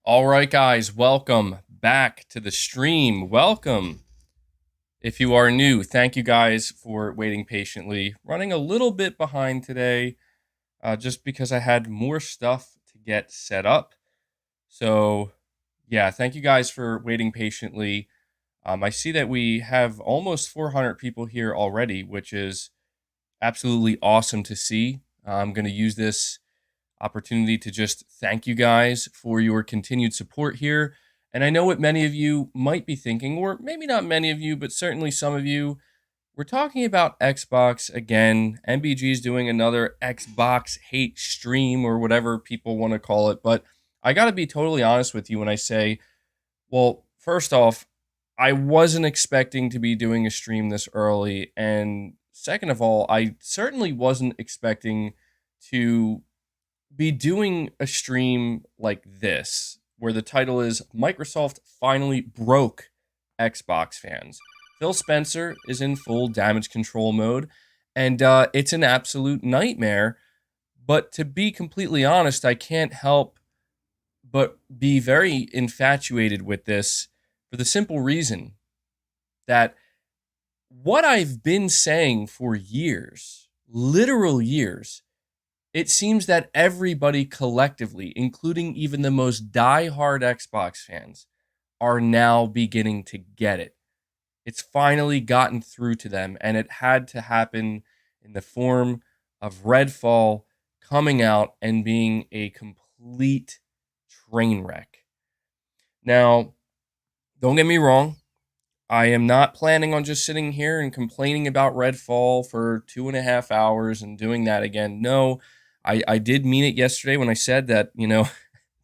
All right, guys, welcome back to the stream. Welcome. If you are new, thank you guys for waiting patiently. Running a little bit behind today, just because I had more stuff to get set up. So, yeah, thank you guys for waiting patiently. I see that we have almost 400 people here already, which is absolutely awesome to see. I'm going to use this opportunity to just thank you guys for your continued support here. And I know what many of you might be thinking, or maybe not many of you, but certainly some of you. We're talking about Xbox again. MBG is doing another Xbox hate stream or whatever people want to call it. But I got to be totally honest with you when I say, well, first off, I wasn't expecting to be doing a stream this early. And second of all, I certainly wasn't expecting to be doing a stream like this, where the title is Microsoft Finally Broke Xbox Fans. Phil Spencer is in full damage control mode, and it's an absolute nightmare. But to be completely honest, I can't help but be very infatuated with this for the simple reason that what I've been saying for years, literal years, it seems that everybody collectively, including even the most die-hard Xbox fans, are now beginning to get it. It's finally gotten through to them, and it had to happen in the form of Redfall coming out and being a complete train wreck. Now, don't get me wrong. I am not planning on just sitting here and complaining about Redfall for 2.5 hours and doing that again. No, I did mean it yesterday when I said that,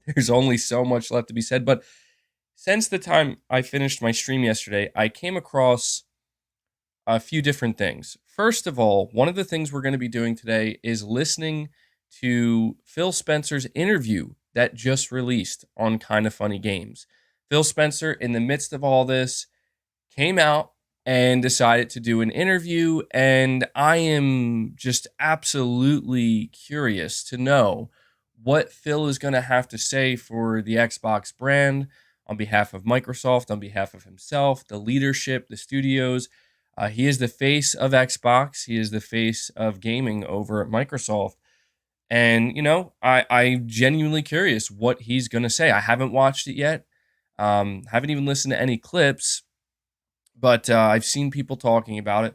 there's only so much left to be said. But since the time I finished my stream yesterday, I came across a few different things. First of all, one of the things we're going to be doing today is listening to Phil Spencer's interview that just released on Kinda Funny Games. Phil Spencer, in the midst of all this, came out and decided to do an interview, and I am just absolutely curious to know what Phil is going to have to say for the Xbox brand on behalf of Microsoft, on behalf of himself, the leadership, the studios. He is the face of Xbox. He is the face of gaming over at Microsoft. And, I'm genuinely curious what he's going to say. I haven't watched it yet. Haven't even listened to any clips, but I've seen people talking about it.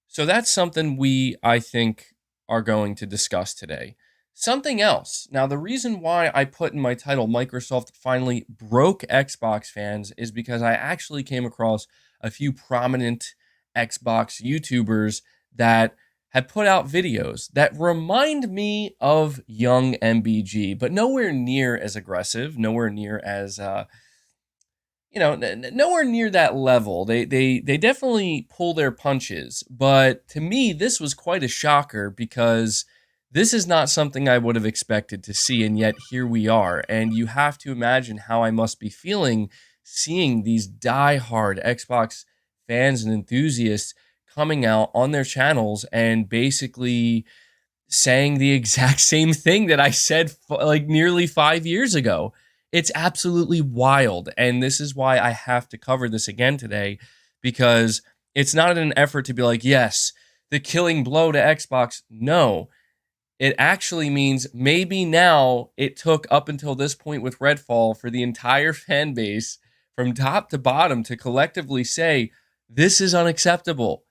So that's something I think, are going to discuss today. Something else. Now, the reason why I put in my title, Microsoft Finally Broke Xbox Fans, is because I actually came across a few prominent Xbox YouTubers that had put out videos that remind me of young MBG, but nowhere near as aggressive, nowhere near as nowhere near that level. They definitely pull their punches, but to me, this was quite a shocker because this is not something I would have expected to see, and yet here we are. And you have to imagine how I must be feeling seeing these die-hard Xbox fans and enthusiasts coming out on their channels and basically saying the exact same thing that I said like nearly 5 years ago. It's absolutely wild. And this is why I have to cover this again today, because it's not an effort to be like, yes, the killing blow to Xbox. No, it actually means maybe now it took up until this point with Redfall for the entire fan base from top to bottom to collectively say, this is unacceptable.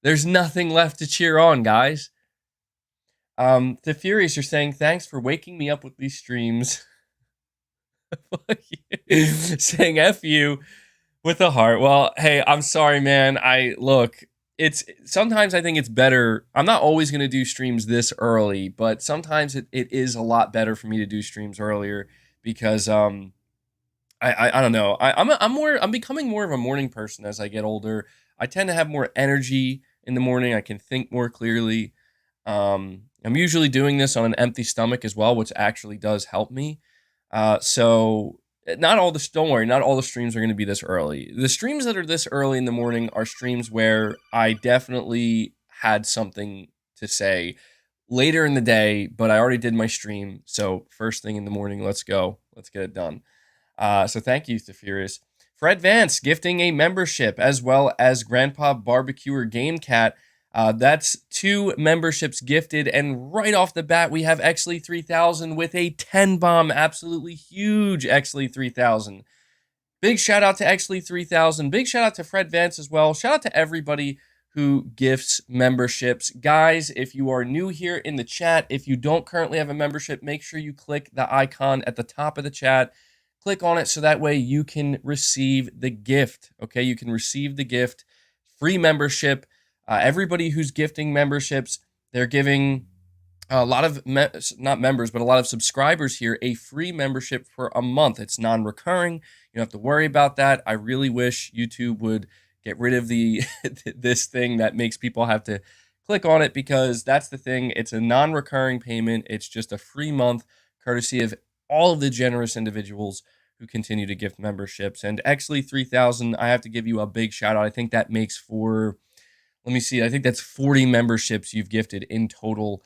There's nothing left to cheer on, guys. The Furious are saying, thanks for waking me up with these streams. Saying F you with a heart. Well, hey, I'm sorry, man. It's sometimes I think it's better. I'm not always going to do streams this early, but sometimes it is a lot better for me to do streams earlier because I don't know. I'm becoming more of a morning person as I get older. I tend to have more energy in the morning. I can think more clearly. I'm usually doing this on an empty stomach as well, which actually does help me. So don't worry, not all the streams are going to be this early. The streams that are this early in the morning are streams where I definitely had something to say later in the day, but I already did my stream. So first thing in the morning, let's go. Let's get it done. So thank you, Thefurious. Fred Vance gifting a membership, as well as Grandpa Barbecuer Game Cat. That's 2 memberships gifted, and right off the bat, we have Exley 3000 with a 10 bomb. Absolutely huge Exley 3000. Big shout out to Exley 3000. Big shout out to Fred Vance as well. Shout out to everybody who gifts memberships. Guys, if you are new here in the chat, if you don't currently have a membership, make sure you click the icon at the top of the chat. Click on it so that way you can receive the gift. Okay, you can receive the gift. Free membership. Everybody who's gifting memberships, they're giving a lot of not members, but a lot of subscribers here a free membership for a month. It's non-recurring. You don't have to worry about that. I really wish YouTube would get rid of the this thing that makes people have to click on it, because that's the thing. It's a non-recurring payment. It's just a free month, courtesy of all of the generous individuals who continue to gift memberships. And Exley 3000, I have to give you a big shout out. I think that makes for, let me see, I think that's 40 memberships you've gifted in total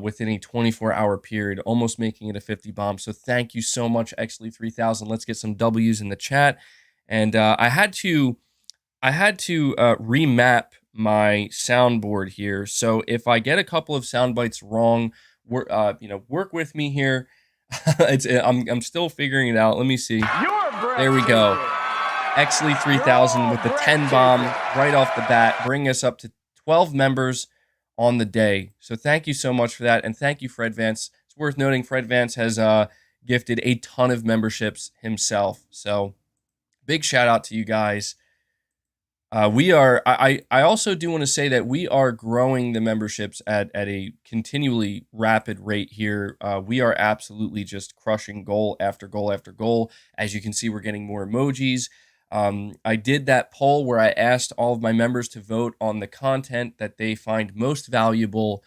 within a 24-hour period, almost making it a 50 bomb. So thank you so much, Exley 3000. Let's get some W's in the chat. And I had to remap my soundboard here. So if I get a couple of sound bites wrong, work with me here. I'm still figuring it out. Let me see. There we go. Exley 3000 with the 10 bomb right off the bat, bringing us up to 12 members on the day. So thank you so much for that. And thank you, Fred Vance. It's worth noting Fred Vance has gifted a ton of memberships himself. So big shout out to you guys. I also do want to say that we are growing the memberships at a continually rapid rate here. We are absolutely just crushing goal after goal after goal. As you can see, we're getting more emojis. I did that poll where I asked all of my members to vote on the content that they find most valuable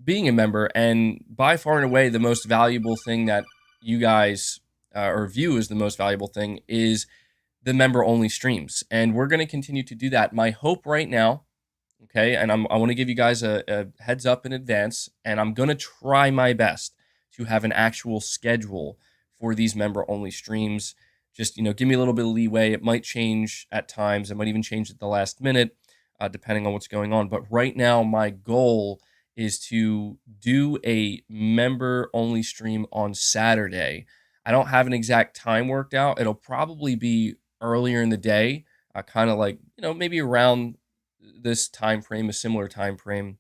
being a member. And by far and away, the most valuable thing that you guys or view as the most valuable thing is the member-only streams. And we're going to continue to do that. My hope right now, okay, and I want to give you guys a heads up in advance, and I'm going to try my best to have an actual schedule for these member-only streams. Just, give me a little bit of leeway. It might change at times. It might even change at the last minute, depending on what's going on. But right now, my goal is to do a member-only stream on Saturday. I don't have an exact time worked out. It'll probably be earlier in the day, kind of like, maybe around this time frame, a similar time frame.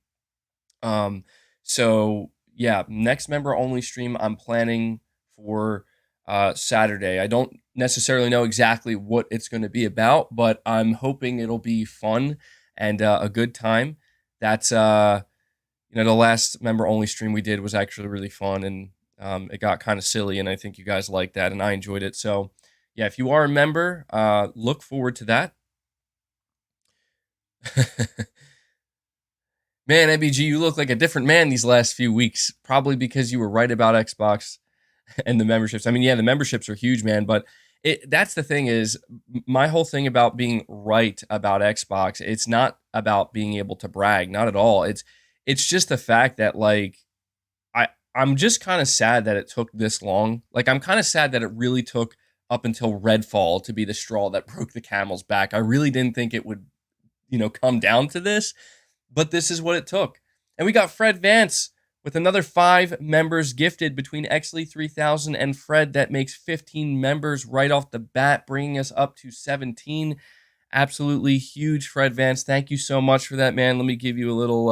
So yeah, next member only stream I'm planning for Saturday. I don't necessarily know exactly what it's going to be about, but I'm hoping it'll be fun and a good time. That's the last member only stream we did was actually really fun, and it got kind of silly, and I think you guys liked that, and I enjoyed it. So yeah, if you are a member, look forward to that. Man, MBG, you look like a different man these last few weeks, probably because you were right about Xbox and the memberships. I mean, yeah, the memberships are huge, man, but that's the thing is, my whole thing about being right about Xbox, it's not about being able to brag, not at all. It's just the fact that, like, I'm just kind of sad that it took this long. Like, I'm kind of sad that it really took up until Redfall to be the straw that broke the camel's back. I really didn't think it would, come down to this, but this is what it took. And we got Fred Vance with another 5 members gifted between Exley 3000 and Fred. That makes 15 members right off the bat, bringing us up to 17. Absolutely huge, Fred Vance. Thank you so much for that, man. Let me give you a little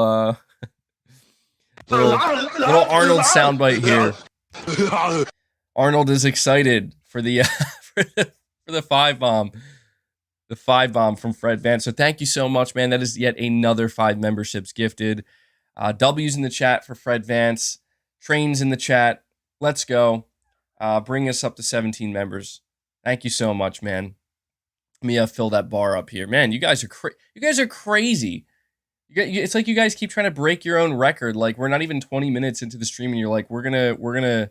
little Arnold soundbite here. Arnold is excited for the for the 5 bomb. The 5 bomb from Fred Vance. So thank you so much, man. That is yet another 5 memberships gifted. W's in the chat for Fred Vance. Trains in the chat. Let's go. Bring us up to 17 members. Thank you so much, man. Let me fill that bar up here, man. You guys are crazy. It's like you guys keep trying to break your own record. Like, we're not even 20 minutes into the stream, and you're like, we're gonna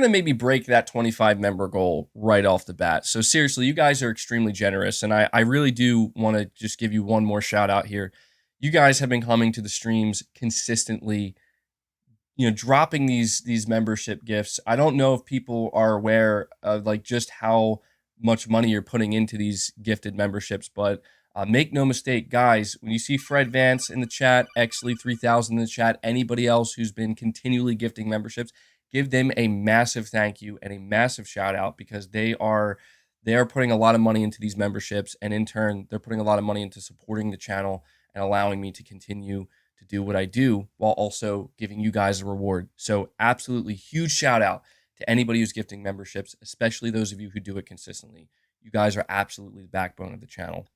maybe break that 25 member goal right off the bat. So seriously, you guys are extremely generous, and I really do want to just give you one more shout out here. You guys have been coming to the streams consistently, dropping these membership gifts. I don't know if people are aware of like just how much money you're putting into these gifted memberships, but make no mistake, guys, when you see Fred Vance in the chat, Exley 3000 in the chat, anybody else who's been continually gifting memberships, give them a massive thank you and a massive shout out, because they are putting a lot of money into these memberships, and in turn, they're putting a lot of money into supporting the channel and allowing me to continue to do what I do while also giving you guys a reward. So absolutely huge shout out to anybody who's gifting memberships, especially those of you who do it consistently. You guys are absolutely the backbone of the channel.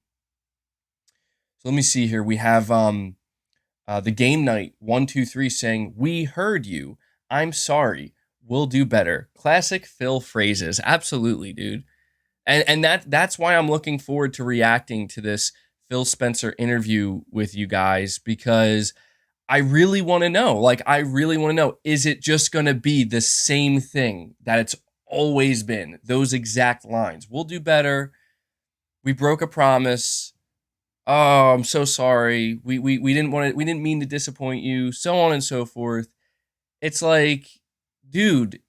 So let me see here. We have the Game Night 123 saying, "We heard you. I'm sorry. We'll do better." Classic Phil phrases. Absolutely, dude. And that's why I'm looking forward to reacting to this Phil Spencer interview with you guys, because I really want to know. Like, I really want to know, is it just going to be the same thing that it's always been? Those exact lines. We'll do better. We broke a promise. Oh, I'm so sorry. We didn't want to, we didn't mean to disappoint you, so on and so forth. It's like, dude,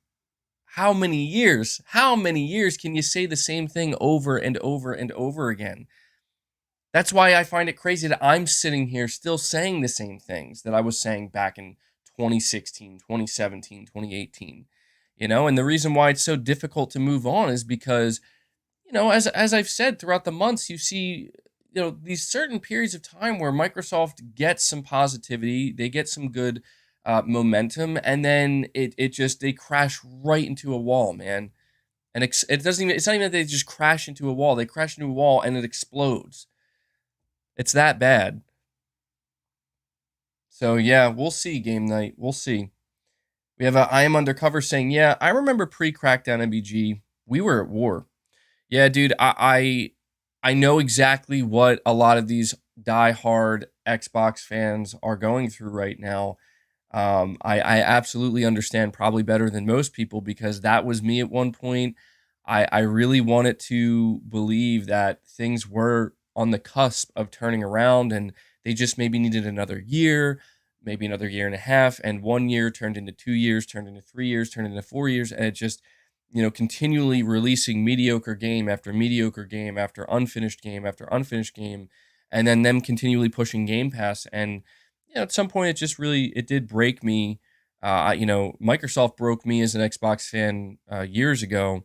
how many years? How many years can you say the same thing over and over and over again? That's why I find it crazy that I'm sitting here still saying the same things that I was saying back in 2016, 2017, 2018. And the reason why it's so difficult to move on is because, as I've said throughout the months, you see, these certain periods of time where Microsoft gets some positivity, they get some good momentum, and then they crash right into a wall, man. And it doesn't even, it's not even that they just crash into a wall. They crash into a wall and it explodes. It's that bad. So yeah, we'll see, Game Night. We'll see. We have I Am Undercover saying, "Yeah, I remember pre-Crackdown MBG. We were at war." Yeah, dude, I know exactly what a lot of these die-hard Xbox fans are going through right now. I absolutely understand, probably better than most people, because that was me at one point. I really wanted to believe that things were on the cusp of turning around, and they just maybe needed another year, maybe another year and a half, and 1 year turned into 2 years, turned into 3 years, turned into 4 years, and it just, continually releasing mediocre game after mediocre game after unfinished game after unfinished game, and then them continually pushing Game Pass. And at some point, it did break me. Microsoft broke me as an Xbox fan years ago,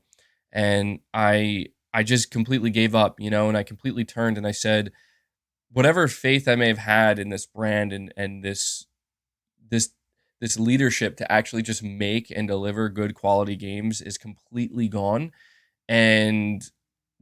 and I just completely gave up, and I completely turned and I said, whatever faith I may have had in this brand and this this leadership to actually just make and deliver good quality games is completely gone, and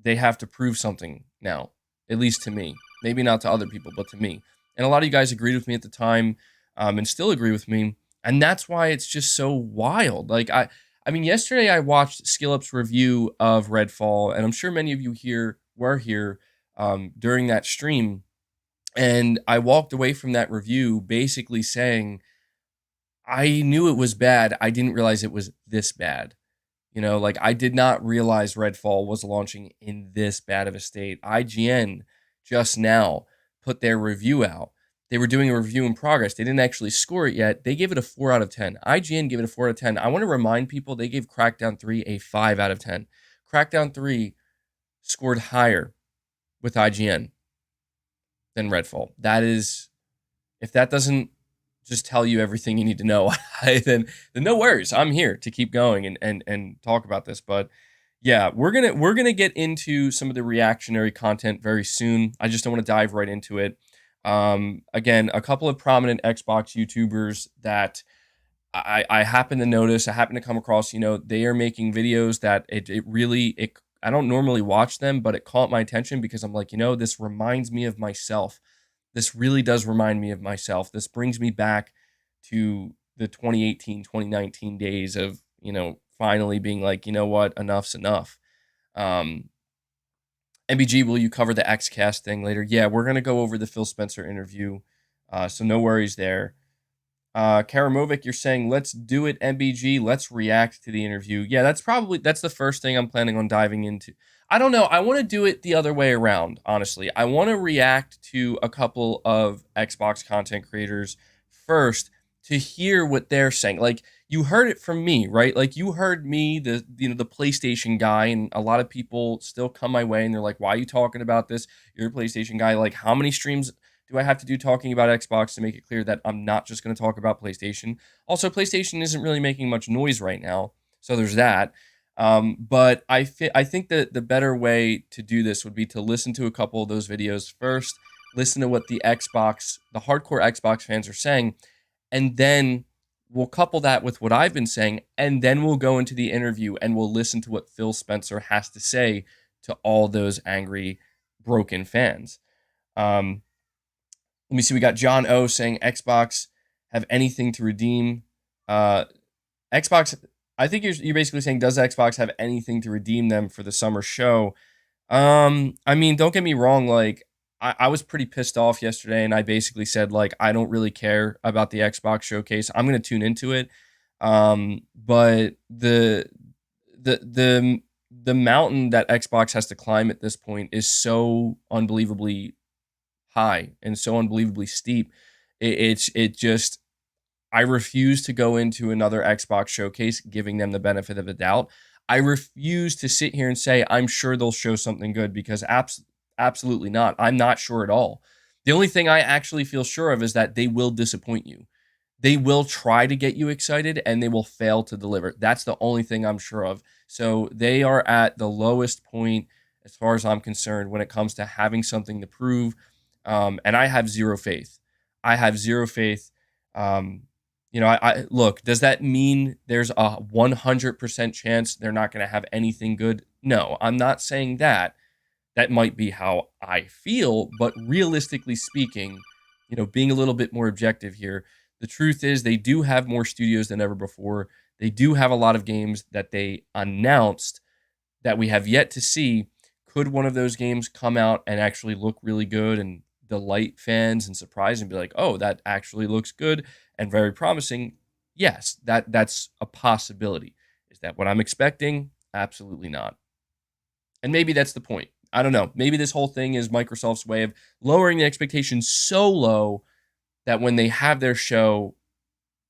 they have to prove something now, at least to me. Maybe not to other people, but to me. And a lot of you guys agreed with me at the time, and still agree with me. And that's why it's just so wild. Like, I mean, yesterday I watched SkillUp's review of Redfall, and I'm sure many of you here were here during that stream. And I walked away from that review basically saying, I knew it was bad. I didn't realize it was this bad. Like, I did not realize Redfall was launching in this bad of a state. IGN just now put their review out. They were doing a review in progress. They didn't actually score it yet. They gave it a 4 out of 10. IGN gave it a 4 out of 10. I want to remind people they gave Crackdown 3 a 5 out of 10. Crackdown 3 scored higher with IGN than Redfall. That is, if that doesn't just tell you everything you need to know, then no worries. I'm here to keep going and talk about this. But yeah, we're gonna get into some of the reactionary content very soon. I just don't want to dive right into it. Again, a couple of prominent Xbox YouTubers that I happen to notice, I happen to come across, they are making videos that it really, I don't normally watch them, but it caught my attention because I'm like, this reminds me of myself. This really does remind me of myself. This brings me back to the 2018, 2019 days of, finally being like, what, enough's enough. MBG, will you cover the XCast thing later? Yeah, we're going to go over the Phil Spencer interview. So no worries there. Karamovic, you're saying, let's do it, MBG. Let's react to the interview. Yeah, that's the first thing I'm planning on diving into. I don't know. I want to do it the other way around, honestly. I want to react to a couple of Xbox content creators first, to hear what they're saying. Like, you heard it from me, right? Like, you heard me, the PlayStation guy, and a lot of people still come my way and they're like, "Why are you talking about this? You're a PlayStation guy. Like, how many streams do I have to do talking about Xbox to make it clear that I'm not just going to talk about PlayStation?" Also, PlayStation isn't really making much noise right now, so there's that. But I think that the better way to do this would be to listen to a couple of those videos first, listen to what the hardcore Xbox fans are saying, and then we'll couple that with what I've been saying, and then we'll go into the interview and we'll listen to what Phil Spencer has to say to all those angry, broken fans. Um, Let me see. We got John O saying Xbox have anything to redeem. Uh, Xbox. I think you're basically saying, does Xbox have anything to redeem them for the summer show? I mean, don't get me wrong. Like, I was pretty pissed off yesterday, and I basically said, like, I don't really care about the Xbox showcase. I'm gonna tune into it. But the mountain that Xbox has to climb at this point is so unbelievably high and so unbelievably steep. It just, I refuse to go into another Xbox showcase giving them the benefit of the doubt. I refuse to sit here and say I'm sure they'll show something good, because absolutely not. I'm not sure at all. The only thing I actually feel sure of is that they will disappoint you. They will try to get you excited and they will fail to deliver. That's the only thing I'm sure of. So they are at the lowest point, as far as I'm concerned, when it comes to having something to prove. And I have zero faith. I have zero faith. Um, I look, does that mean there's a 100% chance they're not going to have anything good? No, I'm not saying that. That might be how I feel, but realistically speaking, being a little bit more objective here, the truth is they do have more studios than ever before. They do have a lot of games that they announced that we have yet to see. Could one of those games come out and actually look really good and delight fans and surprise and be like, "Oh, that actually looks good and very promising"? Yes, that's a possibility. Is that what I'm expecting? Absolutely not. And maybe that's the point. I don't know. Maybe this whole thing is Microsoft's way of lowering the expectations so low that when they have their show,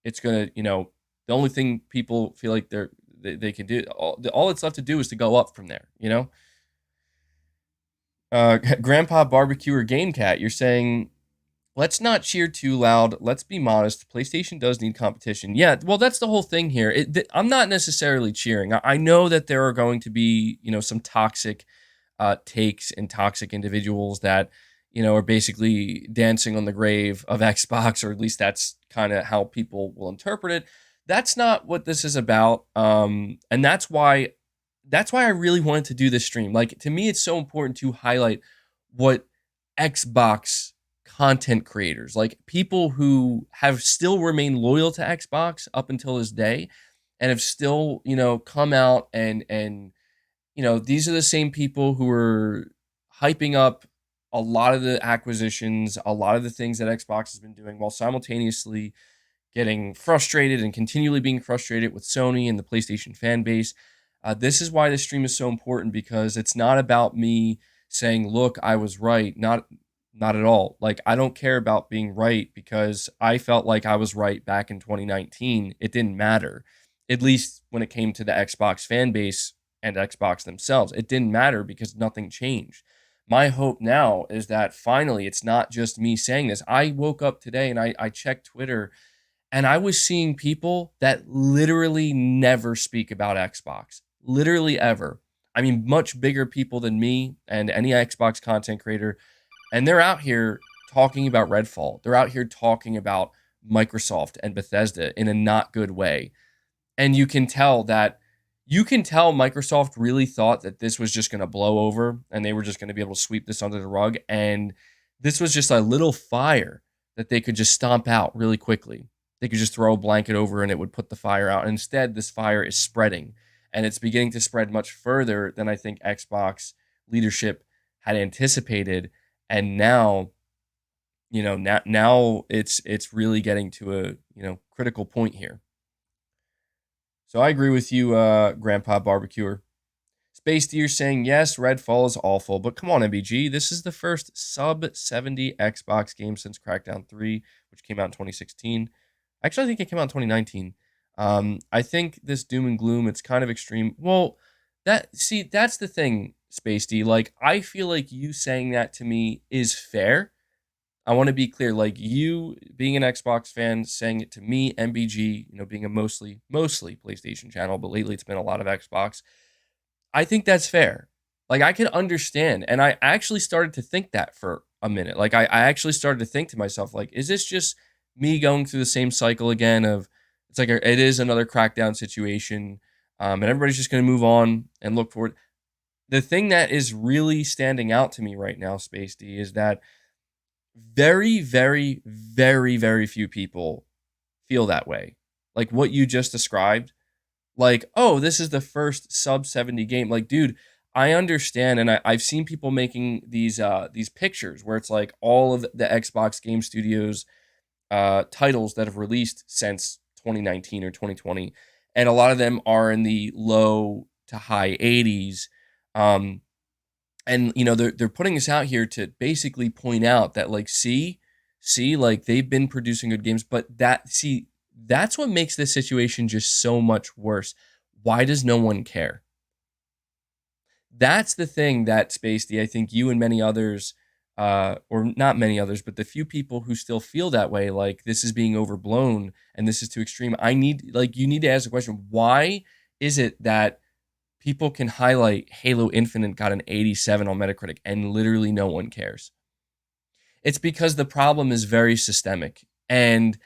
it's gonna, the only thing people feel like they can do, all it's left to do is to go up from there. Grandpa Barbecue or Game Cat, you're saying, let's not cheer too loud. Let's be modest. PlayStation does need competition. Yeah, well, that's the whole thing here. I'm not necessarily cheering. I know that there are going to be, some toxic takes and toxic individuals that, are basically dancing on the grave of Xbox, or at least that's kind of how people will interpret it. That's not what this is about. And that's why I really wanted to do this stream. Like, to me, it's so important to highlight what Xbox content creators, like people who have still remained loyal to Xbox up until this day and have still, come out and these are the same people who are hyping up a lot of the acquisitions, a lot of the things that Xbox has been doing, while simultaneously getting frustrated and continually being frustrated with Sony and the PlayStation fan base. This is why this stream is so important, because it's not about me saying, "Look, I was right." Not at all. Like, I don't care about being right, because I felt like I was right back in 2019. It didn't matter, at least when it came to the Xbox fan base and Xbox themselves. It didn't matter because nothing changed. My hope now is that finally it's not just me saying this. I woke up today and I checked Twitter, and I was seeing people that literally never speak about Xbox, literally ever. I mean, much bigger people than me and any Xbox content creator. And they're out here talking about Redfall. They're out here talking about Microsoft and Bethesda in a not good way. And you can tell Microsoft really thought that this was just going to blow over and they were just going to be able to sweep this under the rug. And this was just a little fire that they could just stomp out really quickly. They could just throw a blanket over and it would put the fire out. And instead, this fire is spreading, and it's beginning to spread much further than I think Xbox leadership had anticipated. And now, now it's really getting to a, critical point here. So I agree with you, Grandpa Barbecuer. Space Deer saying, yes, Redfall is awful, but come on, MBG. This is the first sub 70 Xbox game since Crackdown 3, which came out in 2016. Actually, I think it came out in 2019. I think this doom and gloom, it's kind of extreme. Well, that's the thing, Space D. Like, I feel like you saying that to me is fair. I want to be clear, like you being an Xbox fan, saying it to me, MBG, being a mostly PlayStation channel, but lately it's been a lot of Xbox. I think that's fair. Like I can understand, and I actually started to think that for a minute. Like I actually started to think to myself, like, is this just me going through the same cycle again? Of it's like it is another crackdown situation, and everybody's just going to move on and look forward. The thing that is really standing out to me right now, Space D, is that very, very, very, very few people feel that way. Like what you just described. Like, oh, this is the first sub 70 game. Like, dude, I understand, and I've seen people making these pictures where it's like all of the Xbox Game Studios titles that have released since 2019 or 2020, and a lot of them are in the low to high 80s. And they're putting this out here to basically point out that like see like they've been producing good games, but that's what makes this situation just so much worse. Why does no one care? That's the thing that Space D, I think you and many others, or not many others, but the few people who still feel that way, like this is being overblown and this is too extreme. You need to ask the question: why is it that people can highlight Halo Infinite got an 87 on Metacritic and literally no one cares? It's because the problem is very systemic. And,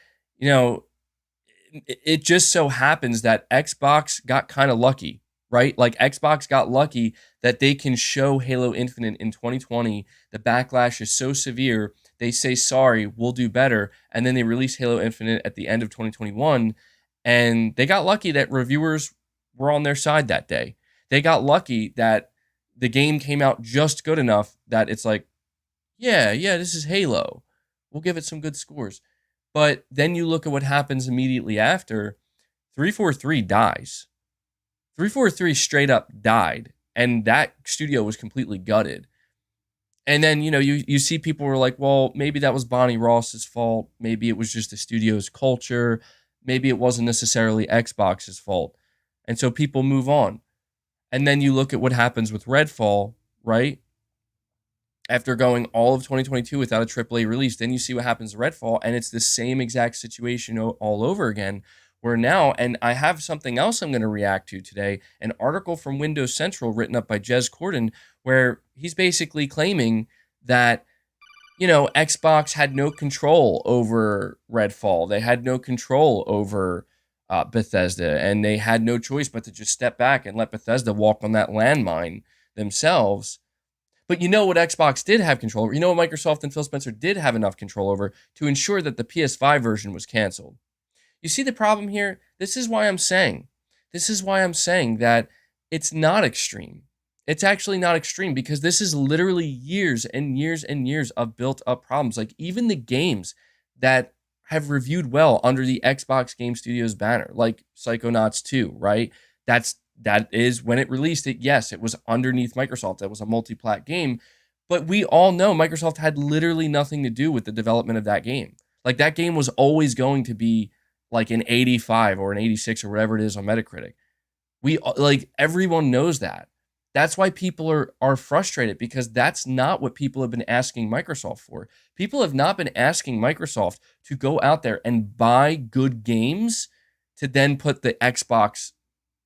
it just so happens that Xbox got kind of lucky, right? Like Xbox got lucky that they can show Halo Infinite in 2020. The backlash is so severe. They say, sorry, we'll do better. And then they release Halo Infinite at the end of 2021. And they got lucky that reviewers were on their side that day. They got lucky that the game came out just good enough that it's like, yeah, this is Halo. We'll give it some good scores. But then you look at what happens immediately after. 343 dies. 343 straight up died. And that studio was completely gutted. And then, you see people were like, well, maybe that was Bonnie Ross's fault. Maybe it was just the studio's culture. Maybe it wasn't necessarily Xbox's fault. And so people move on. And then you look at what happens with Redfall, right? After going all of 2022 without a AAA release, then you see what happens to Redfall, and it's the same exact situation all over again. Where now, and I have something else I'm going to react to today, an article from Windows Central written up by Jez Corden, where he's basically claiming that, Xbox had no control over Redfall. They had no control over Bethesda, and they had no choice but to just step back and let Bethesda walk on that landmine themselves. But you know what Xbox did have control over? You know what Microsoft and Phil Spencer did have enough control over to ensure that the PS5 version was canceled. You see the problem here? This is why I'm saying that it's not extreme. It's actually not extreme because this is literally years and years and years of built up problems. Like even the games that have reviewed well under the Xbox Game Studios banner, like Psychonauts 2, right? That is when it released it. Yes, it was underneath Microsoft. That was a multi-plat game, but we all know Microsoft had literally nothing to do with the development of that game. Like that game was always going to be like an 85 or an 86 or whatever it is on Metacritic. Everyone knows that. That's why people are frustrated because that's not what people have been asking Microsoft for. People have not been asking Microsoft to go out there and buy good games to then put the Xbox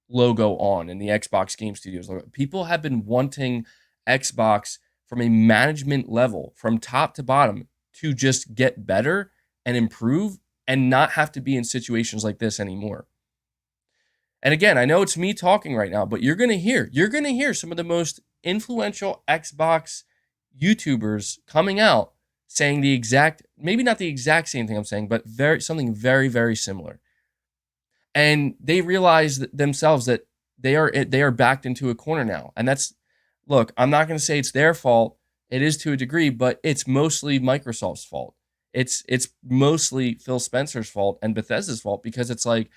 logo on and the Xbox Game Studios logo. People have been wanting Xbox from a management level, from top to bottom, to just get better and improve and not have to be in situations like this anymore. And again, I know it's me talking right now, but you're going to hear some of the most influential Xbox YouTubers coming out saying the exact, maybe not the exact same thing I'm saying, but something very, very similar. And they realize themselves that they are backed into a corner now. And look, I'm not going to say it's their fault. It is to a degree, but it's mostly Microsoft's fault. It's mostly Phil Spencer's fault and Bethesda's fault because it's like,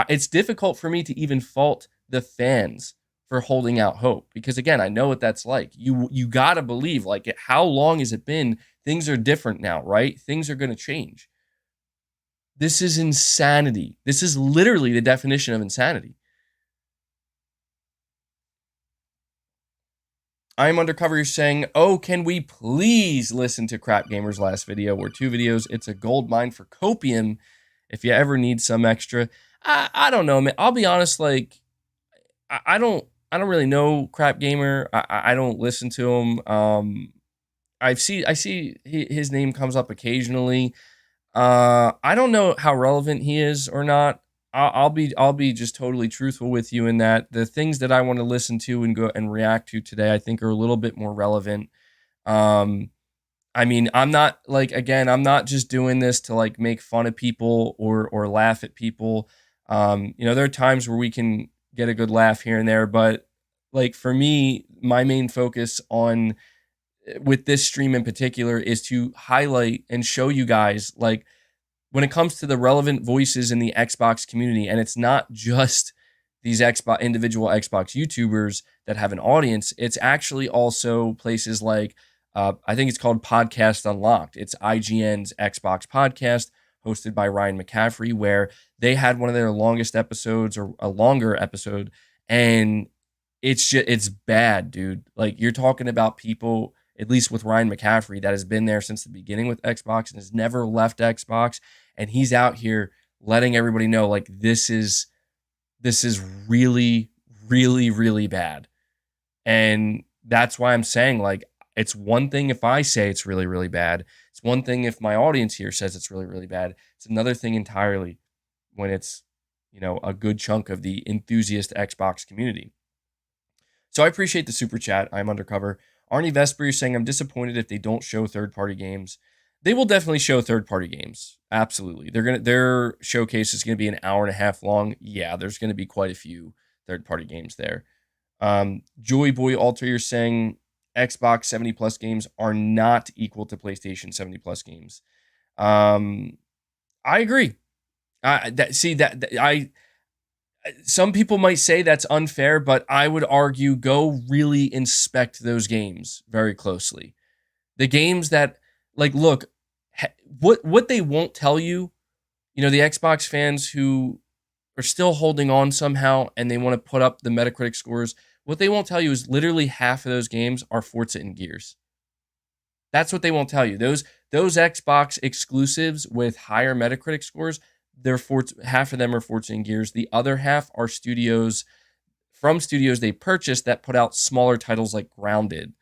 it's difficult for me to even fault the fans for holding out hope because again, I know what that's like. You got to believe, like, how long has it been? Things are different now, right? Things are going to change. This is insanity. This is literally the definition of insanity. I'm Undercover, you're saying, oh, can we please listen to Crap Gamer's last video or 2 videos? It's a gold mine for copium if you ever need some extra. I don't know, man. I'll be honest, like, I don't really know Crap Gamer. I don't listen to him. I see his name comes up occasionally. I don't know how relevant he is or not. I'll be just totally truthful with you in that the things that I want to listen to and go and react to today, I think are a little bit more relevant. Um, I mean, I'm not like, again, I'm not just doing this to like make fun of people or laugh at people. There are times where we can get a good laugh here and there, but like for me, my main focus on with this stream in particular is to highlight and show you guys like when it comes to the relevant voices in the Xbox community, and it's not just these individual Xbox YouTubers that have an audience, it's actually also places like I think it's called Podcast Unlocked. It's IGN's Xbox podcast hosted by Ryan McCaffrey, where they had one of their longest episodes or a longer episode, and it's bad, dude. Like you're talking about people, at least with Ryan McCaffrey, that has been there since the beginning with Xbox and has never left Xbox, and he's out here letting everybody know like this is really really really bad. And that's why I'm saying like it's one thing if I say it's really really bad. It's one thing if my audience here says it's really really bad. It's another thing entirely when it's, a good chunk of the enthusiast Xbox community. So I appreciate the super chat. I'm Undercover. Arnie Vesper, you're saying I'm disappointed if they don't show third-party games. They will definitely show third-party games. Absolutely. Their showcase is gonna be an hour and a half long. Yeah, there's gonna be quite a few third-party games there. Joy Boy Alter, you're saying Xbox 70 plus games are not equal to PlayStation 70 plus games. I agree. Some people might say that's unfair, but I would argue go really inspect those games very closely. The games that, like, look, what they won't tell you, the Xbox fans who are still holding on somehow and they want to put up the Metacritic scores, what they won't tell you is literally half of those games are Forza and Gears. That's what they won't tell you. Those Xbox exclusives with higher Metacritic scores, half of them are Forza and Gears. The other half are studios they purchased that put out smaller titles like Grounded.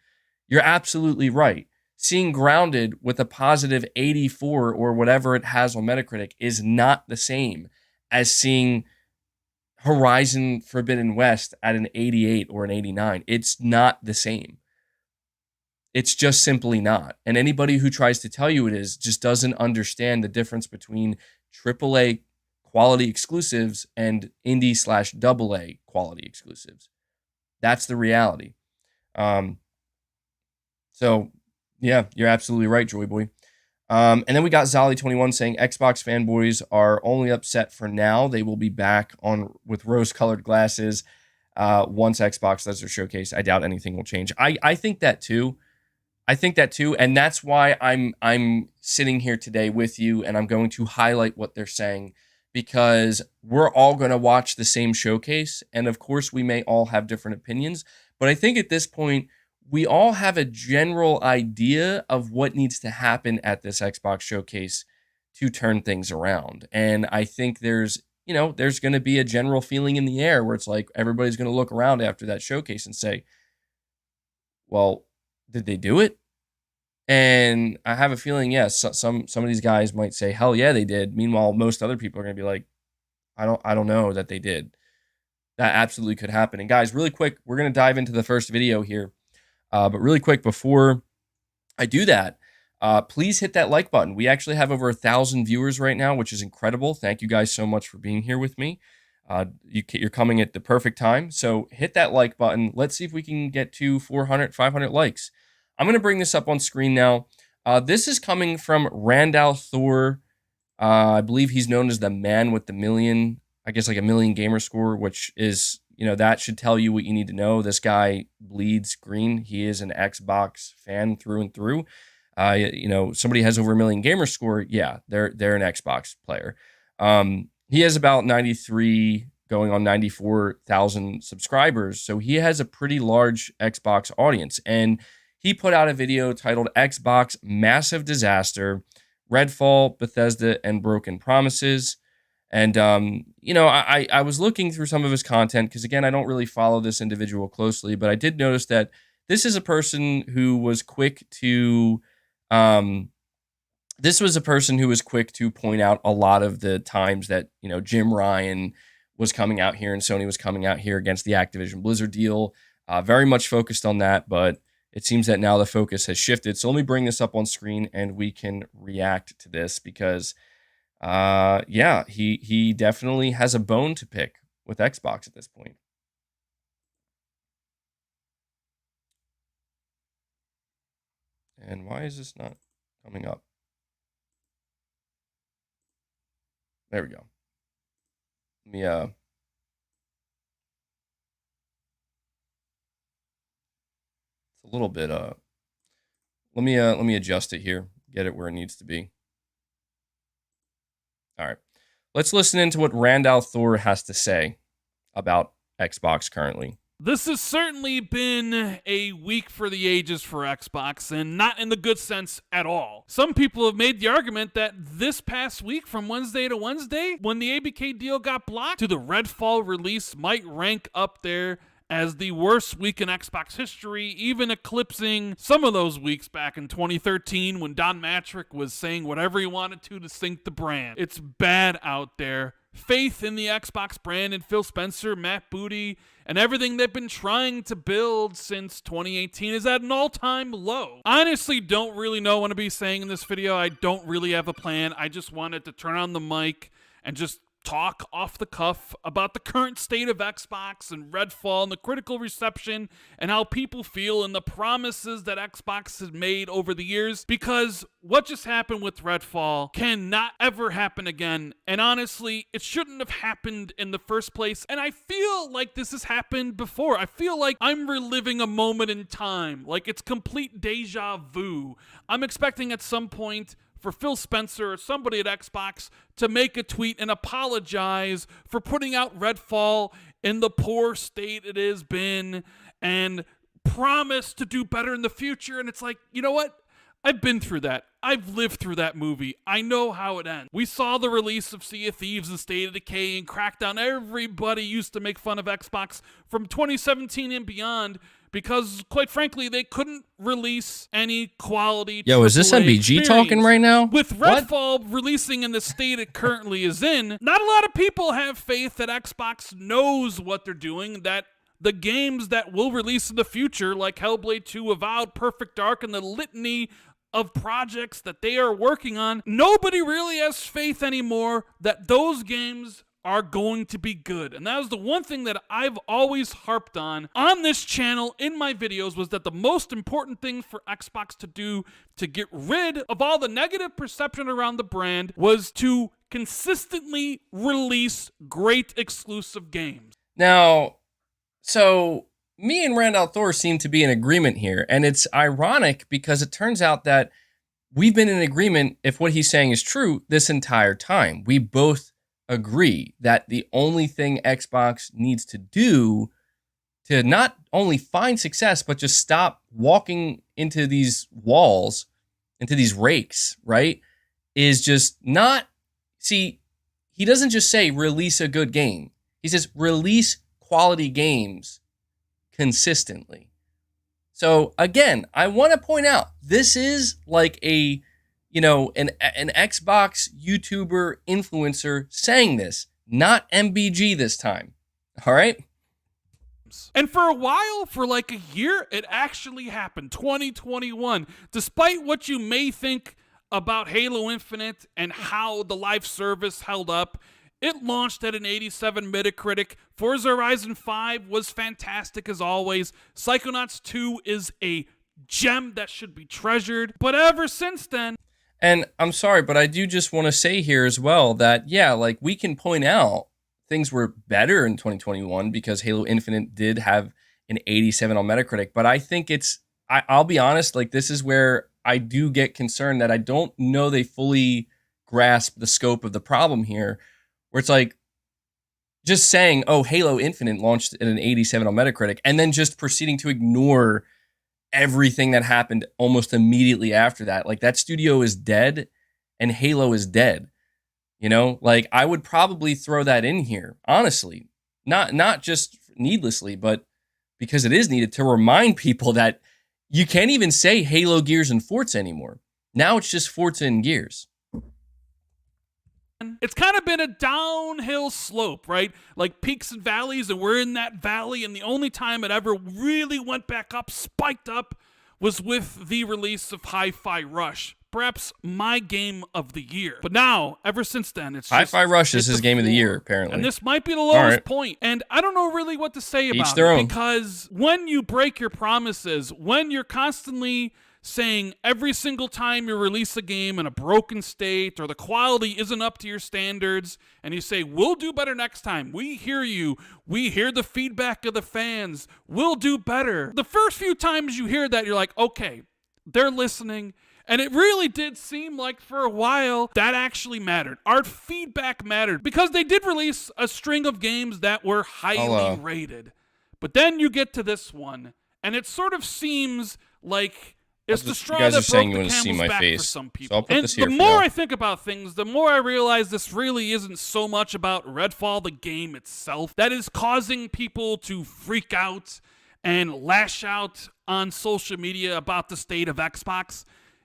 You're absolutely right. Seeing Grounded with a positive 84 or whatever it has on Metacritic is not the same as seeing Horizon Forbidden West at an 88 or an 89. It's not the same. It's just simply not. And anybody who tries to tell you it is just doesn't understand the difference between AAA quality exclusives and indie/AA quality exclusives. That's the reality. So yeah, you're absolutely right, Joy Boy. And then we got Zolly21 saying Xbox fanboys are only upset for now. They will be back on with rose-colored glasses once Xbox does their showcase. I doubt anything will change. I think that too. And that's why I'm sitting here today with you, and I'm going to highlight what they're saying, because we're all going to watch the same showcase, and of course we may all have different opinions, but I think at this point we all have a general idea of what needs to happen at this Xbox showcase to turn things around. And I think there's going to be a general feeling in the air where it's like everybody's going to look around after that showcase and say, well, did they do it? And I have a feeling, yes, some of these guys might say, hell yeah, they did. Meanwhile, most other people are going to be like, I don't know that they did. That absolutely could happen. And guys, really quick, we're going to dive into the first video here. But really quick, before I do that, please hit that like button. We actually have over 1,000 viewers right now, which is incredible. Thank you guys so much for being here with me. You're coming at the perfect time. So hit that like button. Let's see if we can get to 400, 500 likes. I'm going to bring this up on screen now. This is coming from Randall Thor. I believe he's known as the man with the million, I guess like a million gamer score, which is, that should tell you what you need to know. This guy bleeds green. He is an Xbox fan through and through. Somebody has over a million gamer score. Yeah, they're an Xbox player. He has about 93 going on 94,000 subscribers. So he has a pretty large Xbox audience. And he put out a video titled Xbox Massive Disaster, Redfall, Bethesda, and Broken Promises. And, I was looking through some of his content because, again, I don't really follow this individual closely, but I did notice that this is a person who was quick to um, point out a lot of the times that, Jim Ryan was coming out here and Sony was coming out here against the Activision Blizzard deal. Very much focused on that, but it seems that now the focus has shifted. So let me bring this up on screen and we can react to this because, he definitely has a bone to pick with Xbox at this point. And why is this not coming up? There we go. Let me it's a little bit let me adjust it here, get it where it needs to be. All right. Let's listen into what Randall Thor has to say about Xbox currently. This has certainly been a week for the ages for Xbox, and not in the good sense at all. Some people have made the argument that this past week, from Wednesday to Wednesday, when the ABK deal got blocked, to the Redfall release might rank up there as the worst week in Xbox history, even eclipsing some of those weeks back in 2013 when Don Matrick was saying whatever he wanted to sink the brand. It's bad out there. Faith in the Xbox brand and Phil Spencer, Matt Booty, and everything they've been trying to build since 2018 is at an all-time low. I honestly don't really know what to be saying in this video. I don't really have a plan. I just wanted to turn on the mic and just talk off the cuff about the current state of Xbox and Redfall and the critical reception and how people feel and the promises that Xbox has made over the years, because what just happened with Redfall cannot ever happen again, and honestly, it shouldn't have happened in the first place, and I feel like this has happened before. I feel like I'm reliving a moment in time, like it's complete deja vu. I'm expecting at some point for Phil Spencer or somebody at Xbox to make a tweet and apologize for putting out Redfall in the poor state it has been and promise to do better in the future. And it's like, you know what? I've been through that. I've lived through that movie. I know how it ends. We saw the release of Sea of Thieves and State of Decay and Crackdown. Everybody used to make fun of Xbox from 2017 and beyond because, quite frankly, they couldn't release any quality. Yo, is this MBG talking right now? With Redfall releasing in the state it currently is in, not a lot of people have faith that Xbox knows what they're doing, that the games that will release in the future, like Hellblade 2, Avowed, Perfect Dark, and the litany of projects that they are working on, nobody really has faith anymore that those games are going to be good. And that was the one thing that I've always harped on this channel in my videos, was that the most important thing for Xbox to do to get rid of all the negative perception around the brand was to consistently release great exclusive games. Now, so me and Randall Thor seem to be in agreement here, and it's ironic because it turns out that we've been in agreement, if what he's saying is true, this entire time. We both agree that the only thing Xbox needs to do to not only find success, but just stop walking into these walls, into these rakes, right, is just not, see, he doesn't just say release a good game. He says release quality games consistently. So again, I want to point out, this is like a, an Xbox YouTuber influencer saying this, not MBG this time. All right? And for a while, for like a year, it actually happened. 2021. Despite what you may think about Halo Infinite and how the live service held up, it launched at an 87 Metacritic. Forza Horizon 5 was fantastic as always. Psychonauts 2 is a gem that should be treasured. But ever since then... And I'm sorry, but I do just want to say here as well that, yeah, like we can point out things were better in 2021 because Halo Infinite did have an 87 on Metacritic. But I think I'll be honest, like this is where I do get concerned that I don't know they fully grasp the scope of the problem here, where it's like just saying, oh, Halo Infinite launched at an 87 on Metacritic, and then just proceeding to ignore everything that happened almost immediately after that. Like, that studio is dead and Halo is dead. You know, like, I would probably throw that in here, honestly, not just needlessly, but because it is needed to remind people that you can't even say Halo, Gears, and Forza anymore. Now it's just Forza and Gears. It's kind of been a downhill slope, right? Like peaks and valleys, and we're in that valley, and the only time it ever really went back up, spiked up, was with the release of Hi-Fi Rush. Perhaps my game of the year. But now, ever since then, it's just... Hi-Fi Rush is his game of the year, apparently. And this might be the lowest point. And I don't know really what to say about it. Because when you break your promises, when you're constantly saying every single time you release a game in a broken state or the quality isn't up to your standards, and you say, we'll do better next time. We hear you. We hear the feedback of the fans. We'll do better. The first few times you hear that, you're like, okay, they're listening. And it really did seem like for a while that actually mattered. Our feedback mattered because they did release a string of games that were highly rated. But then you get to this one, and it sort of seems like it's the straw that broke the camel's back for some people. And the more I think about things, the more I realize this really isn't so much about Redfall, the game itself, that is causing people to freak out and lash out on social media about the state of Xbox.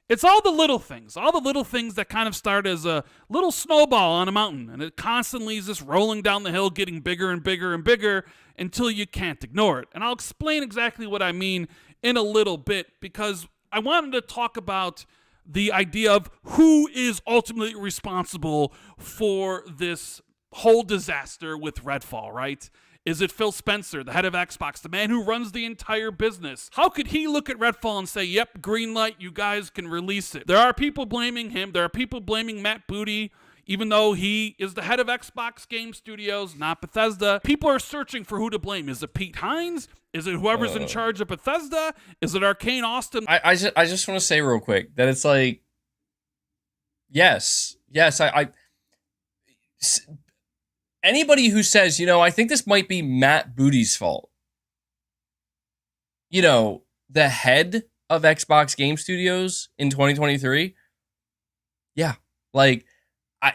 It's all the little things that kind of start as a little snowball on a mountain, and it constantly is just rolling down the hill, getting bigger and bigger and bigger until you can't ignore it. And I'll explain exactly what I mean in a little bit, because I wanted to talk about the idea of who is ultimately responsible for this whole disaster with Redfall, right? Is it Phil Spencer, the head of Xbox, the man who runs the entire business? How could he look at Redfall and say, yep, green light, you guys can release it? There are people blaming him. There are people blaming Matt Booty, even though he is the head of Xbox Game Studios, not Bethesda. People are searching for who to blame. Is it Pete Hines? Is it whoever's in charge of Bethesda? Is it Arcane Austin? I just want to say real quick that it's like, yes, anybody who says, you know, I think this might be Matt Booty's fault. You know, the head of Xbox Game Studios in 2023. Yeah, like, all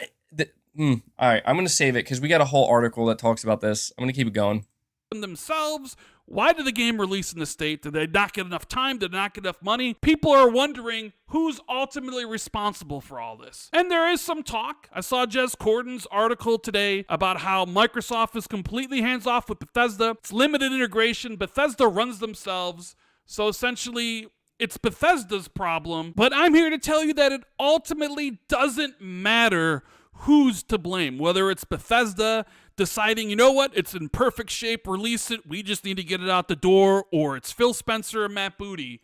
right, I'm going to save it because we got a whole article that talks about this. I'm going to keep it going. Themselves. Why did the game release in the state? Did they not get enough time? Did they not get enough money? People are wondering who's ultimately responsible for all this. And there is some talk. I saw Jez Corden's article today about how Microsoft is completely hands-off with Bethesda. It's limited integration. Bethesda runs themselves. So essentially, it's Bethesda's problem. But I'm here to tell you that it ultimately doesn't matter who's to blame, whether it's Bethesda deciding, you know what, it's in perfect shape, release it, we just need to get it out the door, or it's Phil Spencer or Matt Booty.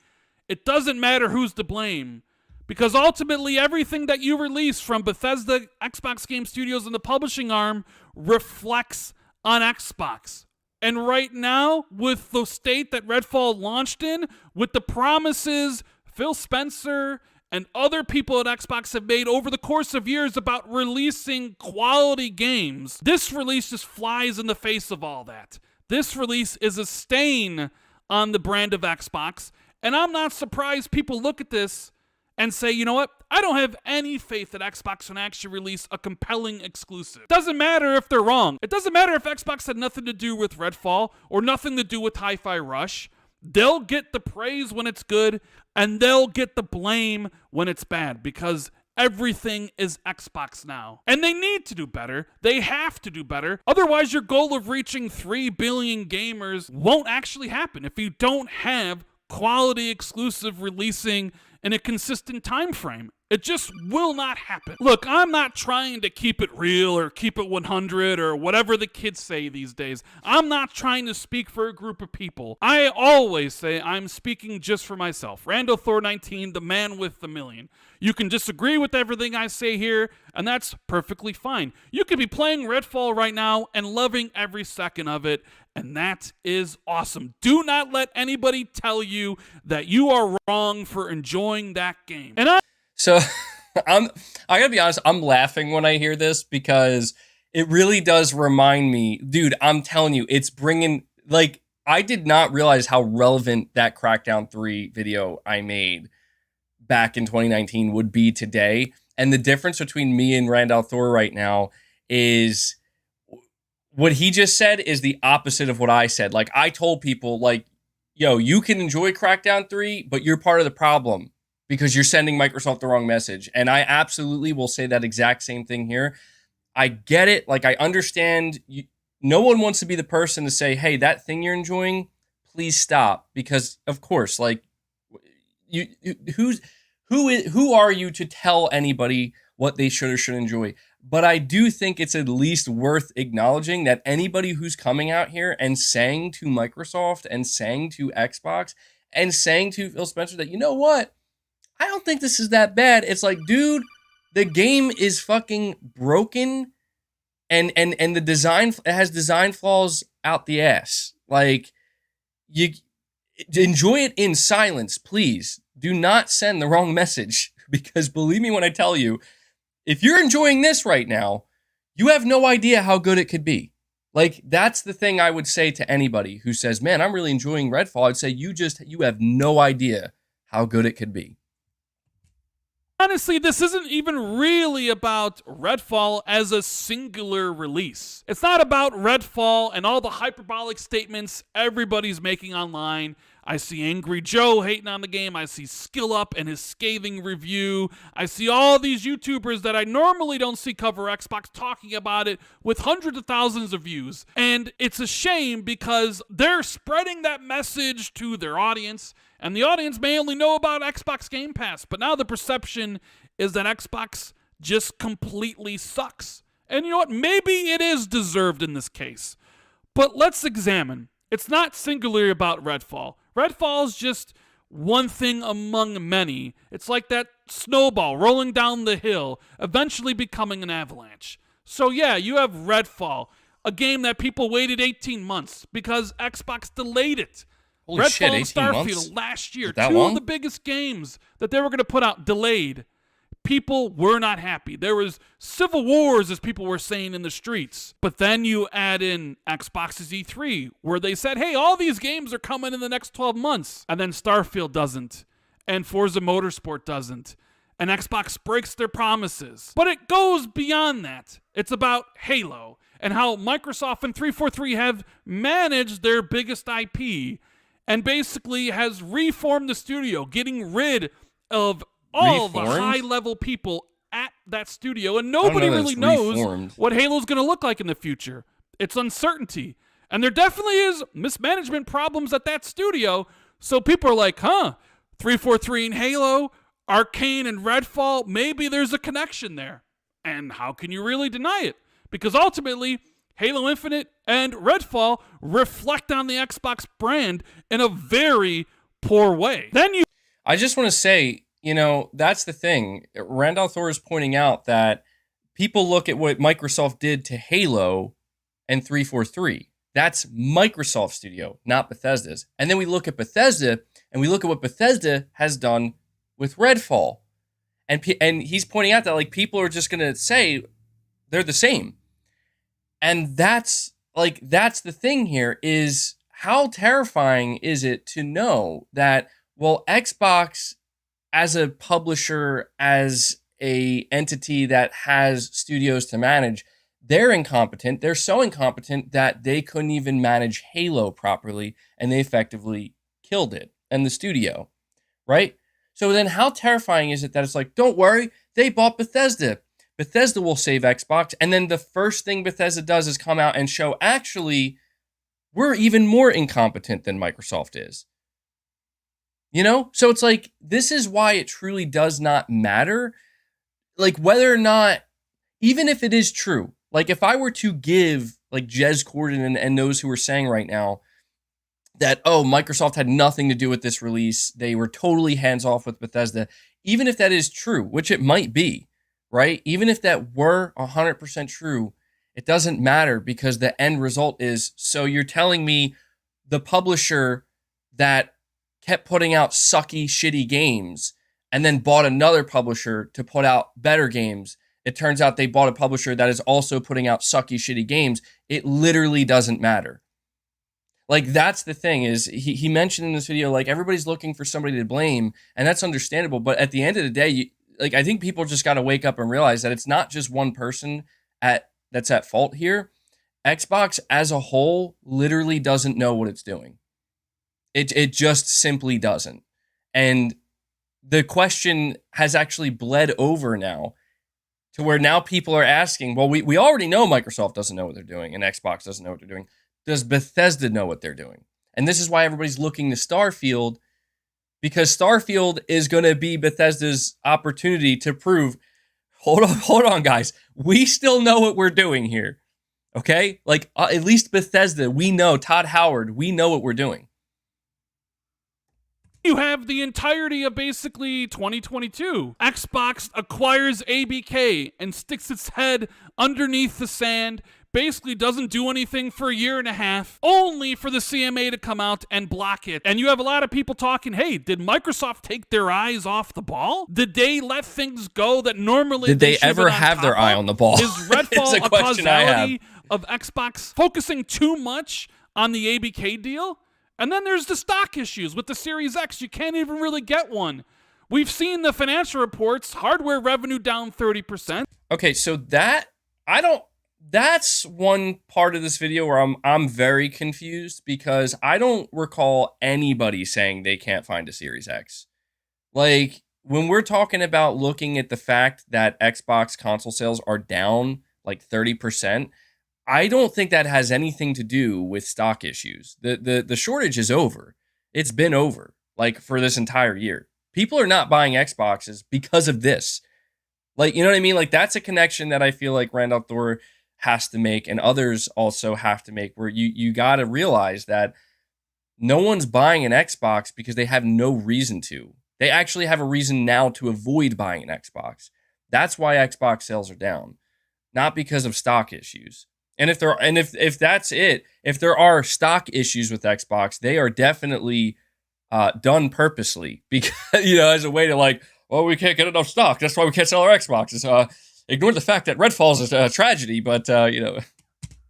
It doesn't matter who's to blame, because ultimately everything that you release from Bethesda, Xbox Game Studios, and the publishing arm reflects on Xbox. And right now, with the state that Redfall launched in, with the promises Phil Spencer and other people at Xbox have made over the course of years about releasing quality games, this release just flies in the face of all that. This release is a stain on the brand of Xbox, and I'm not surprised people look at this and say, you know what, I don't have any faith that Xbox can actually release a compelling exclusive. It doesn't matter if they're wrong. It doesn't matter if Xbox had nothing to do with Redfall or nothing to do with Hi-Fi Rush. They'll get the praise when it's good, and they'll get the blame when it's bad, because everything is Xbox now. And they need to do better. They have to do better. Otherwise, your goal of reaching 3 billion gamers won't actually happen if you don't have quality exclusive releasing in a consistent time frame. It just will not happen. Look, I'm not trying to keep it real or keep it 100 or whatever the kids say these days. I'm not trying to speak for a group of people. I always say I'm speaking just for myself. Randall Thor 19, the man with the million. You can disagree with everything I say here, and that's perfectly fine. You could be playing Redfall right now and loving every second of it, and that is awesome. Do not let anybody tell you that you are wrong for enjoying that game. And So, I gotta be honest, I'm laughing when I hear this because it really does remind me, dude, I'm telling you, it's bringing, like, I did not realize how relevant that Crackdown 3 video I made back in 2019 would be today. And the difference between me and Randall Thor right now is what he just said is the opposite of what I said. Like, I told people, like, yo, you can enjoy Crackdown 3, but you're part of the problem because you're sending Microsoft the wrong message. And I absolutely will say that exact same thing here. I get it. Like, I understand. No one wants to be the person to say, hey, that thing you're enjoying, please stop. Because, of course, like, who are you to tell anybody what they should or should enjoy? But I do think it's at least worth acknowledging that anybody who's coming out here and saying to Microsoft and saying to Xbox and saying to Phil Spencer that, you know what? I don't think this is that bad. It's like, dude, the game is fucking broken and the design, it has design flaws out the ass. Like, you enjoy it in silence, please. Do not send the wrong message, because believe me when I tell you, if you're enjoying this right now, you have no idea how good it could be. Like, that's the thing I would say to anybody who says, man, I'm really enjoying Redfall. I'd say you have no idea how good it could be. Honestly, this isn't even really about Redfall as a singular release. It's not about Redfall and all the hyperbolic statements everybody's making online. I see Angry Joe hating on the game. I see Skill Up and his scathing review. I see all these YouTubers that I normally don't see cover Xbox talking about it with hundreds of thousands of views. And it's a shame because they're spreading that message to their audience, and the audience may only know about Xbox Game Pass, but now the perception is that Xbox just completely sucks. And you know what? Maybe it is deserved in this case. But let's examine. It's not singularly about Redfall. Redfall is just one thing among many. It's like that snowball rolling down the hill, eventually becoming an avalanche. So yeah, you have Redfall, a game that people waited 18 months because Xbox delayed it. Holy Redfall shit, 18 and Starfield months? last year, That two long? of the biggest games that they were going to put out, delayed. People were not happy. There was civil wars, as people were saying in the streets. But then you add in Xbox's E3, where they said, hey, all these games are coming in the next 12 months. And then Starfield doesn't. And Forza Motorsport doesn't. And Xbox breaks their promises. But it goes beyond that. It's about Halo and how Microsoft and 343 have managed their biggest IP and basically has reformed the studio, getting rid of all the high-level people at that studio, and nobody really knows what Halo's going to look like in the future. It's uncertainty. And there definitely is mismanagement problems at that studio, so people are like, 343 and Halo, Arcane and Redfall, maybe there's a connection there. And how can you really deny it? Because ultimately, Halo Infinite and Redfall reflect on the Xbox brand in a very poor way. I just want to say, you know, that's the thing. Randall Thor is pointing out that people look at what Microsoft did to Halo and 343. That's Microsoft Studio, not Bethesda's. And then we look at Bethesda, and we look at what Bethesda has done with Redfall. And he's pointing out that, like, people are just going to say they're the same. And that's the thing here is, how terrifying is it to know that, well, Xbox as a publisher, as a entity that has studios to manage, they're incompetent. They're so incompetent that they couldn't even manage Halo properly, and they effectively killed it and the studio, right? So then how terrifying is it that it's like, don't worry, they bought Bethesda. Bethesda will save Xbox, and then the first thing Bethesda does is come out and show, actually, we're even more incompetent than Microsoft is. You know? So it's like, this is why it truly does not matter. Like, whether or not, even if it is true, like, if I were to give, like, Jez Corden and those who are saying right now that, oh, Microsoft had nothing to do with this release, they were totally hands off with Bethesda, even if that is true, which it might be, right? Even if that were 100% true, it doesn't matter, because the end result is, so you're telling me the publisher that kept putting out sucky, shitty games and then bought another publisher to put out better games. It turns out they bought a publisher that is also putting out sucky, shitty games. It literally doesn't matter. Like, that's the thing, is he mentioned in this video, like, everybody's looking for somebody to blame, and that's understandable. But at the end of the day, I think people just got to wake up and realize that it's not just one person that's at fault here. Xbox as a whole literally doesn't know what it's doing. It just simply doesn't. And the question has actually bled over now to where now people are asking, well, we already know Microsoft doesn't know what they're doing and Xbox doesn't know what they're doing. Does Bethesda know what they're doing? And this is why everybody's looking to Starfield, because Starfield is going to be Bethesda's opportunity to prove, hold on, guys. We still know what we're doing here. Okay? Like, at least Bethesda, we know, Todd Howard, we know what we're doing. You have the entirety of basically 2022. Xbox acquires ABK and sticks its head underneath the sand, basically doesn't do anything for a year and a half, only for the CMA to come out and block it. And you have a lot of people talking, hey, did Microsoft take their eyes off the ball? Did they let things go that normally did they ever have their eye on the ball? Is Redfall a causality of Xbox focusing too much on the ABK deal? And then there's the stock issues with the Series X. You can't even really get one. We've seen the financial reports, hardware revenue down 30%. Okay, so that's one part of this video where I'm very confused, because I don't recall anybody saying they can't find a Series X. Like, when we're talking about looking at the fact that Xbox console sales are down like 30%, I don't think that has anything to do with stock issues. The shortage is over. It's been over, like, for this entire year. People are not buying Xboxes because of this. Like, you know what I mean? Like, that's a connection that I feel like Randall, Thor has to make, and others also have to make, where you got to realize that no one's buying an Xbox because they have no reason to. They actually have a reason now to avoid buying an Xbox. That's why Xbox sales are down, not because of stock issues. And if that's it, if there are stock issues with Xbox, they are definitely done purposely, because, you know, as a way to, like, well, we can't get enough stock, that's why we can't sell our Xboxes. Ignore the fact that Redfall is a tragedy, but you know.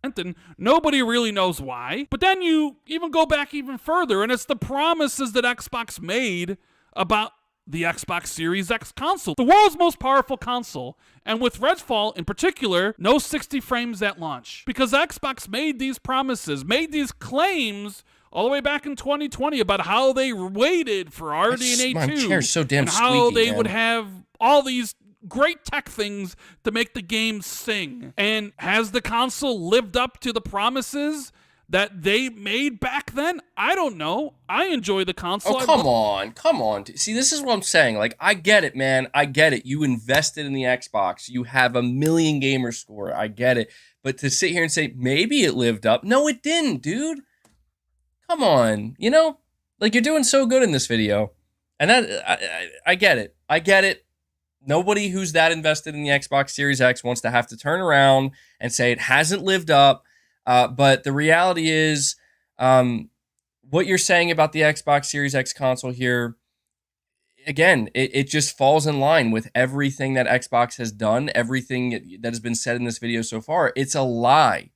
And nobody really knows why. But then you even go back even further, and it's the promises that Xbox made about the Xbox Series X console, the world's most powerful console, and with Redfall in particular, no 60 frames at launch. Because Xbox made these promises, made these claims all the way back in 2020 about how they waited for RDNA 2, my chair's so damn and how squeaky, they would have all these great tech things to make the game sing. And has the console lived up to the promises that they made back then? I don't know. I enjoy the console. Oh, come on. See, this is what I'm saying. Like, I get it, man. I get it. You invested in the Xbox. You have 1 million gamer score. I get it. But to sit here and say, maybe it lived up. No, it didn't, dude. Come on. You know? Like, you're doing so good in this video. And that, I get it. I get it. Nobody who's that invested in the Xbox Series X wants to have to turn around and say it hasn't lived up. But the reality is, what you're saying about the Xbox Series X console here, again, it just falls in line with everything that Xbox has done, everything that has been said in this video so far. It's a lie.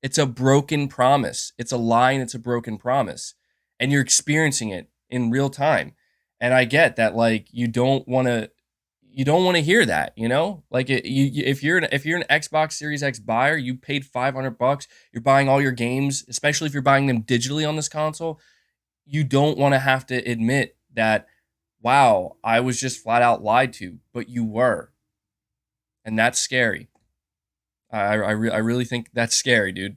It's a broken promise. It's a lie, and it's a broken promise. And you're experiencing it in real time. And I get that, like, you don't want to hear that, you know? Like, if you're an Xbox Series X buyer, you paid $500, you're buying all your games, especially if you're buying them digitally on this console, you don't want to have to admit that, wow, I was just flat out lied to, but you were. And that's scary. I really think that's scary, dude.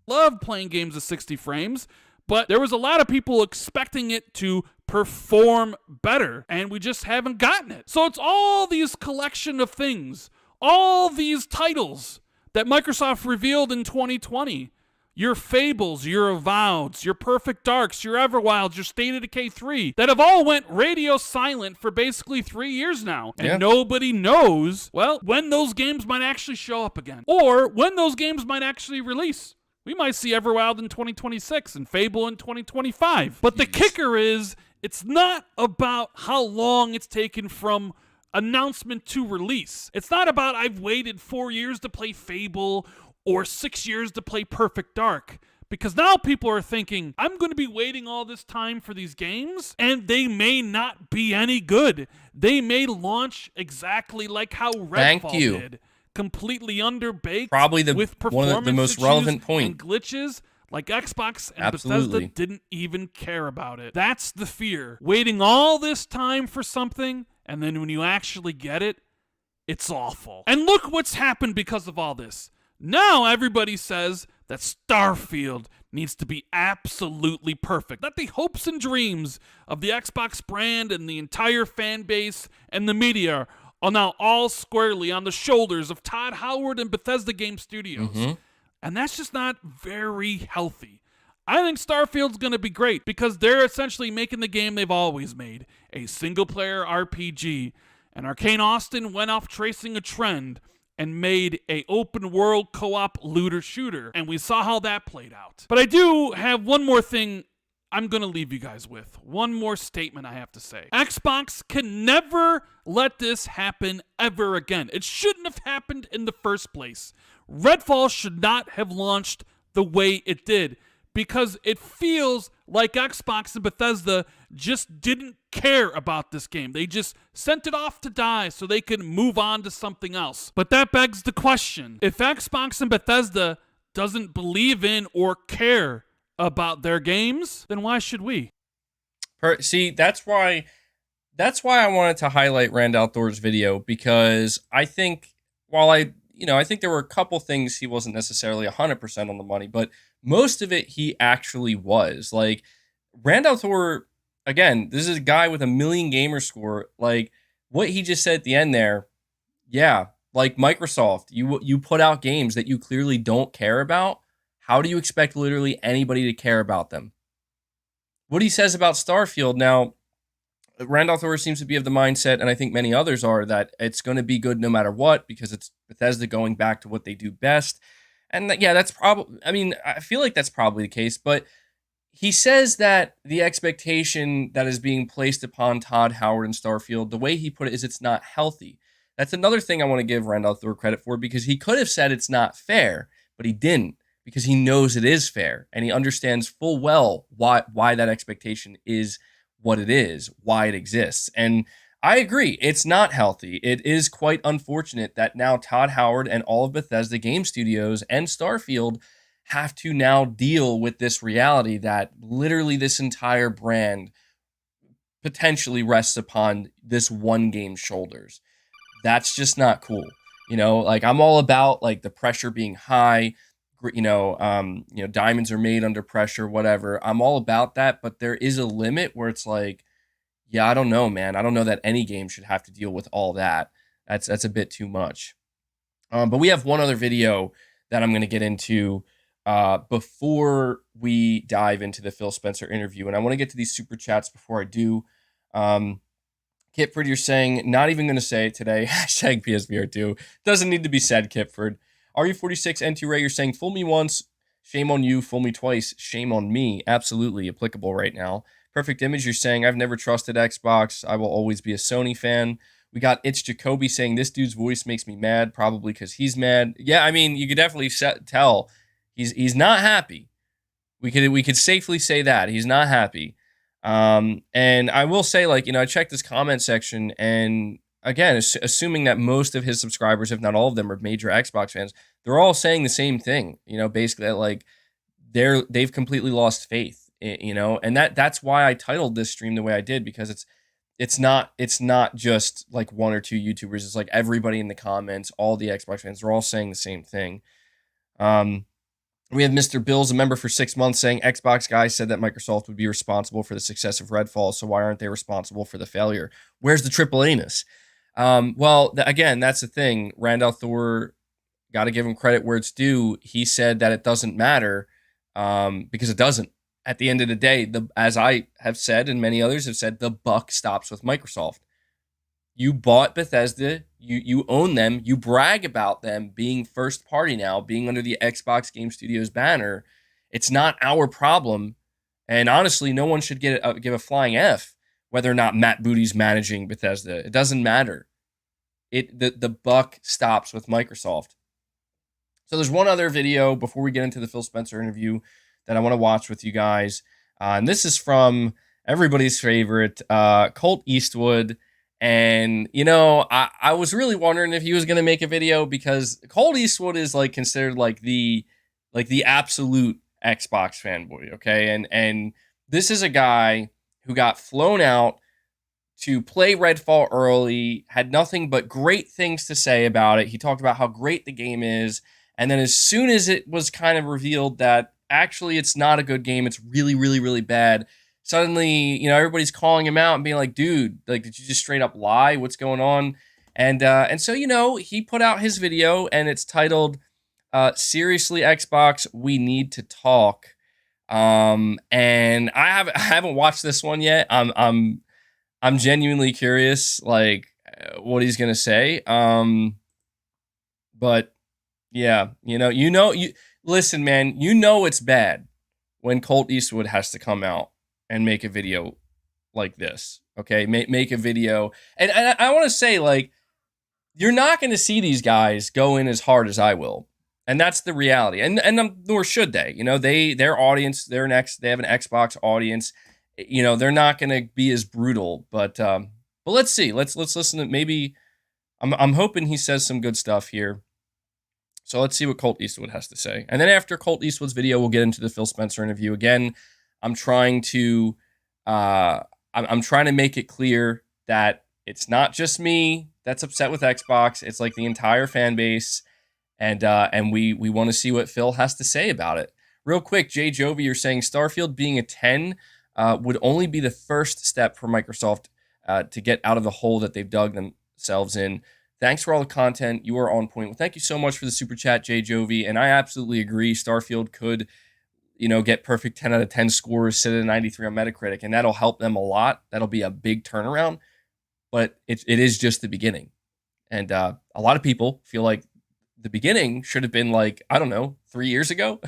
Love playing games at 60 frames, but there was a lot of people expecting it to perform better, and we just haven't gotten it. So it's all these collection of things, all these titles that Microsoft revealed in 2020. Your Fables, your Avoweds, your Perfect Darks, your Everwilds, your State of Decay 3, that have all went radio silent for basically 3 years now. And nobody knows, well, when those games might actually show up again, or when those games might actually release. We might see Everwild in 2026 and Fable in 2025. But the kicker is It's not about how long it's taken from announcement to release. It's not about I've waited 4 years to play Fable or 6 years to play Perfect Dark. Because now people are thinking, I'm going to be waiting all this time for these games, and they may not be any good. They may launch exactly like how Redfall did. Completely underbaked, probably with one of the most relevant point and glitches. Like Xbox and Absolutely. Bethesda didn't even care about it. That's the fear. Waiting all this time for something, and then when you actually get it, it's awful. And look what's happened because of all this. Now everybody says that Starfield needs to be absolutely perfect. That the hopes and dreams of the Xbox brand and the entire fan base and the media are now all squarely on the shoulders of Todd Howard and Bethesda Game Studios. And that's just not very healthy. I think Starfield's going to be great because they're essentially making the game they've always made, a single-player RPG. And Arcane Austin went off tracing a trend and made a open world co-op looter shooter, and we saw how that played out. But I do have one more thing I'm going to leave you guys with. One more statement I have to say. Xbox can never let this happen ever again. It shouldn't have happened in the first place. Redfall should not have launched the way it did because it feels like Xbox and Bethesda just didn't care about this game. They just sent it off to die so they could move on to something else. But that begs the question, if Xbox and Bethesda doesn't believe in or care about their games, then why should we? See, that's why I wanted to highlight Randall Thor's video, because I think while I think there were a couple things he wasn't necessarily 100% on the money, but most of it he actually was. Like, Randall Thor, again, this is a guy with a million gamer score. Like, what he just said at the end there, yeah, like Microsoft, you put out games that you clearly don't care about. How do you expect literally anybody to care about them? What he says about Starfield now, Randall Thor seems to be of the mindset, and I think many others are, that it's going to be good no matter what because it's Bethesda going back to what they do best. And yeah, that's probably, I mean, I feel like that's probably the case, but he says that the expectation that is being placed upon Todd Howard and Starfield, the way he put it, is it's not healthy. That's another thing I want to give Randall Thor credit for, because he could have said it's not fair, but he didn't, because he knows it is fair, and he understands full well why that expectation is what it is, why it exists. And I agree, it's not healthy. It is quite unfortunate that now Todd Howard and all of Bethesda Game Studios and Starfield have to now deal with this reality that literally this entire brand potentially rests upon this one game's shoulders. That's just not cool. Like, I'm all about like the pressure being high, diamonds are made under pressure, whatever. I'm all about that, but there is a limit where it's like, yeah, I don't know, man. I don't know that any game should have to deal with all that. That's a bit too much. But we have one other video that I'm going to get into before we dive into the Phil Spencer interview. And I want to get to these super chats before I do. Kipford, you're saying, not even going to say it today. Hashtag PSVR2. Doesn't need to be said, Kipford. RU46 N2 Ray, you're saying, fool me once, shame on you. Fool me twice, shame on me. Absolutely applicable right now. Perfect Image, you're saying, I've never trusted Xbox. I will always be a Sony fan. We got It's Jacoby saying, this dude's voice makes me mad, probably because he's mad. Yeah, I mean, you could definitely tell he's not happy. We could safely say that. He's not happy. And I will say, like, I checked this comment section, and again, assuming that most of his subscribers, if not all of them, are major Xbox fans, they're all saying the same thing. Basically that, like, they've completely lost faith. And that's why I titled this stream the way I did, because it's not just like one or two YouTubers. It's like everybody in the comments, all the Xbox fans, they're all saying the same thing. We have Mr. Bills, a member for 6 months, saying Xbox guys said that Microsoft would be responsible for the success of Redfall, so why aren't they responsible for the failure? Where's the triple anus? Again, that's the thing. Randall Thor, got to give him credit where it's due. He said that it doesn't matter because it doesn't. At the end of the day, as I have said and many others have said, the buck stops with Microsoft. You bought Bethesda, you own them, you brag about them being first party now, being under the Xbox Game Studios banner. It's not our problem. And honestly, no one should give a flying F whether or not Matt Booty's managing Bethesda. It doesn't matter. The buck stops with Microsoft. So there's one other video before we get into the Phil Spencer interview that I want to watch with you guys. And this is from everybody's favorite, Colt Eastwood. And, you know, I was really wondering if he was going to make a video, because Colt Eastwood is like considered like the absolute Xbox fanboy. Okay. And this is a guy who got flown out to play Redfall early, had nothing but great things to say about it. He talked about how great the game is. And then as soon as it was kind of revealed that actually it's not a good game, it's really, really, really bad, suddenly, you know, everybody's calling him out and being like, dude, like, did you just straight up lie? What's going on? And so, you know, he put out his video, and it's titled, Seriously, Xbox, We Need to Talk. And I haven't watched this one yet. I'm genuinely curious, like, what he's gonna say. But yeah, you listen, man, you know it's bad when Colt Eastwood has to come out and make a video like this. Okay, make a video, and I want to say, like, you're not going to see these guys go in as hard as I will, and that's the reality. And nor should they. You know, their audience, they have an Xbox audience. You know, they're not going to be as brutal, but let's see. Let's listen to, maybe I'm hoping he says some good stuff here. So let's see what Colt Eastwood has to say. And then after Colt Eastwood's video, we'll get into the Phil Spencer interview. Again, I'm trying to make it clear that it's not just me that's upset with Xbox. It's like the entire fan base, and we want to see what Phil has to say about it. Real quick, Jay Jovi, you're saying Starfield being a 10 would only be the first step for Microsoft to get out of the hole that they've dug themselves in. Thanks for all the content. You are on point. Well, thank you so much for the super chat, Jay Jovi. And I absolutely agree. Starfield could, you know, get perfect 10 out of 10 scores, sit at a 93 on Metacritic, and that'll help them a lot. That'll be a big turnaround. But it is just the beginning. And a lot of people feel like the beginning should have been, like, I don't know, 3 years ago.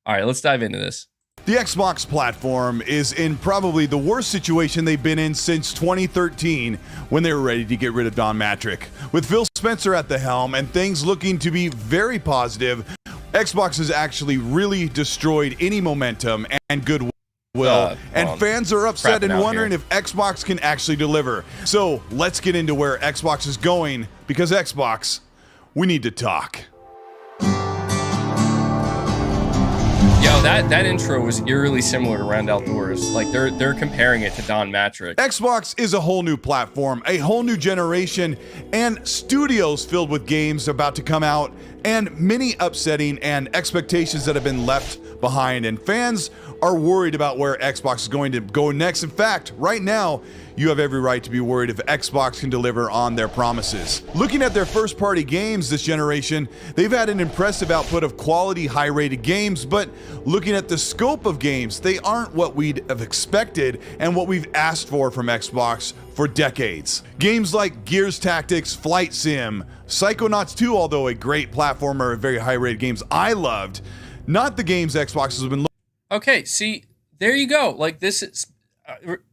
All right, let's dive into this. The Xbox platform is in probably the worst situation they've been in since 2013, when they were ready to get rid of Don Matrick. With Phil Spencer at the helm and things looking to be very positive, Xbox has actually really destroyed any momentum and goodwill. And fans are upset and wondering if Xbox can actually deliver. So let's get into where Xbox is going, because Xbox, we need to talk. Yo, that intro was eerily similar to Randall Thor's. Like, they're comparing it to Don Matrick. Xbox is a whole new platform, a whole new generation, and studios filled with games about to come out, and many upsetting and expectations that have been left behind, and fans are worried about where Xbox is going to go next. In fact, right now, you have every right to be worried if Xbox can deliver on their promises. Looking at their first-party games this generation, they've had an impressive output of quality, high-rated games, but looking at the scope of games, they aren't what we'd have expected and what we've asked for from Xbox for decades. Games like Gears Tactics, Flight Sim, Psychonauts 2, although a great platformer, very high-rated games I loved, not the games Xbox has been looking. Okay, see, there you go. Like, this is,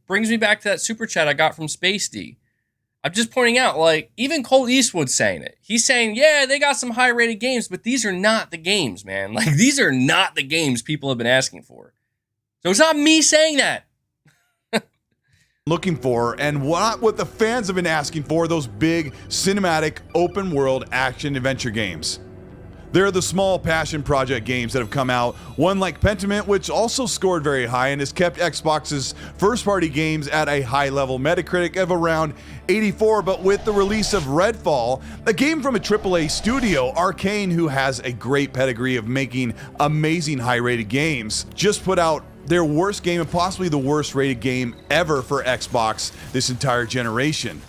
brings me back to that super chat I got from Space D. I'm just pointing out, like, even Colt Eastwood's saying it. He's saying, yeah, they got some high-rated games, but these are not the games, man. Like, these are not the games people have been asking for. So it's not me saying that. Looking for, and what the fans have been asking for, those big cinematic open world action adventure games. There are the small passion project games that have come out, one like Pentiment, which also scored very high and has kept Xbox's first-party games at a high-level Metacritic of around 84, but with the release of Redfall, a game from a AAA studio, Arcane, who has a great pedigree of making amazing high-rated games, just put out their worst game and possibly the worst rated game ever for Xbox this entire generation.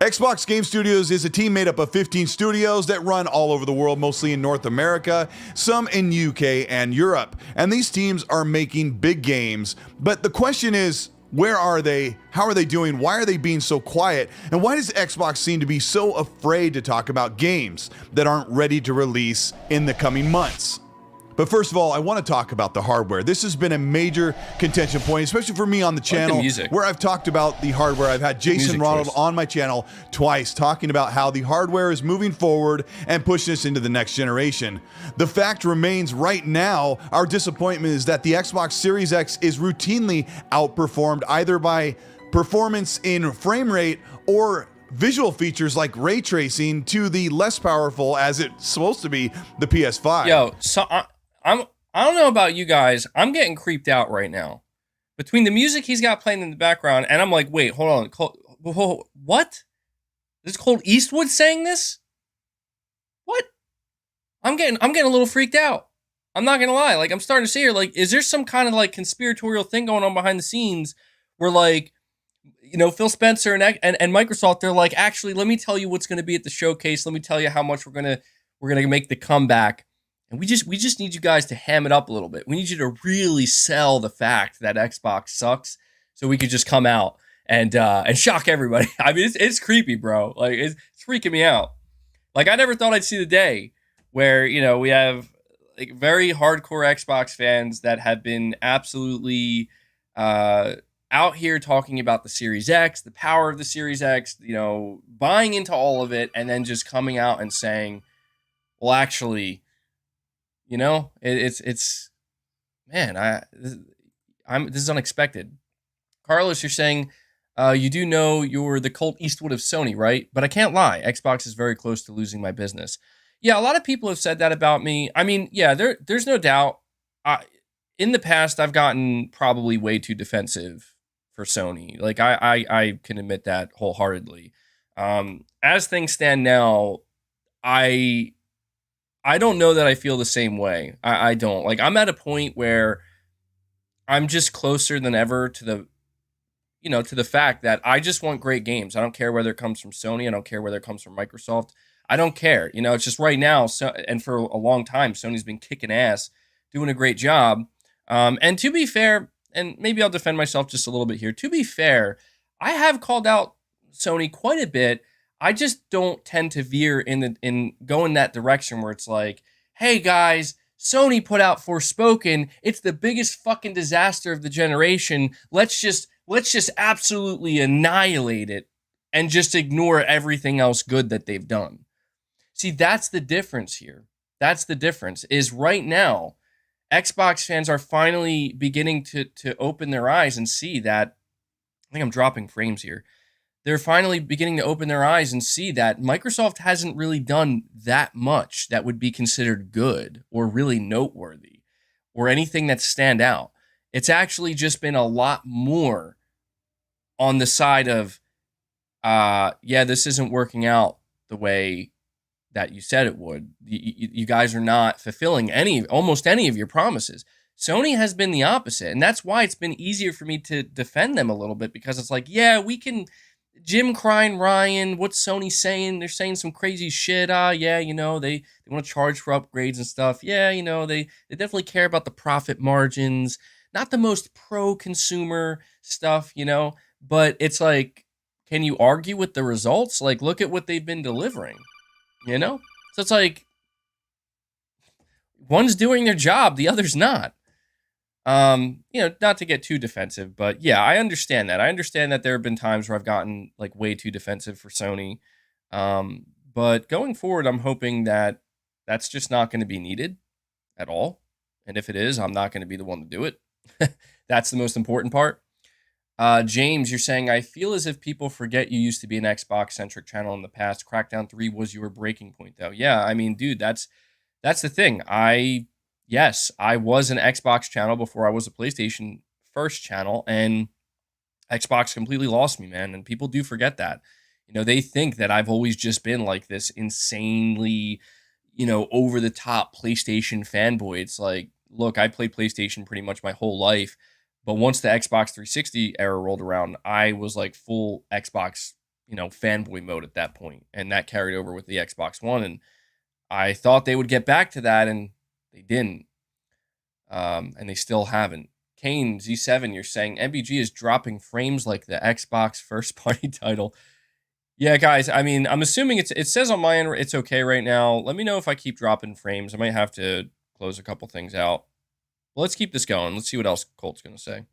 Xbox Game Studios is a team made up of 15 studios that run all over the world, mostly in North America, some in UK and Europe. And these teams are making big games. But the question is, where are they? How are they doing? Why are they being so quiet? And why does Xbox seem to be so afraid to talk about games that aren't ready to release in the coming months? But first of all, I want to talk about the hardware. This has been a major contention point, especially for me on the channel, where I've talked about the hardware. I've had Jason Ronald on my channel twice talking about how the hardware is moving forward and pushing us into the next generation. The fact remains right now, our disappointment is that the Xbox Series X is routinely outperformed either by performance in frame rate or visual features like ray tracing to the less powerful, as it's supposed to be, the PS5. Yo, so I don't know about you guys. I'm getting creeped out right now. Between the music he's got playing in the background, and I'm like, wait, hold on. What? This is Colt Eastwood saying this? What? I'm getting a little freaked out. I'm not gonna lie. Like, I'm starting to see here, like, is there some kind of like conspiratorial thing going on behind the scenes where, like, you know, Phil Spencer and Microsoft, they're like, actually, let me tell you what's gonna be at the showcase. Let me tell you how much we're gonna make the comeback. And we just need you guys to ham it up a little bit. We need you to really sell the fact that Xbox sucks, so we could just come out and shock everybody. I mean, it's creepy, bro. Like, it's freaking me out. Like, I never thought I'd see the day where, you know, we have like very hardcore Xbox fans that have been absolutely out here talking about the Series X, the power of the Series X, you know, buying into all of it, and then just coming out and saying, well, actually, you know, it's man, this is unexpected. Carlos, you're saying you do know you're the Colt Eastwood of Sony, right? But I can't lie, Xbox is very close to losing my business. Yeah, a lot of people have said that about me. I mean, yeah, there's no doubt. In the past, I've gotten probably way too defensive for Sony. Like, I can admit that wholeheartedly. As things stand now, I don't know that I feel the same way. I don't. Like, I'm at a point where I'm just closer than ever to the fact that I just want great games. I don't care whether it comes from Sony. I don't care whether it comes from Microsoft. I don't care. You know, it's just right now, and for a long time, Sony's been kicking ass, doing a great job. And to be fair, and maybe I'll defend myself just a little bit here. To be fair, I have called out Sony quite a bit. I just don't tend to veer in go in that direction where it's like, hey guys, Sony put out Forspoken. It's the biggest fucking disaster of the generation. Let's just absolutely annihilate it and just ignore everything else good that they've done. See, that's the difference here. That's the difference. Is right now, Xbox fans are finally beginning to open their eyes and see that. I think I'm dropping frames here. They're finally beginning to open their eyes and see that Microsoft hasn't really done that much that would be considered good or really noteworthy or anything that stand out. It's actually just been a lot more on the side of, yeah, this isn't working out the way that you said it would. You guys are not fulfilling almost any of your promises. Sony has been the opposite, and that's why it's been easier for me to defend them a little bit, because it's like, yeah, we can... Jim crying Ryan, what's Sony saying? They're saying some crazy shit. Yeah, you know, they want to charge for upgrades and stuff. Yeah, you know, they definitely care about the profit margins. Not the most pro-consumer stuff, you know, but it's like, can you argue with the results? Like, look at what they've been delivering, you know? So it's like, one's doing their job, the other's not. You know, not to get too defensive, but yeah, I understand that. I understand that there have been times where I've gotten like way too defensive for Sony. But going forward, I'm hoping that that's just not going to be needed at all. And if it is, I'm not going to be the one to do it. That's the most important part. James, you're saying, I feel as if people forget you used to be an Xbox-centric channel in the past. Crackdown 3 was your breaking point, though. Yeah, I mean, dude, that's the thing. Yes, I was an Xbox channel before I was a PlayStation first channel, and Xbox completely lost me, man. And people do forget that. You know, they think that I've always just been like this insanely, you know, over the top PlayStation fanboy. It's like, look, I played PlayStation pretty much my whole life, but once the Xbox 360 era rolled around, I was like full Xbox, you know, fanboy mode at that point, and that carried over with the Xbox One. And I thought they would get back to that, and they didn't, and they still haven't. Kane Z7, you're saying MBG is dropping frames like the Xbox first-party title. Yeah, guys, I mean, I'm assuming it says on my end it's okay right now. Let me know if I keep dropping frames. I might have to close a couple things out. Well, let's keep this going. Let's see what else Colt's going to say.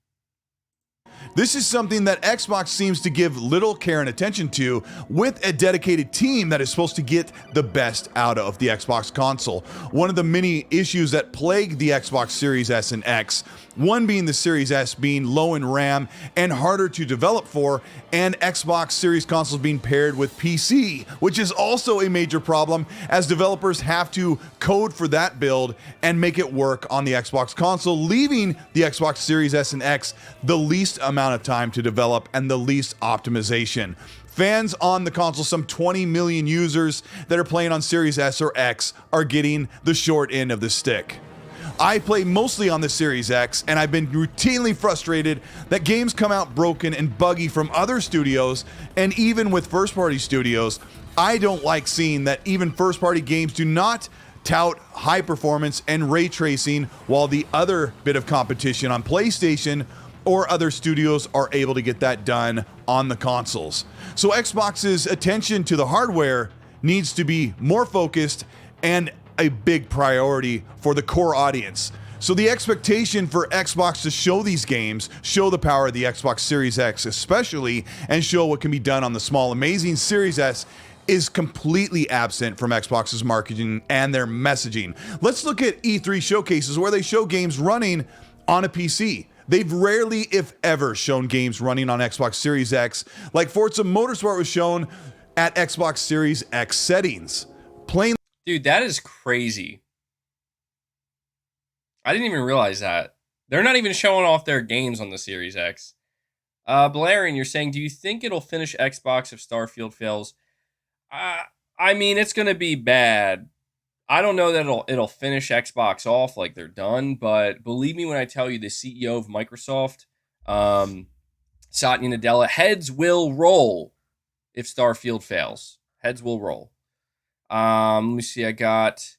This is something that Xbox seems to give little care and attention to, with a dedicated team that is supposed to get the best out of the Xbox console. One of the many issues that plague the Xbox Series S and X, one being the Series S being low in RAM and harder to develop for, and Xbox Series consoles being paired with PC, which is also a major problem, as developers have to code for that build and make it work on the Xbox console, leaving the Xbox Series S and X the least amount of time to develop and the least optimization. Fans on the console, some 20 million users that are playing on Series S or X, are getting the short end of the stick. I play mostly on the Series X, and I've been routinely frustrated that games come out broken and buggy from other studios, and even with first-party studios. I don't like seeing that even first-party games do not tout high performance and ray tracing, while the other bit of competition on PlayStation or other studios are able to get that done on the consoles. So Xbox's attention to the hardware needs to be more focused and a big priority for the core audience. So the expectation for Xbox to show these games, show the power of the Xbox Series X especially, and show what can be done on the small, amazing Series S, is completely absent from Xbox's marketing and their messaging. Let's look at E3 showcases where they show games running on a PC. They've rarely, if ever, shown games running on Xbox Series X, like Forza Motorsport was shown at Xbox Series X settings. Plain Dude, that is crazy. I didn't even realize that. They're not even showing off their games on the Series X. Balarian, you're saying, do you think it'll finish Xbox if Starfield fails? I mean, it's going to be bad. I don't know that it'll finish Xbox off like they're done, but believe me when I tell you, the CEO of Microsoft, Satya Nadella, heads will roll if Starfield fails. Heads will roll. Let me see. I got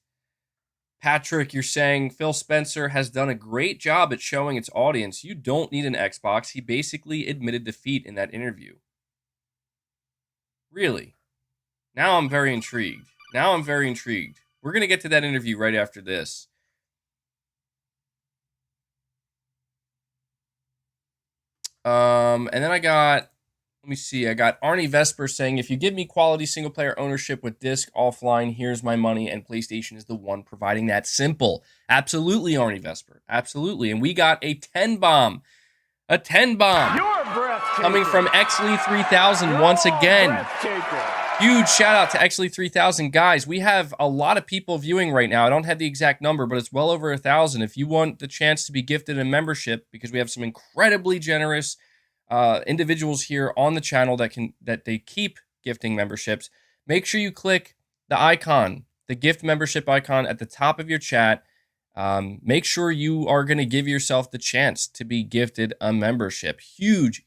Patrick. You're saying Phil Spencer has done a great job at showing its audience you don't need an Xbox. He basically admitted defeat in that interview. Really? Now I'm very intrigued. We're going to get to that interview right after this. And then I got Arnie Vesper saying, if you give me quality single-player ownership with disc offline, here's my money, and PlayStation is the one providing that. Simple. Absolutely, Arnie Vesper. Absolutely. And we got a 10 bomb. A 10 bomb. Coming from XLE3000 once again. Huge shout out to XLE3000. Guys, we have a lot of people viewing right now. I don't have the exact number, but it's well over 1,000. If you want the chance to be gifted a membership, because we have some incredibly generous individuals here on the channel that they keep gifting memberships, make sure you click the icon, the gift membership icon at the top of your chat. Make sure you are going to give yourself the chance to be gifted a membership. Huge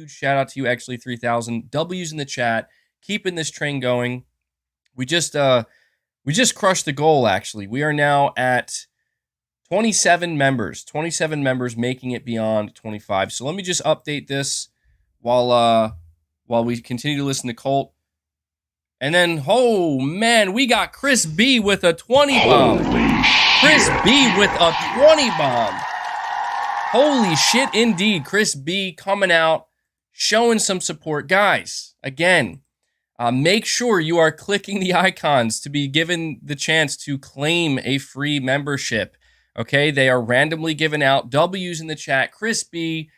shout out to you, XLE3000. W's in the chat. Keeping this train going. We just crushed the goal, actually. We are now at 27 members. 27 members, making it beyond 25. So let me just update this while we continue to listen to Colt. And then, oh man, we got Chris B with a 20 bomb. Chris B with a 20 bomb. Holy shit, indeed. Chris B coming out, showing some support. Guys, again, make sure you are clicking the icons to be given the chance to claim a free membership. Okay, they are randomly given out. W's in the chat. Chris B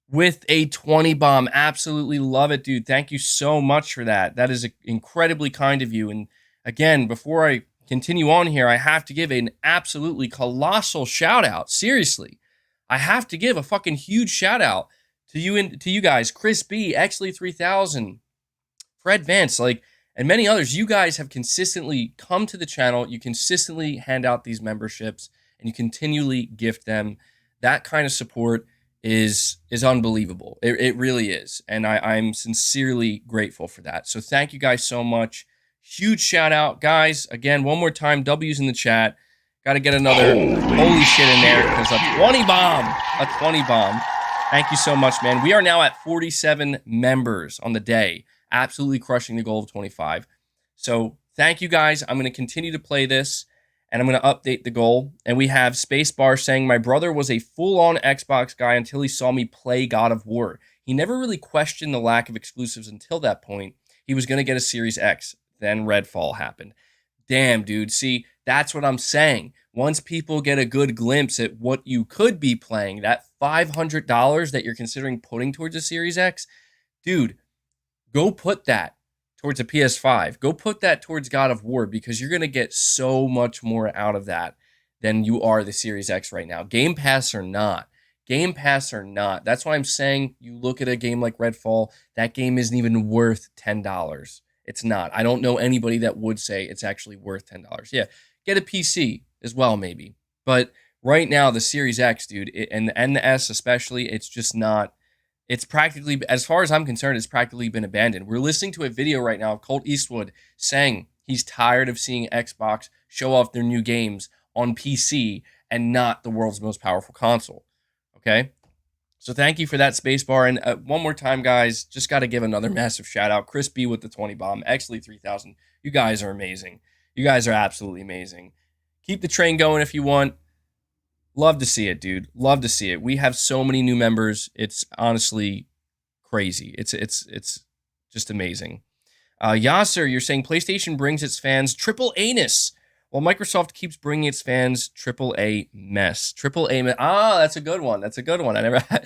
with a 20 bomb. Absolutely love it, dude. Thank you so much for that. That is incredibly kind of you. And again, before I continue on here, I have to give an absolutely colossal shout out. Seriously, I have to give a fucking huge shout out to you guys. Chris B, XLE3000. Fred Vance, and many others. You guys have consistently come to the channel. You consistently hand out these memberships, and you continually gift them. That kind of support is unbelievable. It really is, and I'm sincerely grateful for that. So thank you guys so much. Huge shout out, guys. Again, one more time, W's in the chat. Got to get another holy shit in there because a 20 bomb. Thank you so much, man. We are now at 47 members on the day. Absolutely crushing the goal of 25. So thank you guys. I'm going to continue to play this. And I'm going to update the goal. And we have Spacebar saying, my brother was a full-on Xbox guy until he saw me play God of War. He never really questioned the lack of exclusives until that point. He was going to get a Series X. Then Redfall happened. Damn, dude. See, that's what I'm saying. Once people get a good glimpse at what you could be playing, that $500 that you're considering putting towards a Series X, dude, go put that towards a PS5. Go put that towards God of War, because you're going to get so much more out of that than you are the Series X right now. Game Pass or not. Game Pass or not. That's why I'm saying you look at a game like Redfall, that game isn't even worth $10. It's not. I don't know anybody that would say it's actually worth $10. Yeah, get a PC as well, maybe. But right now, the Series X, dude, and the S especially, it's just not. It's practically, as far as I'm concerned, it's practically been abandoned. We're listening to a video right now of Colt Eastwood saying he's tired of seeing Xbox show off their new games on PC and not the world's most powerful console. Okay? So thank you for that, Spacebar. And one more time, guys, just got to give another massive shout out. Chris B with the 20 bomb, Exley 3000. You guys are amazing. You guys are absolutely amazing. Keep the train going if you want. Love to see it, dude. Love to see it. We have so many new members. It's honestly crazy. It's just amazing. Yasser, you're saying PlayStation brings its fans triple anus, while Microsoft keeps bringing its fans triple A mess. Triple A mess. Ah, that's a good one. That's a good one. I never had.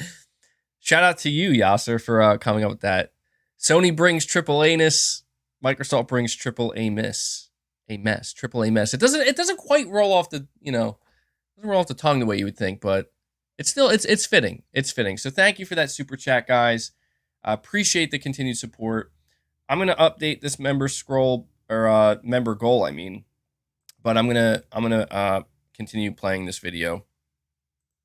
Shout out to you, Yasser, for coming up with that. Sony brings triple anus. Microsoft brings triple A mess. A mess. Triple A mess. It doesn't quite roll off the, doesn't roll off the tongue the way you would think, but it's still, it's fitting. It's fitting. So thank you for that super chat, guys. I appreciate the continued support. I'm going to update this member scroll, or member goal, I mean. But I'm gonna continue playing this video.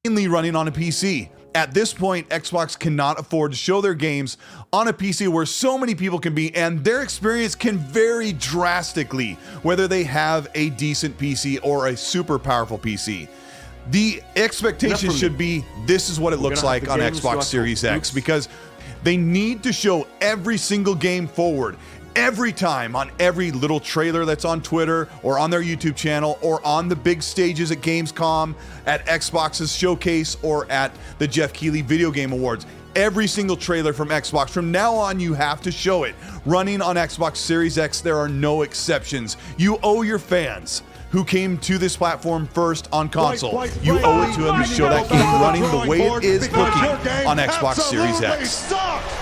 Mainly running on a PC. At this point, Xbox cannot afford to show their games on a PC where so many people can be, and their experience can vary drastically, whether they have a decent PC or a super powerful PC. The expectation should be, this is what it looks like on Xbox Series X, because they need to show every single game forward. Every time on every little trailer that's on Twitter or on their YouTube channel or on the big stages at Gamescom, at Xbox's showcase, or at the Jeff Keighley Video Game Awards. Every single trailer from Xbox, from now on, you have to show it. Running on Xbox Series X, there are no exceptions. You owe your fans who came to this platform first on console. You owe it to them to show that game running the way it is looking on Xbox Series X.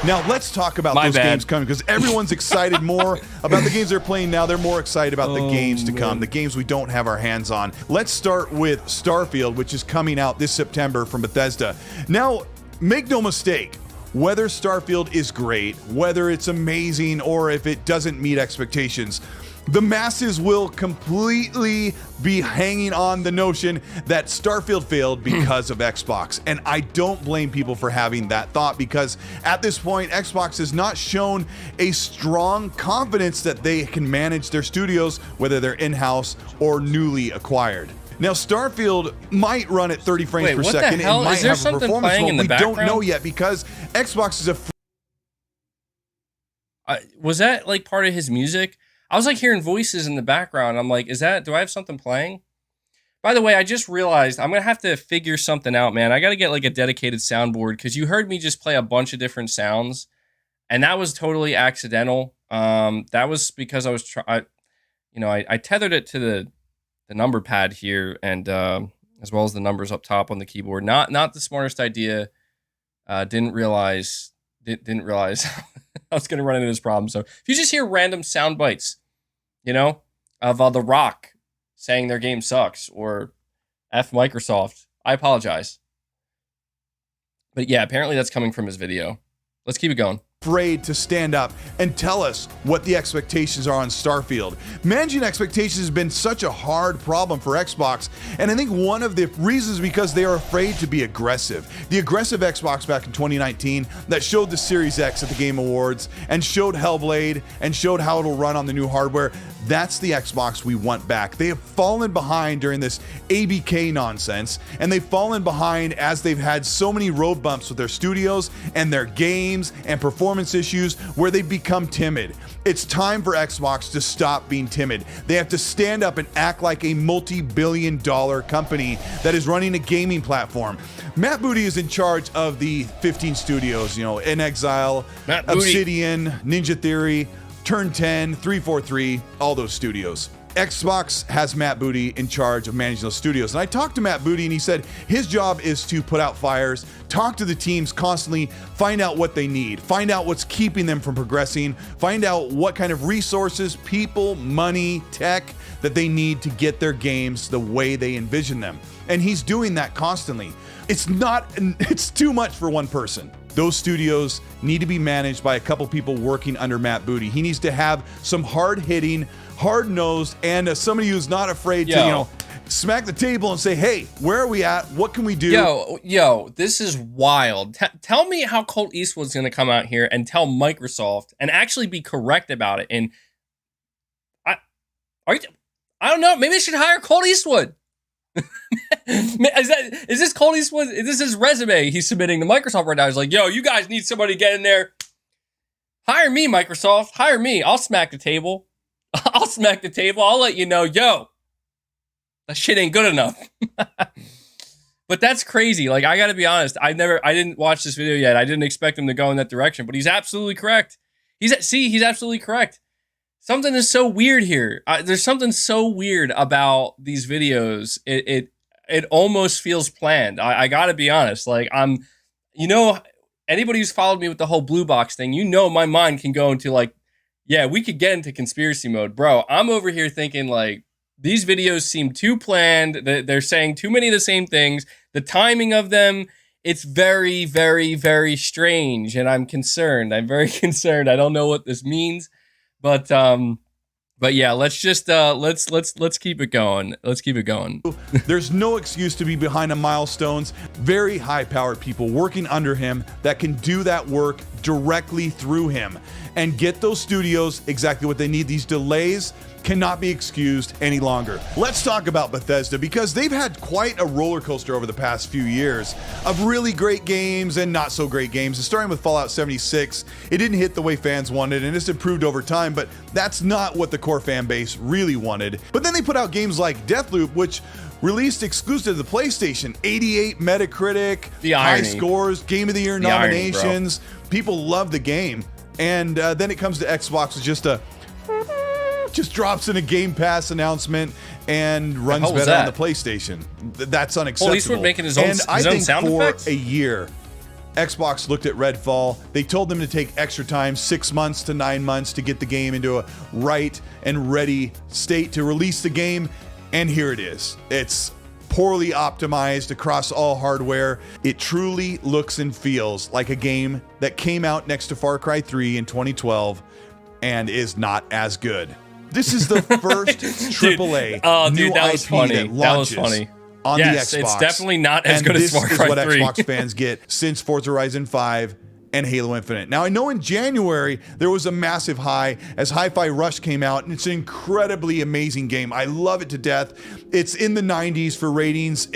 Now let's talk about those games coming, because everyone's excited more about the games they're playing now. They're more excited about the games to come, the games we don't have our hands on. Let's start with Starfield, which is coming out this September from Bethesda. Now, make no mistake, whether Starfield is great, whether it's amazing, or if it doesn't meet expectations, the masses will completely be hanging on the notion that Starfield failed because of Xbox. And I don't blame people for having that thought, because at this point, Xbox has not shown a strong confidence that they can manage their studios, whether they're in-house or newly acquired. Now, Starfield might run at 30 frames per second. It might have a performance mode. We don't know yet, because Xbox is was that like part of his music? I was like hearing voices in the background. I'm like, do I have something playing? By the way, I just realized I'm going to have to figure something out, man. I got to get like a dedicated soundboard, because you heard me just play a bunch of different sounds, and that was totally accidental. That was because I was I tethered it to the number pad here, and as well as the numbers up top on the keyboard. Not the smartest idea. Didn't realize I was going to run into this problem. So if you just hear random sound bites, of The Rock saying their game sucks, or F Microsoft, I apologize. But yeah, apparently that's coming from his video. Let's keep it going. Afraid to stand up and tell us what the expectations are on Starfield. Managing expectations has been such a hard problem for Xbox, and I think one of the reasons is because they are afraid to be aggressive. The aggressive Xbox back in 2019 that showed the Series X at the Game Awards and showed Hellblade and showed how it'll run on the new hardware, That's the Xbox we want back. They have fallen behind during this ABK nonsense, and they've fallen behind as they've had so many road bumps with their studios and their games and performance issues where they've become timid. It's time for Xbox to stop being timid. They have to stand up and act like a multi-billion-dollar company that is running a gaming platform. Matt Booty is in charge of the 15 studios, In Exile, Obsidian, Ninja Theory, Turn 10, 343, all those studios. Xbox has Matt Booty in charge of managing those studios. And I talked to Matt Booty and he said his job is to put out fires, talk to the teams constantly, find out what they need, find out what's keeping them from progressing, find out what kind of resources, people, money, tech that they need to get their games the way they envision them. And he's doing that constantly. It's too much for one person. Those studios need to be managed by a couple people working under Matt Booty. He needs to have some hard-hitting, hard-nosed, and somebody who's not afraid to, smack the table and say, hey, where are we at? What can we do? Yo, this is wild. Tell me how Colt Eastwood's going to come out here and tell Microsoft and actually be correct about it. And I don't know. Maybe I should hire Colt Eastwood. Is this Colt Eastwood? Is this his resume he's submitting to Microsoft right now? He's like, yo, you guys need somebody to get in there. Hire me, Microsoft. Hire me. I'll smack the table. I'll let you know, yo, that shit ain't good enough. But that's crazy. Like, I gotta be honest. I didn't watch this video yet. I didn't expect him to go in that direction, but he's absolutely correct. He's absolutely correct. Something is so weird here. There's something so weird about these videos. It almost feels planned. I gotta be honest. Like, anybody who's followed me with the whole blue box thing, my mind can go into like, yeah, we could get into conspiracy mode, bro. I'm over here thinking like, these videos seem too planned. They're saying too many of the same things. The timing of them, it's very, very, very strange, and I'm concerned. I'm very concerned. I don't know what this means. But yeah, let's just let's keep it going. Let's keep it going. There's no excuse to be behind the milestones. Very high-powered people working under him that can do that work directly through him and get those studios exactly what they need. These delays cannot be excused any longer. Let's talk about Bethesda, because they've had quite a roller coaster over the past few years of really great games and not so great games. And starting with Fallout 76, it didn't hit the way fans wanted, and it's improved over time, but that's not what the core fan base really wanted. But then they put out games like Deathloop, which released exclusive to the PlayStation, 88 Metacritic, high scores, Game of the Year nominations. People love the game. And then it comes to Xbox with just drops in a Game Pass announcement and runs better on the PlayStation. That's unacceptable. Eastwood making his own sound effects? For a year, Xbox looked at Redfall. They told them to take extra time, 6 months to 9 months, to get the game into a right and ready state to release the game. And here it is. It's poorly optimized across all hardware. It truly looks and feels like a game that came out next to Far Cry 3 in 2012 and is not as good. This is the first AAA new IP that launches on the Xbox. It's definitely not as good as Far Cry 3. This is what Xbox fans get since Forza Horizon 5 and Halo Infinite. Now, I know in January, there was a massive high as Hi-Fi Rush came out, and it's an incredibly amazing game. I love it to death. It's in the 90s for ratings.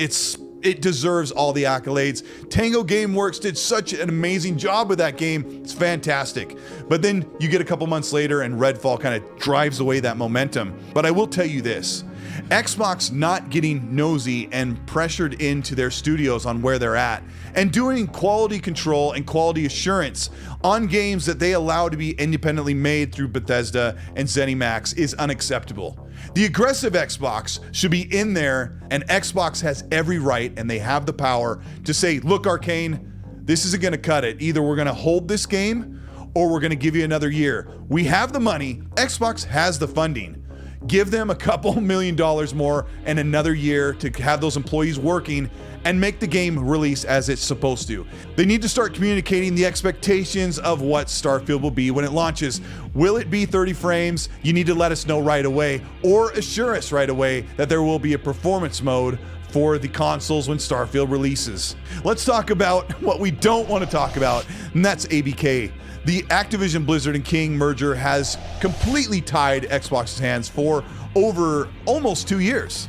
It deserves all the accolades. Tango Gameworks did such an amazing job with that game. It's fantastic. But then you get a couple months later and Redfall kind of drives away that momentum. But I will tell you this, Xbox not getting nosy and pressured into their studios on where they're at and doing quality control and quality assurance on games that they allow to be independently made through Bethesda and ZeniMax is unacceptable. The aggressive Xbox should be in there, and Xbox has every right, and they have the power to say, look, Arcane, this isn't going to cut it. Either we're going to hold this game or we're going to give you another year. We have the money. Xbox has the funding. Give them a couple $1 million more and another year to have those employees working and make the game release as it's supposed to. They need to start communicating the expectations of what Starfield will be when it launches. Will it be 30 frames? You need to let us know right away, or assure us right away that there will be a performance mode for the consoles when Starfield releases. Let's talk about what we don't want to talk about, and that's ABK. The Activision Blizzard and King merger has completely tied Xbox's hands for over almost 2 years.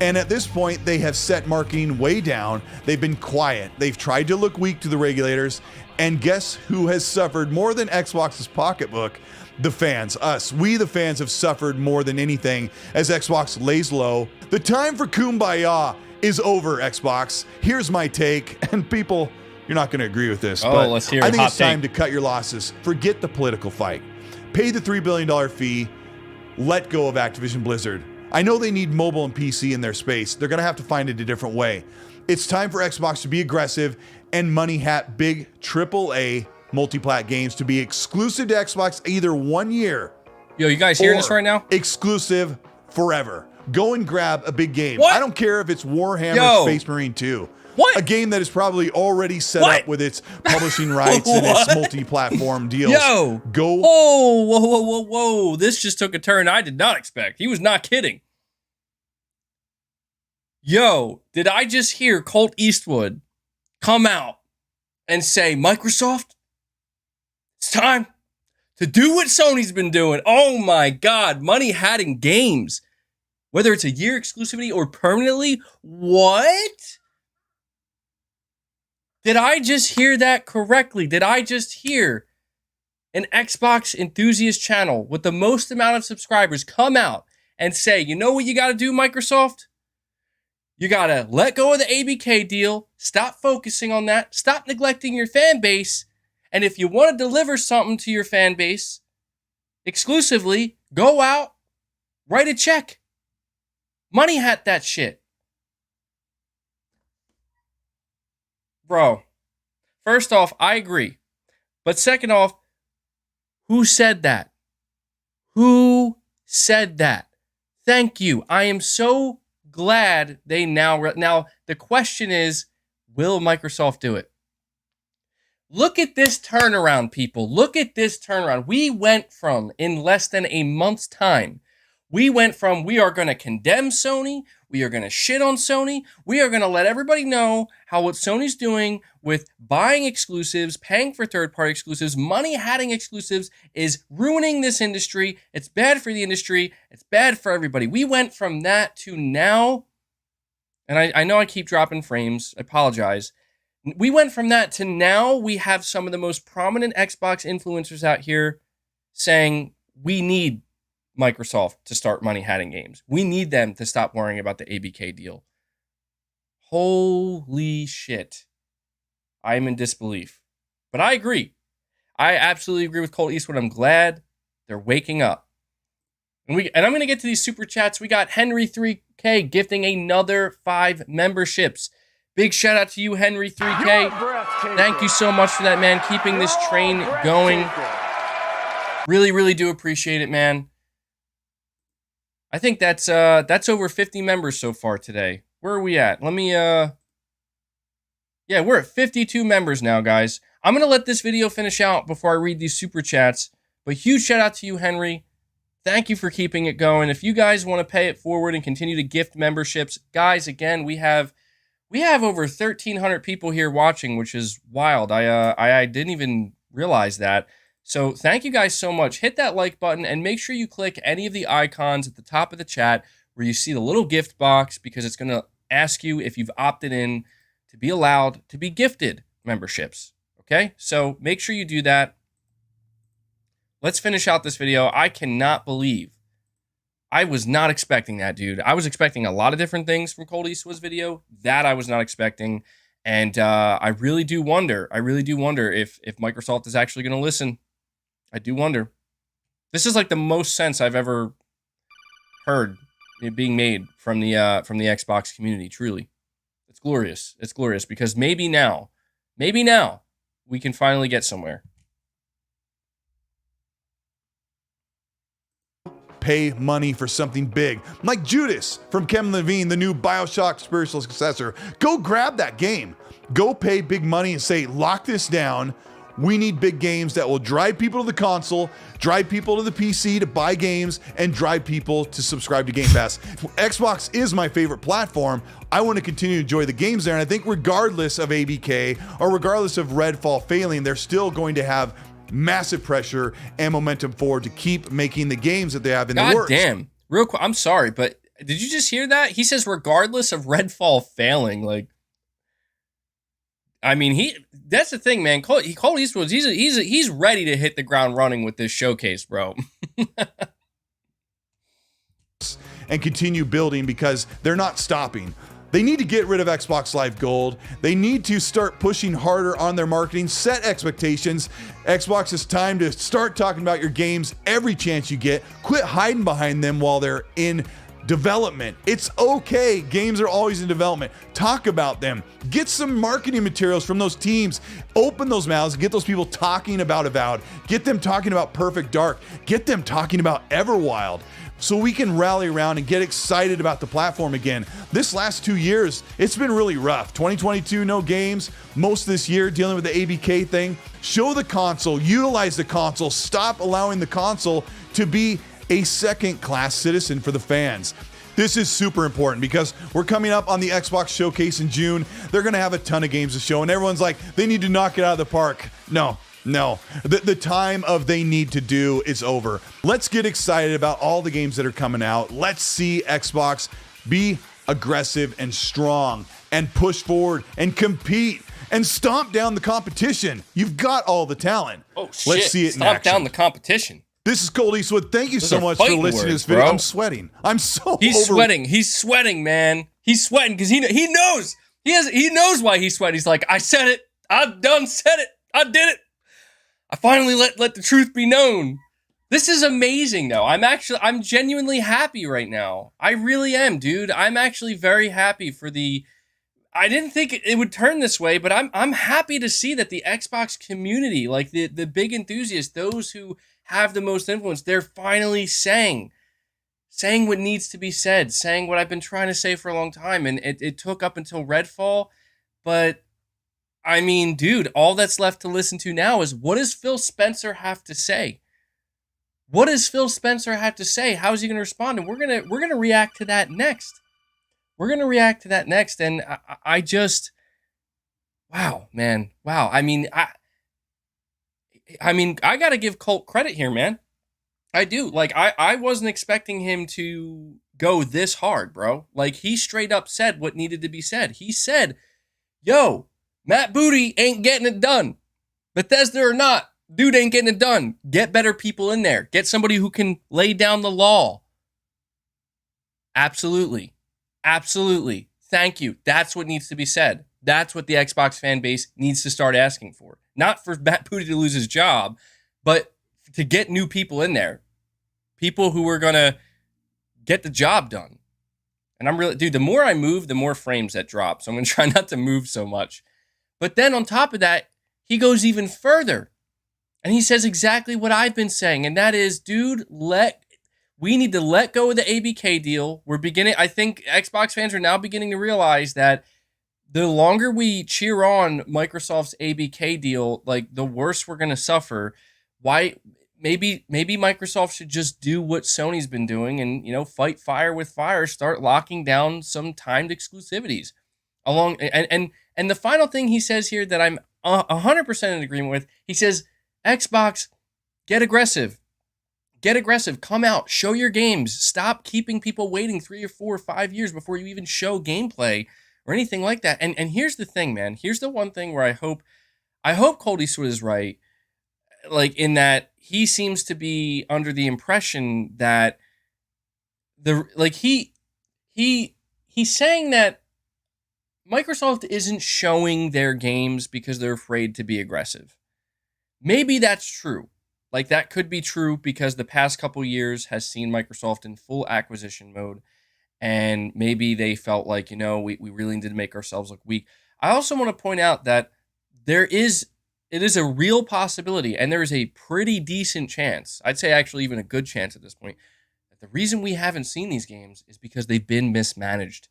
And at this point, they have set marketing way down. They've been quiet. They've tried to look weak to the regulators. And guess who has suffered more than Xbox's pocketbook? The fans, us. We, the fans, have suffered more than anything as Xbox lays low. The time for Kumbaya is over, Xbox. Here's my take. And people, you're not going to agree with this, but let's hear it. I think Hot it's time to cut your losses. Forget the political fight. Pay the $3 billion fee. Let go of Activision Blizzard. I know they need mobile and PC in their space. They're going to have to find it a different way. It's time for Xbox to be aggressive and money hat big AAA multi-plat games to be exclusive to Xbox either 1 year. Yo, you guys hearing this right now? Exclusive forever. Go and grab a big game. What? I don't care if it's Warhammer Space Marine 2. What? A game that is probably already set up with its publishing rights and its multi-platform deals. Yo, go. Oh, whoa. This just took a turn I did not expect. He was not kidding. Yo, did I just hear Colt Eastwood come out and say, Microsoft, it's time to do what Sony's been doing. Oh my God, money had in games. Whether it's a year exclusivity or permanently. What? Did I just hear that correctly? Did I just hear an Xbox enthusiast channel with the most amount of subscribers come out and say, you know what you got to do, Microsoft? You got to let go of the ABK deal. Stop focusing on that. Stop neglecting your fan base. And if you want to deliver something to your fan base exclusively, go out, write a check. Money hat that shit. Bro, first off, I agree. But second off, who said that? Who said that? Thank you. I am so glad they now the question is, will Microsoft do it? Look at this turnaround, people. Look at this turnaround. We went from, in less than a month's time, we are going to condemn Sony. We are going to shit on Sony. We are going to let everybody know how what Sony's doing with buying exclusives, paying for third-party exclusives, money-hatting exclusives is ruining this industry. It's bad for the industry. It's bad for everybody. We went from that to now, and I know I keep dropping frames. I apologize. We went from that to now we have some of the most prominent Xbox influencers out here saying we need Microsoft to start money-hatting games. We need them to stop worrying about the ABK deal. Holy shit. I am in disbelief. But I agree. I absolutely agree with Colt Eastwood. I'm glad they're waking up. And I'm going to get to these super chats. We got Henry 3K gifting another 5 memberships. Big shout out to you, Henry 3K. Thank you so much for that, man. Keeping this train going. Really, really do appreciate it, man. I think that's over 50 members so far today. Where are we at? Let me yeah, we're at 52 members now, guys. I'm going to let this video finish out before I read these super chats. But huge shout out to you, Henry. Thank you for keeping it going. If you guys want to pay it forward and continue to gift memberships, guys, again, we have over 1,300 people here watching, which is wild. I didn't even realize that. So thank you guys so much. Hit that like button and make sure you click any of the icons at the top of the chat where you see the little gift box, because it's going to ask you if you've opted in to be allowed to be gifted memberships. Okay, so make sure you do that. Let's finish out this video. I cannot believe. I was not expecting that, dude. I was expecting a lot of different things from Colt Eastwood's video. That I was not expecting. And I really do wonder if Microsoft is actually going to listen. I do wonder. This is like the most sense I've ever heard being made from the Xbox community. Truly, it's glorious. It's glorious because maybe now, we can finally get somewhere. Pay money for something big, like Judas from Kevin Levine, the new BioShock spiritual successor. Go grab that game. Go pay big money and say, lock this down. We need big games that will drive people to the console, drive people to the PC to buy games, and drive people to subscribe to Game Pass. Xbox is my favorite platform. I want to continue to enjoy the games there, and I think regardless of ABK or regardless of Redfall failing, they're still going to have massive pressure and momentum forward to keep making the games that they have in the works. God damn. Real quick, I'm sorry, but did you just hear that? He says regardless of Redfall failing, like, I mean, that's the thing, man. Colt Eastwood, he's ready to hit the ground running with this showcase, bro. And continue building because they're not stopping. They need to get rid of Xbox Live Gold. They need to start pushing harder on their marketing, set expectations. Xbox, it's time to start talking about your games every chance you get. Quit hiding behind them while they're in development. It's okay. Games are always in development. Talk about them. Get some marketing materials from those teams. Open those mouths. Get those people talking about Avowed. Get them talking about Perfect Dark. Get them talking about Everwild, so we can rally around and get excited about the platform again. This last 2 years, it's been really rough. 2022, no games. Most of this year dealing with the ABK thing. Show the console, utilize the console. Stop allowing the console to be a second-class citizen for the fans. This is super important because we're coming up on the Xbox Showcase in June. They're going to have a ton of games to show, and everyone's like, they need to knock it out of the park. No. The time of they need to do is over. Let's get excited about all the games that are coming out. Let's see Xbox be aggressive and strong and push forward and compete and stomp down the competition. You've got all the talent. Oh, shit. Let's see it in Stomp action. down the competition. This is Colt Eastwood. Thank you Those so are much for fighting listening to words, this video. bro. I'm sweating. I'm so He's sweating. He's sweating, man. He's sweating because he knows. He knows why he's sweating. He's like, I said it. I done said it. I did it. I finally let the truth be known. This is amazing, though. I'm genuinely happy right now. I really am, dude. I'm actually very happy for I didn't think it would turn this way, but I'm happy to see that the Xbox community, like the big enthusiasts, those who have the most influence, they're finally saying what needs to be said, saying what I've been trying to say for a long time. And it took up until Redfall, but I mean, dude, all that's left to listen to now is what does Phil Spencer have to say? What does Phil Spencer have to say? How is he going to respond? And we're gonna react to that next. And I just, wow, man, wow. I mean, I gotta give Colt credit here, man. I do. Like, I wasn't expecting him to go this hard, bro. Like, he straight up said what needed to be said. He said, yo, Matt Booty ain't getting it done. Bethesda or not, dude ain't getting it done. Get better people in there. Get somebody who can lay down the law. Absolutely. Thank you. That's what needs to be said. That's what the Xbox fan base needs to start asking for. Not for Matt Booty to lose his job, but to get new people in there. People who are going to get the job done. And I'm really, dude, the more I move, the more frames that drop. So I'm going to try not to move so much. But then on top of that, he goes even further. And he says exactly what I've been saying. And that is, dude, we need to let go of the ABK deal. I think Xbox fans are now beginning to realize that the longer we cheer on Microsoft's ABK deal, like, the worse we're going to suffer. Why? Maybe Microsoft should just do what Sony's been doing and, fight fire with fire, start locking down some timed exclusivities. And the final thing he says here that I'm 100% in agreement with, he says, Xbox, get aggressive. Come out. Show your games. Stop keeping people waiting 3 or 4 or 5 years before you even show gameplay or anything like that. And here's the thing, man. Here's the one thing where I hope Colt Eastwood is right. Like, in that he seems to be under the impression that he's saying that Microsoft isn't showing their games because they're afraid to be aggressive. Maybe that's true. Like, that could be true because the past couple years has seen Microsoft in full acquisition mode. And maybe they felt like, we really need to make ourselves look weak. I also want to point out that it is a real possibility, and there is a pretty decent chance, I'd say actually even a good chance at this point, that the reason we haven't seen these games is because they've been mismanaged.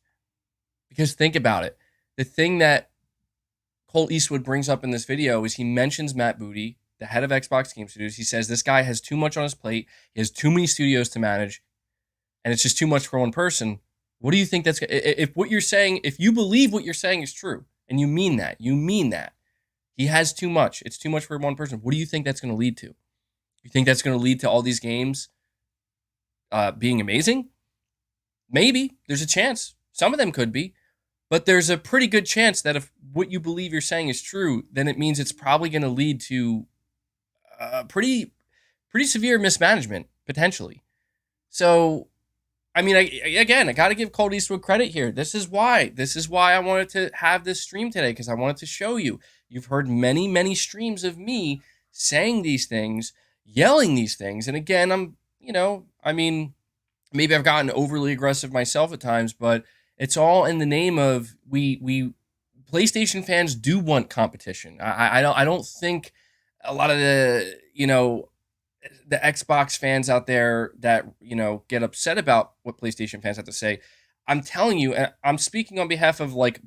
Because think about it. The thing that Colt Eastwood brings up in this video is he mentions Matt Booty, the head of Xbox Game Studios. He says this guy has too much on his plate. He has too many studios to manage, and it's just too much for one person. What do you think that's... If what you're saying, if you believe what you're saying is true, and you mean that, he has too much. It's too much for one person. What do you think that's going to lead to? You think that's going to lead to all these games being amazing? Maybe. There's a chance. Some of them could be. But there's a pretty good chance that if what you believe you're saying is true, then it means it's probably going to lead to pretty severe mismanagement, potentially. So, I mean, I got to give Colt Eastwood credit here. This is why I wanted to have this stream today, because I wanted to show you. You've heard many streams of me saying these things, yelling these things. And again, maybe I've gotten overly aggressive myself at times, but it's all in the name of we PlayStation fans do want competition. I don't think a lot of the Xbox fans out there that get upset about what PlayStation fans have to say. I'm telling you, and I'm speaking on behalf of like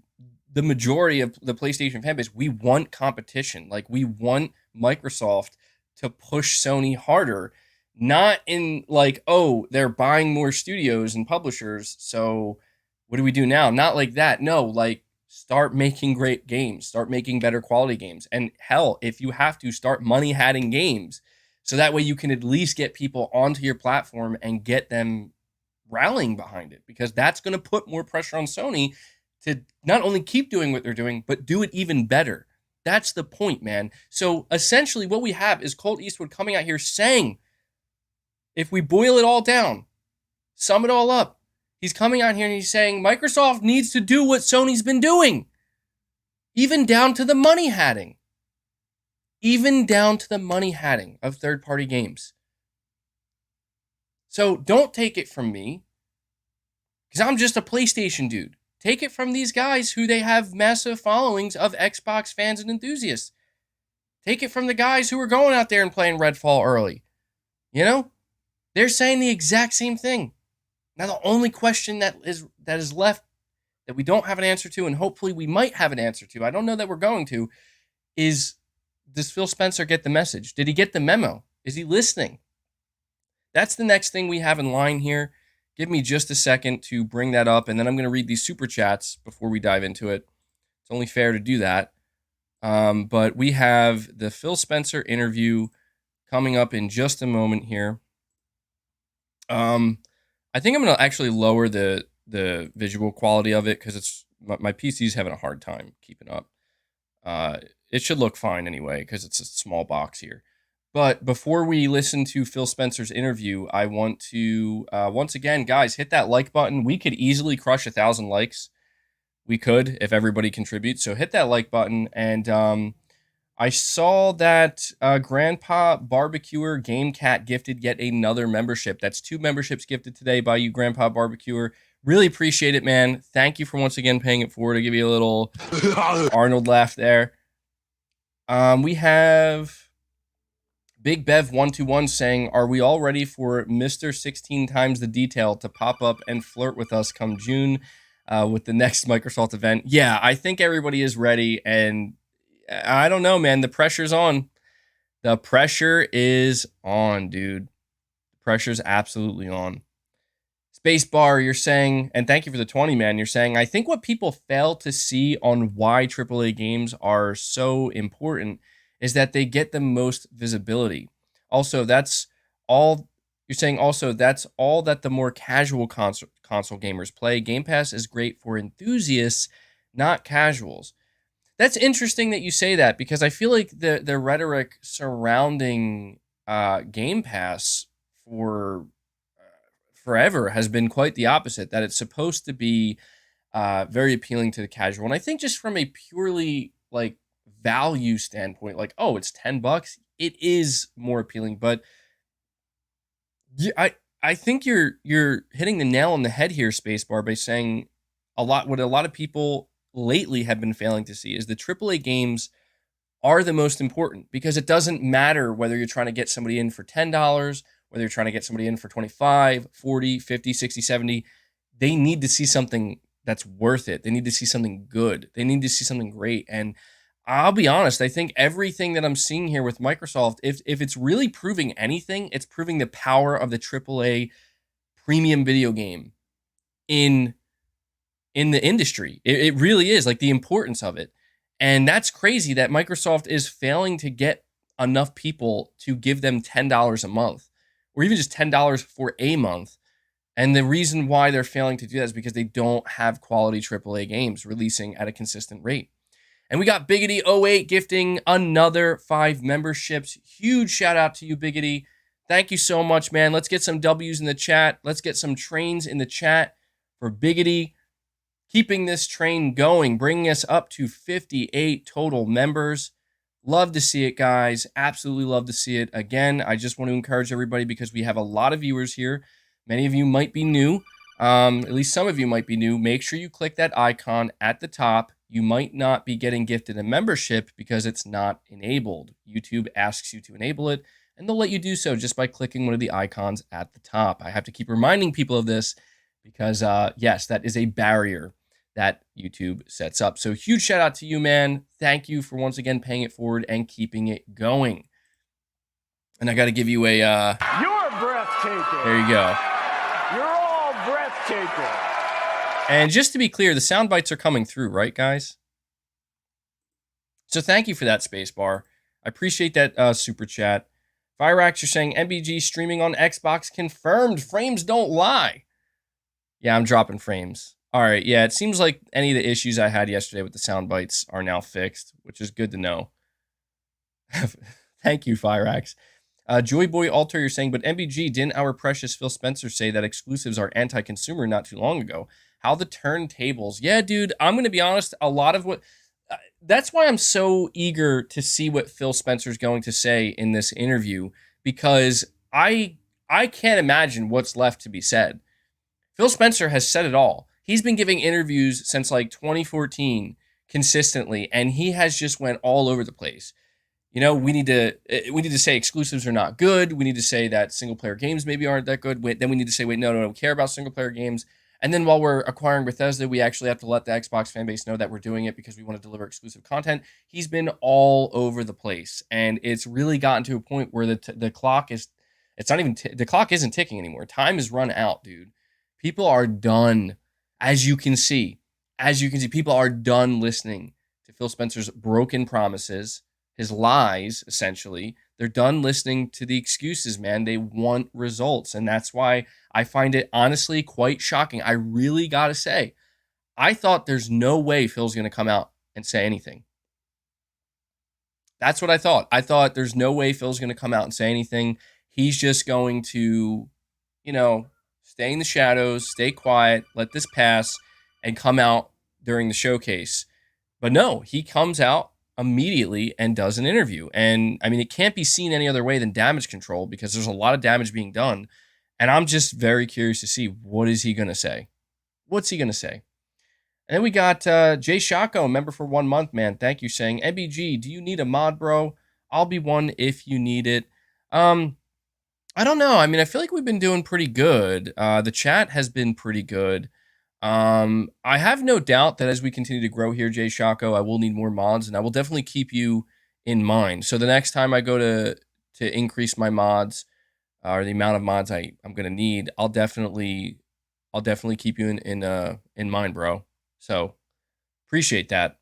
the majority of the PlayStation fan base. We want competition. Like, we want Microsoft to push Sony harder, not in like, oh, they're buying more studios and publishers, so what do we do now? Not like that. No, like, start making great games, start making better quality games, and hell, if you have to, start money hatting games, so that way you can at least get people onto your platform and get them rallying behind it, because that's going to put more pressure on Sony to not only keep doing what they're doing, but do it even better. That's the point, man. So essentially what we have is Colt Eastwood coming out here saying, if we boil it all down, sum it all up, he's coming out here and he's saying Microsoft needs to do what Sony's been doing, even down to the money hatting. Even down to the money hatting of third-party games. So don't take it from me, because I'm just a PlayStation dude. Take it from these guys who they have massive followings of Xbox fans and enthusiasts. Take it from the guys who are going out there and playing Redfall early. They're saying the exact same thing. Now, the only question that is left that we don't have an answer to, and hopefully we might have an answer to, I don't know that we're going to, is, does Phil Spencer get the message? Did he get the memo? Is he listening? That's the next thing we have in line here. Give me just a second to bring that up, and then I'm going to read these super chats before we dive into it. It's only fair to do that. But we have the Phil Spencer interview coming up in just a moment here. I think I'm going to actually lower the visual quality of it, because it's my PC's having a hard time keeping up. It should look fine anyway, because it's a small box here. But before we listen to Phil Spencer's interview, I want to, once again, guys, hit that like button. We could easily crush 1,000 likes. We could, if everybody contributes. So hit that like button. And I saw that Grandpa Barbecuer Game Cat gifted yet another membership. That's 2 memberships gifted today by you, Grandpa Barbecuer. Really appreciate it, man. Thank you for once again paying it forward. To give you a little Arnold laugh there. We have Big Bev 121 saying, are we all ready for Mr. 16 times the detail to pop up and flirt with us come June with the next Microsoft event? Yeah, I think everybody is ready, and I don't know, man. The pressure's on. The pressure is on, dude. The pressure's absolutely on. Spacebar, you're saying, and thank you for the 20, man. You're saying, I think what people fail to see on why AAA games are so important is that they get the most visibility. Also, that's all you're saying. Also, that's all that the more casual console gamers play. Game Pass is great for enthusiasts, not casuals. That's interesting that you say that, because I feel like the rhetoric surrounding Game Pass for forever has been quite the opposite, that it's supposed to be very appealing to the casual. And I think just from a purely like value standpoint, like, oh, it's $10, it is more appealing. But I think you're hitting the nail on the head here, Spacebar, by saying what a lot of people lately have been failing to see is the AAA games are the most important, because it doesn't matter whether you're trying to get somebody in for $10, whether you're trying to get somebody in for 25, 40, 50, 60, 70, they need to see something that's worth it. They need to see something good. They need to see something great. And I'll be honest, I think everything that I'm seeing here with Microsoft, if it's really proving anything, it's proving the power of the AAA premium video game in the industry. It really is, like, the importance of it. And that's crazy that Microsoft is failing to get enough people to give them $10 a month, or even just $10 for a month. And the reason why they're failing to do that is because they don't have quality AAA games releasing at a consistent rate. And we got Biggity08 gifting another 5 memberships. Huge shout out to you, Biggity. Thank you so much, man. Let's get some W's in the chat. Let's get some trains in the chat for Biggity. Keeping this train going, bringing us up to 58 total members. Love to see it, guys. Absolutely love to see it. Again, I just want to encourage everybody because we have a lot of viewers here. Many of you might be new. At least some of you might be new. Make sure you click that icon at the top. You might not be getting gifted a membership because it's not enabled. YouTube asks you to enable it, and they'll let you do so just by clicking one of the icons at the top. I have to keep reminding people of this because, yes, that is a barrier that YouTube sets up. So huge shout out to you, man. Thank you for once again paying it forward and keeping it going. And I got to give you a... You're breathtaking. There you go. You're all breathtaking. And just to be clear, the sound bites are coming through, right, guys? So thank you for that spacebar. I appreciate that super chat. Fireax, you're saying MBG streaming on Xbox confirmed. Frames don't lie. Yeah, I'm dropping frames. All right, yeah, it seems like any of the issues I had yesterday with the sound bites are now fixed, which is good to know. Thank you, Fireax. Joyboy Alter, you're saying, but MBG, didn't our precious Phil Spencer say that exclusives are anti-consumer not too long ago? How the turntables. Yeah, dude, I'm going to be honest, a lot of what... that's why I'm so eager to see what Phil Spencer's going to say in this interview, because I can't imagine what's left to be said. Phil Spencer has said it all. He's been giving interviews since like 2014 consistently, and he has just went all over the place. You know, we need to say exclusives are not good. We need to say that single player games maybe aren't that good. Then we need to say, wait, no, we care about single player games. And then while we're acquiring Bethesda, we actually have to let the Xbox fan base know that we're doing it because we want to deliver exclusive content. He's been all over the place, and it's really gotten to a point where the clock is, it's not even, the clock isn't ticking anymore. Time is run out, dude. People are done. As you can see, people are done listening to Phil Spencer's broken promises, his lies, essentially. They're done listening to the excuses, man. They want results. And that's why I find it honestly quite shocking. I really got to say, I thought there's no way Phil's going to come out and say anything. That's what I thought. I thought there's no way Phil's going to come out and say anything. He's just going to, you know, stay in the shadows, stay quiet, let this pass, and come out during the showcase. But no, he comes out immediately and does an interview. And I mean, it can't be seen any other way than damage control because there's a lot of damage being done. And I'm just very curious to see what is he going to say. What's he going to say? And then we got Jay Shako, member for 1 month, man. Thank you, saying, MBG, do you need a mod, bro? I'll be one if you need it. I don't know. I mean, I feel like we've been doing pretty good. The chat has been pretty good. I have no doubt that as we continue to grow here, Jay Shako, I will need more mods, and I will definitely keep you in mind. So the next time I go to increase my mods, or the amount of mods I'm going to need, I'll definitely keep you in mind, bro. So appreciate that.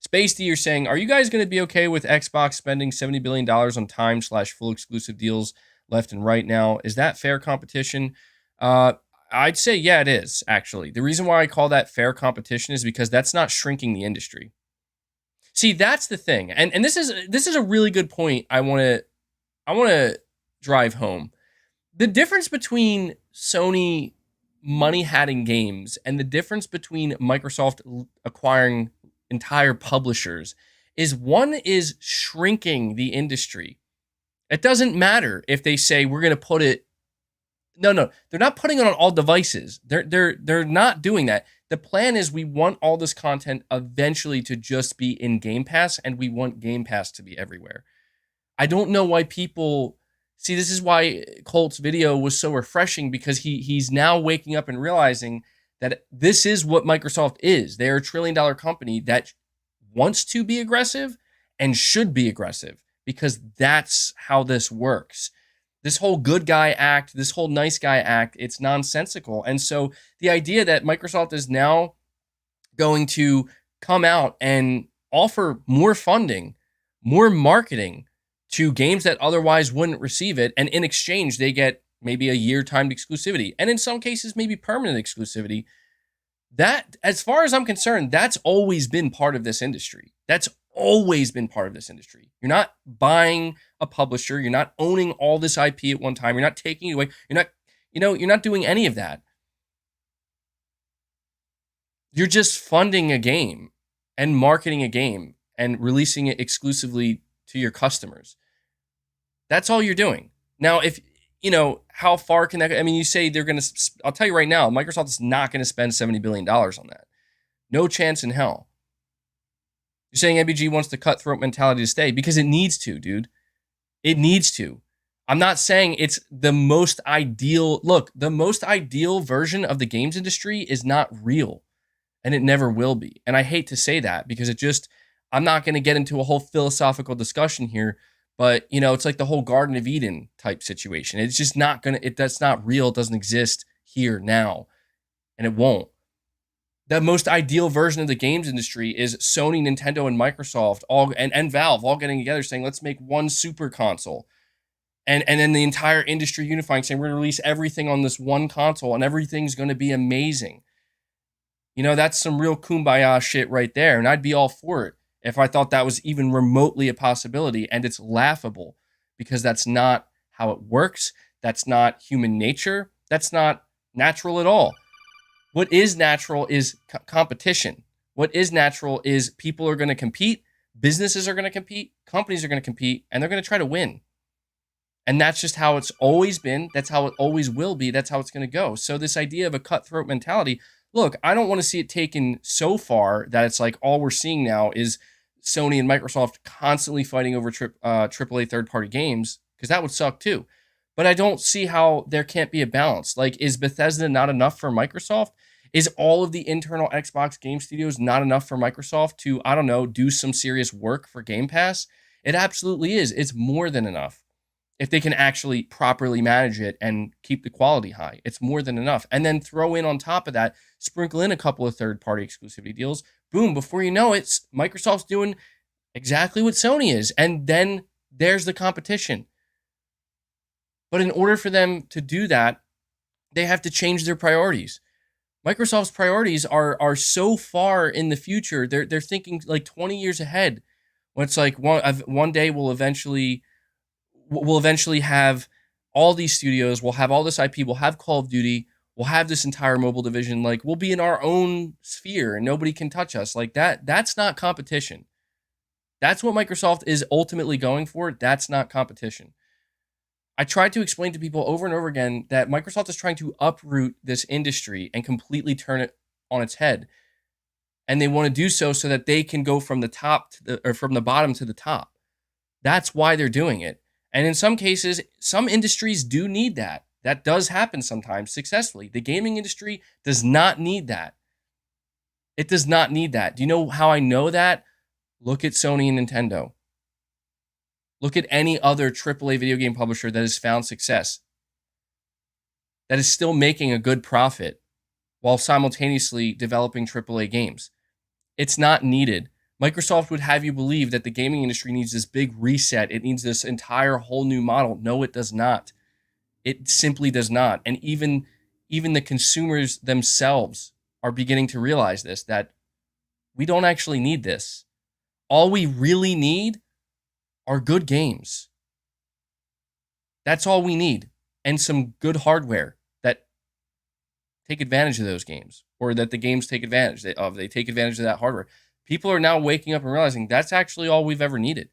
Space D, you're saying, are you guys going to be okay with Xbox spending $70 billion on time/full exclusive deals left and right now? Is that fair competition? I'd say, yeah, it is, actually. The reason why I call that fair competition is because that's not shrinking the industry. See, that's the thing. And this is a really good point I want to drive home. The difference between Sony money-hatting games and the difference between Microsoft acquiring entire publishers is one is shrinking the industry. It doesn't matter if they say we're going to put it. No, they're not putting it on all devices. They're not doing that. The plan is we want all this content eventually to just be in Game Pass, and we want Game Pass to be everywhere. I don't know why people see. This is why Colt's video was so refreshing, because he's now waking up and realizing that this is what Microsoft is. They're a $1 trillion company that wants to be aggressive and should be aggressive, because that's how this works. This whole good guy act, this whole nice guy act, it's nonsensical. And so the idea that Microsoft is now going to come out and offer more funding, more marketing to games that otherwise wouldn't receive it, and in exchange they get maybe a year timed exclusivity, and in some cases maybe permanent exclusivity. That, as far as I'm concerned, that's always been part of this industry. That's always been part of this industry. You're not buying a publisher, you're not owning all this IP at one time, you're not taking it away, you're not doing any of that. You're just funding a game and marketing a game and releasing it exclusively to your customers. That's all you're doing. Now, if how far can that? I mean, you say they're going to. I'll tell you right now, Microsoft is not going to spend $70 billion on that. No chance in hell. You're saying MBG wants the cutthroat mentality to stay because it needs to, dude. It needs to. I'm not saying it's the most ideal. Look, the most ideal version of the games industry is not real, and it never will be. And I hate to say that because I'm not going to get into a whole philosophical discussion here. But, it's like the whole Garden of Eden type situation. It's just not that's not real. It doesn't exist here now. And it won't. The most ideal version of the games industry is Sony, Nintendo, and Microsoft and Valve all getting together saying, let's make one super console. And then the entire industry unifying, saying we're going to release everything on this one console and everything's going to be amazing. That's some real kumbaya shit right there. And I'd be all for it if I thought that was even remotely a possibility. And it's laughable because that's not how it works. That's not human nature. That's not natural at all. What is natural is competition. What is natural is people are going to compete, businesses are going to compete, companies are going to compete, and they're going to try to win. And that's just how it's always been. That's how it always will be. That's how it's going to go. So this idea of a cutthroat mentality, look, I don't want to see it taken so far that it's like all we're seeing now is Sony and Microsoft constantly fighting over AAA third-party games, because that would suck too. But I don't see how there can't be a balance. Like, is Bethesda not enough for Microsoft? Is all of the internal Xbox game studios not enough for Microsoft to, I don't know, do some serious work for Game Pass? It absolutely is. It's more than enough. If they can actually properly manage it and keep the quality high, it's more than enough. And then throw in on top of that, sprinkle in a couple of third-party exclusivity deals. Boom, before you know it, Microsoft's doing exactly what Sony is. And then there's the competition. But in order for them to do that, they have to change their priorities. Microsoft's priorities are so far in the future. They're thinking like 20 years ahead. When it's like one day we'll eventually have all these studios, we'll have all this IP, we'll have Call of Duty, we'll have this entire mobile division, like we'll be in our own sphere and nobody can touch us. Like that's not competition. That's what Microsoft is ultimately going for. That's not competition. I tried to explain to people over and over again that Microsoft is trying to uproot this industry and completely turn it on its head. And they want to do so that they can go from the top or from the bottom to the top. That's why they're doing it. And in some cases, some industries do need that. That does happen sometimes successfully. The gaming industry does not need that. It does not need that. Do you know how I know that? Look at Sony and Nintendo. Look at any other AAA video game publisher that has found success, that is still making a good profit while simultaneously developing AAA games. It's not needed. Microsoft would have you believe that the gaming industry needs this big reset. It needs this entire whole new model. No, it does not. It simply does not. And even the consumers themselves are beginning to realize this, that we don't actually need this. All we really need are good games. That's all we need. And some good hardware that take advantage of those games, or that the games take advantage of. They take advantage of that hardware. People are now waking up and realizing that's actually all we've ever needed.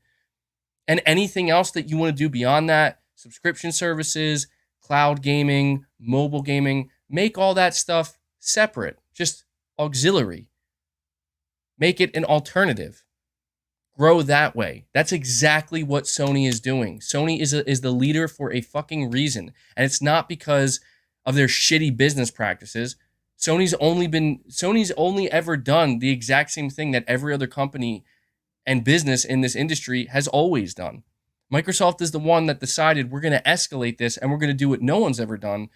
And anything else that you want to do beyond that, subscription services, cloud gaming, mobile gaming, make all that stuff separate, just auxiliary. Make it an alternative. Grow that way. That's exactly what Sony is doing. Sony is the leader for a fucking reason. And it's not because of their shitty business practices. Sony's only ever done the exact same thing that every other company and business in this industry has always done. Microsoft is the one that decided we're going to escalate this and we're going to do what no one's ever done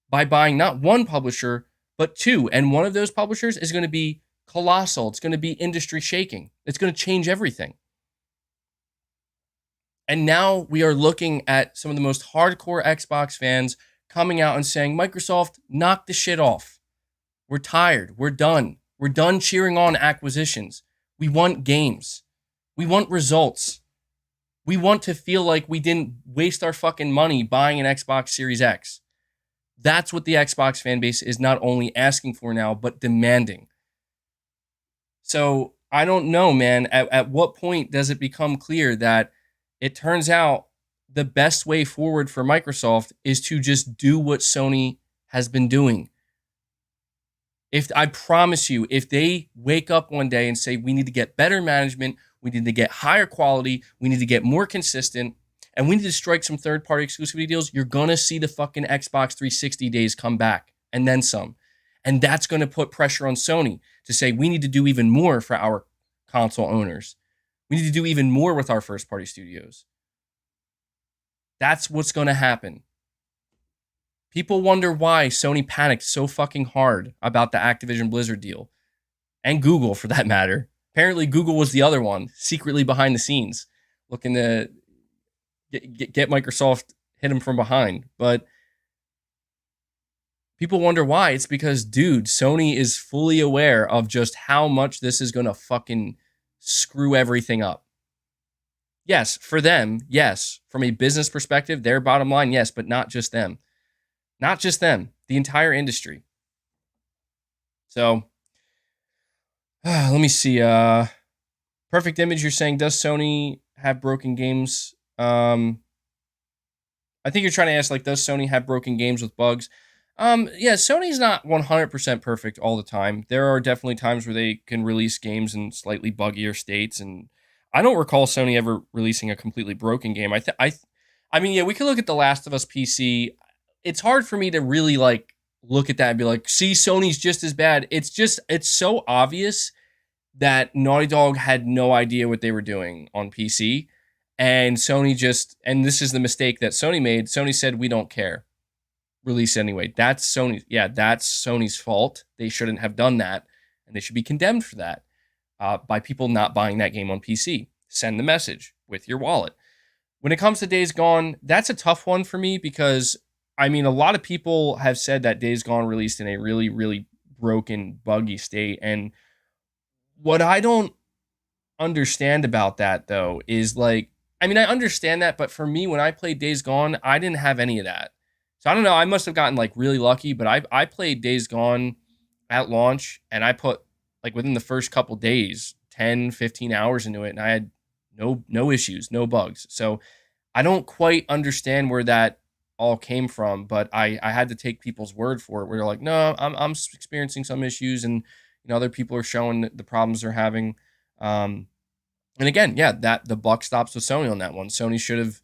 by buying not one publisher, but two. And one of those publishers is going to be colossal. It's going to be industry shaking. It's going to change everything. And now we are looking at some of the most hardcore Xbox fans coming out and saying, Microsoft, knock the shit off. We're tired. We're done. We're done cheering on acquisitions. We want games. We want results. We want to feel like we didn't waste our fucking money buying an Xbox Series X. That's what the Xbox fan base is not only asking for now, but demanding. So I don't know, man. At what point does it become clear that it turns out the best way forward for Microsoft is to just do what Sony has been doing? I promise you, if they wake up one day and say, we need to get better management, we need to get higher quality, we need to get more consistent, and we need to strike some third-party exclusivity deals, you're going to see the fucking Xbox 360 days come back, and then some. And that's going to put pressure on Sony to say, we need to do even more for our console owners. We need to do even more with our first-party studios. That's what's going to happen. People wonder why Sony panicked so fucking hard about the Activision Blizzard deal. And Google, for that matter. Apparently, Google was the other one, secretly behind the scenes, looking to get Microsoft, hit them from behind. But people wonder why. It's because, dude, Sony is fully aware of just how much this is going to fucking screw everything up. Yes, for them, yes. From a business perspective, their bottom line, yes, but not just them. Not just them, the entire industry. So, let me see. Perfect Image, you're saying, does Sony have broken games? I think you're trying to ask, like, does Sony have broken games with bugs? Yeah, Sony's not 100% perfect all the time. There are definitely times where they can release games in slightly buggier states, and I don't recall Sony ever releasing a completely broken game. I mean, yeah, we could look at The Last of Us PC. It's hard for me to really like look at that and be like, see, Sony's just as bad. It's so obvious that Naughty Dog had no idea what they were doing on PC. And Sony and this is the mistake that Sony made. Sony said, we don't care. Release anyway. That's Sony's fault. They shouldn't have done that. And they should be condemned for that by people not buying that game on PC. Send the message with your wallet. When it comes to Days Gone, that's a tough one for me because I mean, a lot of people have said that Days Gone released in a really, really broken, buggy state. And what I don't understand about that, though, is like, I mean, I understand that, but for me, when I played Days Gone, I didn't have any of that. So I don't know, I must have gotten like really lucky, but I played Days Gone at launch and I put like within the first couple days, 10, 15 hours into it, and I had no issues, no bugs. So I don't quite understand where that all came from, but I had to take people's word for it. Where they're like, no, I'm experiencing some issues, and other people are showing the problems they're having. And again, yeah, that the buck stops with Sony on that one. Sony should have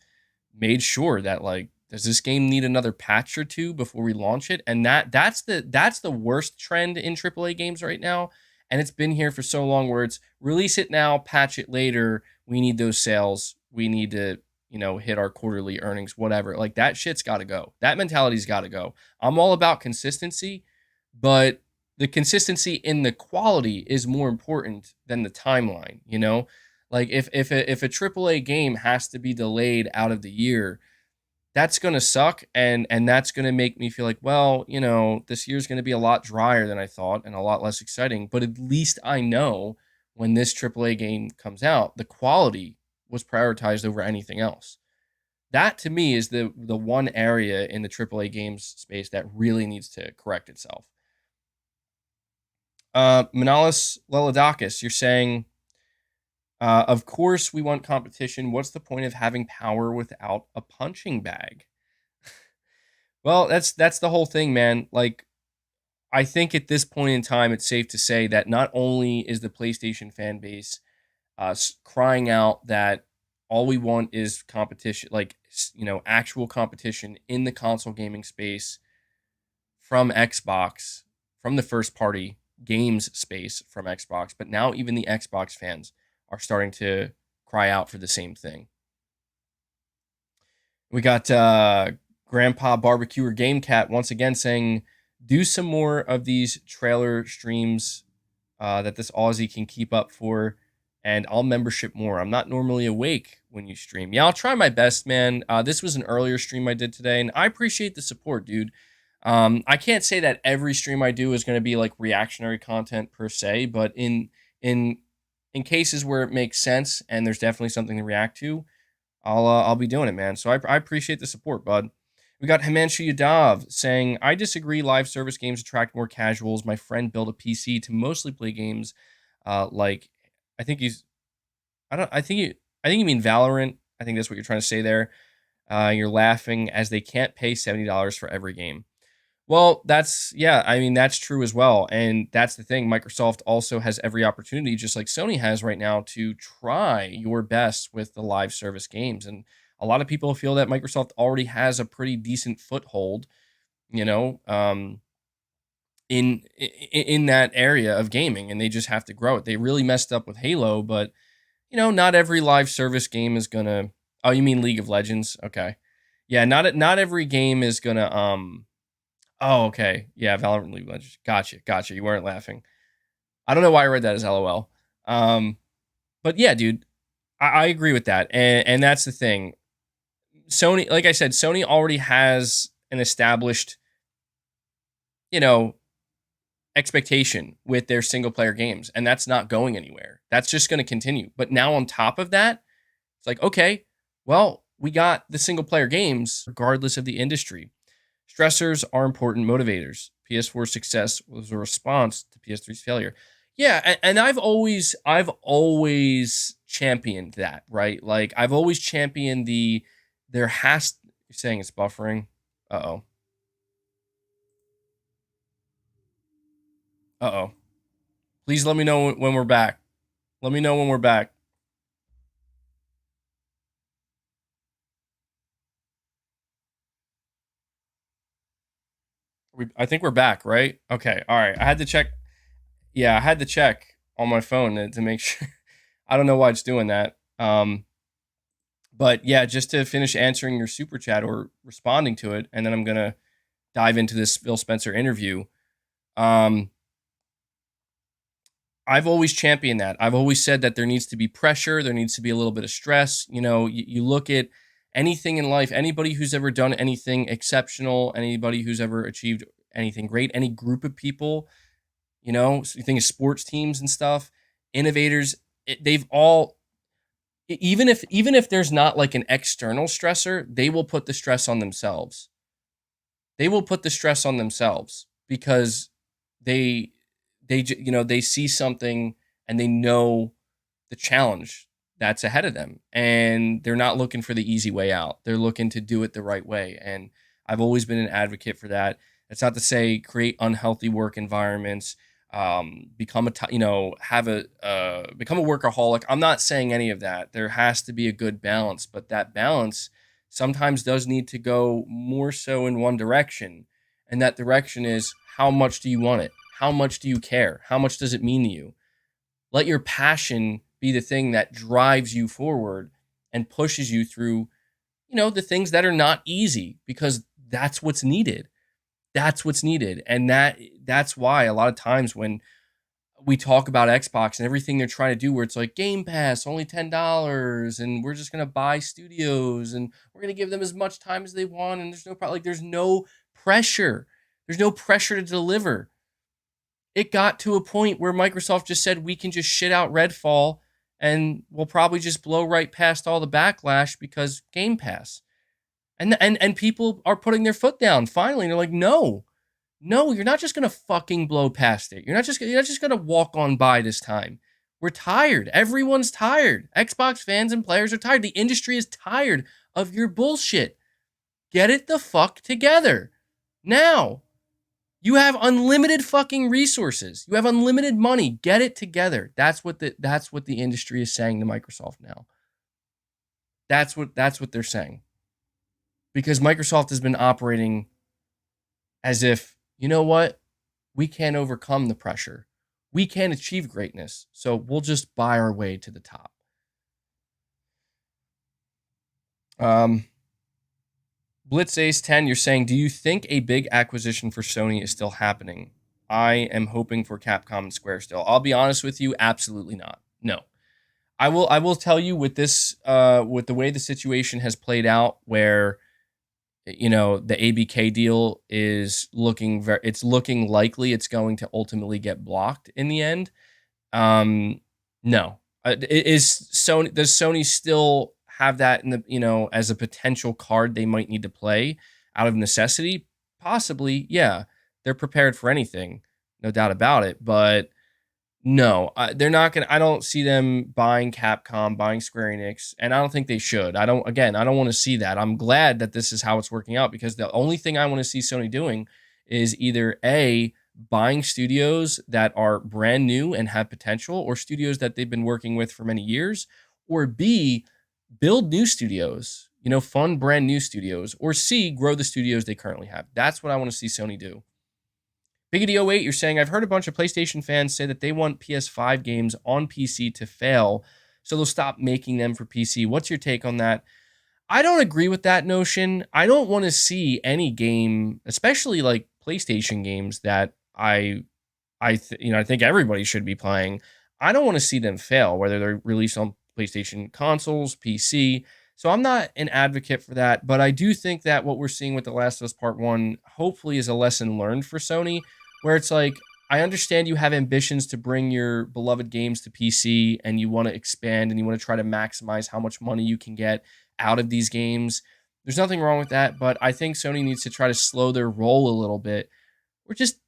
made sure that like, does this game need another patch or two before we launch it? And that's the worst trend in AAA games right now. And it's been here for so long where it's release it now, patch it later. We need those sales. We need to hit our quarterly earnings, whatever. Like that shit's got to go. That mentality's got to go. I'm all about consistency, but the consistency in the quality is more important than the timeline, Like if a AAA game has to be delayed out of the year, that's going to suck and that's going to make me feel like, well, this year's going to be a lot drier than I thought and a lot less exciting, but at least I know when this AAA game comes out, the quality was prioritized over anything else. That to me is the one area in the AAA games space that really needs to correct itself. Manalis Leladakis, you're saying, of course we want competition. What's the point of having power without a punching bag? Well, that's the whole thing, man. Like, I think at this point in time, it's safe to say that not only is the PlayStation fan base crying out that all we want is competition, like, actual competition in the console gaming space from Xbox, from the first party games space from Xbox, but now even the Xbox fans are starting to cry out for the same thing. We got Grandpa Barbecuer Game Cat once again saying, do some more of these trailer streams that this Aussie can keep up for, and I'll membership more. I'm not normally awake when you stream. Yeah, I'll try my best, man. This was an earlier stream I did today, and I appreciate the support, dude. I can't say that every stream I do is going to be like reactionary content per se, but in cases where it makes sense and there's definitely something to react to, I'll be doing it, man. So I appreciate the support, bud. We got Himanshu Yadav saying, I disagree. Live service games attract more casuals. My friend built a PC to mostly play games like, I think you mean Valorant. I think that's what you're trying to say there. You're laughing as they can't pay $70 for every game. Well, that's true as well. And that's the thing. Microsoft also has every opportunity, just like Sony has right now, to try your best with the live service games. And a lot of people feel that Microsoft already has a pretty decent foothold, in that area of gaming, and they just have to grow it. They really messed up with Halo, but not every live service game is gonna. Oh, you mean League of Legends? Okay, yeah, not every game is gonna. Oh, okay, yeah, Valorant, League of Legends. Gotcha. You weren't laughing. I don't know why I read that as LOL. But yeah, dude, I agree with that, and that's the thing. Sony, like I said, Sony already has an established, expectation with their single player games, and that's not going anywhere. That's just going to continue. But now on top of that, it's like, okay, well, we got the single player games regardless of the industry. Stressors are important motivators. PS4's success was a response to PS3's failure. Yeah, and I've always championed that, right? Like I've always championed you're saying it's buffering. Uh-oh. Please let me know when we're back. Let me know when we're back. I think we're back, right? Okay. All right. I had to check. Yeah, I had to check on my phone to make sure. I don't know why it's doing that. But yeah, just to finish answering your super chat or responding to it, and then I'm going to dive into this Phil Spencer interview. I've always championed that. I've always said that there needs to be pressure. There needs to be a little bit of stress. You look at anything in life, anybody who's ever done anything exceptional, anybody who's ever achieved anything great, any group of people, so you think of sports teams and stuff, innovators, they've all, even if there's not like an external stressor, they will put the stress on themselves. They will put the stress on themselves because they see something and they know the challenge that's ahead of them, and they're not looking for the easy way out. They're looking to do it the right way. And I've always been an advocate for that. That's not to say create unhealthy work environments, become a workaholic. I'm not saying any of that. There has to be a good balance, but that balance sometimes does need to go more so in one direction. And that direction is, how much do you want it? How much do you care? How much does it mean to you? Let your passion be the thing that drives you forward and pushes you through, the things that are not easy, because that's what's needed. That's what's needed. And that's why a lot of times when we talk about Xbox and everything they're trying to do, where it's like Game Pass, only $10, and we're just going to buy studios and we're going to give them as much time as they want. And there's no problem. Like, there's no pressure. There's no pressure to deliver. It got to a point where Microsoft just said, we can just shit out Redfall and we'll probably just blow right past all the backlash because Game Pass. And people are putting their foot down finally. And they're like, no, you're not just going to fucking blow past it. You're not just going to walk on by this time. We're tired. Everyone's tired. Xbox fans and players are tired. The industry is tired of your bullshit. Get it the fuck together. Now. You have unlimited fucking resources. You have unlimited money. Get it together. That's what the industry is saying to Microsoft now. That's what they're saying. Because Microsoft has been operating as if, you know what? we can't overcome the pressure. We can't achieve greatness. So we'll just buy our way to the top. Blitz Ace 10, you're saying, do you think a big acquisition for Sony is still happening? I am hoping for Capcom and Square still. I'll be honest with you, absolutely not. No. I will tell you with this with the way the situation has played out, where the ABK deal is looking it's looking likely it's going to ultimately get blocked in the end. No. Does Sony still have that in the as a potential card they might need to play out of necessity? Possibly, yeah. They're prepared for anything, no doubt about it. But no, they're not gonna. I don't see them buying Capcom, buying Square Enix, and I don't think they should. I don't want to see that. I'm glad that this is how it's working out, because the only thing I want to see Sony doing is either A, buying studios that are brand new and have potential, or studios that they've been working with for many years, or B, build new studios, fun brand new studios, or C, grow the studios they currently have. That's what I want to see Sony do. Biggity08, you're saying, I've heard a bunch of PlayStation fans say that they want PS5 games on PC to fail, so they'll stop making them for PC. What's your take on that? I don't agree with that notion. I don't want to see any game, especially like PlayStation games that I think everybody should be playing. I don't want to see them fail, whether they're released on PlayStation consoles, PC. So I'm not an advocate for that, but I do think that what we're seeing with The Last of Us Part 1 hopefully is a lesson learned for Sony, where it's like, I understand you have ambitions to bring your beloved games to PC and you want to expand and you want to try to maximize how much money you can get out of these games. There's nothing wrong with that, but I think Sony needs to try to slow their roll a little bit, or just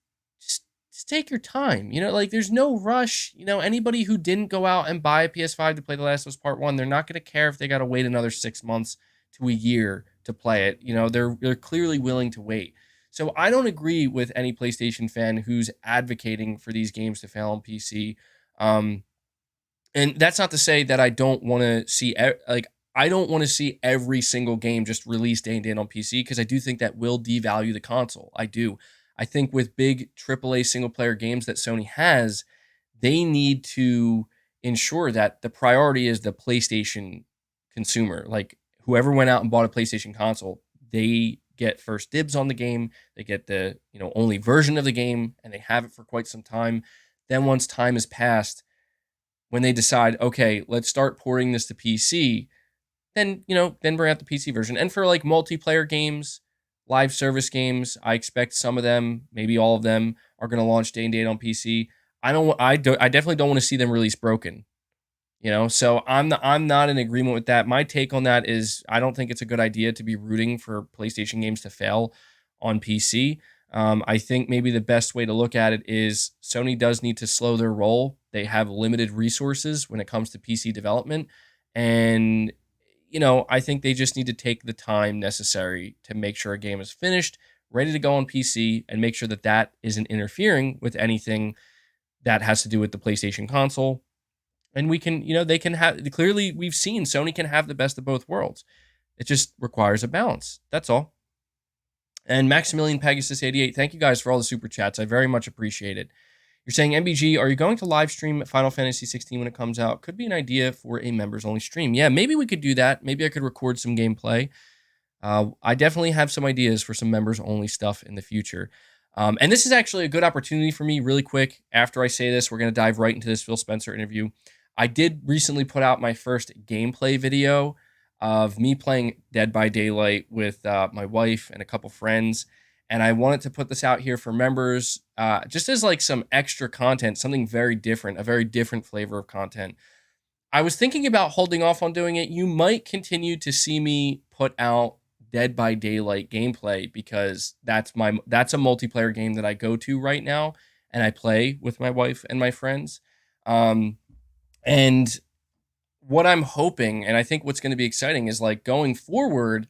take your time. There's no rush. Anybody who didn't go out and buy a PS5 to play The Last of Us Part 1, they're not going to care if they got to wait another 6 months to a year to play it. They're clearly willing to wait. So I don't agree with any PlayStation fan who's advocating for these games to fail on PC. And that's not to say that I don't want to see, I don't want to see every single game just released day and date on PC, because I do think that will devalue the console. I do. I think with big AAA single-player games that Sony has, they need to ensure that the priority is the PlayStation consumer. Like, whoever went out and bought a PlayStation console, they get first dibs on the game. They get the only version of the game, and they have it for quite some time. Then once time has passed, when they decide, okay, let's start porting this to PC, then bring out the PC version. And for like multiplayer games, live service games, I expect some of them, maybe all of them, are going to launch day and date on PC. I definitely don't want to see them release broken. So I'm not in agreement with that. My take on that is, I don't think it's a good idea to be rooting for PlayStation games to fail on PC. I think maybe the best way to look at it is Sony does need to slow their roll. They have limited resources when it comes to PC development, and I think they just need to take the time necessary to make sure a game is finished, ready to go on PC, and make sure that that isn't interfering with anything that has to do with the PlayStation console. And we can, they can have, clearly we've seen Sony can have the best of both worlds. It just requires a balance. That's all. And Maximilian Pegasus 88, thank you guys for all the super chats. I very much appreciate it. You're saying, MBG, are you going to live stream Final Fantasy 16 when it comes out? Could be an idea for a members-only stream. Yeah, maybe we could do that. Maybe I could record some gameplay. I definitely have some ideas for some members-only stuff in the future. And this is actually a good opportunity for me, really quick. After I say this, we're going to dive right into this Phil Spencer interview. I did recently put out my first gameplay video of me playing Dead by Daylight with my wife and a couple friends. And I wanted to put this out here for members, just as like some extra content, something very different, a very different flavor of content. I was thinking about holding off on doing it. You might continue to see me put out Dead by Daylight gameplay, because that's a multiplayer game that I go to right now and I play with my wife and my friends. And what I'm hoping, and I think what's going to be exciting, is like going forward,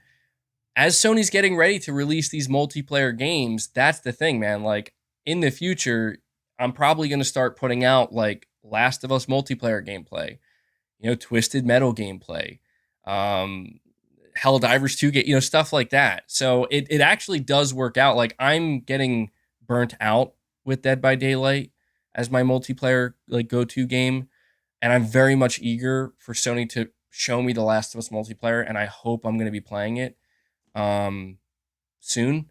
as Sony's getting ready to release these multiplayer games, that's the thing, man. Like, in the future, I'm probably going to start putting out like Last of Us multiplayer gameplay, Twisted Metal gameplay, Helldivers 2 game, stuff like that. So it actually does work out. Like, I'm getting burnt out with Dead by Daylight as my multiplayer like go-to game, and I'm very much eager for Sony to show me The Last of Us multiplayer, and I hope I'm going to be playing it soon.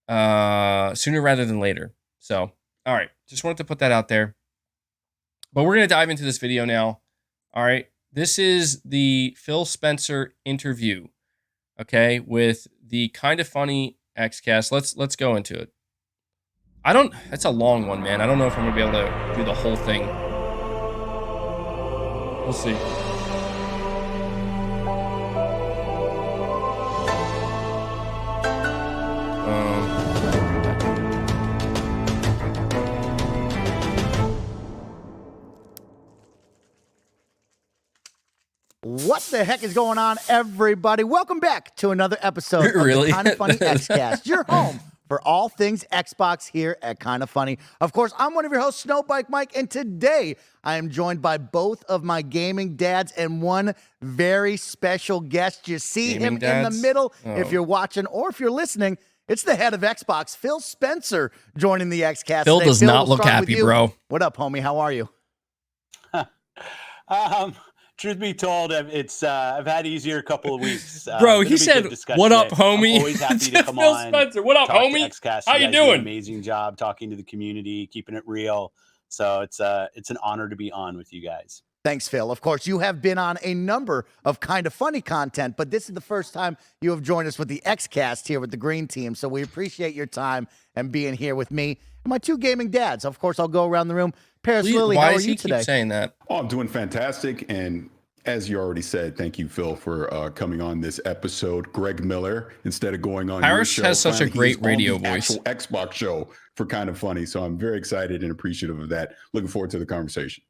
Sooner rather than later. So, all right, just wanted to put that out there. But we're going to dive into this video now. All right, this is the Phil Spencer interview, okay, with the Kinda Funny XCast. Let's go into it. That's a long one, man. I don't know if I'm going to be able to do the whole thing. We'll see. What the heck is going on, everybody? Welcome back to another episode of Really? the Kinda Funny XCast, your home for all things Xbox here at Kinda Funny. Of course, I'm one of your hosts, Snowbike Mike, and today I am joined by both of my gaming dads and one very special guest. You see Gaming him dads? in the middle Oh. if you're watching or if you're listening. It's the head of Xbox, Phil Spencer, joining the XCast Phil today. does Phil, not we'll look start with happy, you. bro. What up, homie? How are you? Truth be told, I've had easier couple of weeks. Bro, Gonna he be good said, discussion "What up, today. homie?" I'm always happy to come Phil on. Spencer, what up, talk to homie? XCast. How you guys do an doing? amazing job talking to the community, keeping it real. So it's an honor to be on with you guys. Thanks, Phil. Of course, you have been on a number of Kinda Funny content, but this is the first time you have joined us with the XCast here with the Green Team. So we appreciate your time and being here with me and my two gaming dads. Of course, I'll go around the room. Paris Lilly, Why how are does you he today? keep saying that? Oh, I'm doing fantastic. And as you already said, thank you, Phil, for coming on this episode. Greg Miller, instead of going on Irish your show, has such a finally great he's on radio the voice. actual Xbox show for Kinda Funny. So I'm very excited and appreciative of that. Looking forward to the conversation.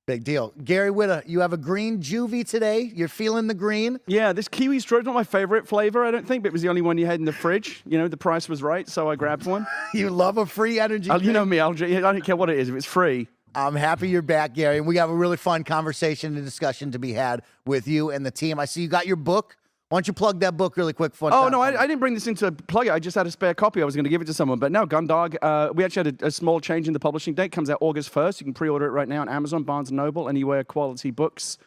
Big deal. Gary Witta, you have a green juvie today. You're feeling the green. Yeah, this kiwi straw is not my favorite flavor, I don't think, but it was the only one you had in the fridge. You know, the price was right, so I grabbed one. You love a free energy You drink. know me, I don't care what it is. If it's free, I'm happy you're back, Gary. And we have a really fun conversation and discussion to be had with you and the team. I see you got your book. Why don't you plug that book really quick for Oh, no, I didn't bring this in to plug it. I just had a spare copy. I was going to give it to someone. But no, Gundog, we actually had a small change in the publishing date. Comes out August 1st. You can pre-order it right now on Amazon, Barnes & Noble, anywhere quality books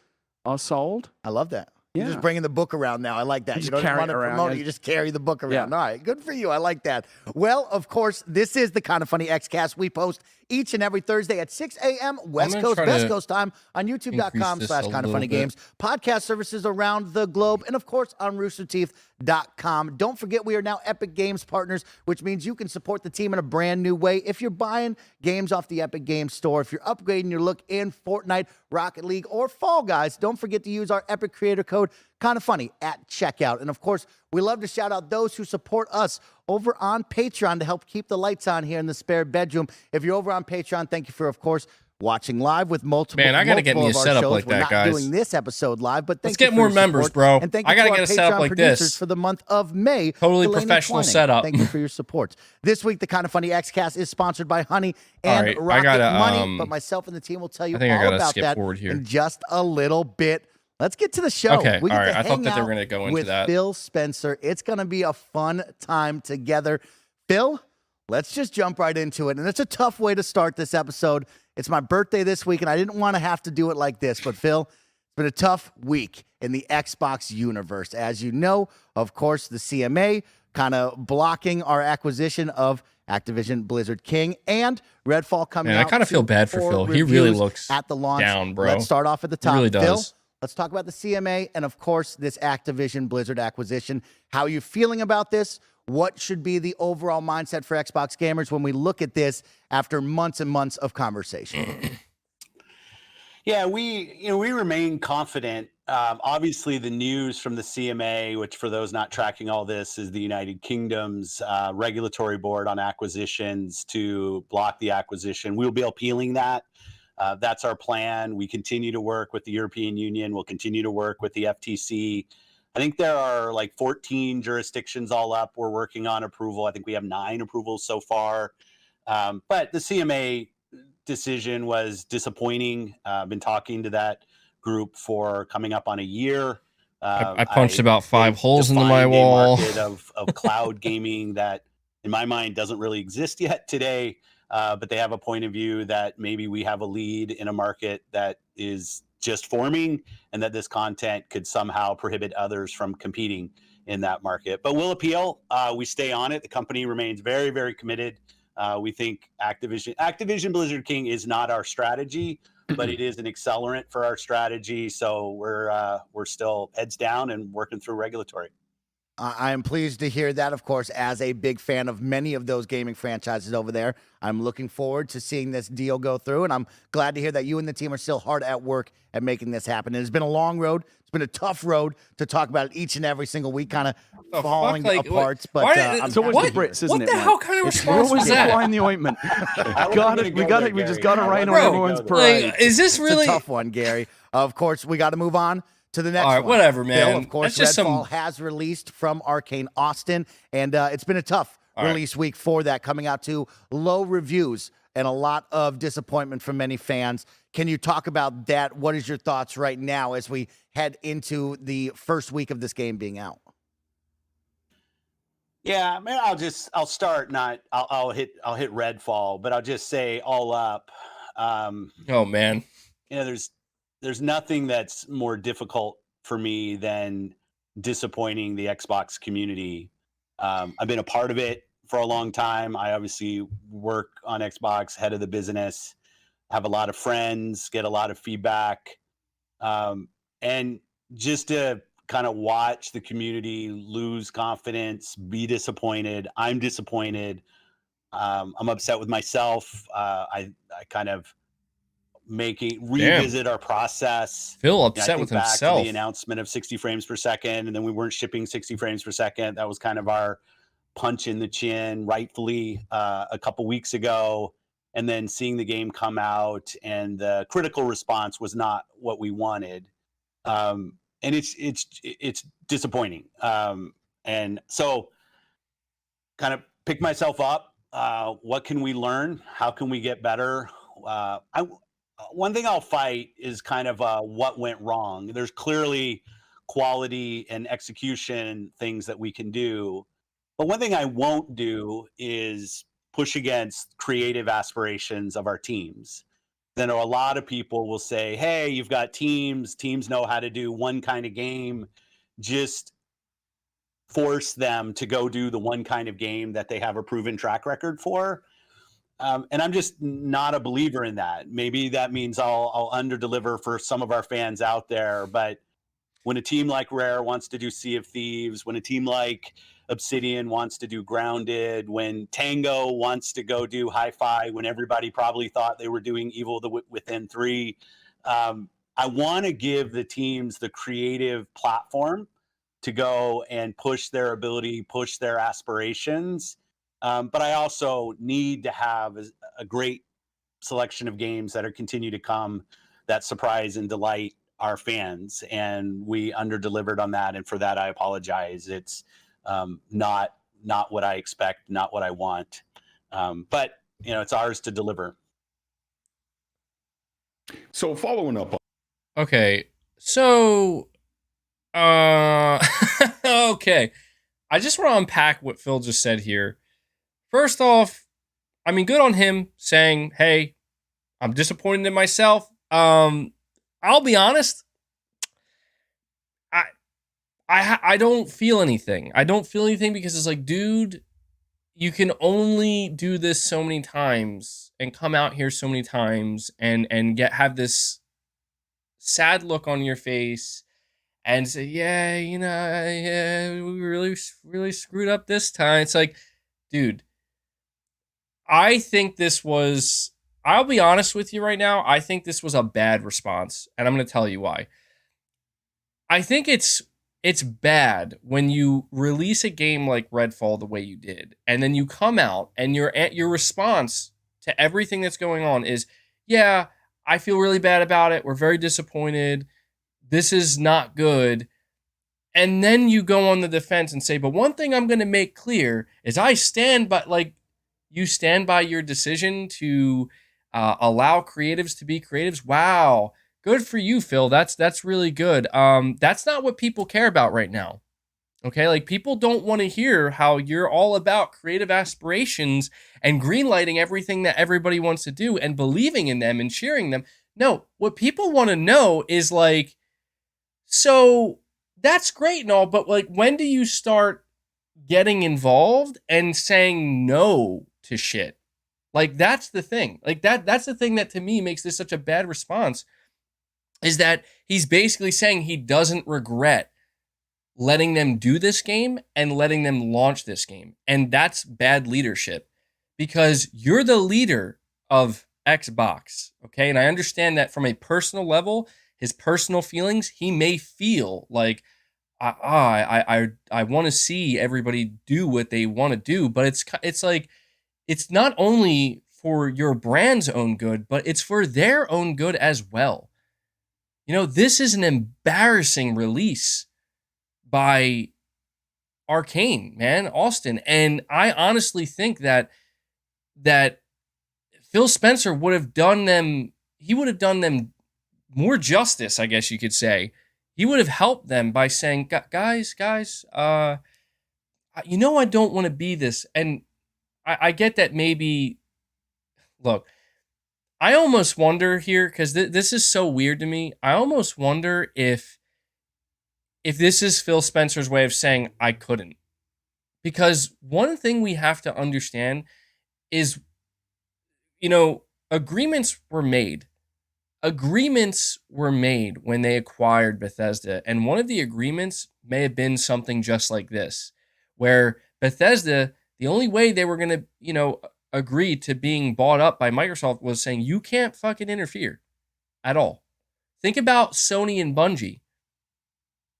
are sold. I love that. You're Yeah. just bringing the book around now. I like that. Just You don't carry want it to around, promote it. yeah. You just carry the book around. Yeah. All right. Good for you. I like that. Well, of course, this is the Kinda Funny XCast. We post each and every Thursday at 6 a.m. West gonna Coast, try Best to Coast time on increase this a youtube.com/Kinda little Funny bit. Games, podcast services around the globe, and of course on roosterteeth.com. Don't forget, we are now Epic Games partners, which means you can support the team in a brand new way. If you're buying games off the Epic Games store, if you're upgrading your look in Fortnite, Rocket League, or Fall Guys, don't forget to use our Epic creator code Kinda Funny at checkout. And of course, we love to shout out those who support us over on Patreon to help keep the lights on here in the spare bedroom. If you're over on Patreon, thank you for, of course, watching live with multiple. Man, I gotta get me a multiple of our setup shows. like We're that, not guys. doing this episode live, but thank Let's you get for more your members, support. bro. And thank I you gotta to our get a setup Patreon like producers this. for the month of May. Totally Delaney professional Twining. setup. Thank you for your support. This week, the Kinda Funny XCast is sponsored by Honey and All right, I Rocket gotta, Money, but myself and the team will tell you I think I all gotta about skip that forward here. in just a little bit. Let's get to the show. Okay, We get all right. to I thought hang that they were out gonna go into with that. Phil Spencer. It's going to be a fun time together. Phil, let's just jump right into it. And it's a tough way to start this episode. It's my birthday this week, and I didn't want to have to do it like this. But, Phil, it's been a tough week in the Xbox universe. As you know, of course, the CMA kind of blocking our acquisition of Activision Blizzard King and Redfall coming Man, I out. kinda feel bad for Phil. He really reviews looks at the launch. down, bro. Let's start off at the He top. really Phil, does. let's talk about the CMA and, of course, this Activision Blizzard acquisition. How are you feeling about this? What should be the overall mindset for Xbox gamers when we look at this after months and months of conversation? Yeah, we remain confident. Obviously, the news from the CMA, which for those not tracking all this, is the United Kingdom's regulatory board on acquisitions to block the acquisition. We'll be appealing that. That's our plan. We continue to work with the European Union. We'll continue to work with the FTC. I think there are like 14 jurisdictions all up. We're working on approval. I think we have 9 approvals so far. But the CMA decision was disappointing. I've been talking to that group for coming up on a year. I punched about 5 they've holes into my defined a wall. market of cloud gaming that, in my mind, doesn't really exist yet today. but they have a point of view that maybe we have a lead in a market that is just forming, and that this content could somehow prohibit others from competing in that market. But we'll appeal. We stay on it. The company remains very, very committed. We think Activision Blizzard King is not our strategy, but it is an accelerant for our strategy. So we're still heads down and working through regulatory. I am pleased to hear that, of course, as a big fan of many of those gaming franchises over there. I'm looking forward to seeing this deal go through, and I'm glad to hear that you and the team are still hard at work at making this happen. It has been a long road. It's been a tough road to talk about it each and every single week, kind of falling apart. But it's always the Brits, isn't it? What the hell kind of response was that? Applying the ointment. We just got to rain on everyone's parade. Is this really it's a tough one, Gary? Of course, we got to move on to the next all right, one. whatever, man. Bill, of course, Redfall has released from Arcane Austin, and it's been a tough release week for that, coming out to low reviews and a lot of disappointment from many fans. Can you talk about that? What is your thoughts right now as we head into the first week of this game being out? Yeah, man, I'll start. I'll hit Redfall, but I'll just say all up. Oh man, there's nothing that's more difficult for me than disappointing the Xbox community. I've been a part of it for a long time. I obviously work on Xbox, head of the business, have a lot of friends, get a lot of feedback. And just to kind of watch the community lose confidence, be disappointed. I'm disappointed. I'm upset with myself. I kind of revisit our process. Phil upset with back himself. To the announcement of 60 frames per second, and then we weren't shipping 60 frames per second. That was kind of our punch in the chin, rightfully, a couple weeks ago. And then seeing the game come out, and the critical response was not what we wanted. And it's disappointing. And so, kind of pick myself up. What can we learn? How can we get better? One thing I'll fight is kind of what went wrong. There's clearly quality and execution things that we can do. But one thing I won't do is push against creative aspirations of our teams. Then a lot of people will say, hey, you've got teams know how to do one kind of game. Just force them to go do the one kind of game that they have a proven track record for. And I'm just not a believer in that. Maybe that means I'll underdeliver for some of our fans out there. But when a team like Rare wants to do Sea of Thieves, when a team like Obsidian wants to do Grounded, when Tango wants to go do Hi-Fi, when everybody probably thought they were doing Evil Within 3, I want to give the teams the creative platform to go and push their ability, push their aspirations. But I also need to have a great selection of games that are continue to come that surprise and delight our fans. And we underdelivered on that. And for that, I apologize. It's not what I expect, not what I want. But, it's ours to deliver. So following up. Okay. So, okay. I just want to unpack what Phil just said here. First off, I mean, good on him saying, hey, I'm disappointed in myself. I'll be honest. I don't feel anything. I don't feel anything because it's like, dude, you can only do this so many times and come out here so many times and have this sad look on your face and say, yeah, we really screwed up this time. It's like, dude, I think I'll be honest with you right now. I think this was a bad response, and I'm going to tell you why. I think it's bad when you release a game like Redfall the way you did, and then you come out and your response to everything that's going on is, yeah, I feel really bad about it. We're very disappointed. This is not good. And then you go on the defense and say, but one thing I'm going to make clear is I stand by, you stand by your decision to allow creatives to be creatives. Wow. Good for you, Phil. That's really good. That's not what people care about right now. Okay, like people don't want to hear how you're all about creative aspirations and greenlighting everything that everybody wants to do and believing in them and cheering them. No, what people want to know is like, so that's great and all, but like, when do you start getting involved and saying no to shit? Like, that's the thing. Like that's the thing that to me makes this such a bad response, is that he's basically saying he doesn't regret letting them do this game and letting them launch this game. And that's bad leadership, because you're the leader of Xbox, okay? And I understand that from a personal level, his personal feelings, he may feel like, I want to see everybody do what they want to do, but it's like, it's not only for your brand's own good, but it's for their own good as well. You know, this is an embarrassing release by Arcane, man, Austin. And I honestly think that Phil Spencer would have done them more justice, I guess you could say. He would have helped them by saying, guys, I don't want to be this. And I get that maybe, look, I almost wonder here, because this is so weird to me. I almost wonder if this is Phil Spencer's way of saying, I couldn't. Because one thing we have to understand is, agreements were made. Agreements were made when they acquired Bethesda. And one of the agreements may have been something just like this, where Bethesda, the only way they were going to, agree to being bought up by Microsoft was saying, you can't fucking interfere at all. Think about Sony and Bungie.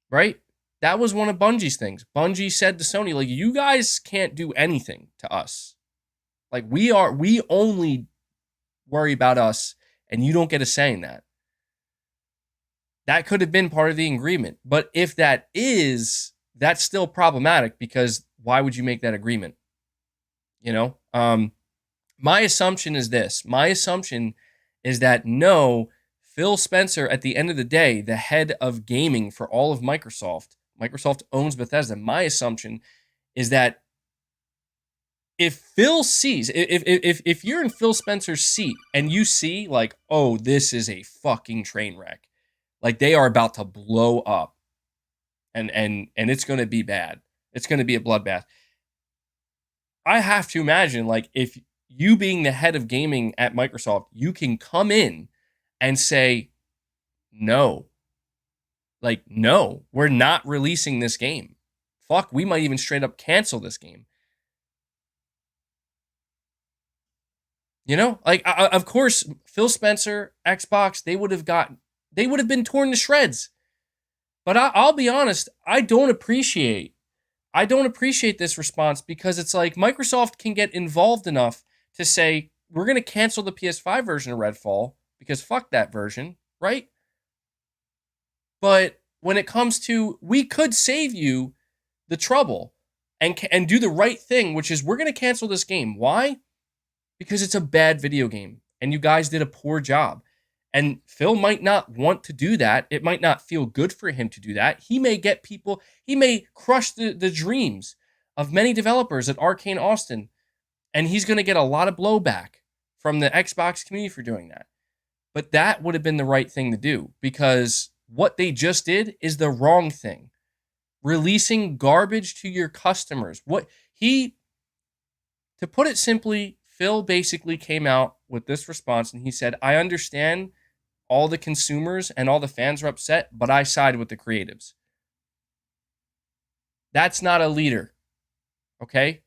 Right? That was one of Bungie's things. Bungie said to Sony, like, you guys can't do anything to us. Like, we only worry about us, and you don't get a say in that. That could have been part of the agreement. But if that is, that's still problematic, because why would you make that agreement? My assumption is this. My assumption is that no, Phil Spencer, at the end of the day, the head of gaming for all of Microsoft owns Bethesda. My assumption is that if Phil sees, if you're in Phil Spencer's seat and you see like, oh, this is a fucking train wreck, like they are about to blow up, and it's going to be bad. It's going to be a bloodbath. I have to imagine, like, if you being the head of gaming at Microsoft, you can come in and say, no, we're not releasing this game. Fuck, we might even straight up cancel this game. Of course, Phil Spencer, Xbox, they would have been torn to shreds. But I'll be honest, I don't appreciate this response, because it's like Microsoft can get involved enough to say, we're going to cancel the PS5 version of Redfall, because fuck that version, right? But when it comes to, we could save you the trouble and do the right thing, which is we're going to cancel this game. Why? Because it's a bad video game and you guys did a poor job. And Phil might not want to do that. It might not feel good for him to do that. He may crush the dreams of many developers at Arcane Austin. And he's going to get a lot of blowback from the Xbox community for doing that. But that would have been the right thing to do, because what they just did is the wrong thing. Releasing garbage to your customers. To put it simply, Phil basically came out with this response and he said, I understand all the consumers and all the fans are upset, but I side with the creatives. That's not a leader. Okay?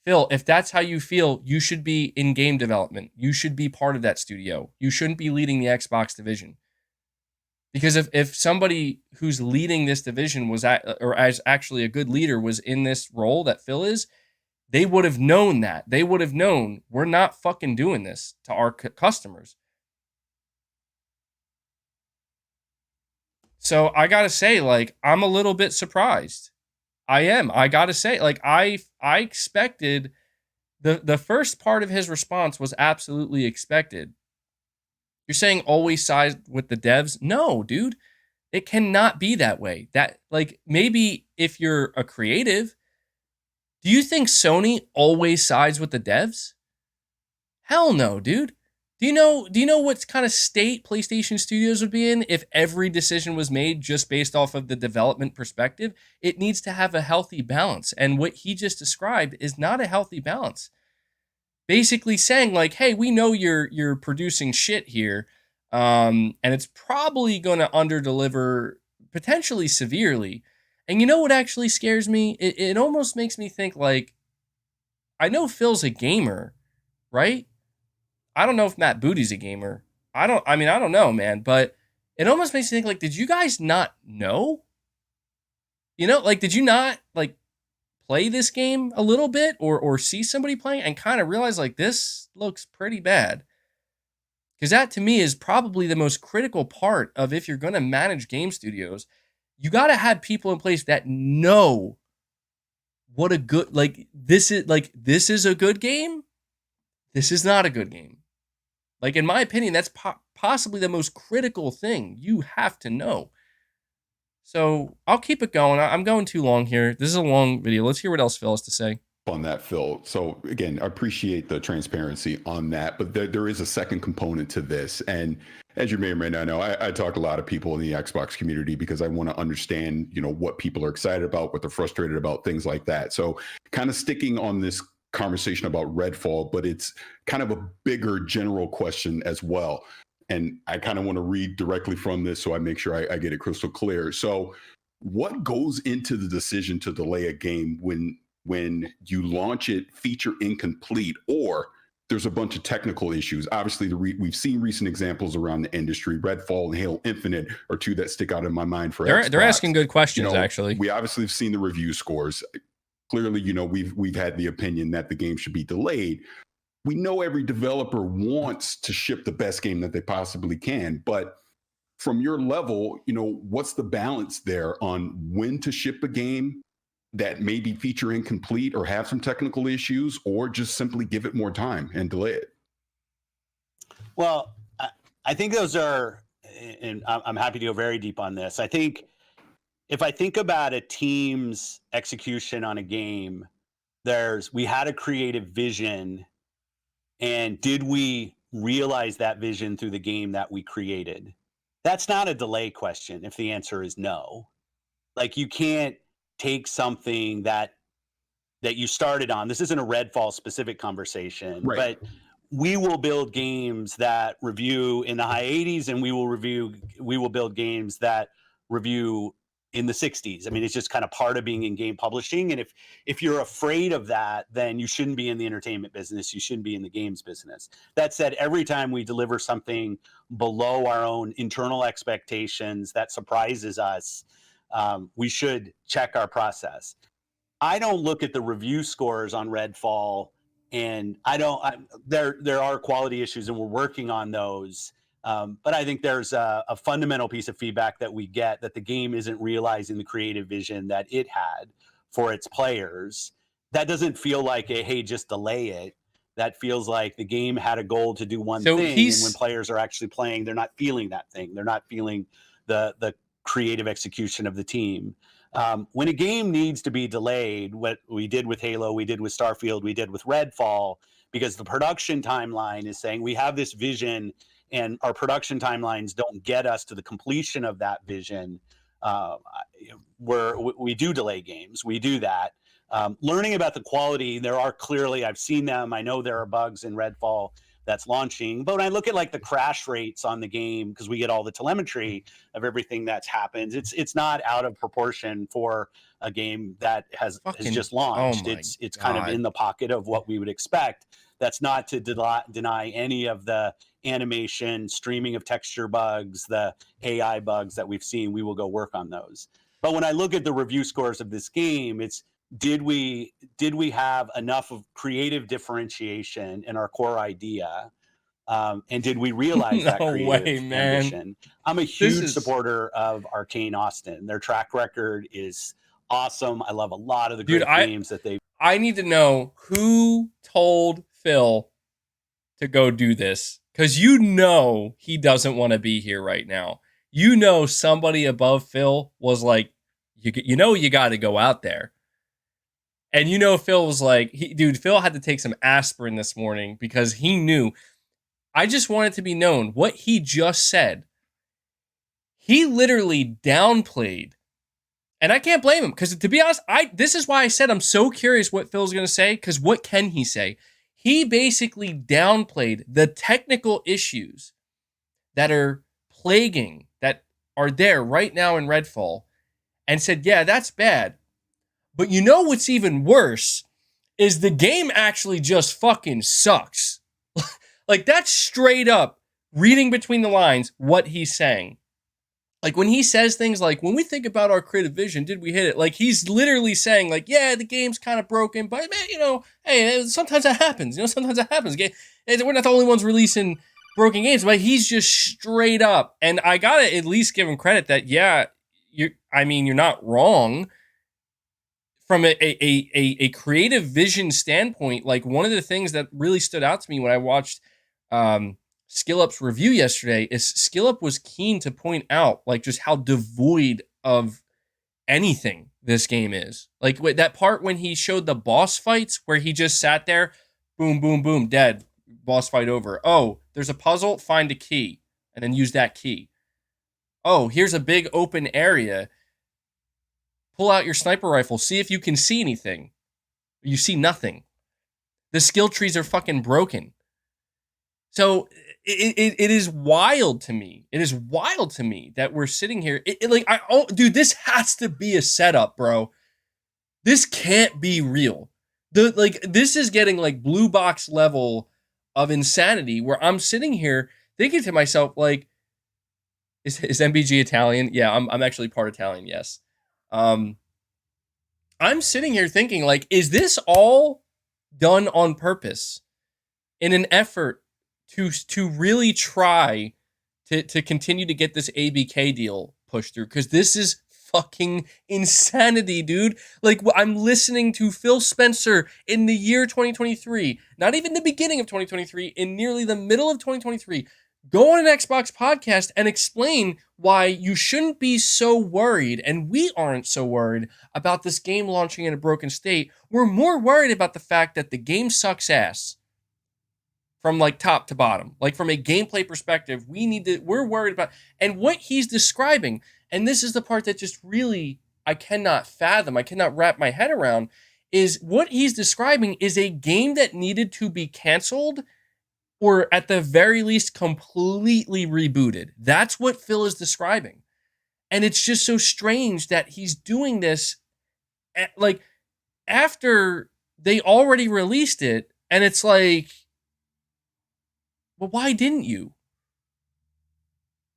Phil, if that's how you feel, you should be in game development. You should be part of that studio. You shouldn't be leading the Xbox division. Because if somebody who's leading this division as actually a good leader was in this role that Phil is, they would have known that. They would have known, we're not fucking doing this to our customers. So I got to say, like, I'm a little bit surprised. I am. I got to say, like, I expected the first part of his response was absolutely expected. You're saying always side with the devs? No, dude. It cannot be that way. That, like, maybe if you're a creative, do you think Sony always sides with the devs? Hell no, dude. Do you know what kind of state PlayStation Studios would be in if every decision was made just based off of the development perspective? It needs to have a healthy balance. And what he just described is not a healthy balance. Basically saying, like, hey, we know you're producing shit here, and it's probably going to underdeliver potentially severely. And you know what actually scares me? It almost makes me think, like, I know Phil's a gamer, right? I don't know if Matt Booty's a gamer. I don't know, man, but it almost makes me think, like, did you guys not know? You know, like, did you not, like, play this game a little bit or see somebody playing and kind of realize, like, this looks pretty bad? Because that, to me, is probably the most critical part of, if you're going to manage game studios, you got to have people in place that know what a good, this is a good game. This is not a good game. Like, in my opinion, that's possibly the most critical thing you have to know. So I'll keep it going. I'm going too long here. This is a long video. Let's hear what else Phil has to say on that, Phil. So again, I appreciate the transparency on that, but there is a second component to this. And as you may or may not know, I talk to a lot of people in the Xbox community because I want to understand, what people are excited about, what they're frustrated about, things like that. So kind of sticking on this conversation about Redfall, but it's kind of a bigger general question as well. And I kind of want to read directly from this so I make sure I get it crystal clear. So what goes into the decision to delay a game when you launch it feature incomplete, or there's a bunch of technical issues? Obviously, we've seen recent examples around the industry. Redfall and Halo Infinite are two that stick out in my mind for Xbox. They're asking good questions, actually. We obviously have seen the review scores. Clearly, we've had the opinion that the game should be delayed. We know every developer wants to ship the best game that they possibly can, but from your level, what's the balance there on when to ship a game that may be feature incomplete or have some technical issues, or just simply give it more time and delay it? Well, I think those are, and I'm happy to go very deep on this. I think if I think about a team's execution on a game, we had a creative vision, and did we realize that vision through the game that we created? That's not a delay question if the answer is no. Like, you can't take something that you started on. This isn't a Redfall specific conversation, right? But we will build games that review in the high 80s, and we will build games that review in the 60s. I mean, it's just kind of part of being in game publishing. And if you're afraid of that, then you shouldn't be in the entertainment business. You shouldn't be in the games business. That said, every time we deliver something below our own internal expectations that surprises us, we should check our process. I don't look at the review scores on Redfall, and there are quality issues, and we're working on those. But I think there's a fundamental piece of feedback that we get, that the game isn't realizing the creative vision that it had for its players. That doesn't feel like hey, just delay it. That feels like the game had a goal to do one thing, and when players are actually playing, they're not feeling that thing. They're not feeling the creative execution of the team. When a game needs to be delayed, what we did with Halo, we did with Starfield, we did with Redfall, because the production timeline is saying we have this vision and our production timelines don't get us to the completion of that vision, we do delay games. We do that. Learning about the quality, I've seen them. I know there are bugs in Redfall that's launching, but when I look at like the crash rates on the game, because we get all the telemetry of everything that's happened, it's not out of proportion for a game that has just launched. It's kind of in the pocket of what we would expect. That's not to deny any of the animation, streaming of texture bugs, the AI bugs that we've seen. We will go work on those. But when I look at the review scores of this game, it's did we have enough of creative differentiation in our core idea, and did we realize that creative ambition? I'm a huge supporter of Arcane Austin. Their track record is awesome. I love a lot of the great games that they've. I need to know who told Phil to go do this, because he doesn't want to be here right now. you know somebody above Phil was like, you got to go out there. And you know Phil was like, Phil had to take some aspirin this morning because he knew. I just want it to be known what he just said. He literally downplayed. And I can't blame him because, to be honest, this is why I said I'm so curious what Phil's going to say, because what can he say? He basically downplayed the technical issues that are plaguing, that are there right now in Redfall, and said, yeah, that's bad. But you know what's even worse is the game actually just fucking sucks. Like, that's straight up reading between the lines what he's saying. Like, when he says things like, when we think about our creative vision, did we hit it? Like, he's literally saying, like, yeah, the game's kind of broken, but, man, hey, sometimes that happens. Sometimes that happens. We're not the only ones releasing broken games, but he's just straight up. And I gotta at least give him credit that, yeah, you're not wrong. From a creative vision standpoint, like, one of the things that really stood out to me when I watched SkillUp's review yesterday is SkillUp was keen to point out, like, just how devoid of anything this game is. Like, that part when he showed the boss fights where he just sat there, boom, boom, boom, dead, boss fight over. Oh, there's a puzzle, find a key, and then use that key. Oh, here's a big open area. Pull out your sniper rifle, see if you can see anything. You see nothing. The skill trees are fucking broken. So it is wild to me. It is wild to me that we're sitting here. Dude, this has to be a setup, bro. This can't be real. This is getting like blue box level of insanity where I'm sitting here thinking to myself, like, is MBG Italian? Yeah, I'm actually part Italian, yes. I'm sitting here thinking, like, is this all done on purpose in an effort to really try to continue to get this ABK deal pushed through? Because this is fucking insanity, dude. Like, I'm listening to Phil Spencer in the year 2023, not even the beginning of 2023, in nearly the middle of 2023, go on an Xbox podcast and explain why you shouldn't be so worried, and we aren't so worried about this game launching in a broken state. We're more worried about the fact that the game sucks ass from, like, top to bottom. Like, from a gameplay perspective, we're worried about, and what he's describing, and this is the part that just really I cannot fathom, I cannot wrap my head around, is what he's describing is a game that needed to be canceled or at the very least completely rebooted. That's what Phil is describing. And it's just so strange that he's doing this like after they already released it, and it's like, well, why didn't you?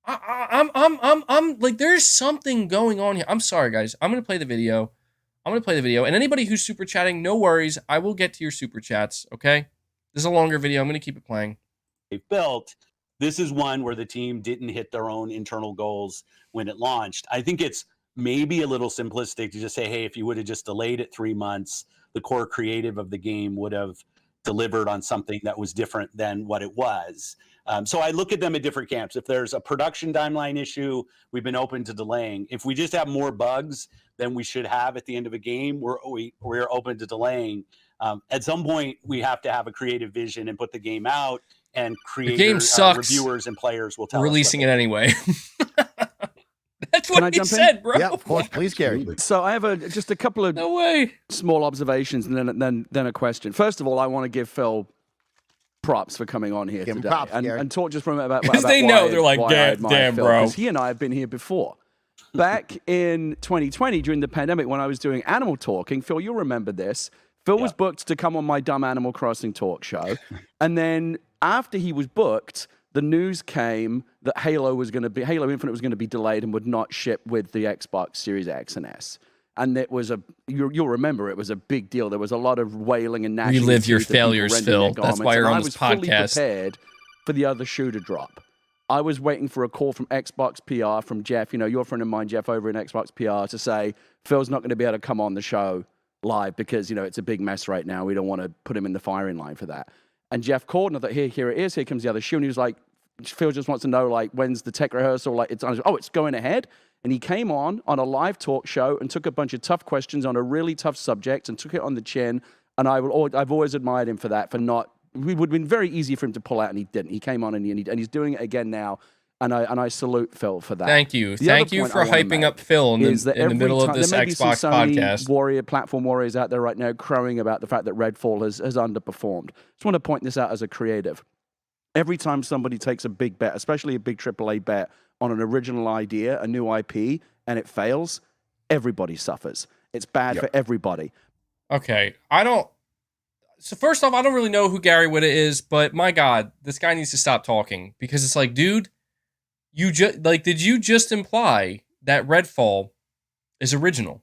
I'm like, there's something going on here. I'm sorry, guys. I'm gonna play the video. And anybody who's super chatting, no worries. I will get to your super chats, okay? This is a longer video. I'm going to keep it playing. They built. This is one where the team didn't hit their own internal goals when it launched. I think it's maybe a little simplistic to just say, hey, if you would have just delayed it 3 months, the core creative of the game would have delivered on something that was different than what it was. So I look at them at different camps. If there's a production timeline issue, we've been open to delaying. If we just have more bugs than we should have at the end of a game, we're open to delaying. At some point, we have to have a creative vision and put the game out, and creators, reviewers, and players will tell releasing it anyway. That's Can what I he jump in? said, bro. Yeah, of course. Please, Gary. So I have just a couple of No way. small observations and then a question. First of all, I want to give Phil props for coming on here Give him today props, and Gary. talk just for a minute about Because about they why- know, they're like, why I admire damn, Phil, bro. 'cause he and I have been here before. Back in 2020, during the pandemic, when I was doing Animal Talking, Phil, you'll remember this. Phil was booked to come on my dumb Animal Crossing talk show. And then after he was booked, the news came that Halo Infinite was going to be delayed and would not ship with the Xbox Series X and S. And it was you'll remember, it was a big deal. There was a lot of wailing and gnashing. Relive your of teeth of people failures, rending Phil. their That's garments. why you're And on I this was fully podcast. prepared for the other shoe to drop. I was waiting for a call from Xbox PR from Jeff, your friend of mine, Jeff, over in Xbox PR, to say, Phil's not going to be able to come on the show live because, it's a big mess right now. We don't want to put him in the firing line for that. And Jeff called, and I thought, here it is. Here comes the other shoe. And he was like, Phil just wants to know, like, when's the tech rehearsal? Like, it's going ahead. And he came on a live talk show and took a bunch of tough questions on a really tough subject and took it on the chin. And I've always admired him for that, for not, it would have been very easy for him to pull out, and he didn't. He came on and he's doing it again now. And I salute Phil for that. Thank you. Thank you for hyping up Phil in the middle of this Xbox podcast. Platform warriors out there right now crowing about the fact that Redfall has underperformed. Just want to point this out as a creative. Every time somebody takes a big bet, especially a big AAA bet on an original idea, a new IP, and it fails, everybody suffers. It's bad for everybody. Okay. So first off, I don't really know who Gary Whitta is, but my God, this guy needs to stop talking, because it's like, dude, did you just imply that Redfall is original?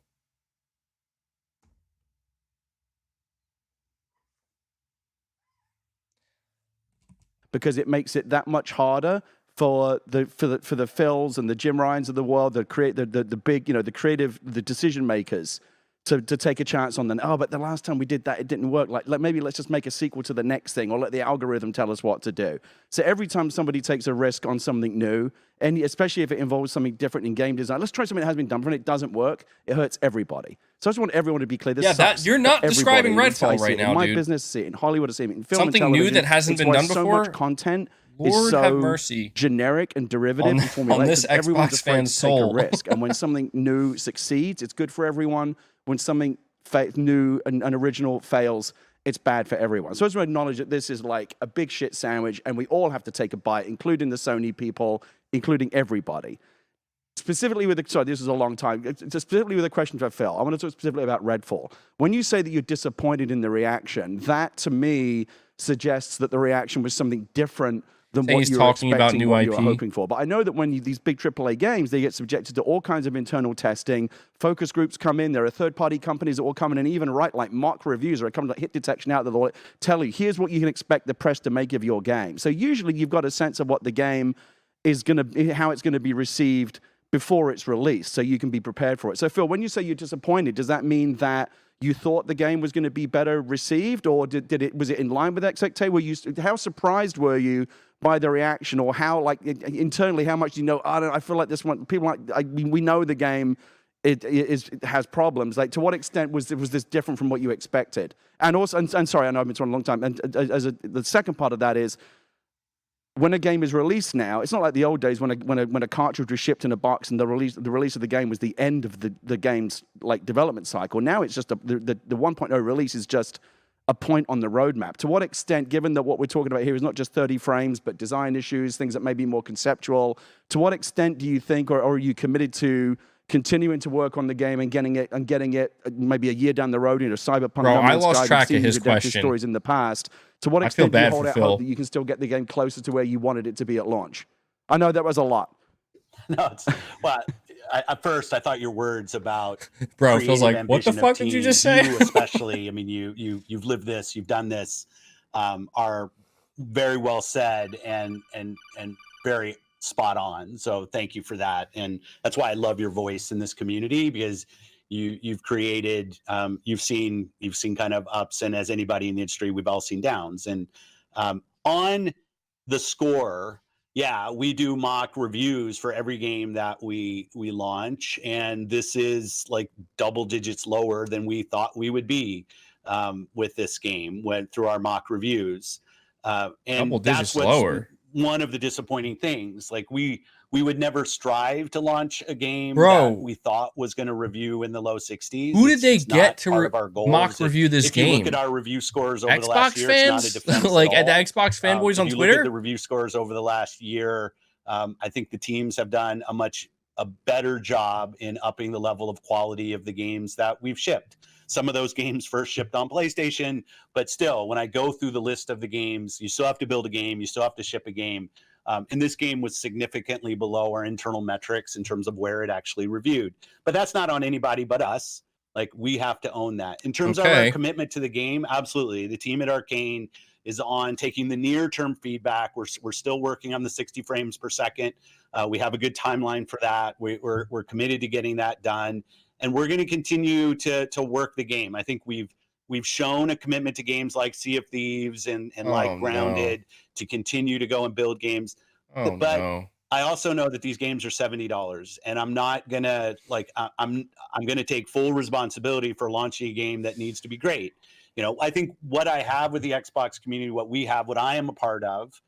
Because it makes it that much harder for the Phils and the Jim Ryans of the world, the big, the decision makers to take a chance on them. Oh, but the last time we did that, it didn't work. Like maybe let's just make a sequel to the next thing, or let the algorithm tell us what to do. So every time somebody takes a risk on something new, and especially if it involves something different in game design, let's try something that has been done before and it doesn't work, it hurts everybody. So I just want everyone to be clear. This sucks you're not describing Redfall right now, dude. In my dude. business, I see it in Hollywood, I see it in film something and television. New that hasn't been done before. So much content Lord is so have mercy. Generic and derivative and formulaic. On this everyone's Xbox afraid fan's to take soul. a risk. And when something new succeeds, it's good for everyone. When something new and original fails, it's bad for everyone. So I just want to acknowledge that this is like a big shit sandwich, and we all have to take a bite, including the Sony people, including everybody. Specifically with this is a long time. Specifically with a question for Phil, I want to talk specifically about Redfall. When you say that you're disappointed in the reaction, that to me suggests that the reaction was something different than what you were expecting, what you were hoping for. But I know that when these big AAA games, they get subjected to all kinds of internal testing. Focus groups come in. There are third-party companies that will come in and even write like mock reviews or come like hit detection out that will tell you, here's what you can expect the press to make of your game. So usually you've got a sense of what the game is how it's going to be received before it's released, so you can be prepared for it. So Phil, when you say you're disappointed, does that mean that you thought the game was going to be better received, or was it in line with expectations? How surprised were you by the reaction, or how, like, internally, how much do you know? I feel like this one, we know the game it has problems. Like, to what extent was this different from what you expected? And also, and sorry, I know I've been talking a long time. And the second part of that is, when a game is released now, it's not like the old days when a cartridge was shipped in a box and the release of the game was the end of the game's like development cycle. Now it's just the 1.0 release is just a point on the roadmap. To what extent, given that what we're talking about here is not just 30 frames, but design issues, things that may be more conceptual, to what extent do you think, or are you committed to continuing to work on the game and getting it maybe a year down the road, Cyberpunk? Bro, I lost track of his question. Stories in the past. To what extent do you hold out hope that you can still get the game closer to where you wanted it to be at launch? I know that was a lot. No, at first I thought your words about bro feels like, what the fuck did you just say? You especially, I mean, you've lived this, you've done this, are very well said and very spot on. So thank you for that, and that's why I love your voice in this community, because you've created, you've seen kind of ups, and as anybody in the industry, we've all seen downs. And on the score, yeah, we do mock reviews for every game that we launch, and this is like double digits lower than we thought we would be with this game went through our mock reviews. And double digits lower. One of the disappointing things. Like we would never strive to launch a game Bro, that we thought was going to review in the low 60s. Who did they get to mock review this game? If you look at our review scores over Xbox the last year, fans? it's not a defense like at the Xbox fanboys on If you Twitter? look at the review scores over the last year, I think the teams have done a better job in upping the level of quality of the games that we've shipped. Some of those games first shipped on PlayStation, but still, when I go through the list of the games, you still have to build a game, you still have to ship a game. And this game was significantly below our internal metrics in terms of where it actually reviewed. But that's not on anybody but us. Like, we have to own that. In terms of our commitment to the game, absolutely. The team at Arcane is on taking the near-term feedback. We're still working on the 60 frames per second. We have a good timeline for that. We're committed to getting that done. And we're going to continue to work the game. I think we've shown a commitment to games like Sea of Thieves and like Grounded to continue to go and build games. Oh but no. I also know that these games are $70, and I'm not gonna I'm gonna take full responsibility for launching a game that needs to be great. I think what I have with the Xbox community, what I am a part of,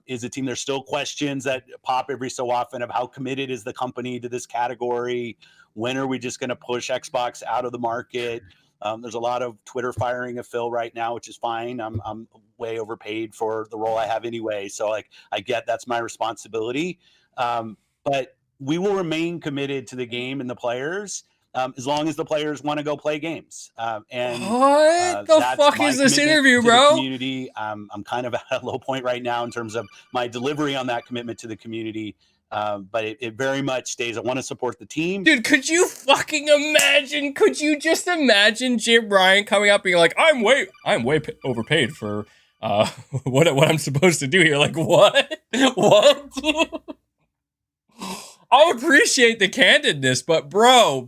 is a team. There's still questions that pop every so often of how committed is the company to this category. When are we just going to push Xbox out of the market? There's a lot of Twitter firing of Phil right now, which is fine. I'm way overpaid for the role I have anyway, so I get that's my responsibility. But we will remain committed to the game and the players as long as the players want to go play games. And What the that's fuck my is this commitment interview, to the bro? community. I'm kind of at a low point right now in terms of my delivery on that commitment to the community. But it very much stays. I want to support the team. Dude, could you fucking imagine? Could you just imagine Jim Ryan coming up being like, I'm way overpaid for what I'm supposed to do here? Like, what? What? I appreciate the candidness, but bro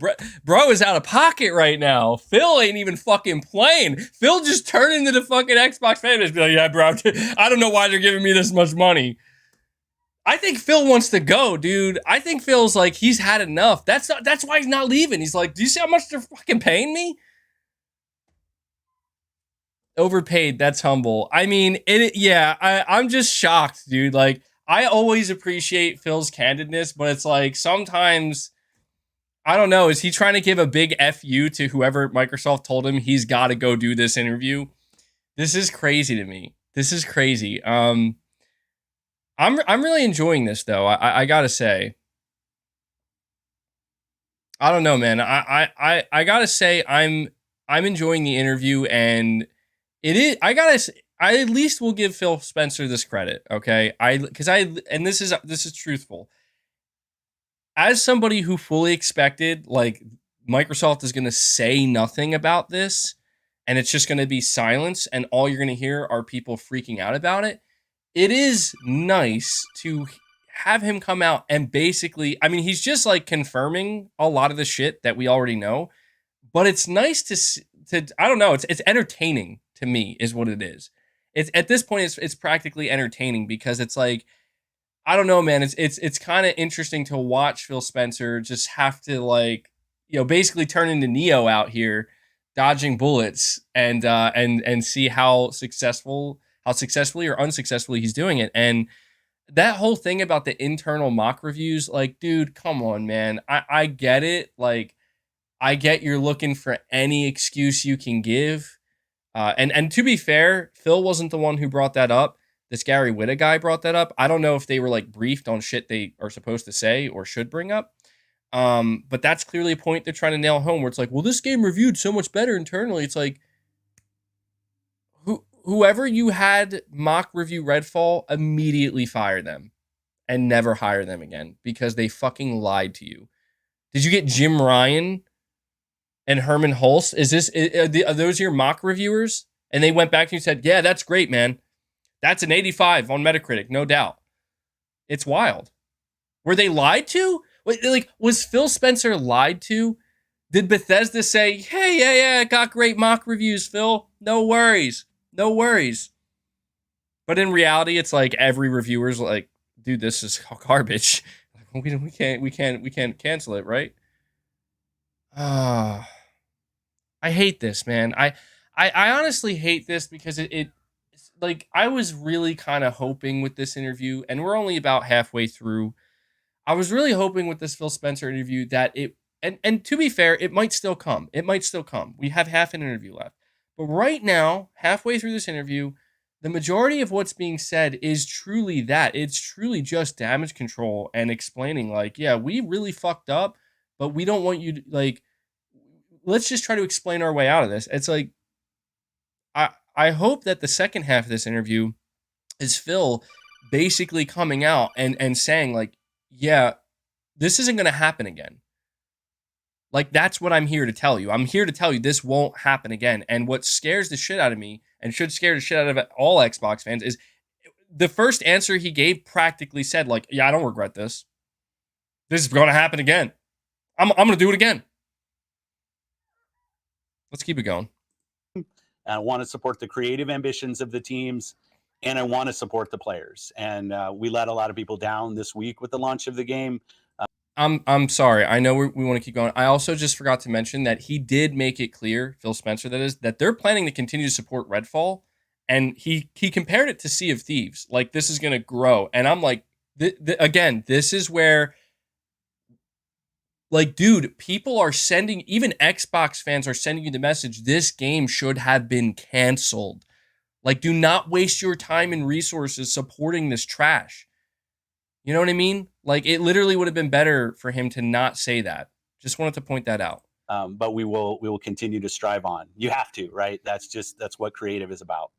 is out of pocket right now. Phil ain't even fucking playing. Phil just turned into the fucking Xbox fan base. Be like, yeah, bro, I don't know why they're giving me this much money. I think Phil wants to go, dude. I think Phil's like, he's had enough. That's why he's not leaving. He's like, do you see how much they're fucking paying me? Overpaid, that's humble. I mean, I'm just shocked, dude. Like, I always appreciate Phil's candidness, but it's like sometimes, I don't know, is he trying to give a big FU to whoever Microsoft told him he's got to go do this interview? This is crazy to me. This is crazy. I'm really enjoying this though. I gotta say. I don't know, man. I gotta say I'm enjoying the interview, and it is. I at least will give Phil Spencer this credit, okay? And this is truthful. As somebody who fully expected like Microsoft is gonna say nothing about this, and it's just gonna be silence, and all you're gonna hear are people freaking out about it. It is nice to have him come out and basically, I mean, he's just like confirming a lot of the shit that we already know, but it's nice to I don't know, it's entertaining to me is what it is. It's at this point it's practically entertaining because it's like, I don't know, man, it's kind of interesting to watch Phil Spencer just have to like, basically turn into Neo out here dodging bullets and see how successfully or unsuccessfully he's doing it. And that whole thing about the internal mock reviews, like, dude, come on, man. I get it. Like, I get you're looking for any excuse you can give. And to be fair, Phil wasn't the one who brought that up. This Gary Whitta guy brought that up. I don't know if they were like briefed on shit they are supposed to say or should bring up. But that's clearly a point they're trying to nail home where it's like, well, this game reviewed so much better internally. It's like, whoever you had mock review Redfall, immediately fire them and never hire them again because they fucking lied to you. Did you get Jim Ryan and Herman Hulse? Are those your mock reviewers? And they went back to you and said, yeah, that's great, man. That's an 85 on Metacritic, no doubt. It's wild. Were they lied to? Like, was Phil Spencer lied to? Did Bethesda say, hey, yeah, got great mock reviews, Phil. No worries. But in reality, it's like every reviewer's like, dude, this is garbage. We can't cancel it, right? I hate this, man. I honestly hate this because it's like, I was really kind of hoping with this interview, and we're only about halfway through. I was really hoping with this Phil Spencer interview that and to be fair, it might still come. We have half an interview left. But right now, halfway through this interview, the majority of what's being said is truly that. It's truly just damage control and explaining like, yeah, we really fucked up, but we don't want you to, like, let's just try to explain our way out of this. It's like, I hope that the second half of this interview is Phil basically coming out and saying like, yeah, this isn't going to happen again. Like, that's what I'm here to tell you. I'm here to tell you this won't happen again. And what scares the shit out of me, and should scare the shit out of all Xbox fans, is the first answer he gave practically said, like, yeah, I don't regret this. This is going to happen again. I'm going to do it again. Let's keep it going. I want to support the creative ambitions of the teams. and I want to support the players. And we let a lot of people down this week with the launch of the game. I'm sorry. I know we want to keep going. I also just forgot to mention that he did make it clear, Phil Spencer, that is, that they're planning to continue to support Redfall, and he compared it to Sea of Thieves. Like, this is going to grow, and I'm like, again, this is where, like, dude, people are sending, even Xbox fans are sending you the message, this game should have been canceled. Like, do not waste your time and resources supporting this trash. You know what I mean? Like, it literally would have been better for him to not say that. Just wanted to point that out. But we will continue to strive on. You have to, right? That's what creative is about.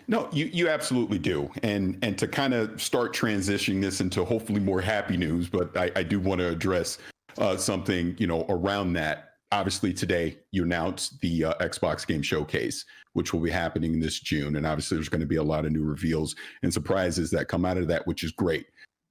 No, you absolutely do. And to kind of start transitioning this into hopefully more happy news, but I do want to address something, around that. Obviously, today you announced the Xbox Game Showcase, which will be happening this June. And obviously, there's going to be a lot of new reveals and surprises that come out of that, which is great.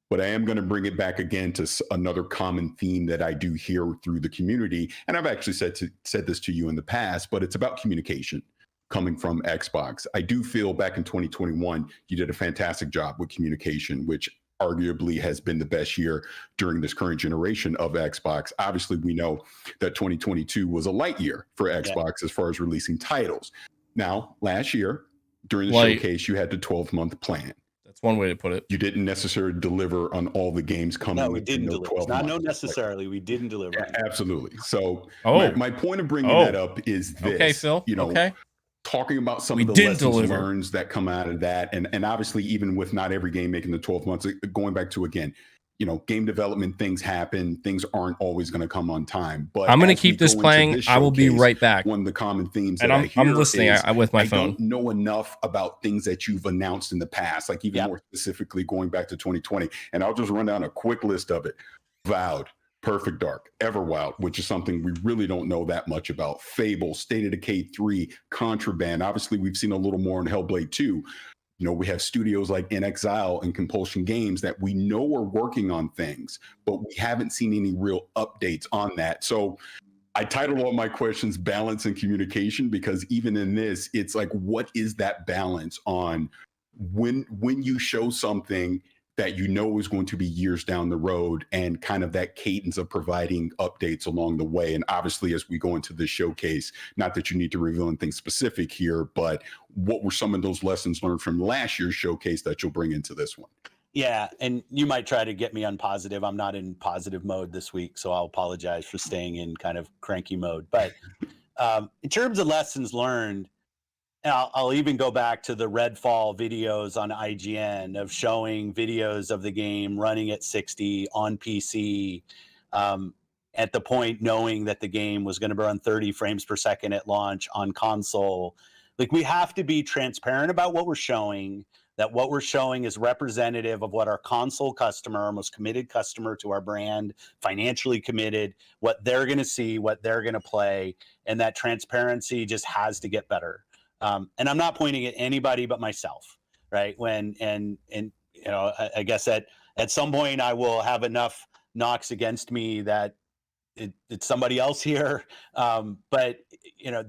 But I am going to bring it back again to another common theme that I do hear through the community. And I've actually said this to you in the past, but it's about communication coming from Xbox. I do feel back in 2021, you did a fantastic job with communication, which arguably has been the best year during this current generation of Xbox. Obviously, we know that 2022 was a light year for Xbox as far as releasing titles. Now, last year, during the showcase, you had the 12-month plan. That's one way to put it. You didn't necessarily deliver on all the games coming. No, we didn't deliver. 12 Not months. necessarily. We didn't deliver. Yeah, absolutely. So my point of bringing that up is this. Okay, Phil. Talking about some of the lessons learned that come out of that. And obviously, even with not every game making the 12 months, going back to, again, game development, things happen. Things aren't always going to come on time. But I'm going to keep this playing. I will be right back. One of the common themes and that I hear I'm listening with my phone. I don't know enough about things that you've announced in the past, like even more specifically going back to 2020. And I'll just run down a quick list of it. Vowed, Perfect Dark, Everwild, which is something we really don't know that much about. Fable, State of Decay 3, Contraband. Obviously, we've seen a little more in Hellblade 2. We have studios like In Exile and Compulsion Games that we know are working on things, but we haven't seen any real updates on that. So I titled all my questions Balance and Communication, because even in this, it's like, what is that balance on when you show something that is going to be years down the road, and kind of that cadence of providing updates along the way. And obviously, as we go into this showcase, not that you need to reveal anything specific here, but what were some of those lessons learned from last year's showcase that you'll bring into this one? Yeah, and you might try to get me on positive. I'm not in positive mode this week, so I'll apologize for staying in kind of cranky mode. But in terms of lessons learned, and I'll even go back to the Redfall videos on IGN of showing videos of the game running at 60 on PC, at the point knowing that the game was going to run 30 frames per second at launch on console. Like, we have to be transparent about what we're showing, that what we're showing is representative of what our console customer, our most committed customer to our brand, financially committed, what they're going to see, what they're going to play, and that transparency just has to get better. And I'm not pointing at anybody but myself, right? I guess at some point I will have enough knocks against me that it's somebody else here. But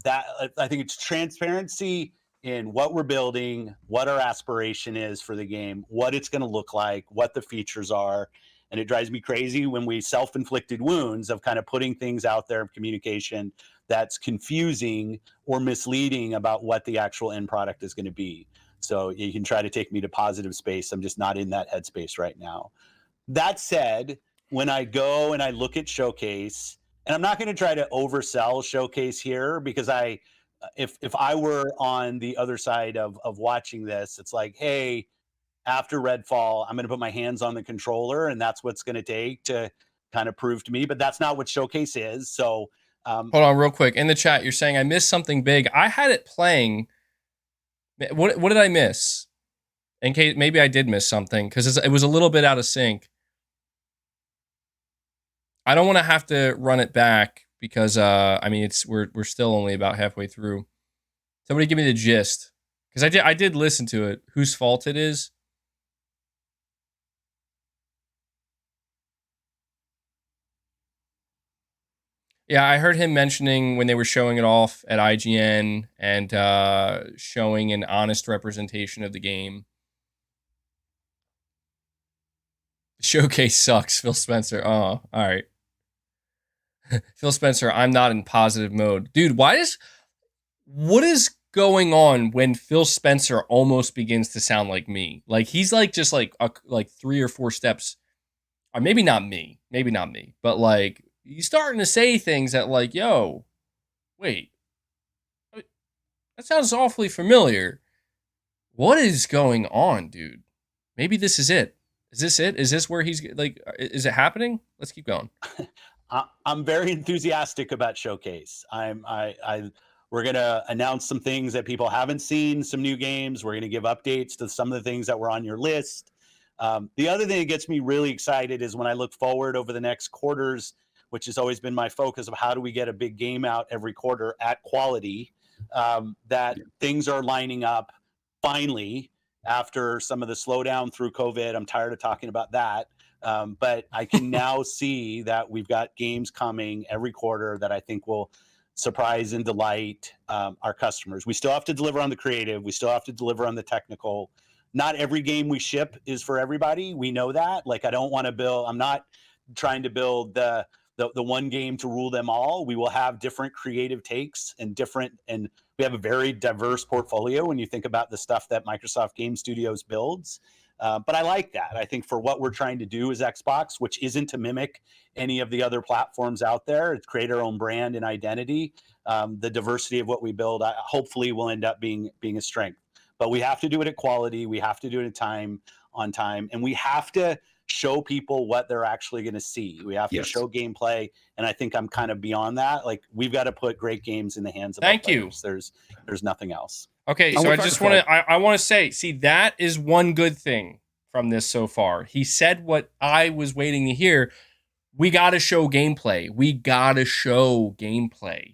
that I think it's transparency in what we're building, what our aspiration is for the game, what it's going to look like, what the features are. And it drives me crazy when we self-inflicted wounds of kind of putting things out there of communication that's confusing or misleading about what the actual end product is going to be. So you can try to take me to positive space. I'm just not in that headspace right now. That said, when I go and I look at Showcase, and I'm not going to try to oversell Showcase here, because if I were on the other side of watching this, it's like, hey, after Redfall, I'm going to put my hands on the controller, and that's what's going to take to kind of prove to me. But that's not what Showcase is. So hold on real quick. In the chat, you're saying I missed something big. I had it playing. What did I miss? In case maybe I did miss something, because it was a little bit out of sync. I don't want to have to run it back because we're still only about halfway through. Somebody give me the gist, because I did listen to it. Whose fault it is? Yeah, I heard him mentioning when they were showing it off at IGN and showing an honest representation of the game. Showcase sucks, Phil Spencer. Oh, all right. Phil Spencer, I'm not in positive mode. Dude, what is going on when Phil Spencer almost begins to sound like me? Like he's like just like 3 or 4 steps, or maybe not me, but like he's starting to say things that like, yo, wait, that sounds awfully familiar. What is going on, dude? Maybe this is it. Is this it? Is this where he's like, is it happening? Let's keep going. I'm very enthusiastic about Showcase. We're gonna announce some things that people haven't seen, some new games. We're gonna give updates to some of the things that were on your list. The other thing that gets me really excited is when I look forward over the next quarters, which has always been my focus of how do we get a big game out every quarter at quality, that things are lining up finally after some of the slowdown through COVID. I'm tired of talking about that. But I can now see that we've got games coming every quarter that I think will surprise and delight our customers. We still have to deliver on the creative. We still have to deliver on the technical. Not every game we ship is for everybody. We know that. Like, I don't want to build, I'm not trying to build the one game to rule them all. We will have different creative takes and we have a very diverse portfolio when you think about the stuff that Microsoft Game Studios builds. But I like that. I think for what we're trying to do as Xbox, which isn't to mimic any of the other platforms out there, it's create our own brand and identity. The diversity of what we build, hopefully, will end up being a strength. But we have to do it at quality. We have to do it on time, and we have to show people what they're actually going to see. We have to show gameplay, and I think I'm kind of beyond that. Like, we've got to put great games in the hands of our players. There's nothing else. Okay, so I just want to I want to say, see, that is one good thing from this so far. He said what I was waiting to hear. We got to show gameplay.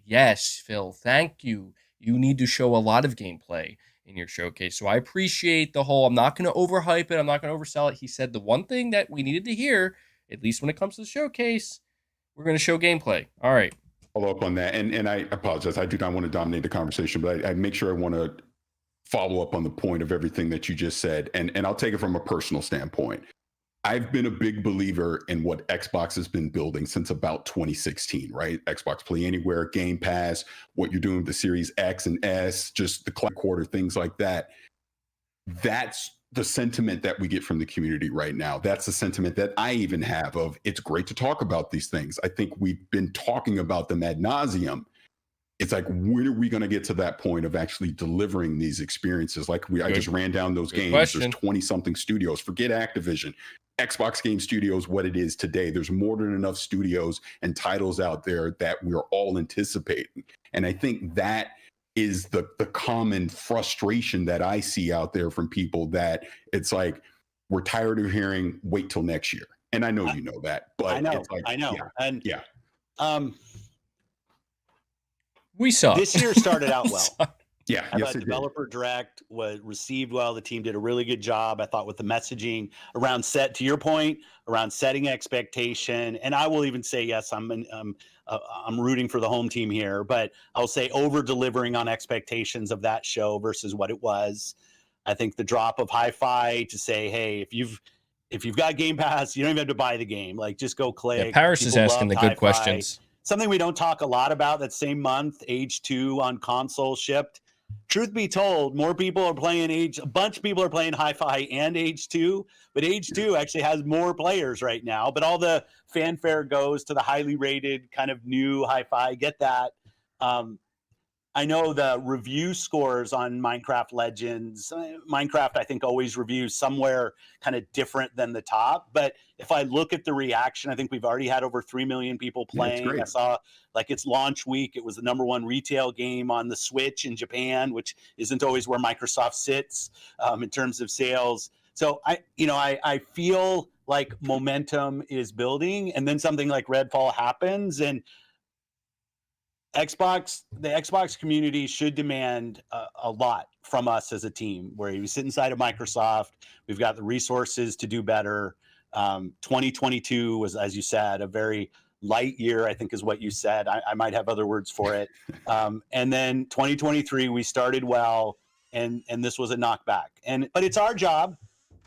Yes, Phil, thank you. You need to show a lot of gameplay in your showcase. So I appreciate the whole, I'm not going to overhype it, I'm not going to oversell it. He said the one thing that we needed to hear, at least when it comes to the showcase, we're going to show gameplay. All right. Follow up on that. And I apologize. I do not want to dominate the conversation, but I make sure I want to follow up on the point of everything that you just said. And I'll take it from a personal standpoint. I've been a big believer in what Xbox has been building since about 2016, right? Xbox Play Anywhere, Game Pass, what you're doing with the Series X and S, just the quarter, things like that. That's the sentiment that we get from the community right now. That's the sentiment that I even have of, it's great to talk about these things. I think we've been talking about them ad nauseum. It's like, when are we going to get to that point of actually delivering these experiences? Like I just ran down those games. There's 20-something studios. Forget Activision. Xbox Game Studios, what it is today. There's more than enough studios and titles out there that we're all anticipating. And I think that is the common frustration that I see out there from people, that it's like, we're tired of hearing wait till next year. And I know you know that, but I know, it's like, I know. Yeah, and yeah. We saw this year started out well. Yeah, I thought Developer Direct was received well. The team did a really good job, I thought, with the messaging around to your point, around setting expectation. And I will even say, yes, I'm rooting for the home team here, but I'll say over delivering on expectations of that show versus what it was. I think the drop of Hi-Fi to say, hey, if you've got Game Pass, you don't even have to buy the game. Like, just go click. Yeah, Paris is asking the good questions. Something we don't talk a lot about, that same month, Age 2 on console shipped. Truth be told, more people are playing a bunch of people are playing Hi-Fi and Age 2, but Age 2 actually has more players right now. But all the fanfare goes to the highly rated kind of new Hi-Fi. Get that. I know the review scores on Minecraft Legends. Minecraft, I think, always reviews somewhere kind of different than the top. But if I look at the reaction, I think we've already had over 3 million people playing. I saw, like, its launch week, it was the #1 retail game on the Switch in Japan, which isn't always where Microsoft sits in terms of sales. So I feel like momentum is building, and then something like Redfall happens, and the Xbox community should demand a lot from us as a team, where we sit inside of Microsoft. We've got the resources to do better. 2022 was, as you said, a very light year, I think is what you said. I might have other words for it. And then 2023, we started well, and this was a knockback. But it's our job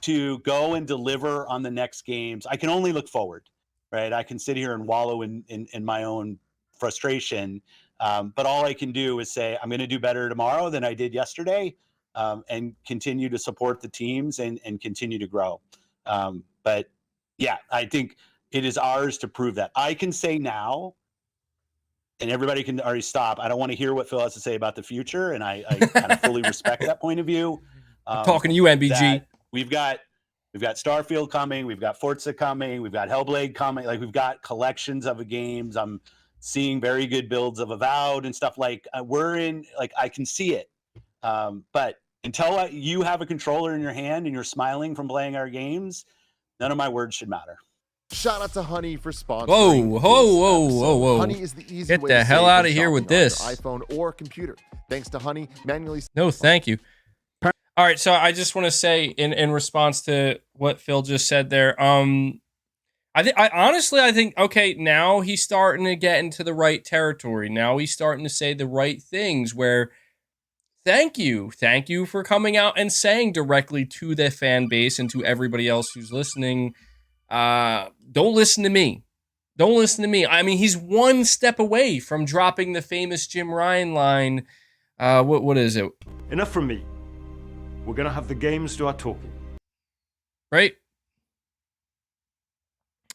to go and deliver on the next games, I can only look forward, right? I can sit here and wallow in my own frustration. But all I can do is say, I'm going to do better tomorrow than I did yesterday, and continue to support the teams and continue to grow. But yeah, I think it is ours to prove that. I can say now, and everybody can already stop. I don't want to hear what Phil has to say about the future, and I kind of fully respect that point of view. I'm talking to you, MBG. We've got Starfield coming, we've got Forza coming, we've got Hellblade coming. Like, we've got collections of games. I'm seeing very good builds of Avowed and stuff. Like, we're in, like, I can see it. But until you have a controller in your hand and you're smiling from playing our games, none of my words should matter. Shout out to Honey for sponsoring. Whoa. Honey is the easy Get way the to hell save out when of here with shopping on your this. iPhone or computer. Thanks to Honey, manually. No, thank you. All right, so I just want to say in response to what Phil just said there, I honestly think okay, now he's starting to get into the right territory. Now he's starting to say the right things where thank you for coming out and saying directly to the fan base and to everybody else who's listening, don't listen to me. Don't listen to me. I mean, he's one step away from dropping the famous Jim Ryan line. What is it? Enough from me. We're going to have the games do our talking. Right?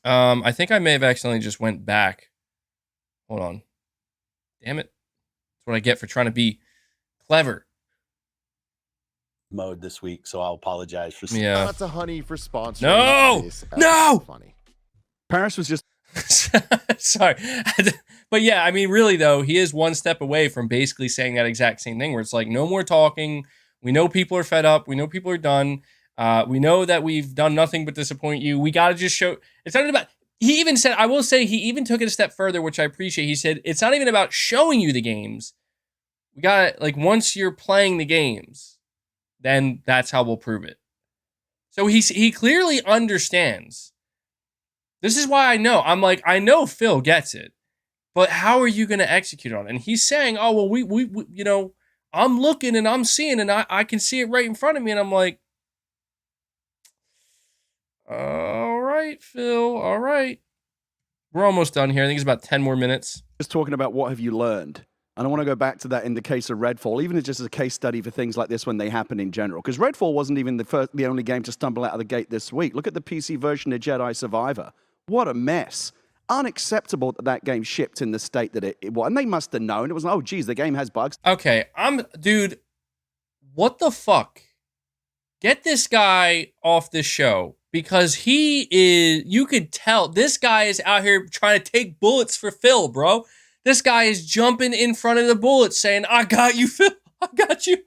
I think I may have accidentally just went back. Hold on. Damn it. That's what I get for trying to be clever. Mode this week, so I'll apologize for Yeah. Shout out to Honey for sponsoring. No! No! Funny. Paris was just sorry. But yeah, I mean, really though, he is one step away from basically saying that exact same thing where it's like, no more talking. We know people are fed up. We know people are done. We know that we've done nothing but disappoint you. We got to just show. It's not about. He even said, I will say, he even took it a step further, which I appreciate. He said, it's not even about showing you the games. We got to, like, once you're playing the games, then that's how we'll prove it. So he clearly understands. This is why I know. I'm like, I know Phil gets it, but how are you going to execute on it? And he's saying, oh, well, we you know, I'm looking and I'm seeing and I can see it right in front of me. And I'm like, all right, Phil. All right. We're almost done here. I think it's about 10 more minutes. just talking about what have you learned. And I want to go back to that in the case of Redfall, even just as a case study for things like this when they happen in general. Because Redfall wasn't even the only game to stumble out of the gate this week. Look at the PC version of Jedi Survivor. What a mess. Unacceptable that that game shipped in the state that it was. And they must have known. It was, oh, geez, the game has bugs. Okay, dude, what the fuck? Get this guy off this show because he is, you could tell, this guy is out here trying to take bullets for Phil, bro. This guy is jumping in front of the bullets saying, I got you, Phil. I got you.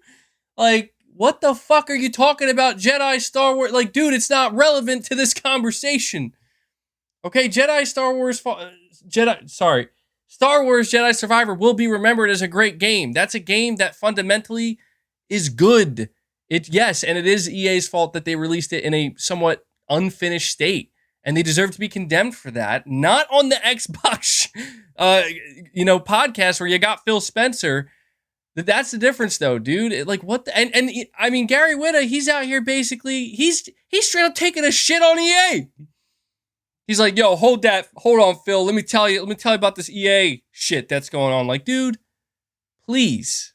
Like, what the fuck are you talking about? Jedi, Star Wars? Like, dude, it's not relevant to this conversation. Okay, Star Wars Jedi Survivor will be remembered as a great game. That's a game that fundamentally is good. Yes, and it is EA's fault that they released it in a somewhat unfinished state. And they deserve to be condemned for that. Not on the Xbox, podcast where you got Phil Spencer. That's the difference, though, dude. Like, what? And I mean, Gary Whitta, he's out here basically. He's straight up taking a shit on EA. He's like, yo, hold on, Phil. Let me tell you about this EA shit that's going on. Like, dude, please.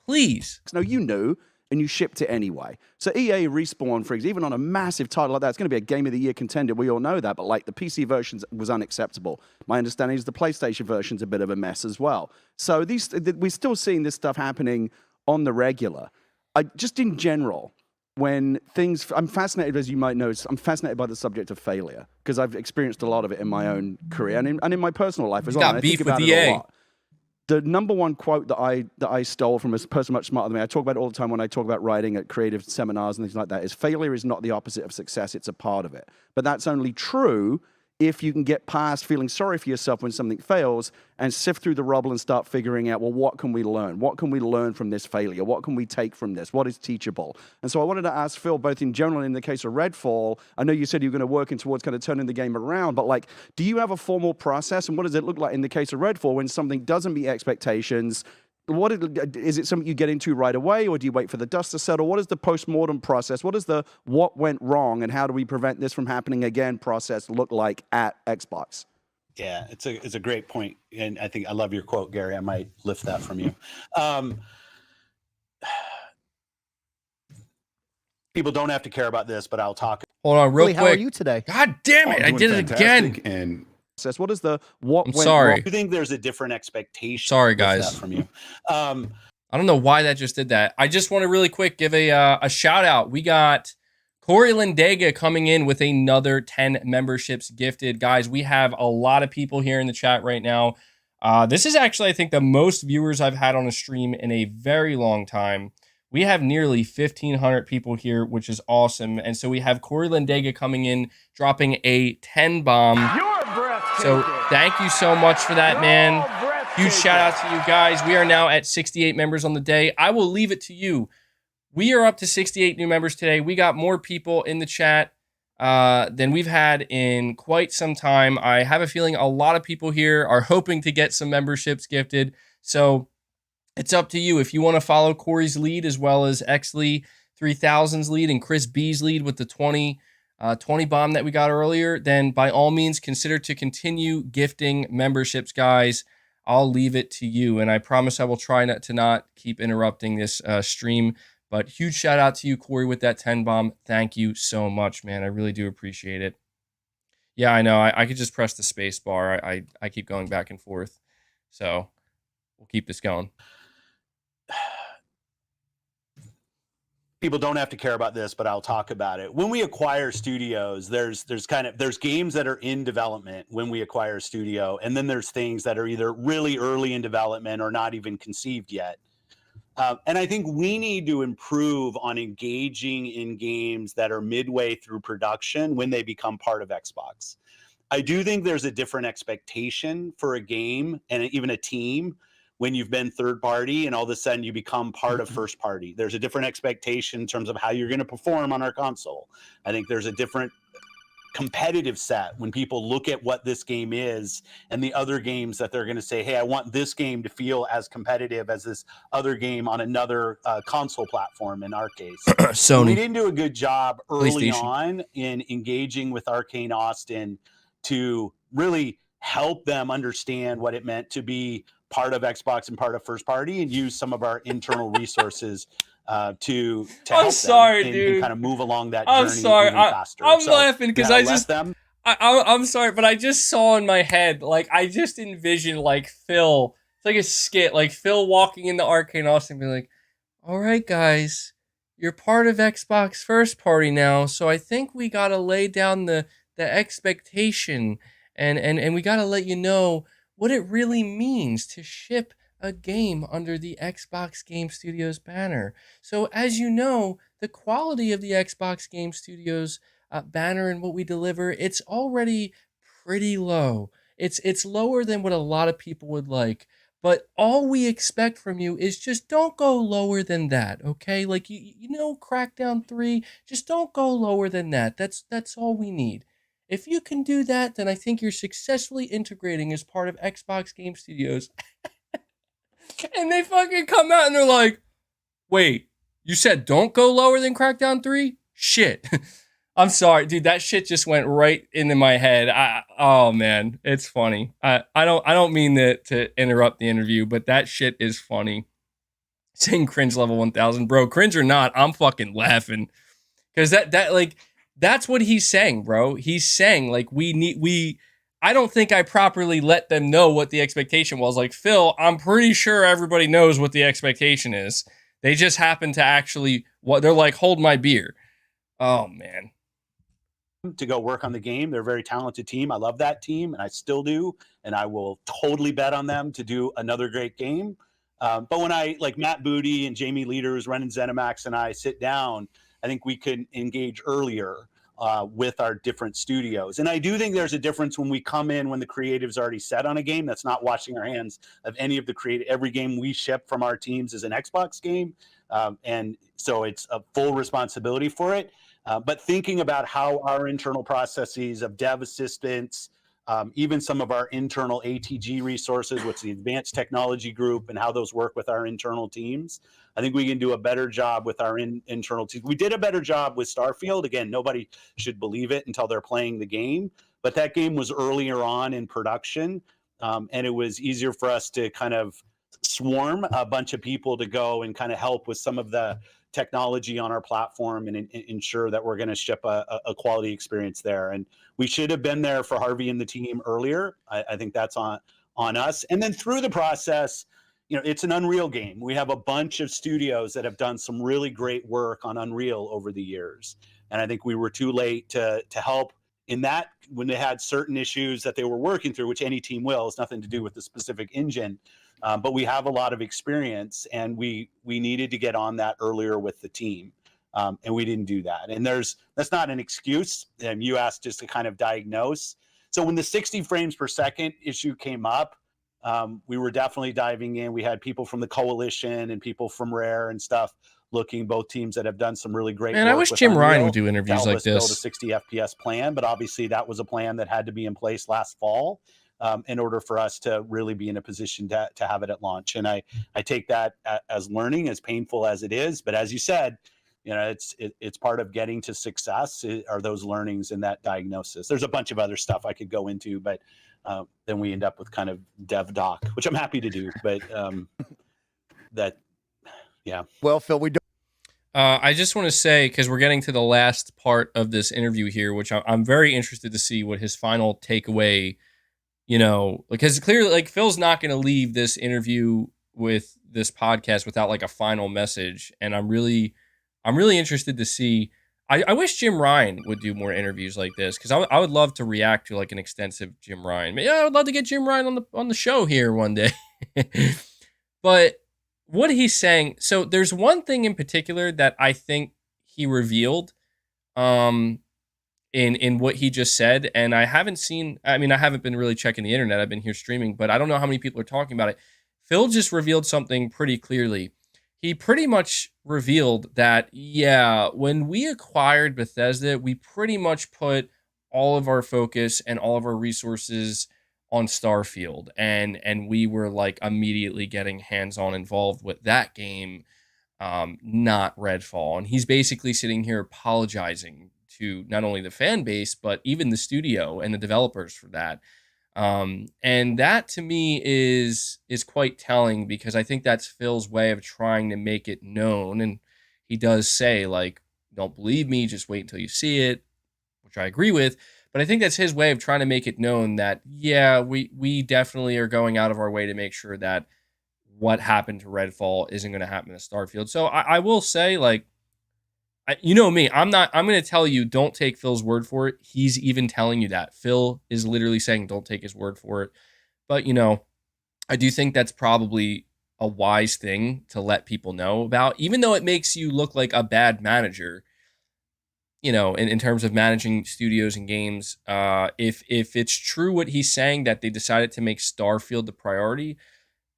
No, you knew. And you shipped it anyway. So EA Respawn, for example, even on a massive title like that, it's going to be a Game of the Year contender. We all know that. But like the PC version was unacceptable. My understanding is the PlayStation version's a bit of a mess as well. So we're still seeing this stuff happening on the regular. Just in general, when things, I'm fascinated, as you might know, I'm fascinated by the subject of failure because I've experienced a lot of it in my own career and in my personal life as well. Got beef with EA. The number one quote that I stole from a person much smarter than me, I talk about it all the time when I talk about writing at creative seminars and things like that, is failure is not the opposite of success, it's a part of it. But that's only true if you can get past feeling sorry for yourself when something fails and sift through the rubble and start figuring out, well, what can we learn? What can we learn from this failure? What can we take from this? What is teachable? And so I wanted to ask Phil, both in general and in the case of Redfall, I know you said you were going to work towards kind of turning the game around, but like, do you have a formal process? And what does it look like in the case of Redfall when something doesn't meet expectations? Is it something you get into right away, or do you wait for the dust to settle? What is the post-mortem process? What is the what went wrong, and how do we prevent this from happening again process look like at Xbox? Yeah, it's a great point, and I think I love your quote, Gary. I might lift that from you. People don't have to care about this, but I'll talk. Hold on, real Billy, quick. how are you today? God damn it! I did it again. And What is the what I'm went sorry. wrong? I think there's a different expectation. Sorry, with guys. that from you. I don't know why that just did that. I just want to really quick give a shout out. We got Corey Lindega coming in with another 10 memberships gifted. Guys, we have a lot of people here in the chat right now. This is actually, I think, the most viewers I've had on a stream in a very long time. We have nearly 1,500 people here, which is awesome. And so we have Corey Lindega coming in, dropping a 10 bomb. You're breathtaking. So thank you so much for that, man. Breathtaking. Huge shout out to you guys. We are now at 68 members on the day. I will leave it to you. We are up to 68 new members today. We got more people in the chat than we've had in quite some time. I have a feeling a lot of people here are hoping to get some memberships gifted. So it's up to you. If you want to follow Corey's lead as well as Xlee 3000's lead and Chris B's lead with the 20 bomb that we got earlier, then by all means consider to continue gifting memberships, guys. I'll leave it to you. And I promise I will try not to keep interrupting this stream. But huge shout out to you, Corey, with that 10 bomb. Thank you so much, man. I really do appreciate it. Yeah, I know. I could just press the space bar. I keep going back and forth. So we'll keep this going. People don't have to care about this, but I'll talk about it. When we acquire studios, there's games that are in development when we acquire a studio, and then there's things that are either really early in development or not even conceived yet. And I think we need to improve on engaging in games that are midway through production when they become part of Xbox. I do think there's a different expectation for a game and even a team when you've been third party and all of a sudden you become part of first party. There's a different expectation in terms of how you're going to perform on our console. I think there's a different competitive set when people look at what this game is and the other games that they're going to say, hey, I want this game to feel as competitive as this other game on another console platform, in our case. Sony. We didn't do a good job early PlayStation. on in engaging with Arcane Austin to really help them understand what it meant to be part of Xbox and part of first party, and use some of our internal resources to help sorry, them dude. and kind of move along that I'm journey sorry. even faster. I'm So, laughing because I let just them. I'm sorry, but I just saw in my head, like, I just envisioned, like, Phil. It's like a skit, like Phil walking into Arcane Austin and being like, all right, guys, you're part of Xbox first party now, so I think we got to lay down the expectation and we got to let you know what it really means to ship a game under the Xbox Game Studios banner. So as you know, the quality of the Xbox Game Studios banner and what we deliver, it's already pretty low. It's lower than what a lot of people would like. But all we expect from you is just don't go lower than that, okay? Like, you know, Crackdown 3, just don't go lower than that. That's all we need. If you can do that, then I think you're successfully integrating as part of Xbox Game Studios. And they fucking come out and they're like, wait, you said don't go lower than Crackdown 3? Shit. I'm sorry, dude. That shit just went right into my head. Oh man, it's funny. I don't mean to interrupt the interview, but that shit is funny. Saying cringe level 1000, bro. Cringe or not, I'm fucking laughing because that's what he's saying, bro. He's saying like I don't think I properly let them know what the expectation was. Like, Phil, I'm pretty sure everybody knows what the expectation is. They just happen to actually they're like, hold my beer. Oh man. To go work on the game. They're a very talented team. I love that team, and I still do, and I will totally bet on them to do another great game. But when like Matt Booty and Jamie Leaders, running ZeniMax, and I sit down, I think we can engage earlier with our different studios. And I do think there's a difference when we come in when the creative's already set on a game. That's not washing our hands of any of the creative. Every game we ship from our teams is an Xbox game. And so it's a full responsibility for it. But thinking about how our internal processes of dev assistants, even some of our internal ATG resources, what's the Advanced Technology Group, and how those work with our internal teams. I think we can do a better job with our internal teams. We did a better job with Starfield. Again, nobody should believe it until they're playing the game, but that game was earlier on in production, and it was easier for us to kind of swarm a bunch of people to go and kind of help with some of the technology on our platform and ensure that we're going to ship a quality experience there. And we should have been there for Harvey and the team earlier. I think that's on us. And then through the process, it's an Unreal game. We have a bunch of studios that have done some really great work on Unreal over the years. And I think we were too late to help in that when they had certain issues that they were working through, which any team will. It's nothing to do with the specific engine. But we have a lot of experience, and we needed to get on that earlier with the team, and we didn't do that. And that's not an excuse. You asked just to kind of diagnose. So when the 60 frames per second issue came up, we were definitely diving in. We had people from the Coalition and people from Rare and stuff looking, both teams that have done some really great work. Man, I wish with Jim Unreal Ryan would do to interviews help like us build a this. 60 FPS plan, but obviously that was a plan that had to be in place last fall. In order for us to really be in a position to have it at launch. And I take that as learning, as painful as it is. But as you said, it's part of getting to success are those learnings and that diagnosis. There's a bunch of other stuff I could go into, but then we end up with kind of dev doc, which I'm happy to do. But yeah. Well, Phil, we don't. I just want to say, because we're getting to the last part of this interview here, which I'm very interested to see what his final takeaway. Because clearly, like, Phil's not going to leave this interview with this podcast without like a final message, and I'm really interested to see. I wish Jim Ryan would do more interviews like this, because I would love to react to like an extensive Jim Ryan. Yeah, I would love to get Jim Ryan on the show here one day. But what he's saying, so there's one thing in particular that I think he revealed. In what he just said, and I haven't been really checking the internet. I've been here streaming, but I don't know how many people are talking about it. Phil just revealed something pretty clearly. He pretty much revealed that, when we acquired Bethesda, we pretty much put all of our focus and all of our resources on Starfield, and we were like immediately getting hands-on involved with that game, not Redfall. And he's basically sitting here apologizing to not only the fan base, but even the studio and the developers for that. And that to me is quite telling, because I think that's Phil's way of trying to make it known. And he does say, like, don't believe me, just wait until you see it, which I agree with. But I think that's his way of trying to make it known that, we definitely are going out of our way to make sure that what happened to Redfall isn't going to happen to Starfield. So I will say, like, you know me, I'm going to tell you, don't take Phil's word for it. He's even telling you that. Phil is literally saying, don't take his word for it. But, I do think that's probably a wise thing to let people know about, even though it makes you look like a bad manager, in terms of managing studios and games. If it's true what he's saying, that they decided to make Starfield the priority,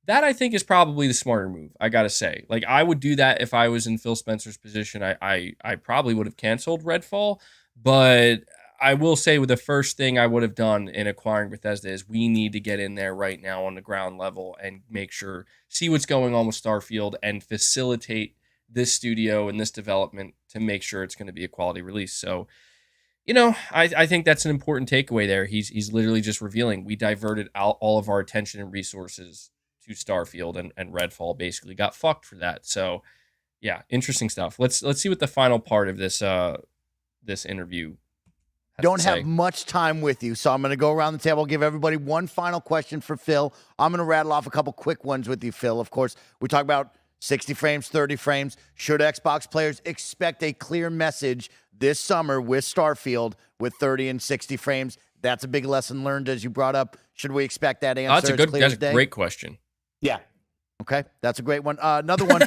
that I think is probably the smarter move. I gotta say, like, I would do that if I was in Phil Spencer's position. I probably would have canceled Redfall, but I will say, with the first thing I would have done in acquiring Bethesda is we need to get in there right now on the ground level and see what's going on with Starfield and facilitate this studio and this development to make sure it's going to be a quality release. So, I think that's an important takeaway there. He's literally just revealing we diverted all of our attention and resources to Starfield, and Redfall basically got fucked for that. So, yeah, interesting stuff. Let's see what the final part of this interview has Don't to say. have much time with you, so I'm going to go around the table, give everybody one final question for Phil. I'm going to rattle off a couple quick ones with you, Phil. Of course, we talk about 60 frames, 30 frames. Should Xbox players expect a clear message this summer with Starfield with 30 and 60 frames? That's a big lesson learned, as you brought up. Should we expect that answer? That's a great question. Yeah. Okay, that's a great one. Another one,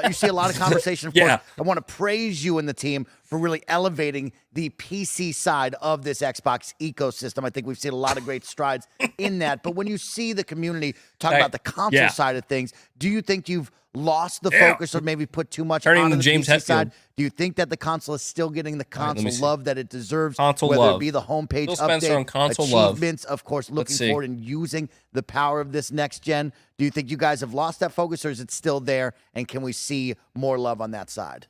you see a lot of conversation. Of course, I want to praise you and the team for really elevating the PC side of this Xbox ecosystem. I think we've seen a lot of great strides in that. But when you see the community talk about the console side of things, do you think you've lost the focus or maybe put too much on the James PC side? Hetfield. Do you think that the console is still getting the console love that it deserves? Console whether love. it be the homepage Phil Spencer update, on console achievements, love. of course, looking forward and using the power of this next gen. Do you think you guys have lost that focus, or is it still there? And can we see more love on that side?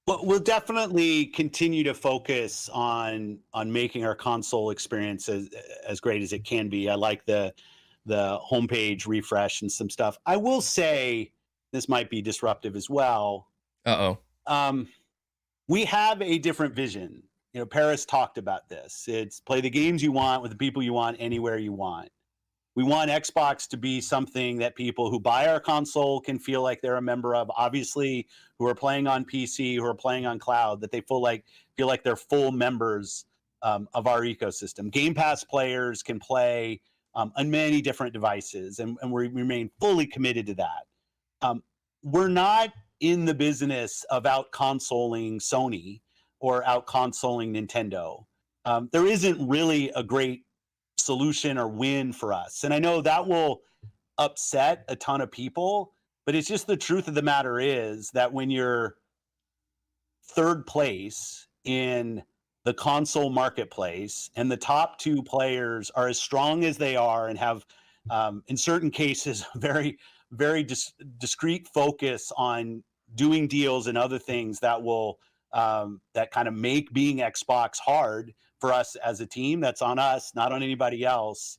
Well, we'll definitely continue to focus on making our console experience as great as it can be. I like the homepage refresh and some stuff. I will say this might be disruptive as well. We have a different vision. You know, Paris talked about this. It's play the games you want with the people you want anywhere you want. We want Xbox to be something that people who buy our console can feel like they're a member of. Obviously, who are playing on PC, who are playing on cloud, that they feel like they're full members of our ecosystem. Game Pass players can play on many different devices, and we remain fully committed to that. We're not in the business of out-consoling Sony or out-consoling Nintendo. There isn't really a great solution or win for us. And I know that will upset a ton of people, but it's just the truth of the matter is that when you're third place in the console marketplace and the top two players are as strong as they are and have, in certain cases, very, very discrete focus on doing deals and other things that will that kind of make being Xbox hard for us as a team. That's on us, not on anybody else.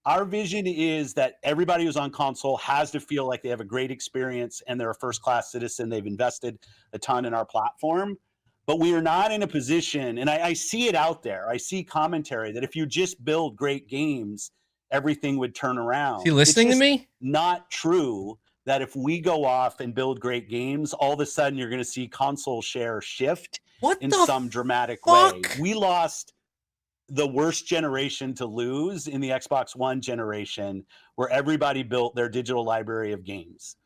Our vision is that everybody who's on console has to feel like they have a great experience and they're a first-class citizen. They've invested a ton in our platform. But we are not in a position, and I see it out there. I see commentary that if you just build great games, everything would turn around. Is he listening to me? Not true that if we go off and build great games, all of a sudden you're going to see console share shift in some dramatic way. We lost the worst generation to lose in the Xbox One generation, where everybody built their digital library of games.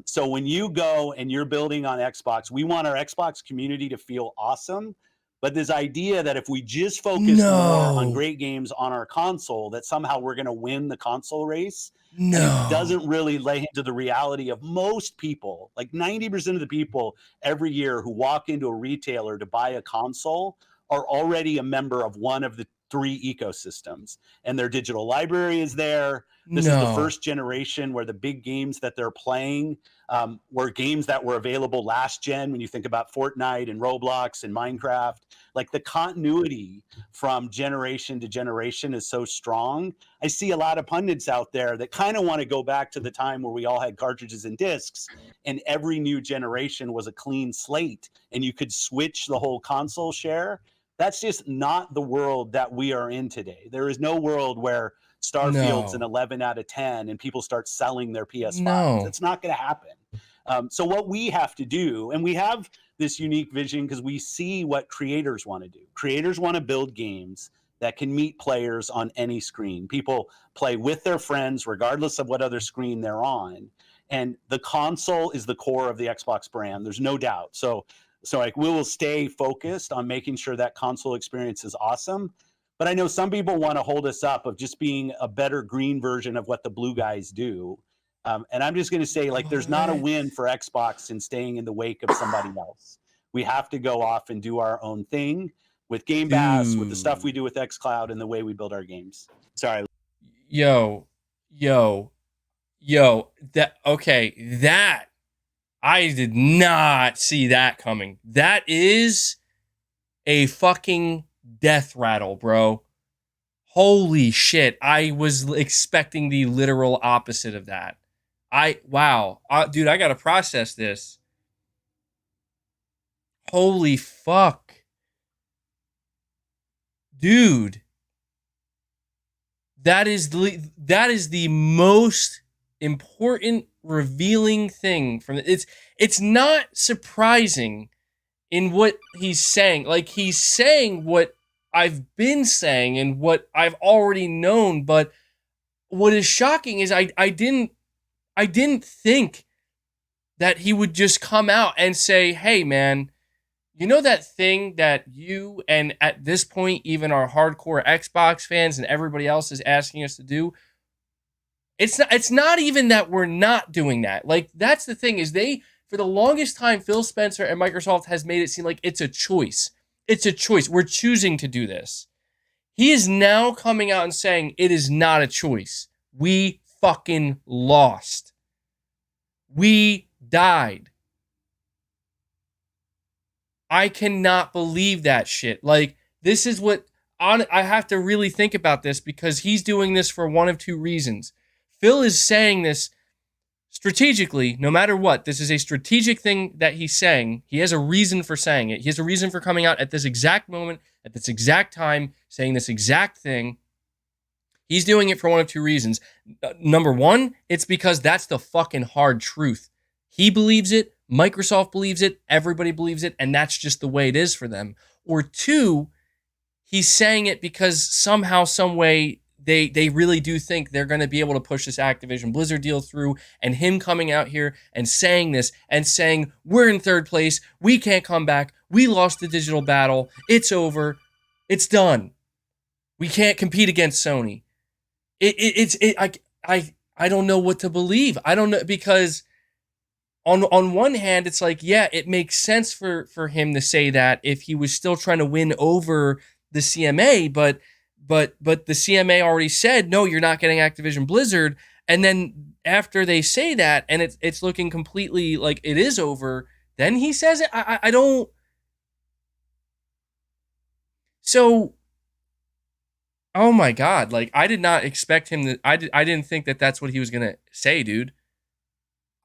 So when you go and you're building on Xbox, we want our Xbox community to feel awesome. But this idea that if we just focus more on great games on our console, that somehow we're going to win the console race, and it doesn't really lay into the reality of most people. Like 90% of the people every year who walk into a retailer to buy a console are already a member of one of the three ecosystems, and their digital library is there. This is the first generation where the big games that they're playing were games that were available last gen. When you think about Fortnite and Roblox and Minecraft, like the continuity from generation to generation is so strong. I see a lot of pundits out there that kind of want to go back to the time where we all had cartridges and discs and every new generation was a clean slate and you could switch the whole console share. That's just not the world that we are in today. There is no world where Starfield's an 11 out of 10 and people start selling their PS5s. It's not going to happen. So what we have to do, and we have this unique vision because we see what creators want to do. Creators want to build games that can meet players on any screen. People play with their friends regardless of what other screen they're on. And the console is the core of the Xbox brand. There's no doubt. So like we will stay focused on making sure that console experience is awesome. But I know some people want to hold us up of just being a better green version of what the blue guys do. And I'm just going to say, like, there's not a win for Xbox in staying in the wake of somebody else. We have to go off and do our own thing with Game Pass, with the stuff we do with xCloud, and the way we build our games. Sorry. That I did not see that coming. That is a fucking death rattle, bro. Holy shit. I was expecting the literal opposite of that. Dude, I gotta process this. Holy fuck. Dude. That is the most important revealing thing from it's not surprising in what he's saying. Like, he's saying what I've been saying and what I've already known, but what is shocking is I didn't think that he would just come out and say, hey, man, you know that thing that you and at this point, even our hardcore Xbox fans and everybody else is asking us to do? It's not even that we're not doing that. Like, that's the thing is for the longest time, Phil Spencer and Microsoft has made it seem like it's a choice. It's a choice. We're choosing to do this. He is now coming out and saying it is not a choice. We fucking lost. We died. I cannot believe that shit. Like, this is what I have to really think about this, because he's doing this for one of two reasons. Phil is saying this strategically, no matter what. This is a strategic thing that he's saying. He has a reason for saying it. He has a reason for coming out at this exact moment, at this exact time, saying this exact thing. He's doing it for one of two reasons. Number one, it's because that's the fucking hard truth. He believes it, Microsoft believes it, everybody believes it, and that's just the way it is for them. Or two, he's saying it because somehow, some way, they really do think they're going to be able to push this Activision Blizzard deal through, and him coming out here and saying this and saying, we're in third place, we can't come back, we lost the digital battle, it's over, it's done. We can't compete against Sony. I don't know what to believe. I don't know, because on one hand, it's like, yeah, it makes sense for him to say that if he was still trying to win over the CMA, but the CMA already said, no, you're not getting Activision Blizzard. And then after they say that, and it's looking completely like it is over, then he says it. I don't. So, oh my God, like, I did not expect him to. I didn't think that that's what he was gonna say, dude.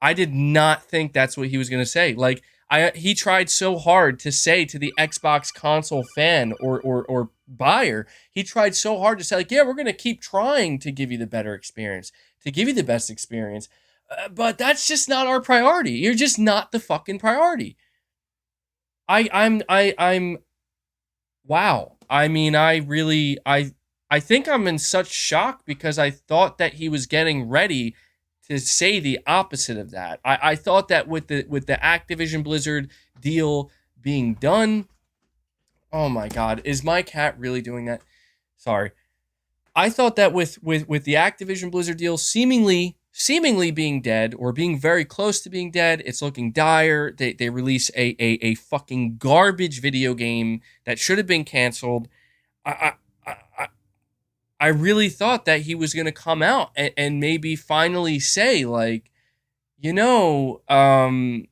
I did not think that's what he was gonna say. Like, he tried so hard to say to the Xbox console fan or buyer, he tried so hard to say, like, yeah, we're going to keep trying to give you the better experience, to give you the best experience. But that's just not our priority. You're just not the fucking priority. I'm wow. I mean, I think I'm in such shock, because I thought that he was getting ready to say the opposite of that. I thought that with the Activision Blizzard deal being done, oh my God, is my cat really doing that? Sorry. I thought that with the Activision Blizzard deal seemingly being dead, or being very close to being dead, it's looking dire. They release a fucking garbage video game that should have been canceled. I really thought that he was going to come out and maybe finally say, like, you know, I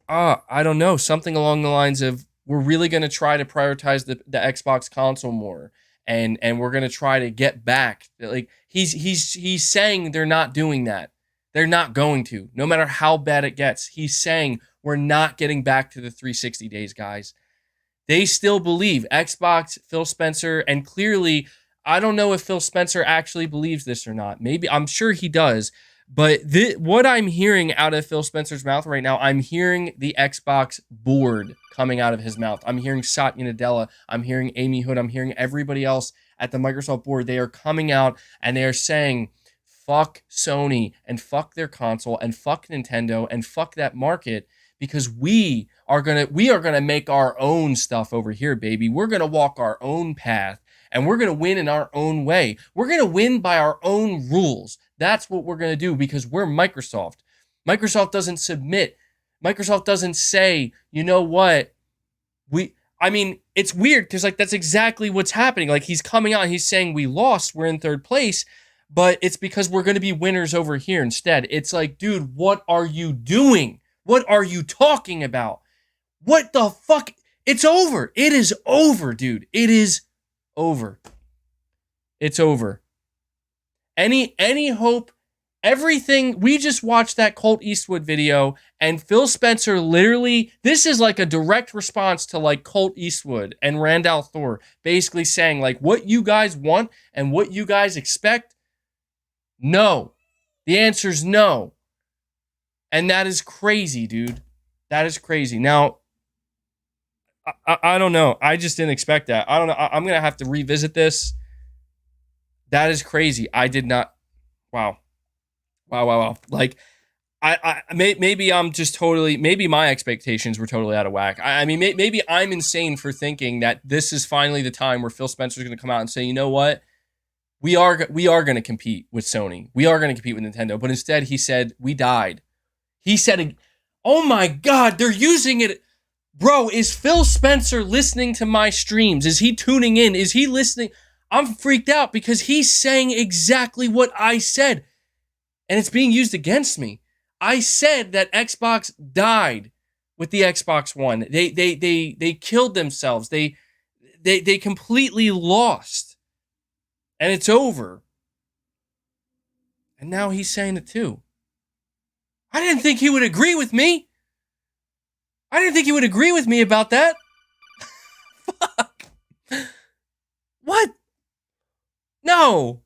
don't know, something along the lines of, we're really going to try to prioritize the Xbox console more, and we're going to try to get back. Like, he's saying they're not doing that. They're not going to, no matter how bad it gets. He's saying we're not getting back to the 360 days, guys. They still believe Xbox, Phil Spencer, and clearly, I don't know if Phil Spencer actually believes this or not. Maybe, I'm sure he does. But what I'm hearing out of Phil Spencer's mouth right now, I'm hearing the Xbox board coming out of his mouth. I'm hearing Satya Nadella. I'm hearing Amy Hood. I'm hearing everybody else at the Microsoft board. They are coming out and they are saying, fuck Sony and fuck their console and fuck Nintendo and fuck that market, because we are gonna make our own stuff over here, baby. We're gonna walk our own path, and we're gonna win in our own way. We're gonna win by our own rules. That's what we're gonna do, because we're Microsoft. Microsoft doesn't submit. Microsoft doesn't say, you know what? I mean, it's weird, because like that's exactly what's happening. Like, he's coming out and he's saying we lost, we're in third place, but it's because we're gonna be winners over here instead. It's like, dude, what are you doing? What are you talking about? What the fuck? It's over. It is over, dude. It is over. It's over. Any hope, everything. We just watched that Colt Eastwood video, and Phil Spencer literally, this is like a direct response to like Colt Eastwood and Randall Thor, basically saying like, what you guys want and what you guys expect, no. The answer's no. And that is crazy, dude. That is crazy. Now, I don't know. I just didn't expect that. I don't know. I'm going to have to revisit this. That is crazy. I did not. Wow. Like, Maybe I'm just totally, maybe my expectations were totally out of whack. I mean, maybe I'm insane for thinking that this is finally the time where Phil Spencer's going to come out and say, you know what? We are going to compete with Sony. We are going to compete with Nintendo. But instead, he said, we died. He said, oh my God, they're using it. Bro, is Phil Spencer listening to my streams? Is he tuning in? Is he listening? I'm freaked out because he's saying exactly what I said. And it's being used against me. I said that Xbox died with the Xbox One. They killed themselves. They completely lost. And it's over. And now he's saying it too. I didn't think he would agree with me. I didn't think he would agree with me about that. Fuck. What? No.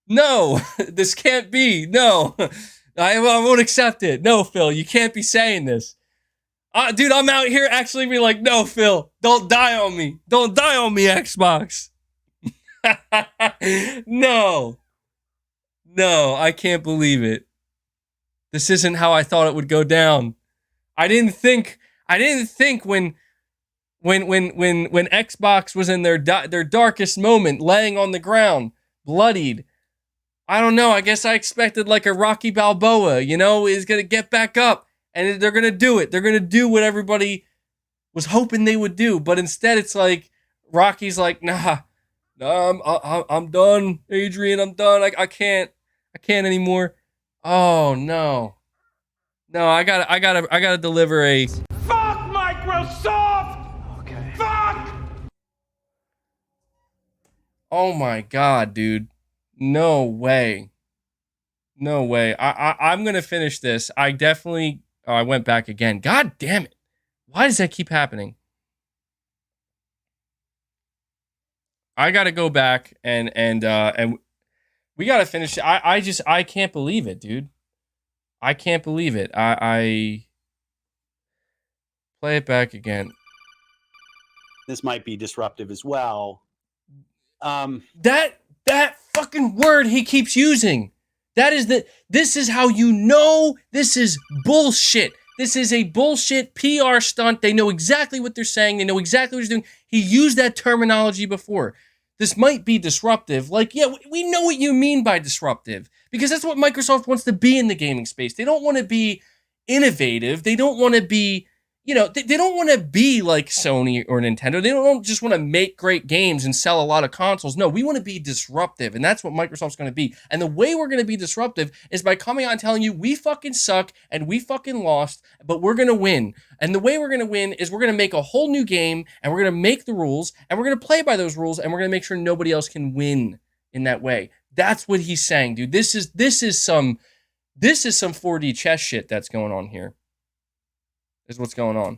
No. This can't be. No. I won't accept it. No, Phil, you can't be saying this. Dude, I'm out here actually being like, no, Phil, don't die on me. Don't die on me, Xbox. No. No, I can't believe it. This isn't how I thought it would go down. I didn't think when Xbox was in their darkest moment, laying on the ground, bloodied. I don't know. I guess I expected like a Rocky Balboa, is going to get back up and they're going to do it. They're going to do what everybody was hoping they would do. But instead it's like Rocky's like, nah, I'm done, Adrian. I'm done. I can't anymore. Oh no. No, I gotta deliver a Fuck Microsoft! Okay. Fuck! Oh my God, dude. No way. No way. I'm gonna finish this. I definitely I went back again. God damn it. Why does that keep happening? I gotta go back and we gotta finish. I can't believe it, dude. I can't believe it. I play it back again. This might be disruptive as well. That fucking word he keeps using. This is how you know this is bullshit. This is a bullshit PR stunt. They know exactly what they're saying. They know exactly what he's doing. He used that terminology before. This might be disruptive. Like, yeah, we know what you mean by disruptive because that's what Microsoft wants to be in the gaming space. They don't want to be innovative. They don't want to be, they don't want to be like Sony or Nintendo. They don't just want to make great games and sell a lot of consoles. No, we want to be disruptive, and that's what Microsoft's going to be. And the way we're going to be disruptive is by coming out and telling you we fucking suck and we fucking lost, but we're going to win. And the way we're going to win is we're going to make a whole new game, and we're going to make the rules, and we're going to play by those rules, and we're going to make sure nobody else can win in that way. That's what he's saying, dude. This is some 4D chess shit that's going on here. Is what's going on.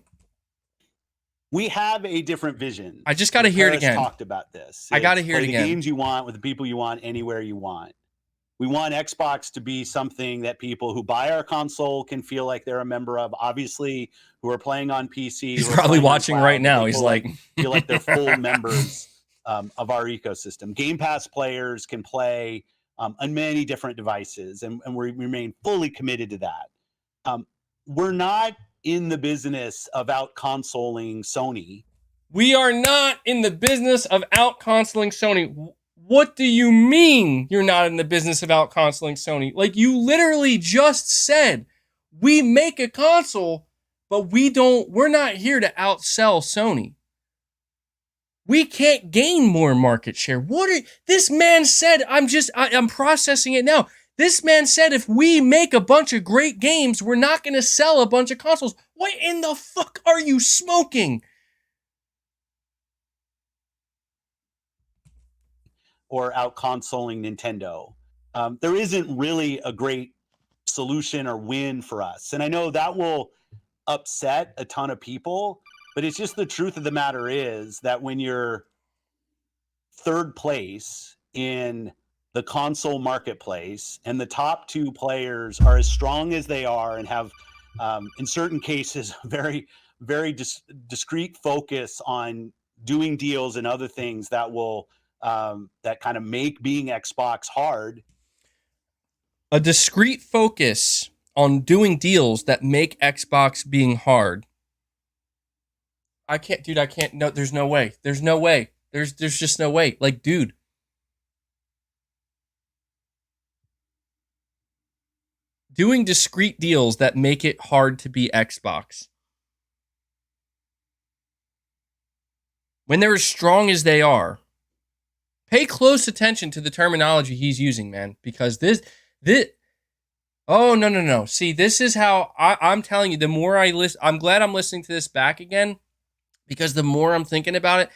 We have a different vision. I just got to hear it again. Talked about this. I got to hear it again. The games you want with the people you want anywhere you want. We want Xbox to be something that people who buy our console can feel like they're a member of. Obviously, who are playing on PC. He's probably watching right now. He's like feel like they're full members of our ecosystem. Game Pass players can play on many different devices, and we remain fully committed to that. We're not in the business of out-consoling Sony. We are not in the business of out-consoling Sony. What do you mean you're not in the business of out-consoling Sony? Like, you literally just said, we make a console, but we're not here to outsell Sony. We can't gain more market share. This man said, I'm processing it now. This man said if we make a bunch of great games, we're not going to sell a bunch of consoles. What in the fuck are you smoking? Or out-consoling Nintendo. There isn't really a great solution or win for us. And I know that will upset a ton of people, but it's just the truth of the matter is that when you're third place in the console marketplace and the top two players are as strong as they are and have in certain cases very discrete focus on doing deals and other things that will that kind of make being Xbox hard. A discrete focus on doing deals that make Xbox being hard. I can't, dude. I can't. No, there's no way. There's no way. There's just no way. Like, dude. Doing discrete deals that make it hard to be Xbox. When they're as strong as they are, pay close attention to the terminology he's using, man, because this, oh, no. See, this is how I'm telling you, the more I listen, I'm glad I'm listening to this back again, because the more I'm thinking about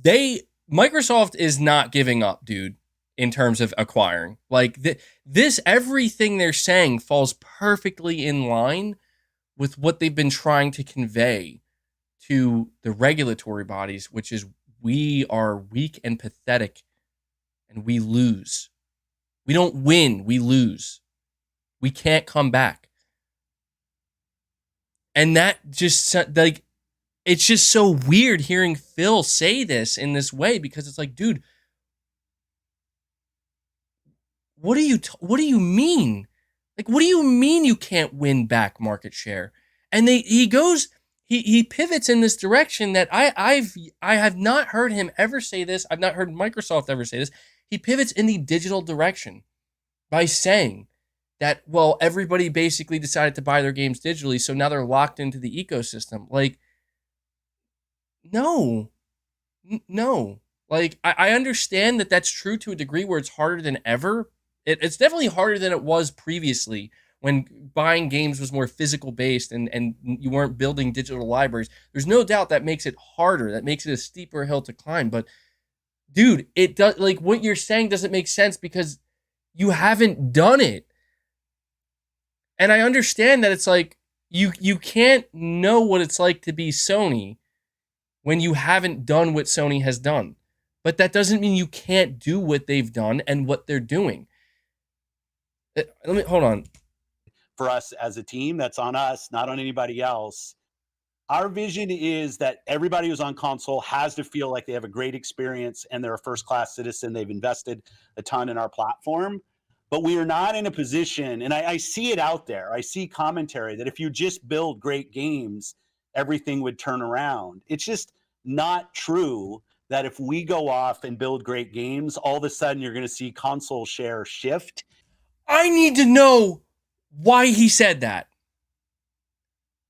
it, Microsoft is not giving up, dude, in terms of acquiring. Like, this, everything they're saying falls perfectly in line with what they've been trying to convey to the regulatory bodies, which is we are weak and pathetic, and we lose. We don't win, we lose. We can't come back. And that just, like, it's just so weird hearing Phil say this in this way, because it's like, dude, what do you mean? Like, what do you mean you can't win back market share? And he pivots in this direction that I have not heard him ever say this. I've not heard Microsoft ever say this. He pivots in the digital direction by saying that, well, everybody basically decided to buy their games digitally, so now they're locked into the ecosystem. Like, no. Like, I understand that that's true to a degree where it's harder than ever. It's definitely harder than it was previously, when buying games was more physical based and you weren't building digital libraries. There's no doubt that makes it harder. That makes it a steeper hill to climb. But dude, it does, like, what you're saying doesn't make sense because you haven't done it. And I understand that it's like you can't know what it's like to be Sony when you haven't done what Sony has done. But that doesn't mean you can't do what they've done and what they're doing. Hold on. For us as a team, that's on us, not on anybody else. Our vision is that everybody who's on console has to feel like they have a great experience and they're a first-class citizen. They've invested a ton in our platform. But we are not in a position, and I see it out there. I see commentary that if you just build great games, everything would turn around. It's just not true that if we go off and build great games, all of a sudden you're going to see console share shift. I need to know why he said that.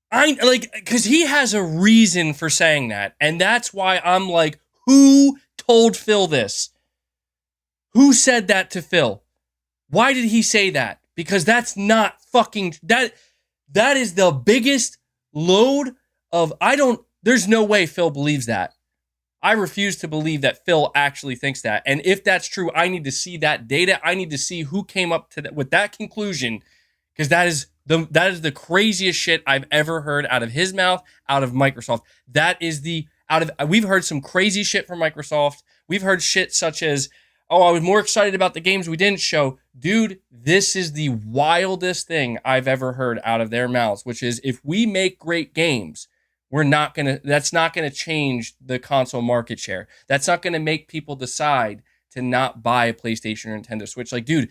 Because he has a reason for saying that. And that's why I'm like, who told Phil this? Who said that to Phil? Why did he say that? Because that's not fucking, that is the biggest load of, there's no way Phil believes that. I refuse to believe that Phil actually thinks that. And if that's true, I need to see that data. I need to see who came up to with that conclusion, because that is the craziest shit I've ever heard out of his mouth, out of Microsoft. We've heard some crazy shit from Microsoft. We've heard shit such as, oh, I was more excited about the games we didn't show. Dude, this is the wildest thing I've ever heard out of their mouths, which is, if we make great games, that's not gonna change the console market share. That's not gonna make people decide to not buy a PlayStation or Nintendo Switch. Like, dude,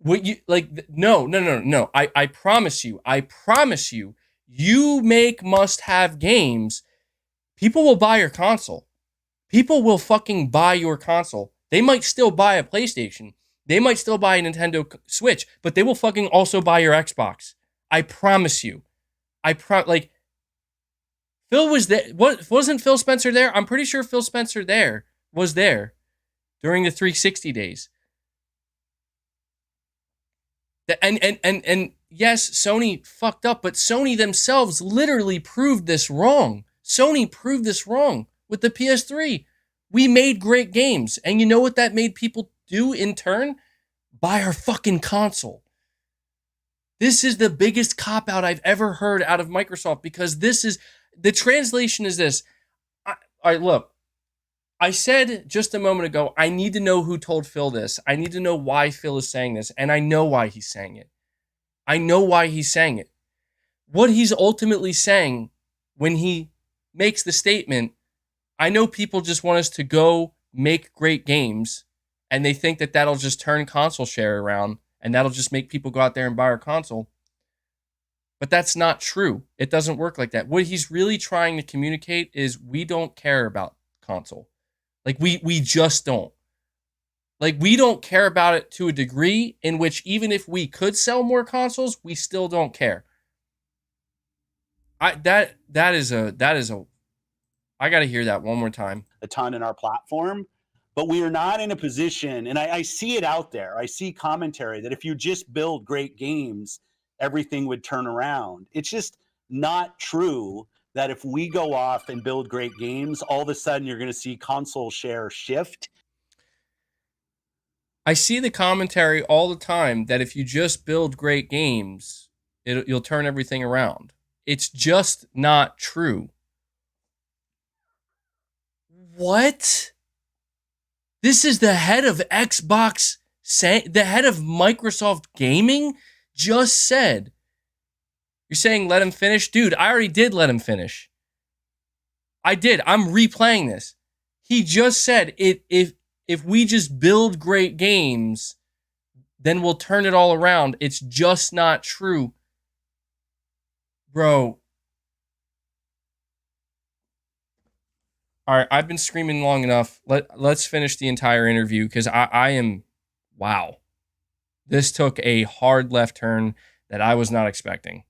no. I promise you, you make must-have games, people will buy your console. People will fucking buy your console. They might still buy a PlayStation. They might still buy a Nintendo Switch, but they will fucking also buy your Xbox. I promise you. Phil was there. Wasn't Phil Spencer there? I'm pretty sure Phil Spencer was there during the 360 days. And yes, Sony fucked up, but Sony themselves literally proved this wrong. Sony proved this wrong with the PS3. We made great games, and you know what that made people do in turn? Buy our fucking console. This is the biggest cop-out I've ever heard out of Microsoft, because the translation is this. All right, look. I said just a moment ago, I need to know who told Phil this. I need to know why Phil is saying this, and I know why he's saying it. What he's ultimately saying when he makes the statement, I know people just want us to go make great games, and they think that that'll just turn console share around, and that'll just make people go out there and buy our console. But that's not true. It doesn't work like that. What he's really trying to communicate is we don't care about console. Like we just don't. Like we don't care about it to a degree in which even if we could sell more consoles, we still don't care. That is a I got to hear that one more time. A ton in our platform, but we are not in a position, and I see it out there. I see commentary that if you just build great games, everything would turn around. It's just not true that if we go off and build great games, all of a sudden you're going to see console share shift. I see the commentary all the time that if you just build great games, you'll turn everything around. It's just not true. What? This is the head of Xbox, the head of Microsoft Gaming just said. You're saying let him finish? Dude, I already did let him finish. I did. I'm replaying this. He just said if we just build great games, then we'll turn it all around. It's just not true. Bro. All right, I've been screaming long enough. Let's finish the entire interview because I am, wow. This took a hard left turn that I was not expecting.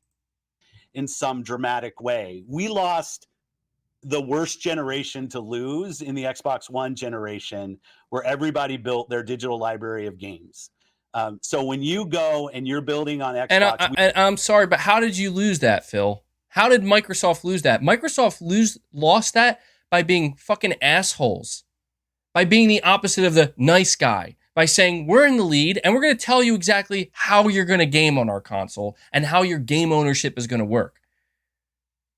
In some dramatic way. We lost the worst generation to lose in the Xbox One generation, where everybody built their digital library of games. So when you go and you're building on Xbox... And I'm sorry, but how did you lose that, Phil? How did Microsoft lose that? Microsoft lost that by being fucking assholes, by being the opposite of the nice guy, by saying we're in the lead and we're going to tell you exactly how you're going to game on our console and how your game ownership is going to work.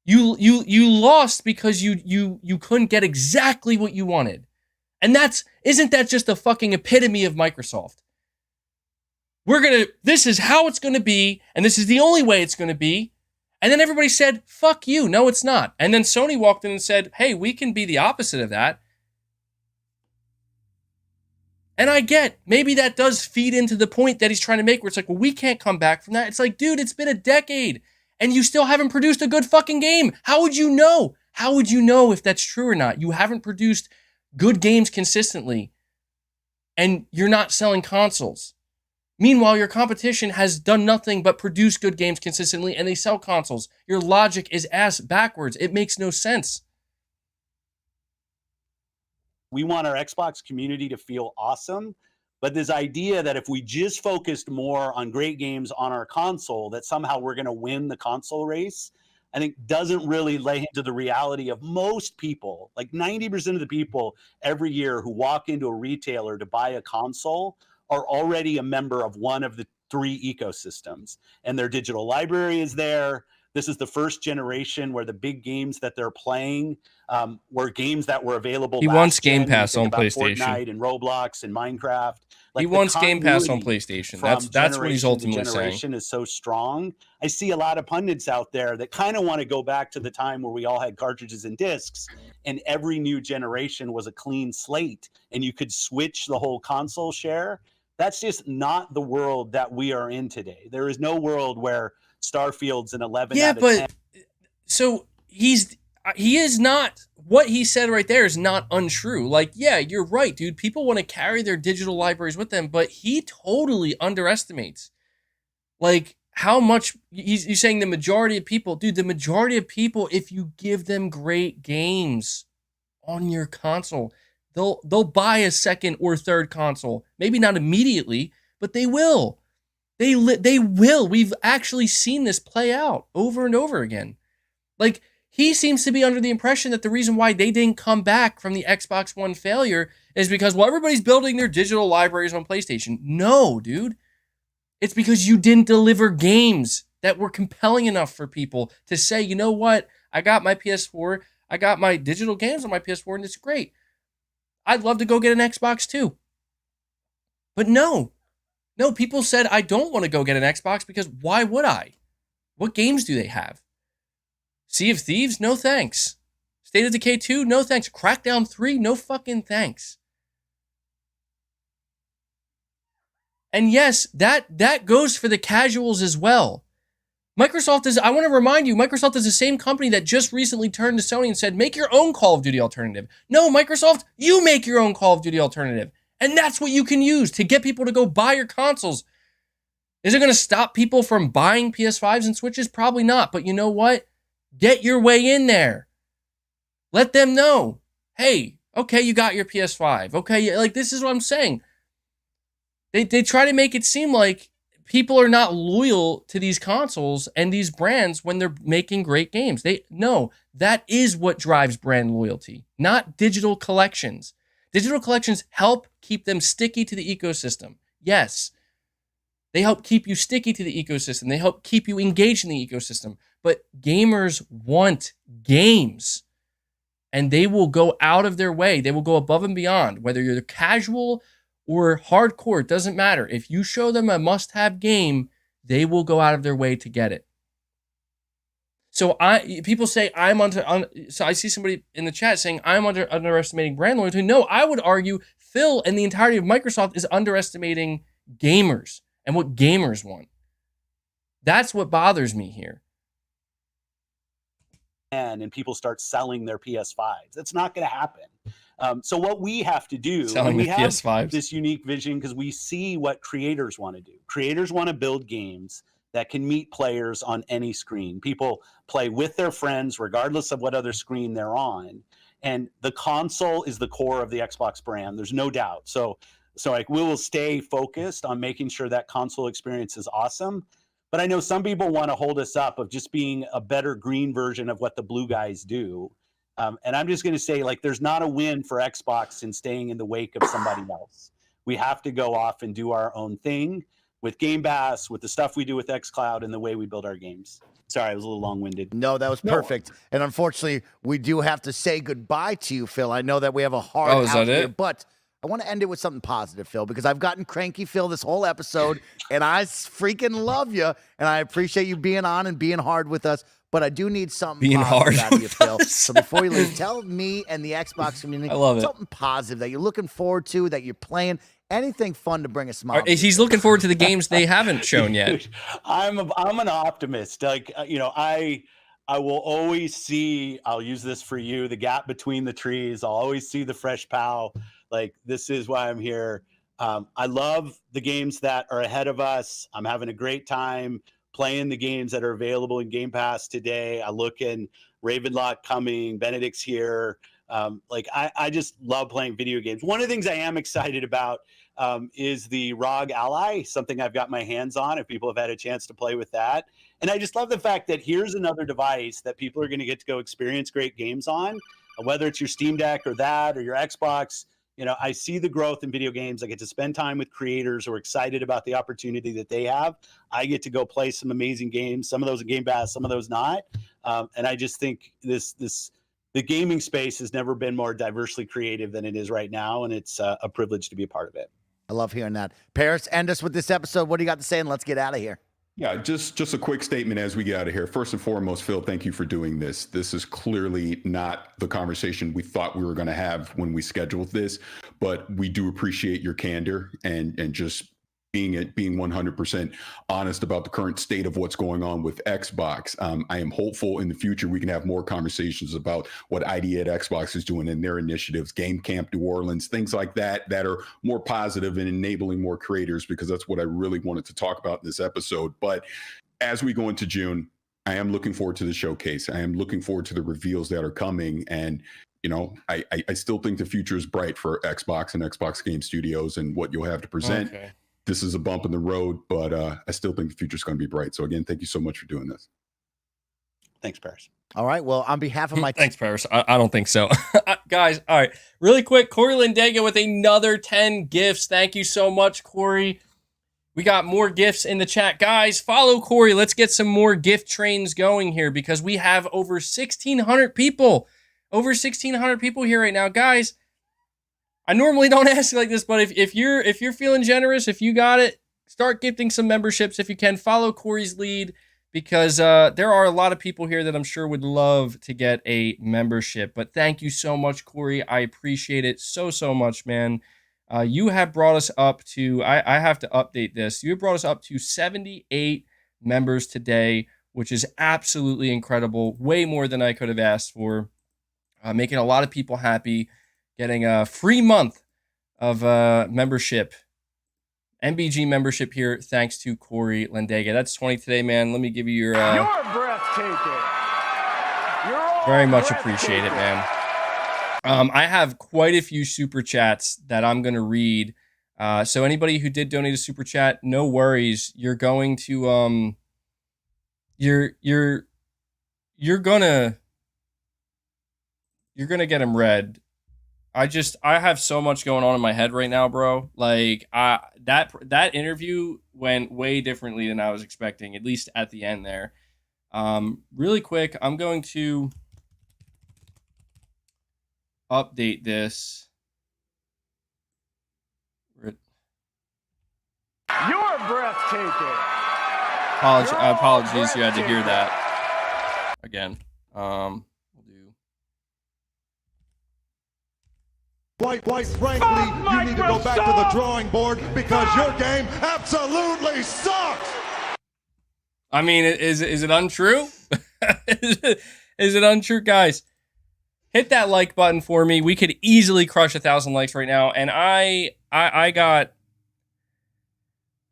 You lost because you couldn't get exactly what you wanted. And isn't that just the fucking epitome of Microsoft? This is how it's going to be, and this is the only way it's going to be. And then everybody said, fuck you, no it's not. And then Sony walked in and said, hey, we can be the opposite of that. And I get, maybe that does feed into the point that he's trying to make where it's like, well, we can't come back from that. It's like, dude, it's been a decade and you still haven't produced a good fucking game. How would you know? How would you know if that's true or not? You haven't produced good games consistently and you're not selling consoles. Meanwhile, your competition has done nothing but produce good games consistently and they sell consoles. Your logic is ass backwards. It makes no sense. We want our Xbox community to feel awesome, but this idea that if we just focused more on great games on our console, that somehow we're going to win the console race, I think doesn't really lay into the reality of most people. Like 90% of the people every year who walk into a retailer to buy a console are already a member of one of the three ecosystems, and their digital library is there. This is the first generation where the big games that they're playing were games that were available. He wants Game Pass on PlayStation. Fortnite and Roblox and Minecraft. Like he wants Game Pass on PlayStation. That's what he's ultimately saying. Generation is so strong. I see a lot of pundits out there that kind of want to go back to the time where we all had cartridges and discs, and every new generation was a clean slate, and you could switch the whole console share. That's just not the world that we are in today. There is no world where Starfield's an 11 out of 10. Yeah, but so he is not, what he said right there is not untrue. Like, yeah, you're right, dude. People want to carry their digital libraries with them, but he totally underestimates like how much he's saying the majority of people, dude, the majority of people, if you give them great games on your console, they'll buy a second or third console. Maybe not immediately, but they will. They will. We've actually seen this play out over and over again. Like, he seems to be under the impression that the reason why they didn't come back from the Xbox One failure is because, well, everybody's building their digital libraries on PlayStation. No, dude. It's because you didn't deliver games that were compelling enough for people to say, you know what? I got my PS4. I got my digital games on my PS4, and it's great. I'd love to go get an Xbox too. But no, people said, I don't want to go get an Xbox because why would I? What games do they have? Sea of Thieves? No thanks. State of Decay 2? No thanks. Crackdown 3? No fucking thanks. And yes, that goes for the casuals as well. Microsoft is, I want to remind you, Microsoft is the same company that just recently turned to Sony and said, make your own Call of Duty alternative. No, Microsoft, you make your own Call of Duty alternative. And that's what you can use to get people to go buy your consoles. Is it going to stop people from buying PS5s and Switches? Probably not. But you know what? Get your way in there. Let them know, hey, okay, you got your PS5. Okay, like, this is what I'm saying. They try to make it seem like people are not loyal to these consoles and these brands when they're making great games. No, that is what drives brand loyalty, not digital collections. Digital collections help keep them sticky to the ecosystem. Yes, they help keep you sticky to the ecosystem. They help keep you engaged in the ecosystem. But gamers want games, and they will go out of their way. They will go above and beyond, whether you're casual or hardcore, it doesn't matter. If you show them a must-have game, they will go out of their way to get it. So people say so I see somebody in the chat saying I'm underestimating brand loyalty. No, I would argue Phil and the entirety of Microsoft is underestimating gamers and what gamers want. That's what bothers me here. And people start selling their PS5s. That's not going to happen. So what we have to do, Selling we the have PS5s. this unique vision because we see what creators want to do. Creators want to build games that can meet players on any screen. People play with their friends regardless of what other screen they're on. And the console is the core of the Xbox brand. There's no doubt. So like we will stay focused on making sure that console experience is awesome. But I know some people want to hold us up of just being a better green version of what the blue guys do. And I'm just going to say, like, there's not a win for Xbox in staying in the wake of somebody else. We have to go off and do our own thing with Game Pass, with the stuff we do with xCloud, and the way we build our games. Sorry, I was a little long-winded. No, that was perfect. And unfortunately, we do have to say goodbye to you, Phil. I know that we have a hard out here, but I want to end it with something positive, Phil, because I've gotten cranky, Phil, this whole episode, and I freaking love you, and I appreciate you being on and being hard with us, but I do need something positive out of you, Phil. So before you leave, tell me and the Xbox community something positive that you're looking forward to, that you're playing, anything fun to bring a smile. He's looking forward to the games they haven't shown yet. Dude, I'm an optimist. Like, I will always see, I'll use this for you, the gap between the trees. I'll always see the fresh POW. Like, this is why I'm here. I love the games that are ahead of us. I'm having a great time playing the games that are available in Game Pass today. I look in Ravenlock coming, Benedict's here. I just love playing video games. One of the things I am excited about is the ROG Ally, something I've got my hands on if people have had a chance to play with that. And I just love the fact that here's another device that people are going to get to go experience great games on, whether it's your Steam Deck or that or your Xbox. I see the growth in video games. I get to spend time with creators who are excited about the opportunity that they have. I get to go play some amazing games, some of those in Game Pass, some of those not. And I just think the gaming space has never been more diversely creative than it is right now, and it's a privilege to be a part of it. I love hearing that. Paris, end us with this episode. What do you got to say, and let's get out of here. Yeah, just a quick statement as we get out of here. First and foremost, Phil, thank you for doing this. This is clearly not the conversation we thought we were going to have when we scheduled this, but we do appreciate your candor and just being 100% honest about the current state of what's going on with Xbox. I am hopeful in the future we can have more conversations about what ID at Xbox is doing in their initiatives, Game Camp New Orleans, things like that are more positive and enabling more creators, because that's what I really wanted to talk about in this episode. But as we go into June, I am looking forward to the showcase. I am looking forward to the reveals that are coming. And I still think the future is bright for Xbox and Xbox Game Studios and what you'll have to present. Okay. This is a bump in the road, but I still think the future is going to be bright. So again, thank you so much for doing this. Thanks, Paris. All right. Well, on behalf of my Thanks, Paris. I don't think so. Guys, all right. Really quick, Corey Lindega with another 10 gifts. Thank you so much, Corey. We got more gifts in the chat. Guys, follow Corey. Let's get some more gift trains going here, because we have over 1,600 people. Over 1,600 people here right now. Guys, I normally don't ask like this, but if you're feeling generous, if you got it, start gifting some memberships if you can. Follow Corey's lead, because there are a lot of people here that I'm sure would love to get a membership. But thank you so much, Corey. I appreciate it so much, man. You have brought us up to, I have to update this. You have brought us up to 78 members today. which is absolutely incredible. Way more than I could have asked for. Making a lot of people happy. Getting a free month of membership. MBG membership here, thanks to Corey Lendega. That's 20 today, man. Let me give you your... You're breathtaking. You're all very much breathtaking. appreciate it, man. I have quite a few super chats that I'm going to read. So anybody who did donate a super chat, no worries. You're going to... You're gonna get them read. I have so much going on in my head right now, bro. Like, that interview went way differently than I was expecting, at least at the end there. Really quick, I'm going to update this. You're breathtaking. Apologies, you had to hear that again. We'll do. Quite frankly, you need to go back to the drawing board because your game absolutely sucks. I mean, is it untrue? Is it untrue, guys? Hit that like button for me. We could easily crush 1,000 likes right now, and I got.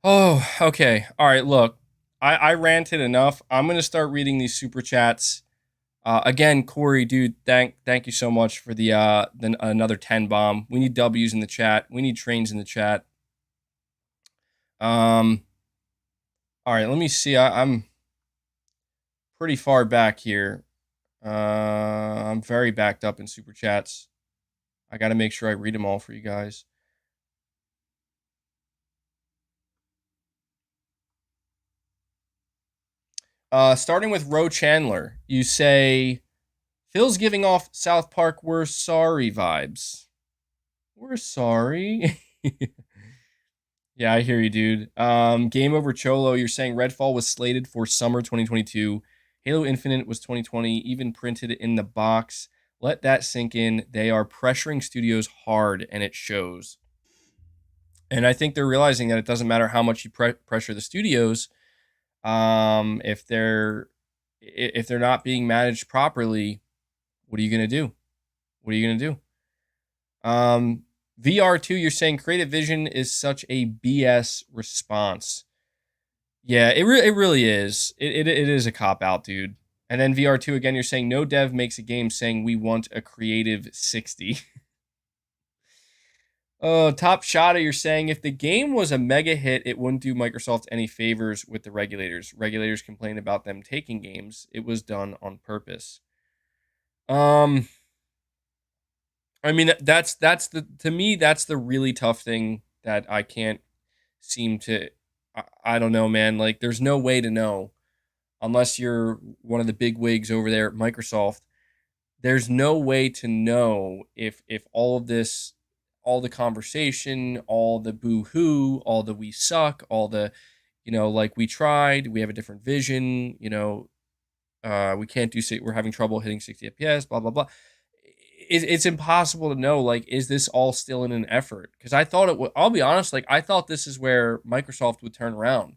Oh, okay. All right. Look, I ranted enough. I'm gonna start reading these super chats. Again, Corey, dude, thank you so much for the another 10 bomb. We need W's in the chat. We need trains in the chat. All right, let me see. I'm pretty far back here. I'm very backed up in super chats. I got to make sure I read them all for you guys. Starting with Ro Chandler, you say, Phil's giving off South Park "We're sorry" vibes. We're sorry. Yeah, I hear you, dude. Game Over Cholo, you're saying Redfall was slated for summer 2022. Halo Infinite was 2020, even printed in the box. Let that sink in. They are pressuring studios hard, and it shows. And I think they're realizing that it doesn't matter how much you pressure the studios. If they're not being managed properly, what are you going to do? What are you going to do? VR2, you're saying Creative Vision is such a BS response. Yeah, it really is. It is a cop-out, dude. And then VR2, again, you're saying no dev makes a game saying we want a creative 60. Top Shotter, you're saying if the game was a mega hit, it wouldn't do Microsoft any favors with the regulators. Regulators complain about them taking games. It was done on purpose. I mean, that's to me, that's the really tough thing that I can't seem to, I don't know, man. Like, there's no way to know unless you're one of the big wigs over there at Microsoft. There's no way to know if all of this, all the conversation, all the boo-hoo, all the we suck, all the, like we tried, we have a different vision, we can't do, we're having trouble hitting 60 FPS, blah, blah, blah. It's impossible to know, like, is this all still in an effort? Because I thought it would, I'll be honest, like, I thought this is where Microsoft would turn around.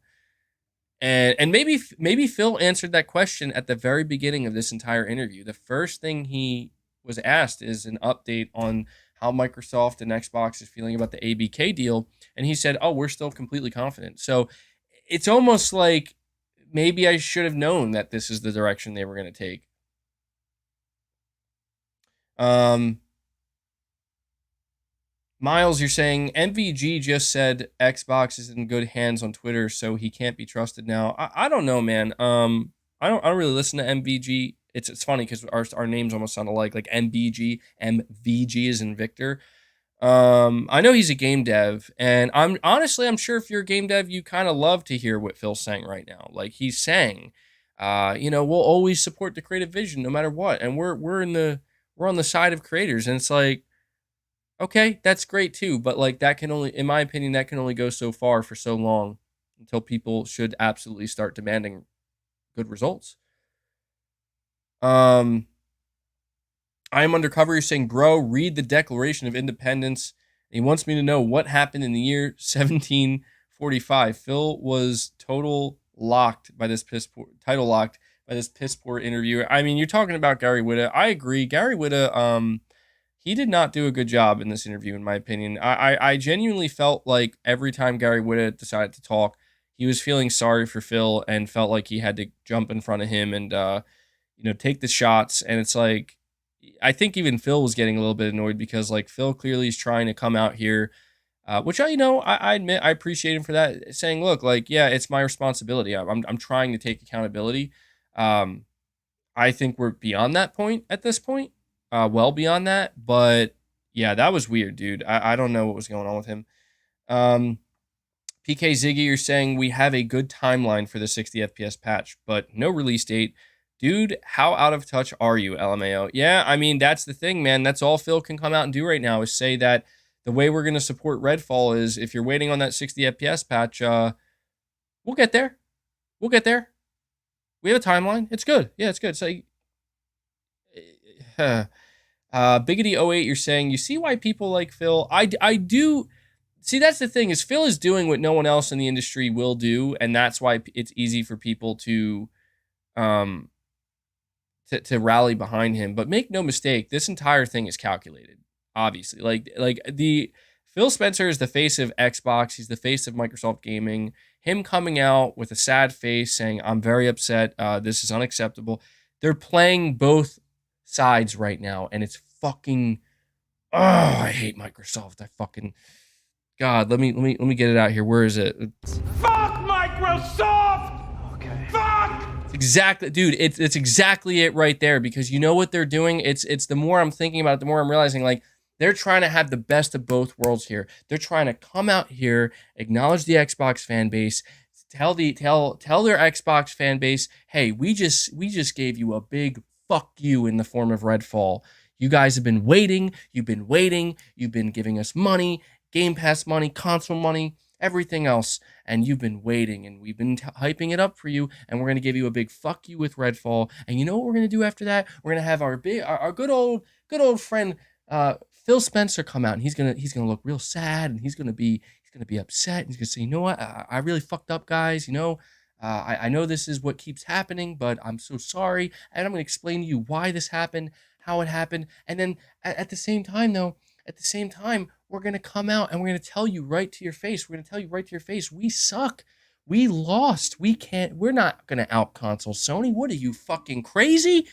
And maybe Phil answered that question at the very beginning of this entire interview. The first thing he was asked is an update on how Microsoft and Xbox is feeling about the ABK deal. And he said, oh, we're still completely confident. So it's almost like maybe I should have known that this is the direction they were going to take. Miles, you're saying MVG just said Xbox is in good hands on Twitter, so he can't be trusted now. I don't know, man. I don't really listen to MVG. It's funny because our names almost sound alike, like MVG is in Victor. I know he's a game dev, and I'm sure if you're a game dev, you kind of love to hear what Phil's saying right now. Like he's saying, we'll always support the creative vision no matter what, and we're on the side of creators, and it's like, okay, that's great too, but like that can only, in my opinion, that can only go so far for so long until people should absolutely start demanding good results. I am undercover. You're saying, bro, read the Declaration of Independence. And he wants me to know what happened in the year 1745. Phil was total locked by this piss poor interview. I mean, you're talking about Gary Whitta. I agree. Gary Whitta, he did not do a good job in this interview, in my opinion. I genuinely felt like every time Gary Whitta decided to talk, he was feeling sorry for Phil and felt like he had to jump in front of him and, take the shots. And it's like, I think even Phil was getting a little bit annoyed because like Phil clearly is trying to come out here, which I admit I appreciate him for that, saying, look, like, yeah, it's my responsibility. I'm trying to take accountability. I think we're beyond that point at this point, well beyond that. But yeah, that was weird, dude. I don't know what was going on with him. PK Ziggy, you're saying we have a good timeline for the 60 FPS patch, but no release date. Dude, how out of touch are you, LMAO? Yeah, I mean, that's the thing, man. That's all Phil can come out and do right now is say that the way we're going to support Redfall is if you're waiting on that 60 FPS patch, we'll get there. We'll get there. We have a timeline. It's good. Yeah, it's good. So, Biggity08, you're saying, you see why people like Phil? I do. See, that's the thing is Phil is doing what no one else in the industry will do, and that's why it's easy for people to rally behind him. But make no mistake, this entire thing is calculated. Obviously, like the Phil Spencer is the face of Xbox. He's the face of Microsoft Gaming. Him coming out with a sad face saying, "I'm very upset. This is unacceptable." They're playing both sides right now, and it's fucking. Oh, I hate Microsoft. God, let me get it out here. Where is it? Fuck Microsoft! Okay. Fuck! Exactly, dude. It's exactly it right there because you know what they're doing. It's the more I'm thinking about it, the more I'm realizing like they're trying to have the best of both worlds here. They're trying to come out here, acknowledge the Xbox fan base, tell their Xbox fan base, hey, we just gave you a big fuck you in the form of Redfall. You guys have been waiting. You've been giving us money, Game Pass money, console money, everything else, and you've been waiting, and we've been hyping it up for you, and we're gonna give you a big fuck you with Redfall. And you know what we're gonna do after that? We're gonna have our good old friend Phil Spencer come out, and he's gonna look real sad, and he's gonna be upset, and he's gonna say, you know what, I really fucked up, guys. I know this is what keeps happening, but I'm so sorry, and I'm gonna explain to you why this happened, how it happened, and then at the same time, we're going to come out and we're going to tell you right to your face. We're going to tell you right to your face, we suck. We lost. We're not going to out console Sony. What are you, fucking crazy?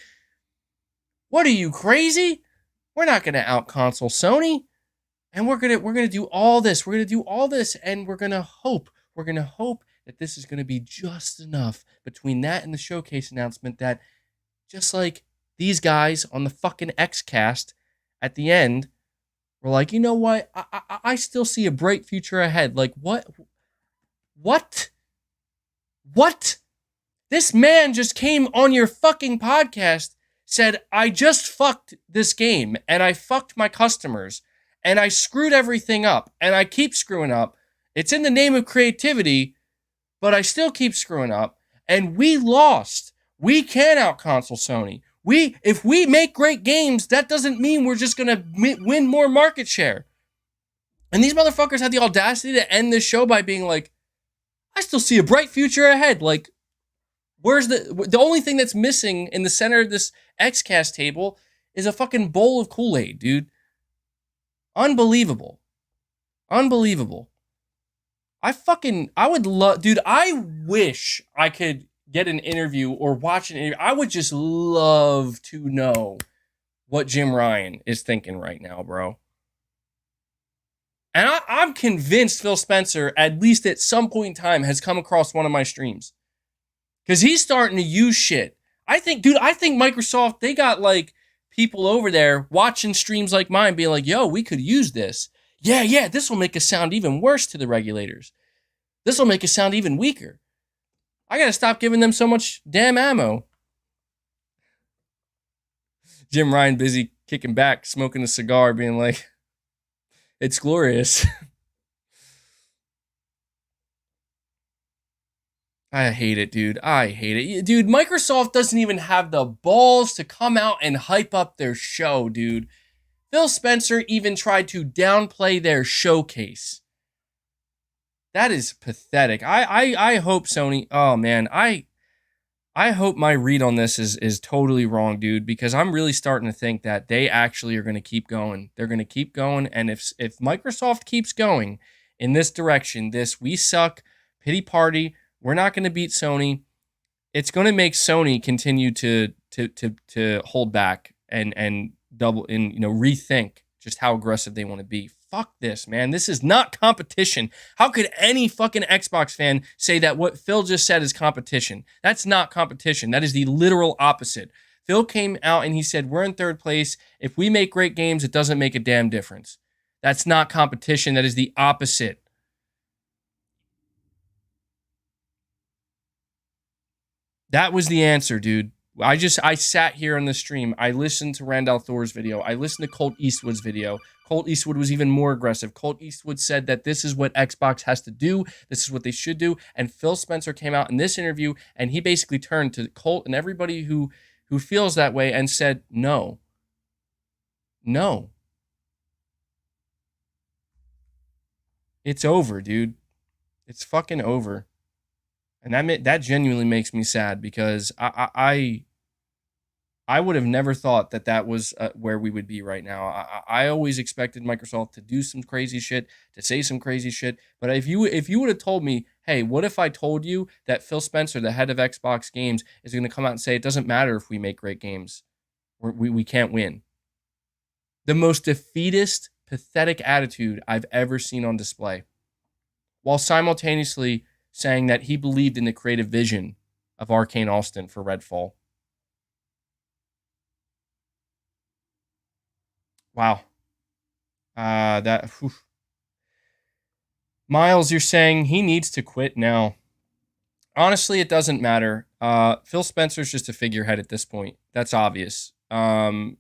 What are you, crazy? We're not going to out console Sony. And we're going to do all this. We're going to do all this and we're going to hope that this is going to be just enough between that and the showcase announcement that just like these guys on the fucking Xcast at the end, we're like, you know what? I still see a bright future ahead. Like, what? This man just came on your fucking podcast, said, I just fucked this game, and I fucked my customers, and I screwed everything up, and I keep screwing up. It's in the name of creativity, but I still keep screwing up, and we lost. We can out-console Sony. If we make great games, that doesn't mean we're just going to win more market share. And these motherfuckers had the audacity to end this show by being like, I still see a bright future ahead. Like, where's the only thing that's missing in the center of this Xcast table is a fucking bowl of Kool-Aid, dude. Unbelievable. I would love, dude, I wish I could get an interview or watch an interview. I would just love to know what Jim Ryan is thinking right now, bro. And I'm convinced Phil Spencer, at least at some point in time, has come across one of my streams. Because he's starting to use shit. I think Microsoft, they got like people over there watching streams like mine being like, yo, we could use this. Yeah, this will make us sound even worse to the regulators. This will make us sound even weaker. I gotta stop giving them so much damn ammo. Jim Ryan busy kicking back, smoking a cigar, being like, it's glorious. I hate it, dude. Dude, Microsoft doesn't even have the balls to come out and hype up their show, dude. Phil Spencer even tried to downplay their showcase. That is pathetic. I hope Sony. Oh man, I hope my read on this is totally wrong, dude, because I'm really starting to think that they actually are going to keep going. They're going to keep going, and if Microsoft keeps going in this direction, this we suck pity party, we're not going to beat Sony. It's going to make Sony continue to hold back and double and rethink just how aggressive they want to be. Fuck this, man. This is not competition. How could any fucking Xbox fan say that what Phil just said is competition? That's not competition. That is the literal opposite. Phil came out and he said, we're in third place. If we make great games, it doesn't make a damn difference. That's not competition. That is the opposite. That was the answer, dude. I sat here on the stream. I listened to Randall Thor's video. I listened to Colt Eastwood's video. Colt Eastwood was even more aggressive. Colt Eastwood said that this is what Xbox has to do. This is what they should do. And Phil Spencer came out in this interview and he basically turned to Colt and everybody who feels that way and said, no. No. It's over, dude. It's fucking over. And that genuinely makes me sad because I would have never thought that was where we would be right now. I always expected Microsoft to do some crazy shit, to say some crazy shit. But if you would have told me, hey, what if I told you that Phil Spencer, the head of Xbox Games, is going to come out and say it doesn't matter if we make great games, we can't win. The most defeatist, pathetic attitude I've ever seen on display, while simultaneously saying that he believed in the creative vision of Arcane Austin for Redfall. Wow. Miles, you're saying he needs to quit now. Honestly, it doesn't matter. Phil Spencer's just a figurehead at this point. That's obvious. Phil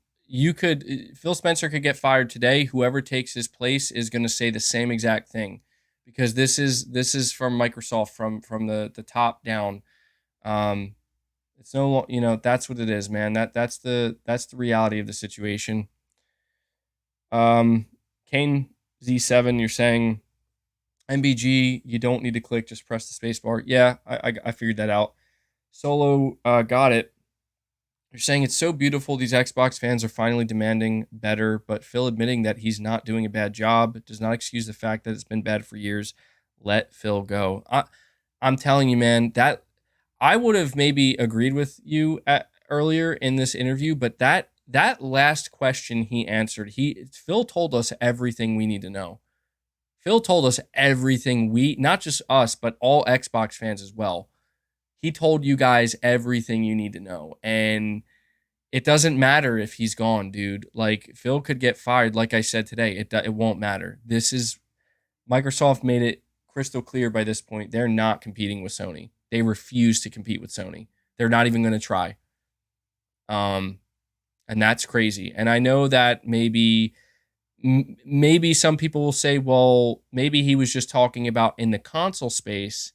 Spencer could get fired today. Whoever takes his place is going to say the same exact thing. Because this is from Microsoft from the top down. It's no, that's what it is, man. That's the reality of the situation. Kane Z7, you're saying MBG, you don't need to click, just press the space bar. Yeah, I figured that out. Solo got it. You're saying it's so beautiful. These Xbox fans are finally demanding better, but Phil admitting that he's not doing a bad job does not excuse the fact that it's been bad for years. Let Phil go. I'm telling you, man, that I would have maybe agreed with you earlier in this interview, but that last question he answered, Phil told us everything we need to know. Phil told us everything not just us, but all Xbox fans as well. He told you guys everything you need to know. And it doesn't matter if he's gone, dude. Like, Phil could get fired, like I said today. It won't matter. Microsoft made it crystal clear by this point. They're not competing with Sony. They refuse to compete with Sony. They're not even going to try. And that's crazy. And I know that maybe some people will say, well, maybe he was just talking about in the console space.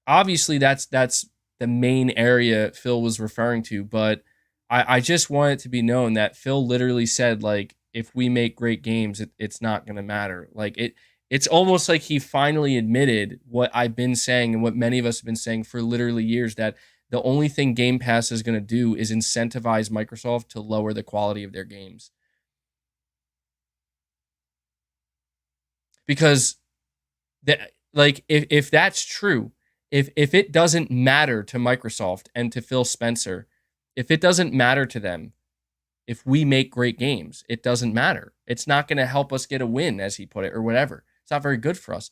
Obviously, that's the main area Phil was referring to, but I just want it to be known that Phil literally said, like, if we make great games, it's not going to matter. Like, it's almost like he finally admitted what I've been saying and what many of us have been saying for literally years, that the only thing Game Pass is going to do is incentivize Microsoft to lower the quality of their games. Because, if that's true, if it doesn't matter to Microsoft and to Phil Spencer, if it doesn't matter to them, if we make great games, it doesn't matter. It's not going to help us get a win, as he put it, or whatever. It's not very good for us.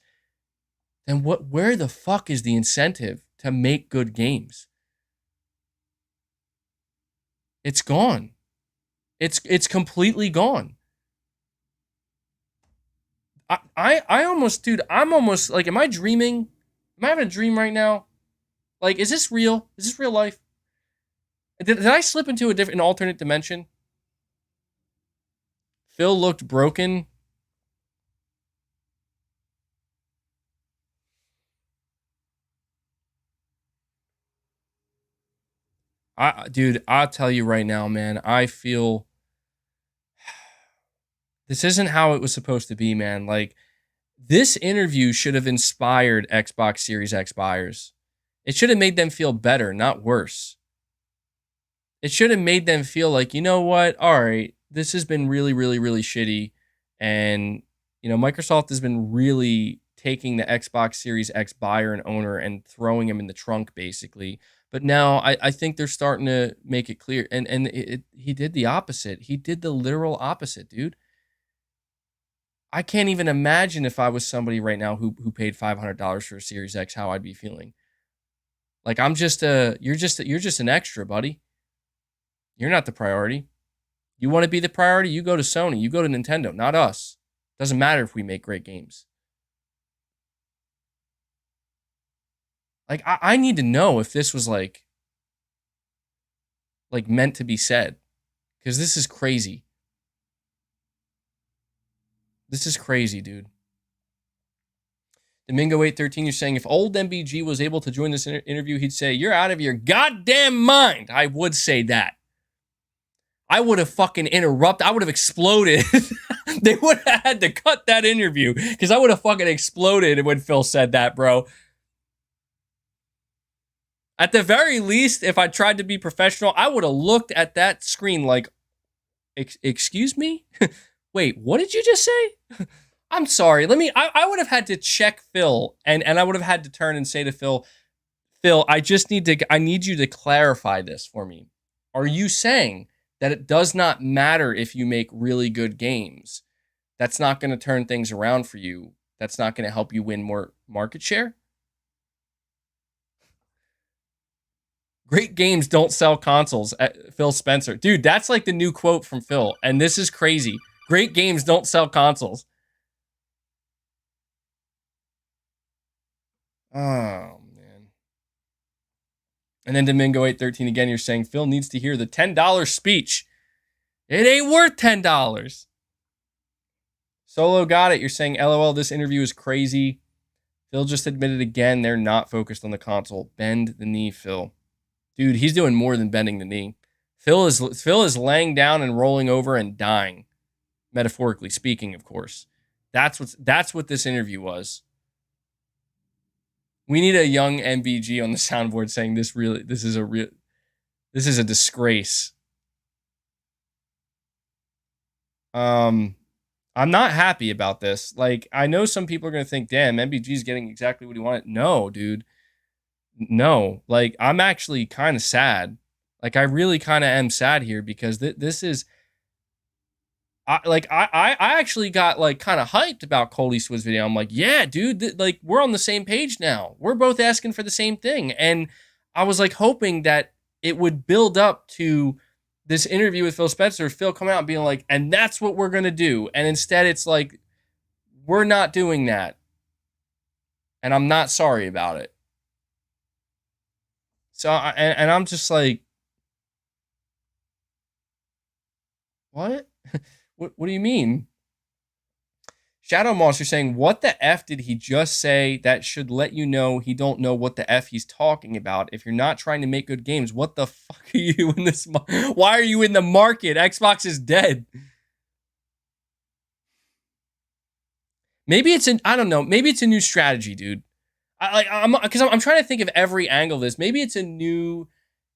Then where the fuck is the incentive to make good games? It's gone. It's completely gone. I almost, dude, I'm almost like, am I dreaming? Am I having a dream right now? Like, is this real? Is this real life? Did I slip into an alternate dimension? Phil looked broken. Dude, I'll tell you right now, man, I feel this isn't how it was supposed to be, man. Like, This interview should have inspired Xbox Series X buyers. It should have made them feel better, not worse. It should have made them feel like, you know what? All right, this has been really, really, really shitty. And, Microsoft has been really taking the Xbox Series X buyer and owner and throwing him in the trunk, basically. But now I think they're starting to make it clear. And he did the opposite. He did the literal opposite, dude. I can't even imagine if I was somebody right now who paid $500 for a Series X, how I'd be feeling. Like, you're just an extra, buddy. You're not the priority. You want to be the priority? You go to Sony. You go to Nintendo, not us. Doesn't matter if we make great games. Like, I need to know if this was like meant to be said. Because this is crazy. This is crazy, dude. Domingo813, you're saying if old MBG was able to join this interview, he'd say, "You're out of your goddamn mind." I would say that. I would have fucking interrupted. I would have exploded. They would have had to cut that interview because I would have fucking exploded when Phil said that, bro. At the very least, if I tried to be professional, I would have looked at that screen like, excuse me? Wait, what did you just say? I'm sorry. I would have had to check Phil and I would have had to turn and say to Phil, I need you to clarify this for me. Are you saying that it does not matter if you make really good games? That's not going to turn things around for you. That's not going to help you win more market share? Great games don't sell consoles. Phil Spencer. Dude, that's like the new quote from Phil. And this is crazy. Great games don't sell consoles. Oh, man. And then Domingo813 again, you're saying Phil needs to hear the $10 speech. It ain't worth $10. Solo got it. You're saying, LOL, this interview is crazy. Phil just admitted again they're not focused on the console. Bend the knee, Phil. Dude, he's doing more than bending the knee. Phil is laying down and rolling over and dying. Metaphorically speaking, of course. That's what this interview was. We need a young MBG on the soundboard saying this is a disgrace. I'm not happy about this. Like, I know some people are going to think, damn, MBG's getting exactly what he wanted. No, dude. No. Like, I'm actually kind of sad. Like, I really kind of am sad here because this is... I actually got, like, kind of hyped about Colt Eastwood's video. I'm like, yeah, dude, like, we're on the same page now. We're both asking for the same thing. And I was, like, hoping that it would build up to this interview with Phil Spencer, Phil coming out and being like, and that's what we're going to do. And instead it's like, we're not doing that. And I'm not sorry about it. So, and I'm just like, what? What do you mean? Shadow Monster saying, what the F did he just say that should let you know he don't know what the F he's talking about? If you're not trying to make good games, what the fuck are you in this? Why are you in the market? Xbox is dead. Maybe I don't know. Maybe it's a new strategy, dude. I'm trying to think of every angle of this. Maybe it's a new,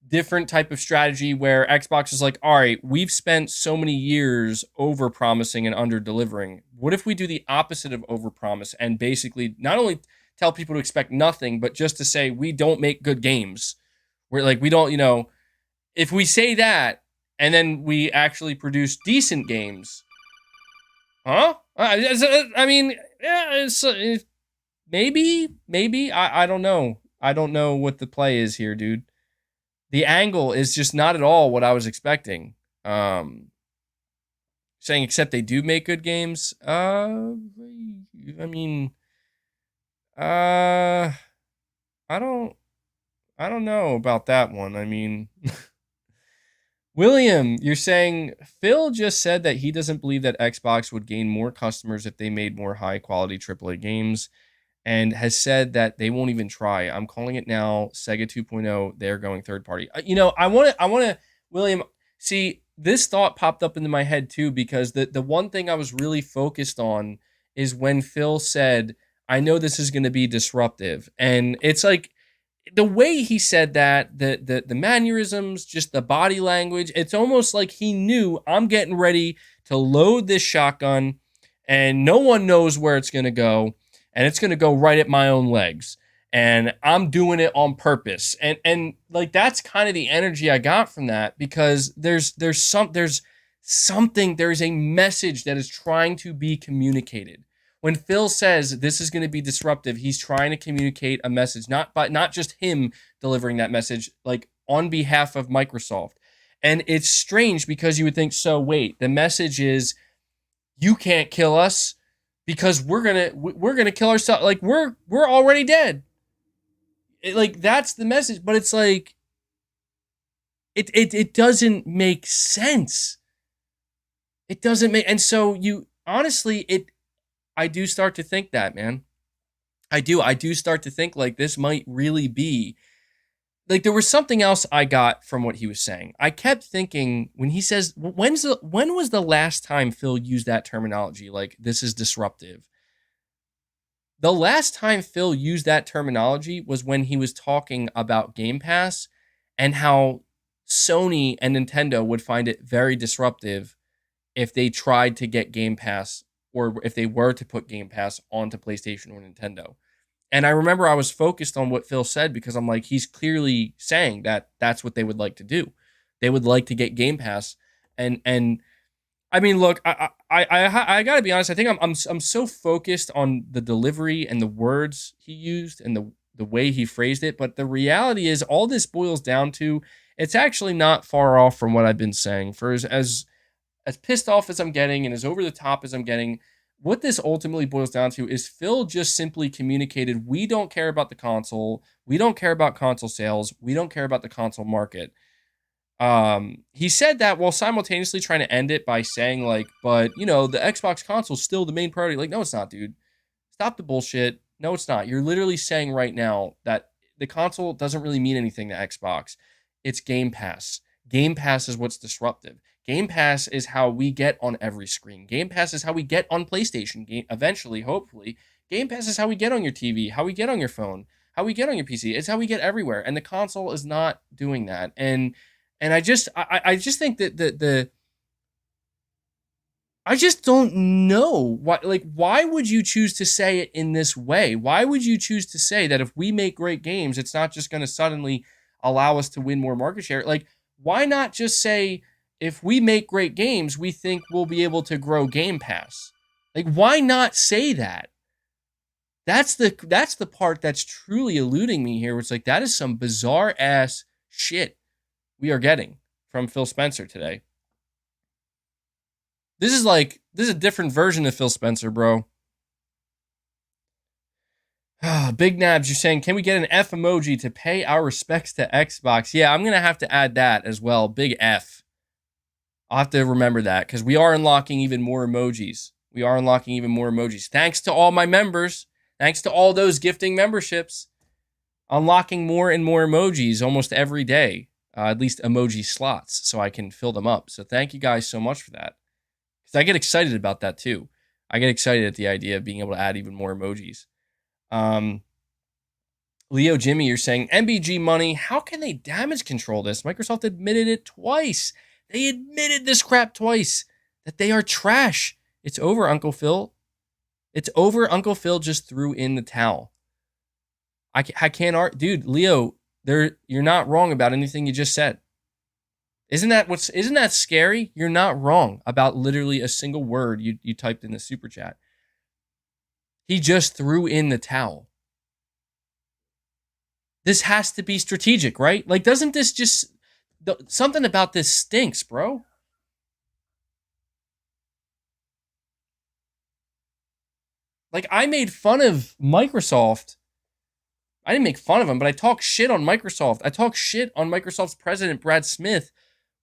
different type of strategy where Xbox is like, all right, we've spent so many years over-promising and under-delivering. What if we do the opposite of over-promise and basically not only tell people to expect nothing, but just to say we don't make good games? We're like, we don't, if we say that and then we actually produce decent games, huh? I mean, yeah, maybe. I don't know. I don't know what the play is here, dude. The angle is just not at all what I was expecting. Saying except they do make good games. I mean, I don't know about that one. I mean, William, you're saying Phil just said that he doesn't believe that Xbox would gain more customers if they made more high quality AAA games, and has said that they won't even try. I'm calling it now. Sega 2.0, they're going third party. I want to, William, see, this thought popped up into my head too, because the one thing I was really focused on is when Phil said, I know this is going to be disruptive. And it's like the way he said that, the mannerisms, just the body language, it's almost like he knew I'm getting ready to load this shotgun and no one knows where it's going to go. And it's going to go right at my own legs. And I'm doing it on purpose. And like, that's kind of the energy I got from that, because there's a message that is trying to be communicated. When Phil says this is going to be disruptive, he's trying to communicate a message, not just him delivering that message, like on behalf of Microsoft. And it's strange because you would think, so wait, the message is you can't kill us because we're gonna kill ourselves. Like we're already dead. Like that's the message, but it's like it doesn't make sense. It doesn't make, and so you honestly, I do start to think that, man. I do start to think like this might really be, like there was something else I got from what he was saying. I kept thinking when he says, when was the last time Phil used that terminology? Like this is disruptive. The last time Phil used that terminology was when he was talking about Game Pass and how Sony and Nintendo would find it very disruptive if they tried to get Game Pass, or if they were to put Game Pass onto PlayStation or Nintendo. And I remember I was focused on what Phil said because I'm like, he's clearly saying that that's what they would like to do. They would like to get Game Pass. And I mean, look, I got to be honest. I think I'm so focused on the delivery and the words he used and the way he phrased it. But the reality is all this boils down to, it's actually not far off from what I've been saying. For as pissed off as I'm getting and as over the top as I'm getting, what this ultimately boils down to is Phil just simply communicated, we don't care about the console. We don't care about console sales. We don't care about the console market. He said that while simultaneously trying to end it by saying like, but the Xbox console is still the main priority. Like, no, it's not, dude. Stop the bullshit. No, it's not. You're literally saying right now that the console doesn't really mean anything to Xbox. It's Game Pass. Game Pass is what's disruptive. Game Pass is how we get on every screen. Game Pass is how we get on PlayStation. Eventually, hopefully. Game Pass is how we get on your TV, how we get on your phone, how we get on your PC. It's how we get everywhere. And the console is not doing that. And I just think that I just don't know why would you choose to say it in this way? Why would you choose to say that if we make great games, it's not just going to suddenly allow us to win more market share? Like, why not just say, if we make great games, we think we'll be able to grow Game Pass? Like, why not say that? That's the part that's truly eluding me here. It's like, that is some bizarre ass shit we are getting from Phil Spencer today. This is a different version of Phil Spencer, bro. Big Nabs, you're saying, can we get an F emoji to pay our respects to Xbox? Yeah, I'm going to have to add that as well. Big F. I'll have to remember that because we are unlocking even more emojis. Thanks to all my members. Thanks to all those gifting memberships. Unlocking more and more emojis almost every day. At least emoji slots so I can fill them up. So thank you guys so much for that. Because I get excited about that too. I get excited at the idea of being able to add even more emojis. Leo Jimmy, you're saying, MBG money, how can they damage control this? Microsoft admitted it twice. They admitted this crap twice, that they are trash. It's over, Uncle Phil. It's over. Uncle Phil just threw in the towel. I can't dude, Leo, you're not wrong about anything you just said. Isn't that scary? You're not wrong about literally a single word you typed in the super chat. He just threw in the towel. This has to be strategic, right? Like, doesn't this just... something about this stinks, bro. Like, I made fun of Microsoft. I didn't make fun of them, but I talked shit on Microsoft. I talked shit on Microsoft's president, Brad Smith,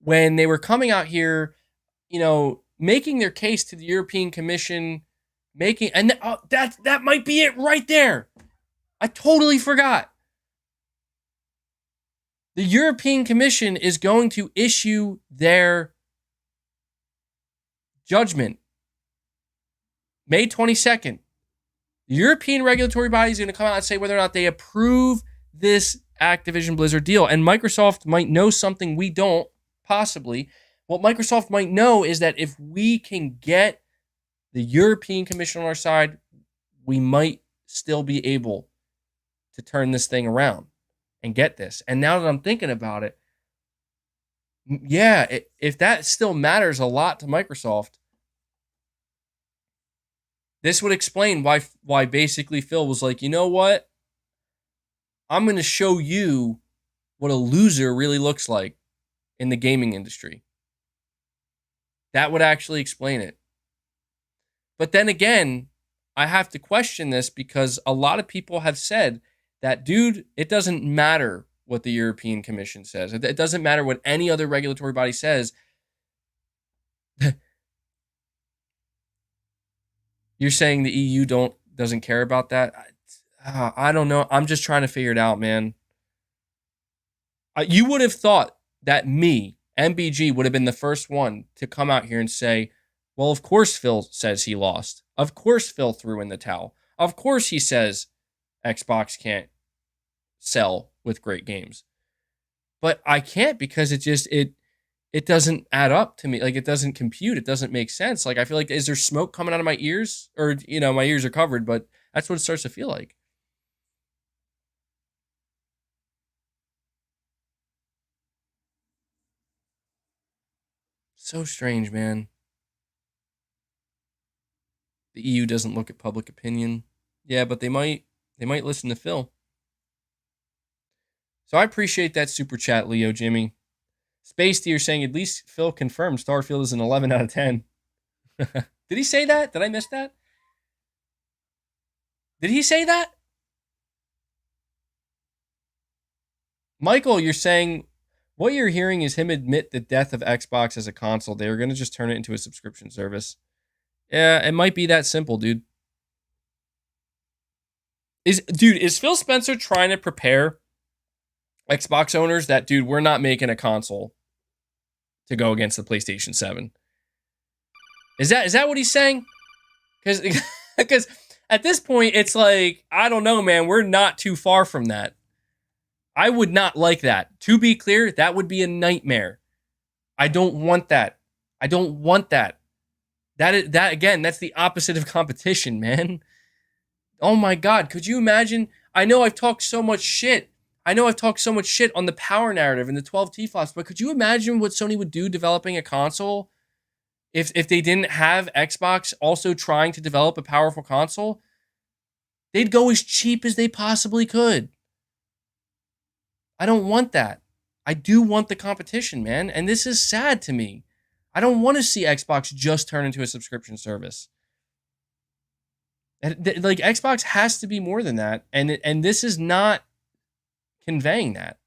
when they were coming out here, making their case to the European Commission, that might be it right there. I totally forgot. The European Commission is going to issue their judgment May 22nd, the European regulatory body is going to come out and say whether or not they approve this Activision Blizzard deal. And Microsoft might know something we don't, possibly. What Microsoft might know is that if we can get the European Commission on our side, we might still be able to turn this thing around and get this. And now that I'm thinking about it, yeah, if that still matters a lot to Microsoft, this would explain why basically Phil was like, you know what? I'm going to show you what a loser really looks like in the gaming industry. That would actually explain it. But then again, I have to question this because a lot of people have said that, dude, it doesn't matter what the European Commission says. It doesn't matter what any other regulatory body says. You're saying the EU doesn't care about that? I don't know. I'm just trying to figure it out, man. You would have thought that me, MBG, would have been the first one to come out here and say, well, of course Phil says he lost. Of course Phil threw in the towel. Of course he says Xbox can't sell with great games. But I can't because it doesn't add up to me. Like, it doesn't compute. It doesn't make sense. Like, I feel like, is there smoke coming out of my ears? Or, my ears are covered, but that's what it starts to feel like. So strange, man. The EU doesn't look at public opinion. Yeah, but they might listen to Phil. So I appreciate that super chat, Leo Jimmy. Space Deer saying at least Phil confirmed Starfield is an 11 out of 10. Did he say that? Did I miss that? Did he say that? Michael, you're saying what you're hearing is him admit the death of Xbox as a console. They were going to just turn it into a subscription service. Yeah, it might be that simple, dude. Is Phil Spencer trying to prepare Xbox owners that, dude, we're not making a console to go against the PlayStation 7? Is that what he's saying? Because at this point, it's like, I don't know, man. We're not too far from that. I would not like that. To be clear, that would be a nightmare. I don't want that. I don't want that. That again, that's the opposite of competition, man. Oh my God, could you imagine? I know I've talked so much shit. on the power narrative and the 12 T-flops, but could you imagine what Sony would do developing a console if they didn't have Xbox also trying to develop a powerful console? They'd go as cheap as they possibly could. I don't want that. I do want the competition, man, and this is sad to me. I don't want to see Xbox just turn into a subscription service. Like, Xbox has to be more than that, and this is not conveying that.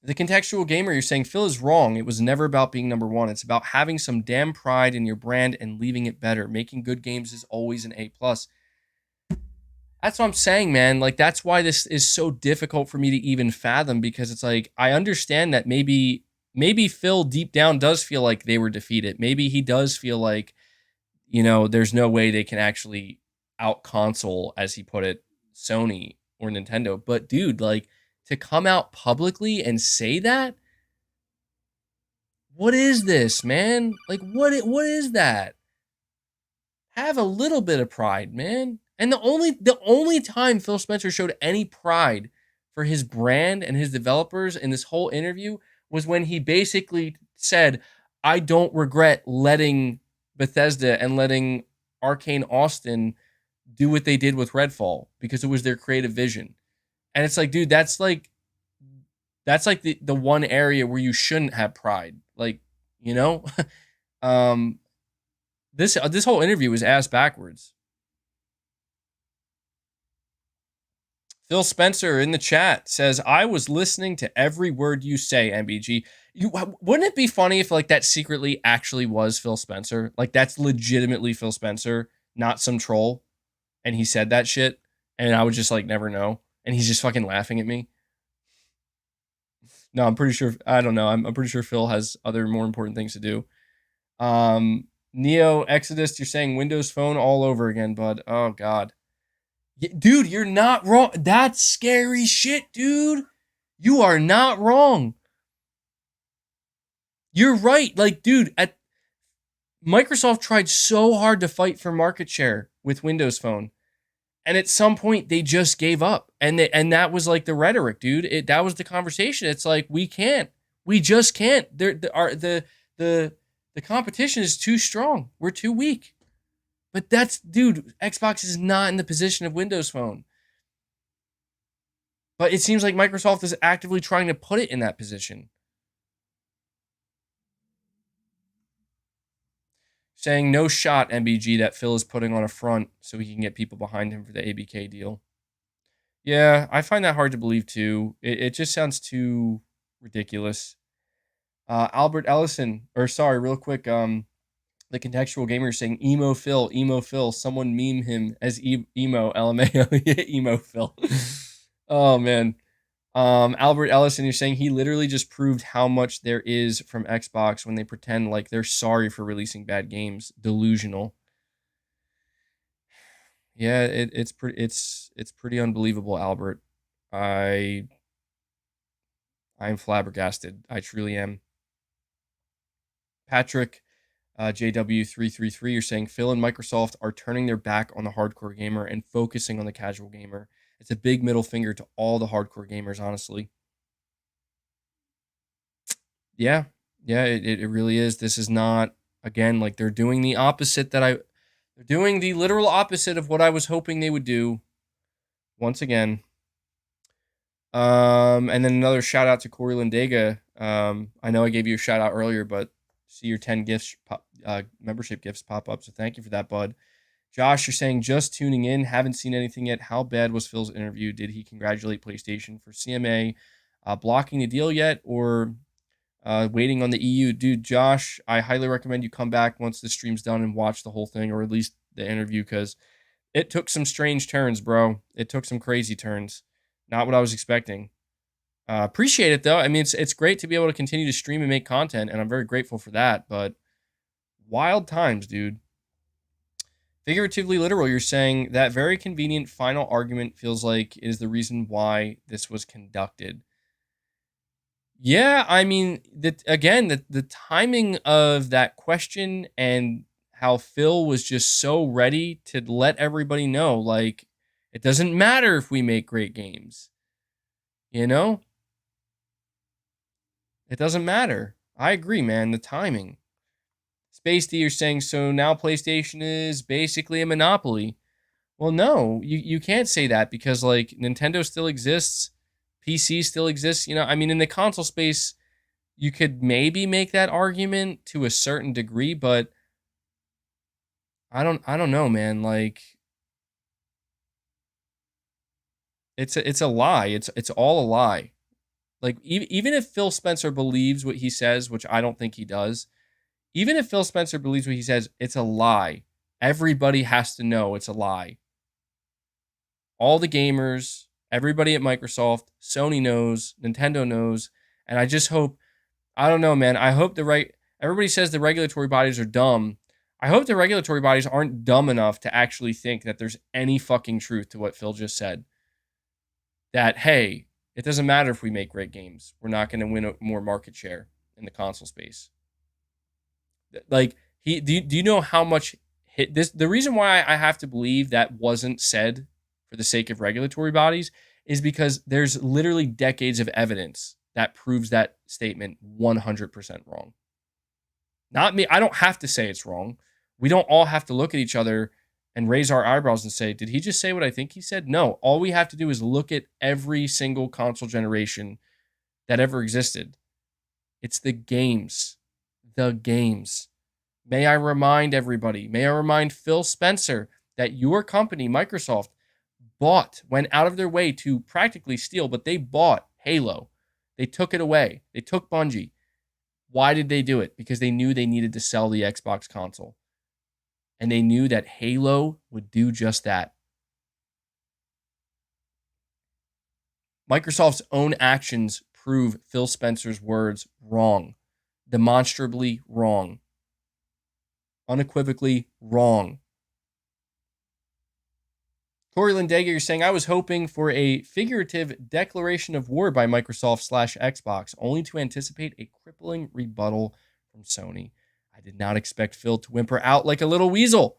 The Contextual Gamer, you're saying Phil is wrong. It was never about being number one. It's about having some damn pride in your brand and leaving it better. Making good games is always an A+. That's what I'm saying, man. Like, that's why this is so difficult for me to even fathom, because it's like, I understand that maybe Phil deep down does feel like they were defeated. Maybe he does feel like, there's no way they can actually out console, as he put it, Sony or Nintendo. But dude, like, to come out publicly and say that, what is this, man? Like, what is that? Have a little bit of pride, man. And the only time Phil Spencer showed any pride for his brand and his developers in this whole interview was when he basically said, I don't regret letting Bethesda and letting Arcane Austin do what they did with Redfall, because it was their creative vision. And it's like, dude, that's like the one area where you shouldn't have pride. Like, this whole interview was ass backwards. Phil Spencer in the chat says, I was listening to every word you say, MBG. Wouldn't it be funny if, like, that secretly actually was Phil Spencer? Like, that's legitimately Phil Spencer, not some troll. And he said that shit, and I would just, like, never know. And he's just fucking laughing at me. No, I'm pretty sure, I don't know. I'm pretty sure Phil has other more important things to do. Neo Exodus, you're saying Windows Phone all over again, bud. Oh, God. Dude, you're not wrong. That's scary shit, dude. You are not wrong. You're right. Like, dude, Microsoft tried so hard to fight for market share with Windows Phone. And at some point, they just gave up. And that was like the rhetoric, dude. That was the conversation. It's like, we can't. We just can't. The competition is too strong. We're too weak. But dude, Xbox is not in the position of Windows Phone. But it seems like Microsoft is actively trying to put it in that position. Saying no shot, MBG, that Phil is putting on a front so he can get people behind him for the ABK deal. Yeah, I find that hard to believe too. It just sounds too ridiculous. Albert Ellison, real quick, the contextual gamer saying emo Phil, someone meme him as emo, LMAO, emo Phil. Oh man. Albert Ellison, you're saying he literally just proved how much there is from Xbox when they pretend like they're sorry for releasing bad games. Delusional. Yeah, it's pretty unbelievable, Albert. I'm flabbergasted. I truly am. Patrick, JW333, you're saying Phil and Microsoft are turning their back on the hardcore gamer and focusing on the casual gamer. It's a big middle finger to all the hardcore gamers, honestly. Yeah, it really is. This is not, again, like they're doing the opposite they're doing the literal opposite of what I was hoping they would do. Once again. And then another shout out to Corey Lindega. I know I gave you a shout out earlier, but see your 10 membership gifts pop up. So thank you for that, bud. Josh, you're saying just tuning in, haven't seen anything yet. How bad was Phil's interview? Did he congratulate PlayStation for CMA blocking the deal yet, or waiting on the EU? Dude, Josh, I highly recommend you come back once the stream's done and watch the whole thing, or at least the interview, because it took some strange turns, bro. It took some crazy turns. Not what I was expecting. Appreciate it, though. I mean, it's great to be able to continue to stream and make content, and I'm very grateful for that, but wild times, dude. Figuratively literal, you're saying that very convenient final argument feels like is the reason why this was conducted. Yeah, I mean, the timing of that question and how Phil was just so ready to let everybody know, like, it doesn't matter if we make great games. You know? It doesn't matter. I agree, man. The timing. Space D, you're saying, so now PlayStation is basically a monopoly. Well, no, you can't say that, because like Nintendo still exists, PC still exists. You know, I mean, in the console space, you could maybe make that argument to a certain degree, but I don't know, man. Like, it's a lie. It's all a lie. Like, even if Phil Spencer believes what he says, which I don't think he does, even if Phil Spencer believes what he says, it's a lie. Everybody has to know it's a lie. All the gamers, everybody at Microsoft, Sony knows, Nintendo knows, and I just hope, I don't know, man. I hope everybody says the regulatory bodies are dumb. I hope the regulatory bodies aren't dumb enough to actually think that there's any fucking truth to what Phil just said. That, hey, it doesn't matter if we make great games. We're not going to win more market share in the console space. Like, do you know how much hit this? The reason why I have to believe that wasn't said for the sake of regulatory bodies is because there's literally decades of evidence that proves that statement 100% wrong. Not me. I don't have to say it's wrong. We don't all have to look at each other and raise our eyebrows and say, did he just say what I think he said? No. All we have to do is look at every single console generation that ever existed. It's the games. The games. May I remind everybody, may I remind Phil Spencer that your company, Microsoft, went out of their way to practically steal, but they bought Halo. They took it away. They took Bungie. Why did they do it? Because they knew they needed to sell the Xbox console. And they knew that Halo would do just that. Microsoft's own actions prove Phil Spencer's words wrong. Demonstrably wrong. Unequivocally wrong. Corey Lindega, you're saying, I was hoping for a figurative declaration of war by Microsoft/Xbox, only to anticipate a crippling rebuttal from Sony. I did not expect Phil to whimper out like a little weasel.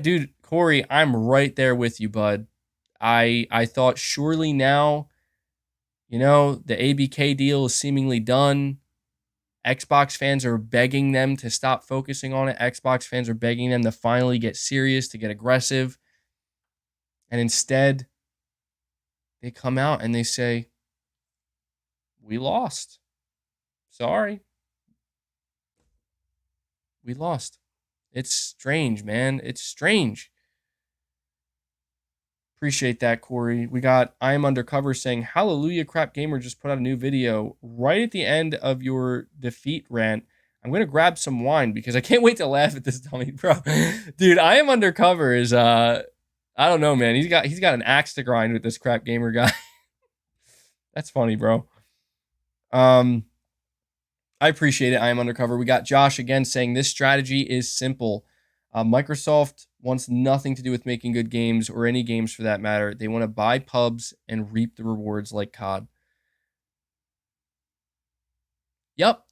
Dude, Corey, I'm right there with you, bud. I thought surely now, the ABK deal is seemingly done. Xbox fans are begging them to stop focusing on it. Xbox fans are begging them to finally get serious, to get aggressive. And instead, they come out and they say, we lost. Sorry. We lost. It's strange, man. It's strange. Appreciate that, Corey. We got I Am Undercover saying, Hallelujah, Crap Gamer just put out a new video right at the end of your defeat rant. I'm going to grab some wine because I can't wait to laugh at this dummy, bro. Dude, I Am Undercover is, I don't know, man. He's got an axe to grind with this Crap Gamer guy. That's funny, bro. I appreciate it. I Am Undercover. We got Josh again saying this strategy is simple. Microsoft wants nothing to do with making good games or any games for that matter. They want to buy pubs and reap the rewards like COD. Yep.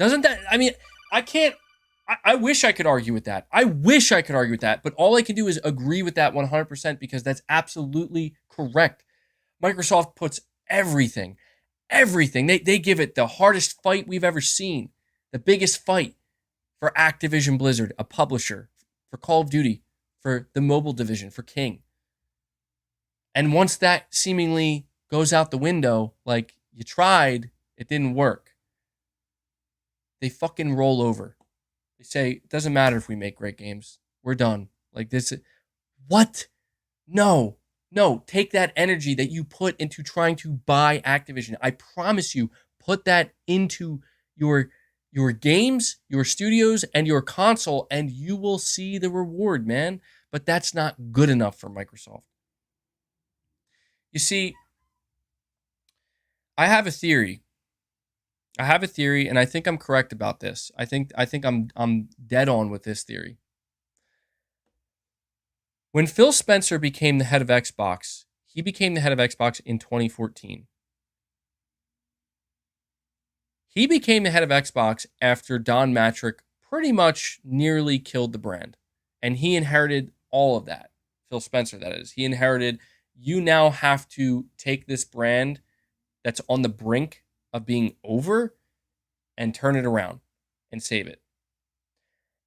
Doesn't that, I wish I could argue with that. But all I can do is agree with that 100% because that's absolutely correct. Microsoft puts everything. They give it the hardest fight we've ever seen. The biggest fight for Activision Blizzard, a publisher, for Call of Duty, for the mobile division, for King. And once that seemingly goes out the window, like you tried, it didn't work. They fucking roll over. They say, it doesn't matter if we make great games. We're done. Like this. What? No, take that energy that you put into trying to buy Activision. I promise you, put that into your games, your studios, and your console, and you will see the reward, man. But that's not good enough for Microsoft. You see, I have a theory, and I think I'm correct about this. I think I'm dead on with this theory. When Phil Spencer became the head of Xbox, he became the head of Xbox in 2014. He became the head of Xbox after Don Matrick pretty much nearly killed the brand. And he inherited all of that. Phil Spencer, that is. He inherited, you now have to take this brand that's on the brink of being over and turn it around and save it.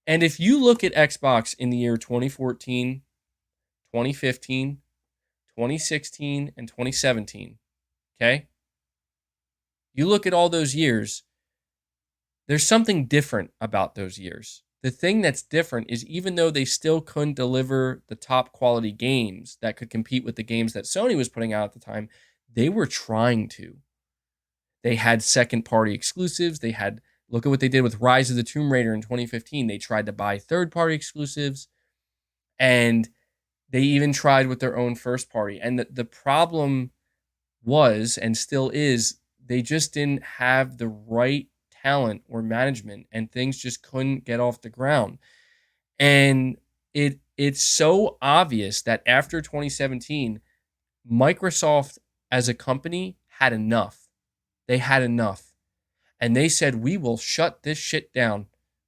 And if you look at Xbox in the year 2014, 2015, 2016, and 2017, okay? You look at all those years, there's something different about those years. The thing that's different is even though they still couldn't deliver the top quality games that could compete with the games that Sony was putting out at the time, they were trying to. They had second-party exclusives. Look at what they did with Rise of the Tomb Raider in 2015. They tried to buy third-party exclusives, and they even tried with their own first-party. And the problem was, and still is, they just didn't have the right talent or management, and things just couldn't get off the ground. And it's so obvious that after 2017, Microsoft as a company had enough. They had enough. And they said, we will shut this shit down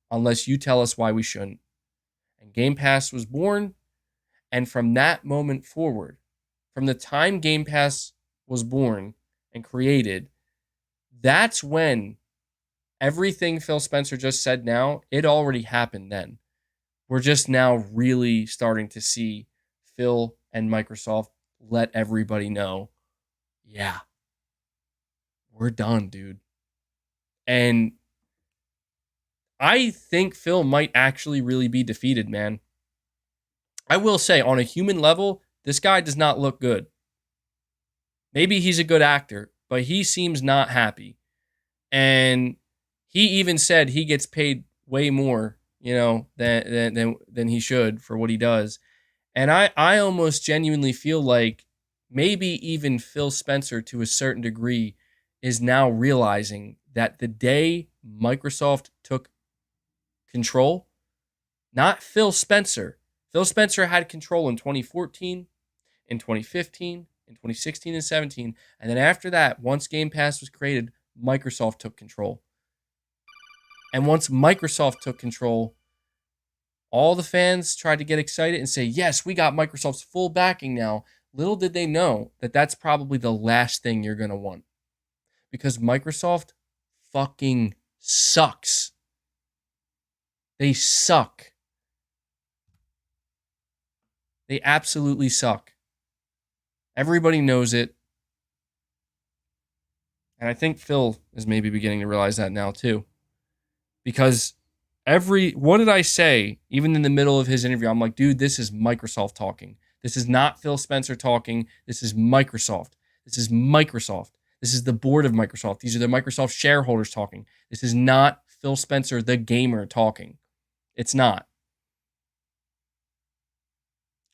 unless you tell us why we shouldn't. And Game Pass was born. And from that moment forward, from the time Game Pass was born and created, that's when everything Phil Spencer just said now, it already happened then. We're just now really starting to see Phil and Microsoft let everybody know, yeah, we're done, dude. And I think Phil might actually really be defeated, man. I will say, on a human level, this guy does not look good. Maybe he's a good actor, but he seems not happy. And he even said he gets paid way more, than he should for what he does. And I almost genuinely feel like maybe even Phil Spencer, to a certain degree, is now realizing that the day Microsoft took control, not Phil Spencer. Phil Spencer had control in 2014, in 2015, in 2016 and 17. And then after that, once Game Pass was created, Microsoft took control. And once Microsoft took control, all the fans tried to get excited and say, yes, we got Microsoft's full backing now. Little did they know that that's probably the last thing you're going to want. Because Microsoft fucking sucks. They suck. They absolutely suck. Everybody knows it. And I think Phil is maybe beginning to realize that now too. Because what did I say? Even in the middle of his interview, I'm like, dude, this is Microsoft talking. This is not Phil Spencer talking. This is Microsoft. This is Microsoft. This is the board of Microsoft. These are the Microsoft shareholders talking. This is not Phil Spencer, the gamer, talking. It's not.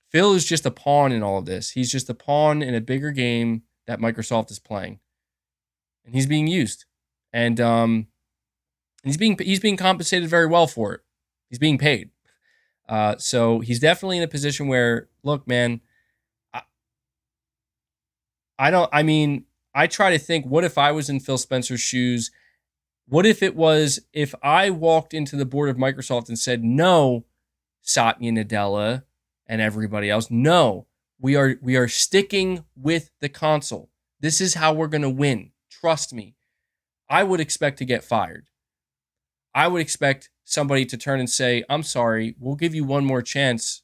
Phil is just a pawn in all of this. He's just a pawn in a bigger game that Microsoft is playing. And he's being used. And he's being compensated very well for it. He's being paid. So he's definitely in a position where, look, man, I try to think, what if I was in Phil Spencer's shoes? What if if I walked into the board of Microsoft and said, no, Satya Nadella and everybody else, no, we are sticking with the console. This is how we're going to win. Trust me. I would expect to get fired. I would expect somebody to turn and say, I'm sorry, we'll give you one more chance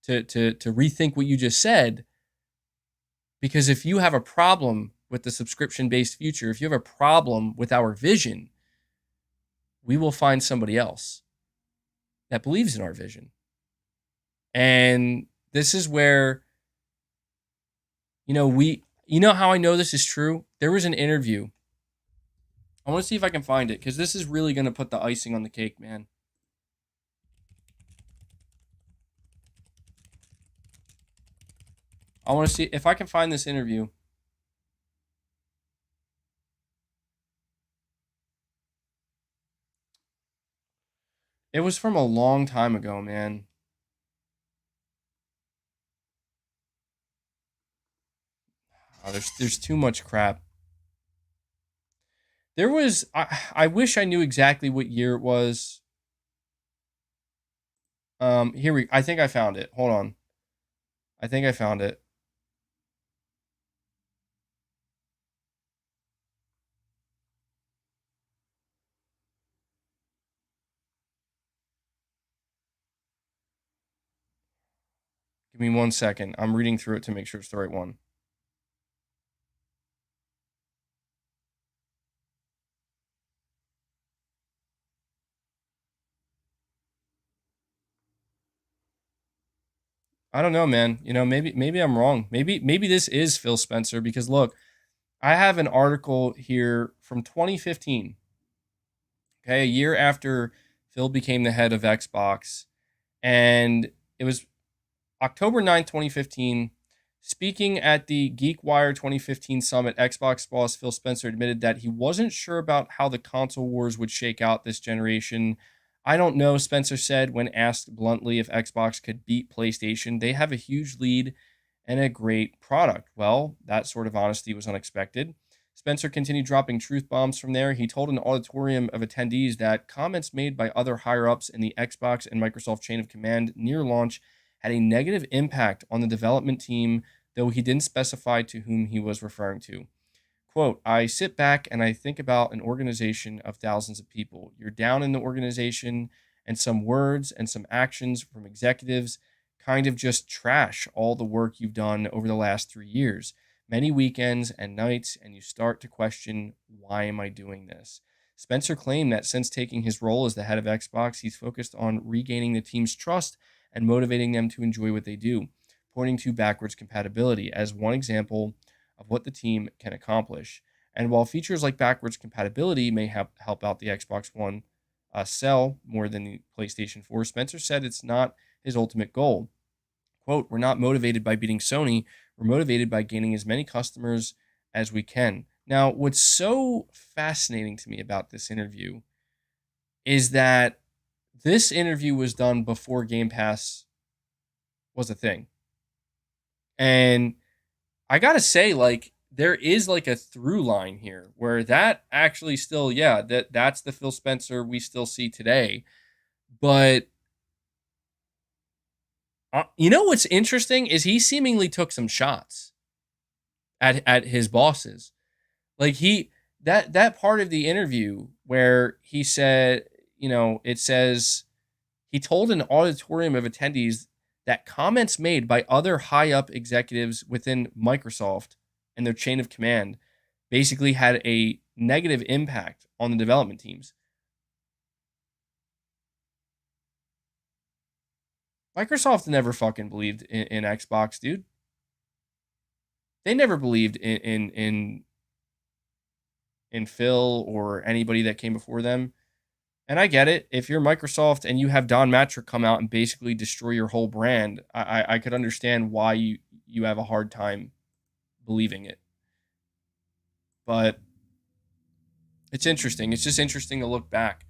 to rethink what you just said. Because if you have a problem with the subscription-based future, if you have a problem with our vision, we will find somebody else that believes in our vision. And this is where, you know how I know this is true? There was an interview. I want to see if I can find it, because this is really going to put the icing on the cake, man. I want to see if I can find this interview. It was from a long time ago, man. Oh, there's too much crap. There was, I wish I knew exactly what year it was. I think I found it. Hold on. I think I found it. Give me 1 second. I'm reading through it to make sure it's the right one. I don't know, man. Maybe I'm wrong. Maybe this is Phil Spencer, because look, I have an article here from 2015. Okay, a year after Phil became the head of Xbox, and it was October 9th, 2015. Speaking at the GeekWire 2015 summit, Xbox boss Phil Spencer admitted that he wasn't sure about how the console wars would shake out this generation. I don't know, Spencer said when asked bluntly if Xbox could beat PlayStation. They have a huge lead and a great product. Well, that sort of honesty was unexpected. Spencer continued dropping truth bombs from there. He told an auditorium of attendees that comments made by other higher-ups in the Xbox and Microsoft chain of command near launch had a negative impact on the development team, though he didn't specify to whom he was referring to. Quote, I sit back and I think about an organization of thousands of people. You're down in the organization, and some words and some actions from executives kind of just trash all the work you've done over the last 3 years. Many weekends and nights, and you start to question, why am I doing this? Spencer claimed that since taking his role as the head of Xbox, he's focused on regaining the team's trust and motivating them to enjoy what they do, pointing to backwards compatibility as one example of what the team can accomplish. And while features like backwards compatibility may help out the Xbox One sell more than the PlayStation 4, Spencer said it's not his ultimate goal. Quote, we're not motivated by beating Sony. We're motivated by gaining as many customers as we can. Now, what's so fascinating to me about this interview is that this interview was done before Game Pass was a thing. And I gotta say, like, there is like a through line here where that actually still, yeah, that's the Phil Spencer we still see today. But you know what's interesting is he seemingly took some shots at his bosses. Like that part of the interview where he said, you know, it says he told an auditorium of attendees that comments made by other high up executives within Microsoft and their chain of command basically had a negative impact on the development teams. Microsoft never fucking believed in Xbox, dude. They never believed in Phil or anybody that came before them. And I get it. If you're Microsoft and you have Don Matrick come out and basically destroy your whole brand, I could understand why you have a hard time believing it. But it's interesting. It's just interesting to look back.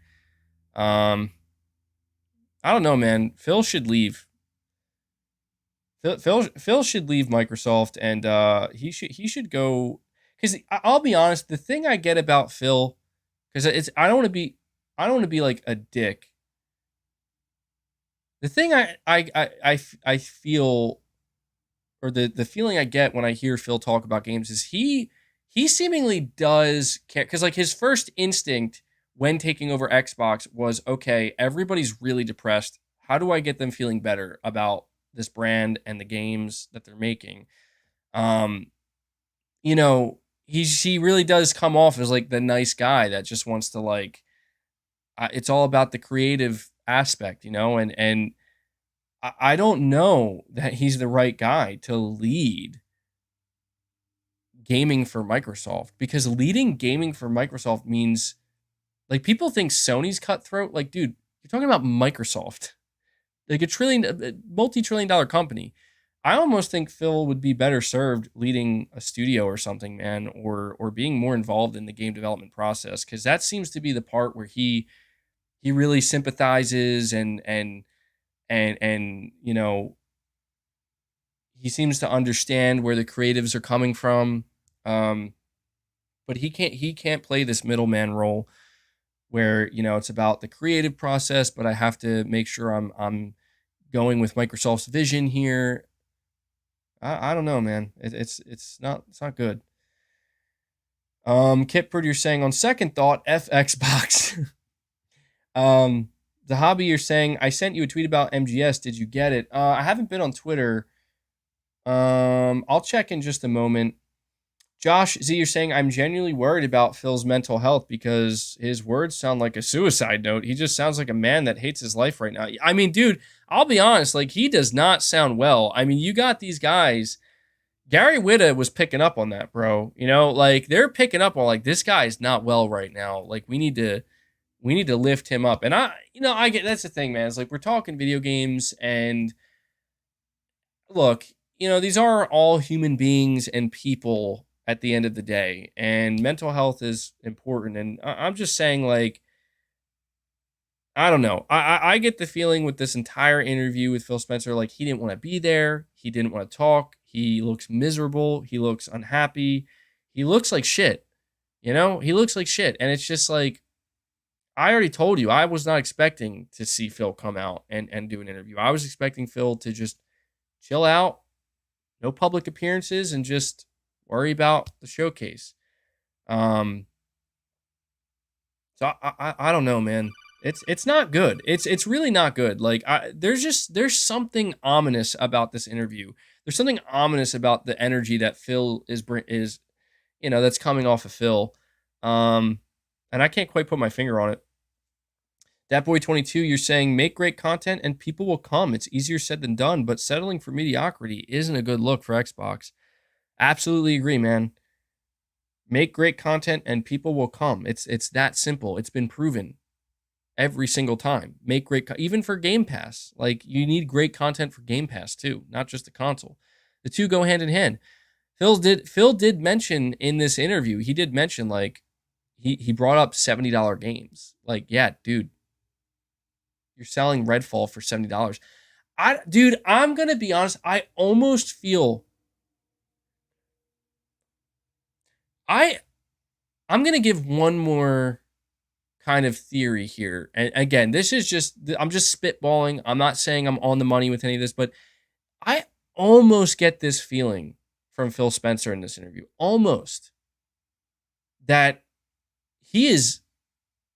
I don't know, man. Phil should leave. Phil should leave Microsoft, and he should go. Because I'll be honest, the thing I get about Phil, because I don't want to be like a dick. The thing I feel, or the feeling I get when I hear Phil talk about games is he seemingly does care, because like his first instinct when taking over Xbox was, okay, everybody's really depressed. How do I get them feeling better about this brand and the games that they're making? You know, he really does come off as like the nice guy that just wants to like, it's all about the creative aspect, you know, and I don't know that he's the right guy to lead gaming for Microsoft, because leading gaming for Microsoft means, like, people think Sony's cutthroat. Like, dude, you're talking about Microsoft, like a multi-trillion dollar company. I almost think Phil would be better served leading a studio or something, man, or being more involved in the game development process, because that seems to be the part where he really sympathizes and you know, he seems to understand where the creatives are coming from. But he can't play this middleman role where, you know, it's about the creative process, but I have to make sure I'm going with Microsoft's vision here. I don't know, man. It's not good. Kit Purdy, you're saying, on second thought, F Xbox. The hobby, you're saying, I sent you a tweet about MGS. Did you get it? I haven't been on Twitter. I'll check in just a moment. Josh Z, you're saying, I'm genuinely worried about Phil's mental health because his words sound like a suicide note. He just sounds like a man that hates his life right now. I mean, dude, I'll be honest, like, he does not sound well. I mean, you got these guys. Gary Whitta was picking up on that, bro. You know, like, they're picking up on, like, this guy's not well right now. Like, we need to lift him up. And I get, that's the thing, man. It's like, we're talking video games, and look, you know, these are all human beings and people at the end of the day, and mental health is important. And I'm just saying, like, I don't know. I get the feeling with this entire interview with Phil Spencer, like, he didn't want to be there. He didn't want to talk. He looks miserable. He looks unhappy. He looks like shit. You know, he looks like shit. And it's just like, I already told you, I was not expecting to see Phil come out and do an interview. I was expecting Phil to just chill out, no public appearances, and just worry about the showcase. So I don't know, man. It's not good. It's really not good. Like, there's something ominous about this interview. There's something ominous about the energy that Phil is, you know, that's coming off of Phil. And I can't quite put my finger on it. That boy 22, you're saying, make great content and people will come. It's easier said than done, but settling for mediocrity isn't a good look for Xbox. Absolutely agree, man. Make great content and people will come. It's that simple. It's been proven every single time. Make great, even for Game Pass. Like, you need great content for Game Pass too, not just the console. The two go hand in hand. Phil did mention in this interview, he did mention, like, he brought up $70 games. Like, yeah, dude. you're selling Redfall for $70. Dude, I'm going to be honest. I almost feel I'm going to give one more kind of theory here. And again, this is I'm just spitballing. I'm not saying I'm on the money with any of this, but I almost get this feeling from Phil Spencer in this interview. Almost. That he is,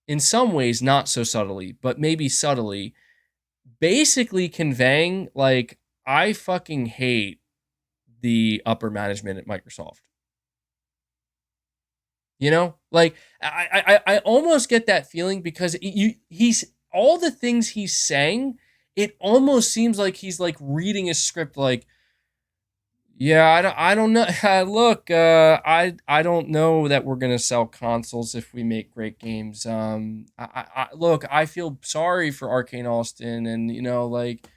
in some ways, not so subtly, but maybe subtly, basically conveying, like, I fucking hate the upper management at Microsoft. You know, like I almost get that feeling because he's all the things he's saying. It almost seems like he's like reading a script. Like, yeah, I don't know. Look, I don't know that we're gonna sell consoles if we make great games. Look, I feel sorry for Arcane Austin, and like,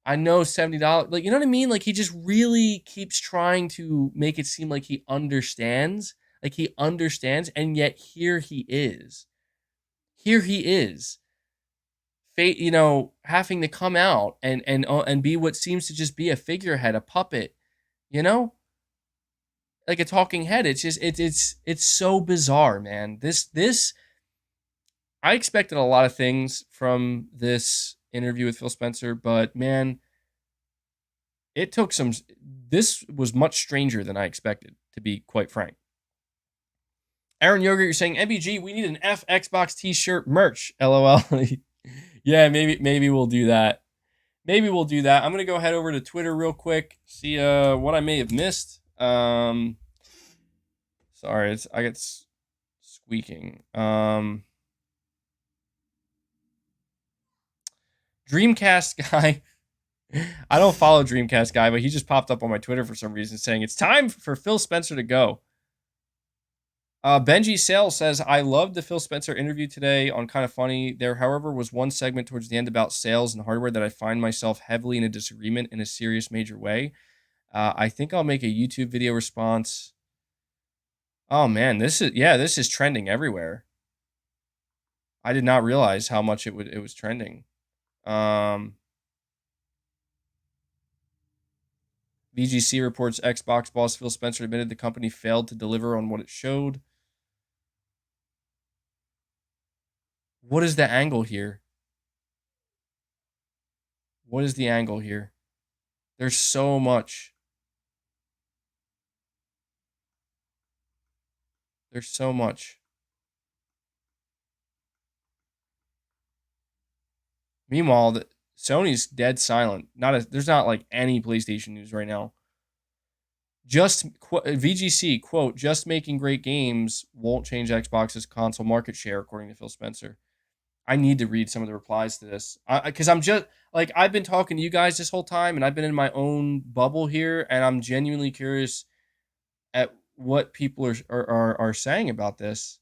I know $70, like, you know what I mean? Like, he just really keeps trying to make it seem like he understands. Like, he understands, and yet here he is. Here he is. Having to come out and be what seems to just be a figurehead, a puppet, like a talking head. It's just it's so bizarre, man. This I expected a lot of things from this interview with Phil Spencer, but man, this was much stranger than I expected, to be quite frank. Aaron Yogurt, you're saying, MBG, we need an F Xbox t-shirt merch. LOL. Yeah, maybe we'll do that. Maybe we'll do that. I'm going to go head over to Twitter real quick, see what I may have missed. Sorry, I get squeaking. Dreamcast guy. I don't follow Dreamcast guy, but he just popped up on my Twitter for some reason saying it's time for Phil Spencer to go. Benji Sales says, I loved the Phil Spencer interview today on Kind of Funny. There, however, was one segment towards the end about sales and hardware that I find myself heavily in a disagreement in a serious, major way. I think I'll make a YouTube video response. Oh man, this is trending everywhere. I did not realize how much it was trending. VGC reports Xbox boss Phil Spencer admitted the company failed to deliver on what it showed. What is the angle here? What is the angle here? There's so much. There's so much. Meanwhile, Sony's dead silent. There's not like any PlayStation news right now. VGC, quote, just making great games won't change Xbox's console market share, according to Phil Spencer. I need to read some of the replies to this. Because I'm just, like, I've been talking to you guys this whole time, and I've been in my own bubble here, and I'm genuinely curious at what people are saying about this.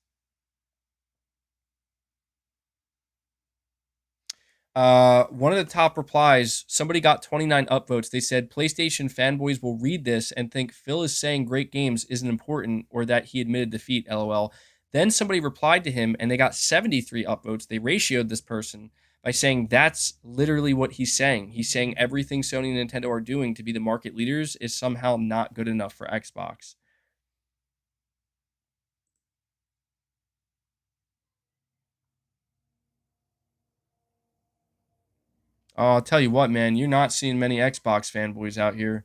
One of the top replies, somebody got 29 upvotes. They said PlayStation fanboys will read this and think Phil is saying great games isn't important or that he admitted defeat, LOL. Then somebody replied to him and they got 73 upvotes. They ratioed this person by saying that's literally what he's saying. He's saying everything Sony and Nintendo are doing to be the market leaders is somehow not good enough for Xbox. I'll tell you what, man, you're not seeing many Xbox fanboys out here.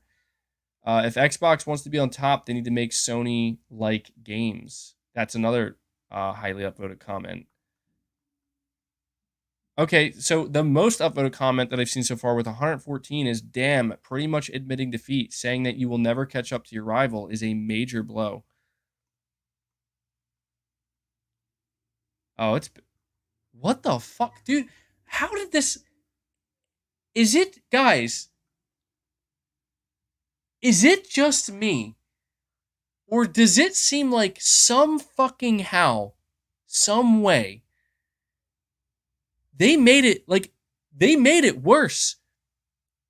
If Xbox wants to be on top, they need to make Sony-like games. That's another highly upvoted comment. Okay, so the most upvoted comment that I've seen so far with 114 is, damn, pretty much admitting defeat, saying that you will never catch up to your rival is a major blow. Oh, what the fuck, dude? How did this... Is it, guys, is it just me? Or does it seem like some fucking how, some way, they made it worse.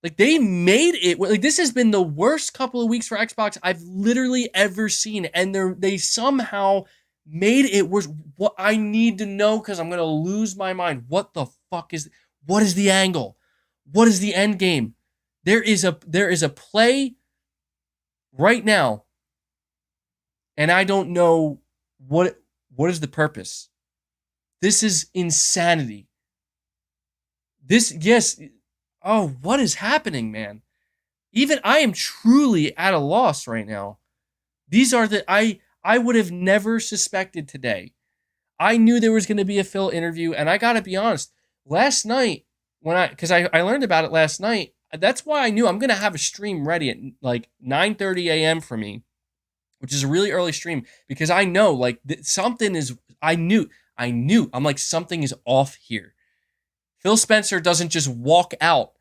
Like, they made it, like, this has been the worst couple of weeks for Xbox I've literally ever seen. And they somehow made it worse. What I need to know, because I'm going to lose my mind. What the fuck is... What is the angle? What is the end game? There is a play right now, and I don't know what is the purpose. This is insanity. What is happening, man? Even I am truly at a loss right now. These are I would have never suspected today. I knew there was going to be a Phil interview, and I got to be honest, last night, because I learned about it last night, that's why I knew I'm going to have a stream ready at like 9:30 a.m. for me, which is a really early stream, because I know like something is, I knew, I'm like, something is off here. Phil Spencer doesn't just walk out,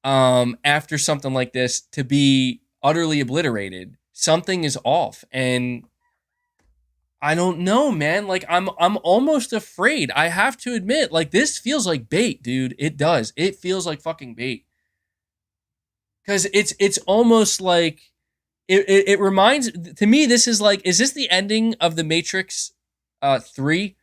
after something like this to be utterly obliterated. Something is off, and I don't know, man. Like I'm almost afraid. I have to admit, like this feels like bait, dude. It does. It feels like fucking bait. Cause it's almost like it reminds to me. This is like, is this the ending of the Matrix 3?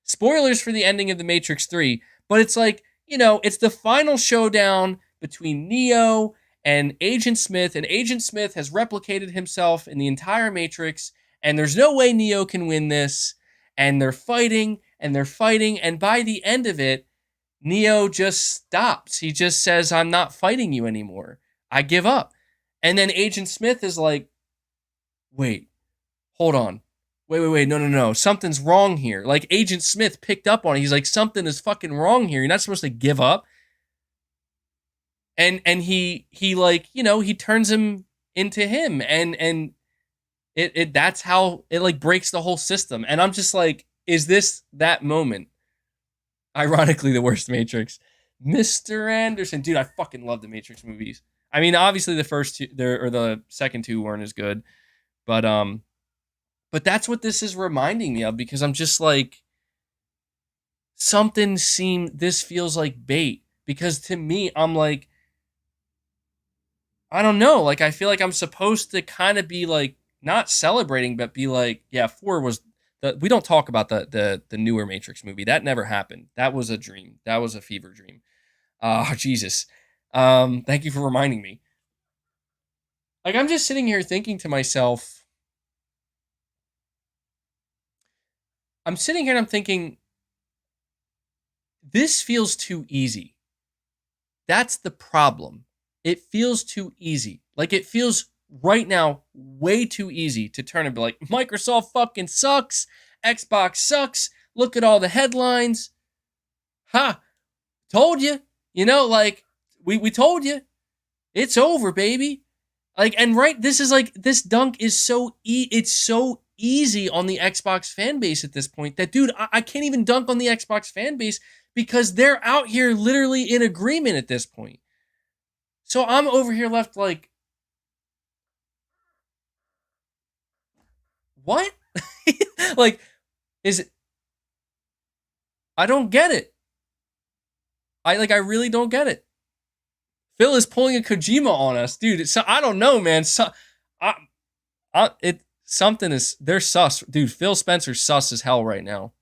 Spoilers for the ending of the Matrix 3, but it's like, it's the final showdown between Neo and Agent Smith, and Agent Smith has replicated himself in the entire Matrix, and there's no way Neo can win this, and they're fighting, and by the end of it, Neo just stops. He just says, I'm not fighting you anymore. I give up. And then Agent Smith is like, wait, hold on. Wait, no. Something's wrong here. Like, Agent Smith picked up on it. He's like, something is fucking wrong here. You're not supposed to give up. And he like, he turns him into him. And it that's how it like breaks the whole system. And I'm just like, is this that moment? Ironically, the worst Matrix. Mr. Anderson. Dude, I fucking love the Matrix movies. I mean, obviously the first two, or the second two weren't as good. But that's what this is reminding me of, because I'm just like, this feels like bait. Because to me, I'm like, I don't know. Like, I feel like I'm supposed to kind of be like, not celebrating, but be like, yeah, 4 was, we don't talk about the newer Matrix movie. That never happened. That was a dream. That was a fever dream. Jesus. Thank you for reminding me. Like, I'm just sitting here thinking to myself, I'm sitting here and I'm thinking, this feels too easy. That's the problem. It feels too easy. Like, it feels right now way too easy to turn and be like, Microsoft fucking sucks. Xbox sucks. Look at all the headlines. Ha! Told you. Like, we told you. It's over, baby. Like, and right, this is like, this dunk is it's so easy on the Xbox fan base at this point that, dude, I can't even dunk on the Xbox fan base because they're out here literally in agreement at this point. So I'm over here left like, what? Like, is it? I don't get it. I really don't get it. Phil is pulling a Kojima on us, dude. So I don't know, man. They're sus, dude. Phil Spencer's sus as hell right now.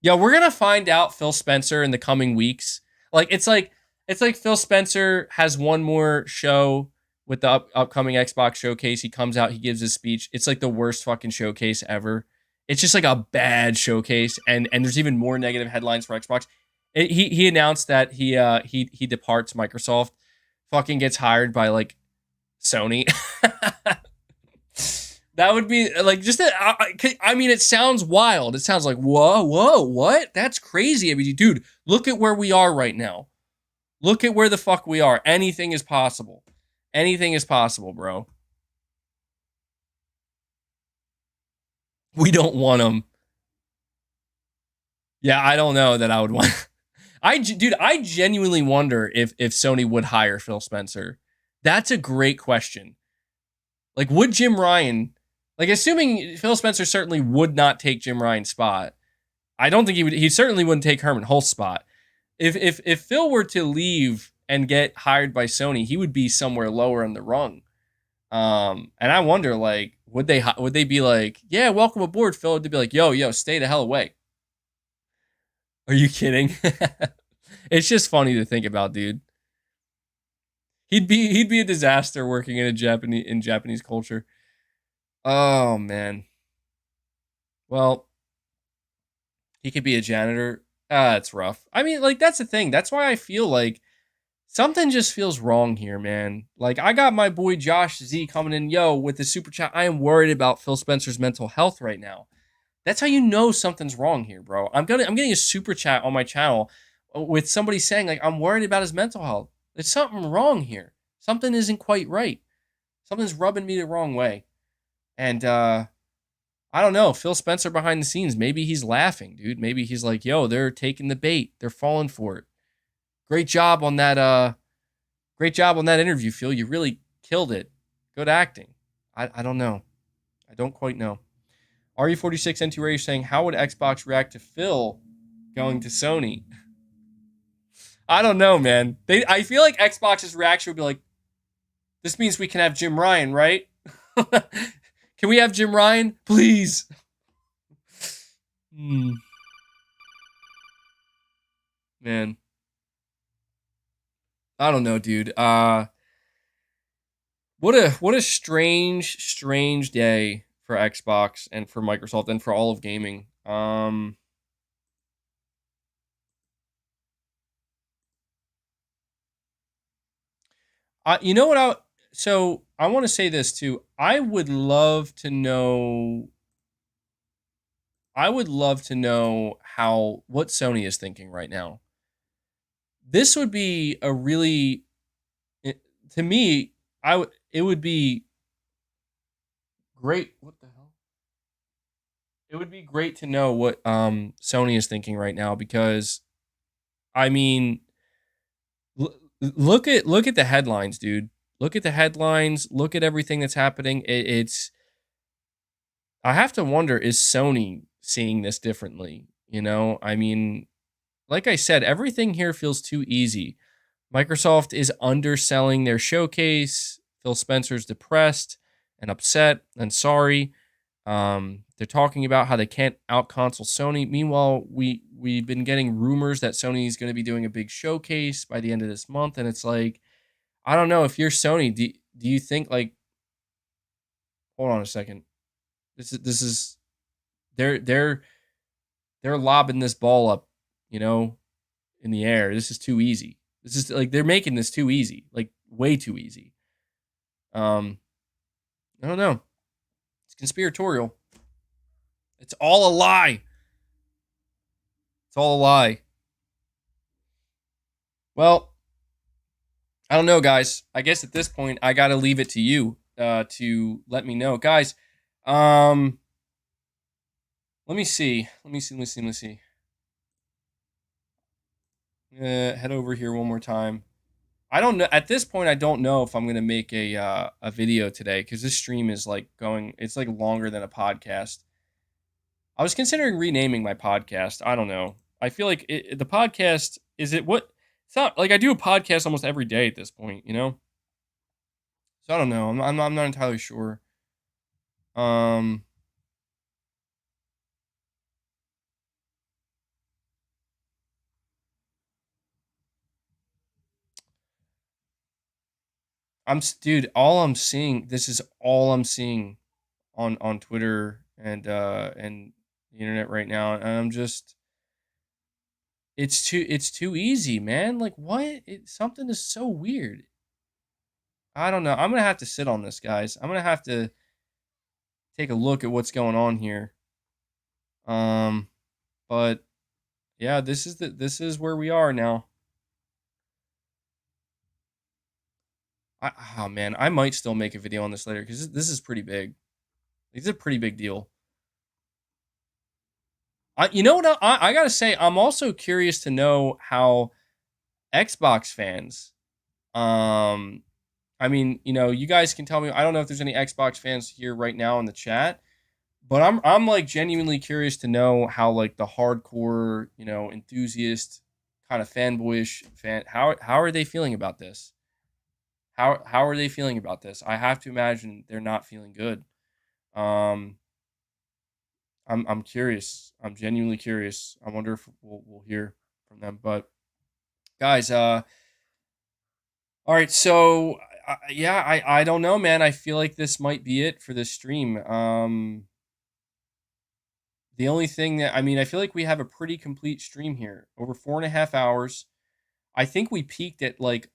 Yeah, we're gonna find out Phil Spencer in the coming weeks. Like, it's like Phil Spencer has one more show with the upcoming Xbox showcase. He comes out, he gives his speech. It's like the worst fucking showcase ever. It's just like a bad showcase, and there's even more negative headlines for Xbox. He announced that he departs Microsoft, fucking gets hired by like Sony. That would be like just I mean, it sounds wild. It sounds like whoa, what? That's crazy. I mean, dude, look at where we are right now. Look at where the fuck we are. Anything is possible. Anything is possible, bro. We don't want them. Yeah, I don't know that I would want. I genuinely wonder if Sony would hire Phil Spencer. That's a great question. Like, would Jim Ryan, like, assuming Phil Spencer certainly would not take Jim Ryan's spot, I don't think he would. He certainly wouldn't take Herman Hulst's spot. If Phil were to leave and get hired by Sony, he would be somewhere lower in the rung. And I wonder, like, would they be like, yeah, welcome aboard, Phil? They'd be like, yo, stay the hell away. Are you kidding? It's just funny to think about, dude. He'd be a disaster working in Japanese culture. Oh man. Well, he could be a janitor. It's rough. I mean, like that's the thing. That's why I feel like something just feels wrong here, man. Like I got my boy Josh Z coming in, yo, with the super chat. I am worried about Phil Spencer's mental health right now. That's how you know something's wrong here, bro. I'm getting a super chat on my channel with somebody saying like I'm worried about his mental health. There's something wrong here. Something isn't quite right. Something's rubbing me the wrong way. And I don't know. Phil Spencer behind the scenes, maybe he's laughing, dude. Maybe he's like, yo, they're taking the bait. They're falling for it. Great job on that interview, Phil. You really killed it. Good acting. I don't know. I don't quite know. RE46 N2 Radio saying, how would Xbox react to Phil going to Sony? I don't know, man. I feel like Xbox's reaction would be like, this means we can have Jim Ryan, right? Can we have Jim Ryan? Please. Man. I don't know, dude. What a strange day for Xbox and for Microsoft and for all of gaming. You know what? So I want to say this too. I would love to know what Sony is thinking right now. This would be a really, to me, it would be great. What the hell? It would be great to know what Sony is thinking right now because, I mean, look at the headlines, dude. Look at the headlines. Look at everything that's happening. I have to wonder, is Sony seeing this differently? You know, I mean, like I said, everything here feels too easy. Microsoft is underselling their showcase. Phil Spencer's depressed and upset and sorry. They're talking about how they can't out-console Sony. Meanwhile, we've been getting rumors that Sony is going to be doing a big showcase by the end of this month, and it's like, I don't know, if you're Sony, do you think like, hold on a second, this is they're lobbing this ball up, you know, in the air. This is too easy. This is like they're making this too easy, like way too easy. I don't know. It's conspiratorial. It's all a lie. It's all a lie. Well, I don't know, guys. I guess at this point, I got to leave it to you to let me know. Guys, let me see. Head over here one more time. I don't know. At this point, I don't know if I'm going to make a video today because this stream is like going, it's like longer than a podcast. I was considering renaming my podcast. I don't know. I feel like the podcast, is it what? It's not like I do a podcast almost every day at this point, you know? So I don't know. I'm not entirely sure. Dude, all I'm seeing, this is all I'm seeing on Twitter and the internet right now, and I'm just, it's too easy, man. Like what? Something is so weird. I don't know. I'm gonna have to sit on this, guys. I'm gonna have to take a look at what's going on here. But yeah, this is where we are now. Oh man, I might still make a video on this later because this is pretty big. It's a pretty big deal. You know what? I gotta say, I'm also curious to know how Xbox fans. I mean, you know, you guys can tell me. I don't know if there's any Xbox fans here right now in the chat, but I'm like genuinely curious to know how like the hardcore, you know, enthusiast kind of fanboyish fan, how are they feeling about this? How are they feeling about this? I have to imagine they're not feeling good. I'm curious. I'm genuinely curious. I wonder if we'll hear from them. But guys, all right. So yeah, I don't know, man. I feel like this might be it for this stream. The only thing that I feel like we have a pretty complete stream here, over 4.5 hours. I think we peaked at like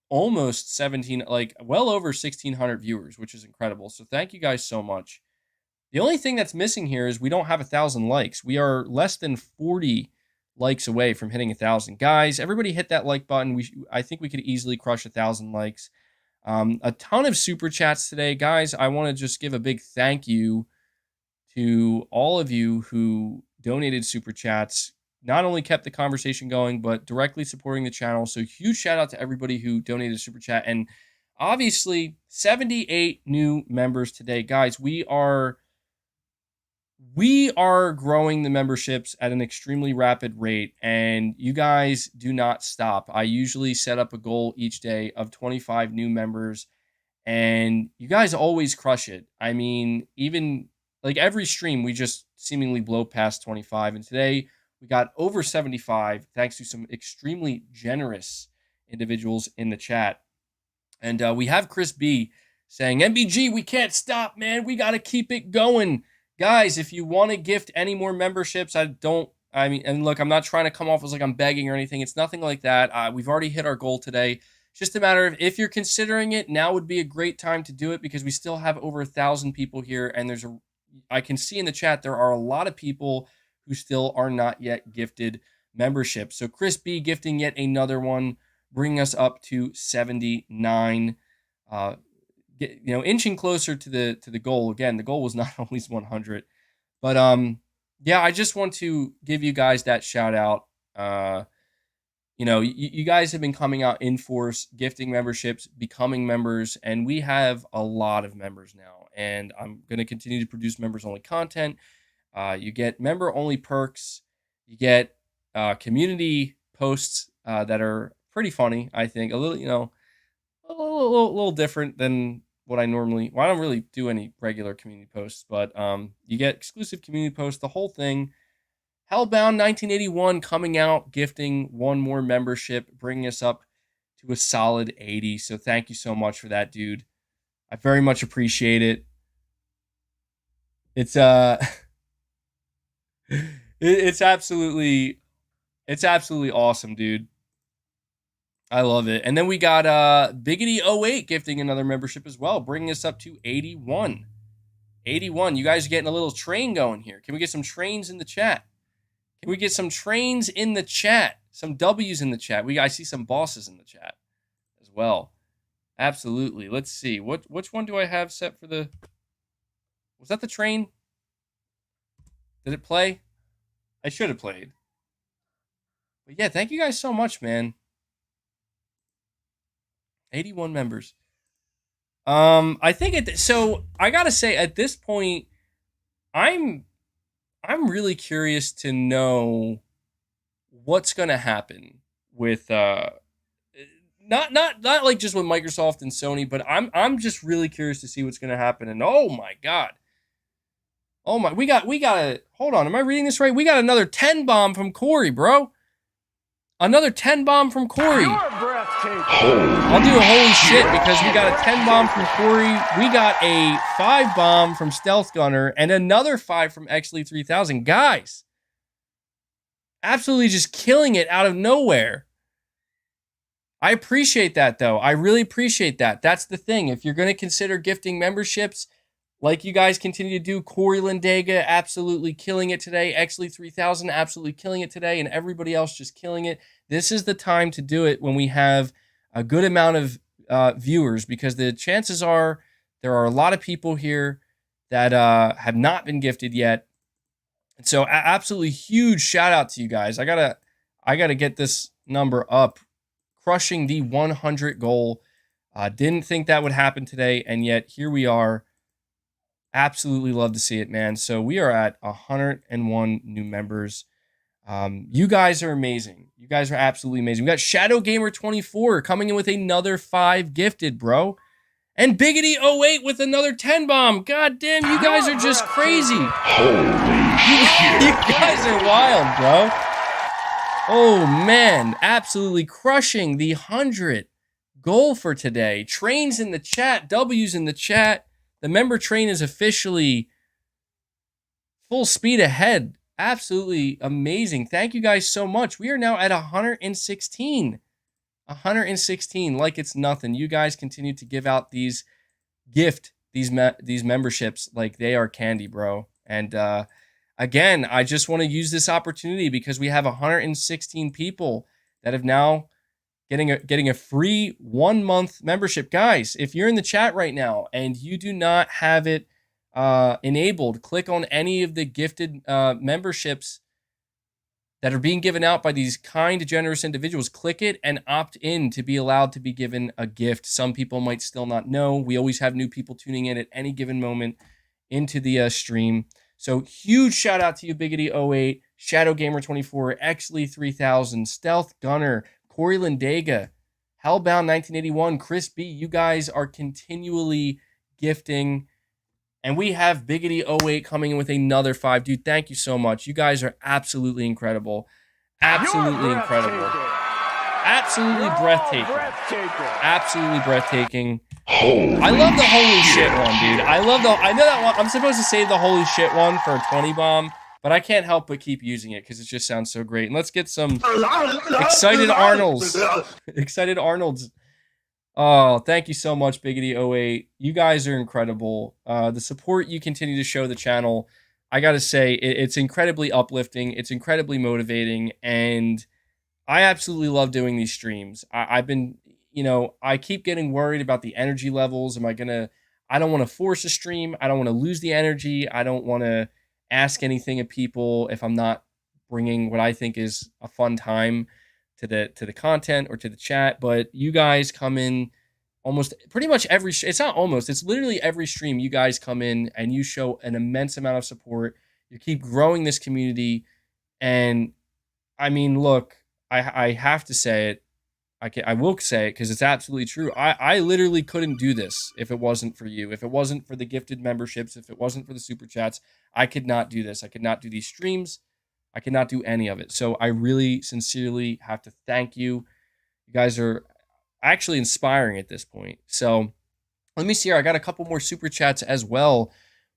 almost 17, like well over 1,600 viewers, which is incredible. So thank you guys so much. The only thing that's missing here is we don't have 1,000 likes. We are less than 40 likes away from hitting 1,000. Guys, everybody hit that like button. I think we could easily crush 1,000 likes. A ton of super chats today. Guys, I want to just give a big thank you to all of you who donated super chats. Not only kept the conversation going, but directly supporting the channel. So huge shout out to everybody who donated a super chat. And obviously 78 new members today. Guys, we are growing the memberships at an extremely rapid rate, and you guys do not stop. I usually set up a goal each day of 25 new members, and you guys always crush it. I mean, even like every stream, we just seemingly blow past 25, and today we got over 75 thanks to some extremely generous individuals in the chat. And we have Chris B saying, MBG, we can't stop, man. We got to keep it going. Guys, if you want to gift any more memberships, and look, I'm not trying to come off as like I'm begging or anything. It's nothing like that. We've already hit our goal today. It's just a matter of if you're considering it, now would be a great time to do it because we still have over 1,000 people here. And I can see in the chat, there are a lot of people who still are not yet gifted memberships. So Chris B gifting yet another one, bringing us up to 79. Inching closer to the goal. Again, the goal was not always 100, but yeah, I just want to give you guys that shout out. You guys have been coming out in force, gifting memberships, becoming members, and we have a lot of members now. And I'm going to continue to produce members only content. You get member only perks. You get community posts that are pretty funny. I think a little different than what I normally. Well, I don't really do any regular community posts, but you get exclusive community posts, the whole thing. Hellbound 1981 coming out, gifting one more membership, bringing us up to a solid 80. So thank you so much for that, dude. I very much appreciate it. It's it's absolutely awesome, dude. I love it. And then we got Biggity08 gifting another membership as well, bringing us up to 81. 81. You guys are getting a little train going here. Can we get some trains in the chat? Can we get some trains in the chat? Some W's in the chat. I see some bosses in the chat as well. Absolutely. Let's see. Which one do I have set for the... Was that the train? Did it play? I should have played. But yeah, thank you guys so much, man. 81 members. I think so I gotta say at this point, I'm really curious to know what's gonna happen with not like just with Microsoft and Sony, but I'm just really curious to see what's gonna happen. And oh my god. Oh my, we got a, hold on, am I reading this right? We got another 10 bomb from Corey, bro. Another 10 bomb from Corey. I'll do a holy shit because we got a 10 bomb from Corey. We got a 5 bomb from Stealth Gunner and another 5 from Exley 3000. Guys, absolutely just killing it out of nowhere. I appreciate that though. I really appreciate that. That's the thing. If you're going to consider gifting memberships, like you guys continue to do, Corey Lindega absolutely killing it today. Exley 3000 absolutely killing it today. And everybody else just killing it. This is the time to do it when we have a good amount of viewers, because the chances are there are a lot of people here that have not been gifted yet. And so absolutely huge shout out to you guys. I gotta get this number up, crushing the 100 goal. Didn't think that would happen today, and yet here we are. Absolutely love to see it, man. So we are at 101 new members. You guys are amazing. You guys are absolutely amazing. We got Shadow Gamer 24 coming in with another 5 gifted, bro. And Biggity08 with another 10 bomb. God damn, you guys are just crazy. Holy You guys are wild, bro. Oh, man. Absolutely crushing the 100 goal for today. Trains in the chat. W's in the chat. The member train is officially full speed ahead. Absolutely amazing. Thank you guys so much. We are now at 116. 116, like it's nothing. You guys continue to give out these memberships like they are candy, bro. And again, I just want to use this opportunity because we have 116 people that have now getting a free 1 month membership. Guys, if you're in the chat right now and you do not have it enabled, click on any of the gifted memberships that are being given out by these kind, generous individuals. Click it and opt in to be allowed to be given a gift. Some people might still not know. We always have new people tuning in at any given moment into the stream. So huge shout out to you, Biggity08, Shadow Gamer 24, Exley 3000, Stealth Gunner, Corey Lindega, Hellbound 1981, Chris B. You guys are continually gifting. And we have Biggity08 coming in with another 5. Dude, thank you so much. You guys are absolutely incredible. Absolutely incredible. Absolutely breathtaking. Absolutely breathtaking. I love the holy shit one, dude. I know that one. I'm supposed to save the holy shit one for a 20 bomb, but I can't help but keep using it because it just sounds so great. And let's get some excited Arnolds. Excited Arnolds. Oh, thank you so much, Biggity08. You guys are incredible. The support you continue to show the channel, I gotta say, it's incredibly uplifting. It's incredibly motivating, and I absolutely love doing these streams. I've been, I keep getting worried about the energy levels. I don't want to force a stream. I don't want to lose the energy. I don't want to ask anything of people if I'm not bringing what I think is a fun time to the content or to the chat. But you guys come in almost pretty much it's not almost, it's literally every stream. You guys come in and you show an immense amount of support. You keep growing this community. And I mean, look, I have to say it. I will say it because it's absolutely true. I literally couldn't do this if it wasn't for you. If it wasn't for the gifted memberships, if it wasn't for the super chats, I could not do this. I could not do these streams. I cannot do any of it. So I really sincerely have to thank you. You guys are actually inspiring at this point. So let me see here. I got a couple more super chats as well.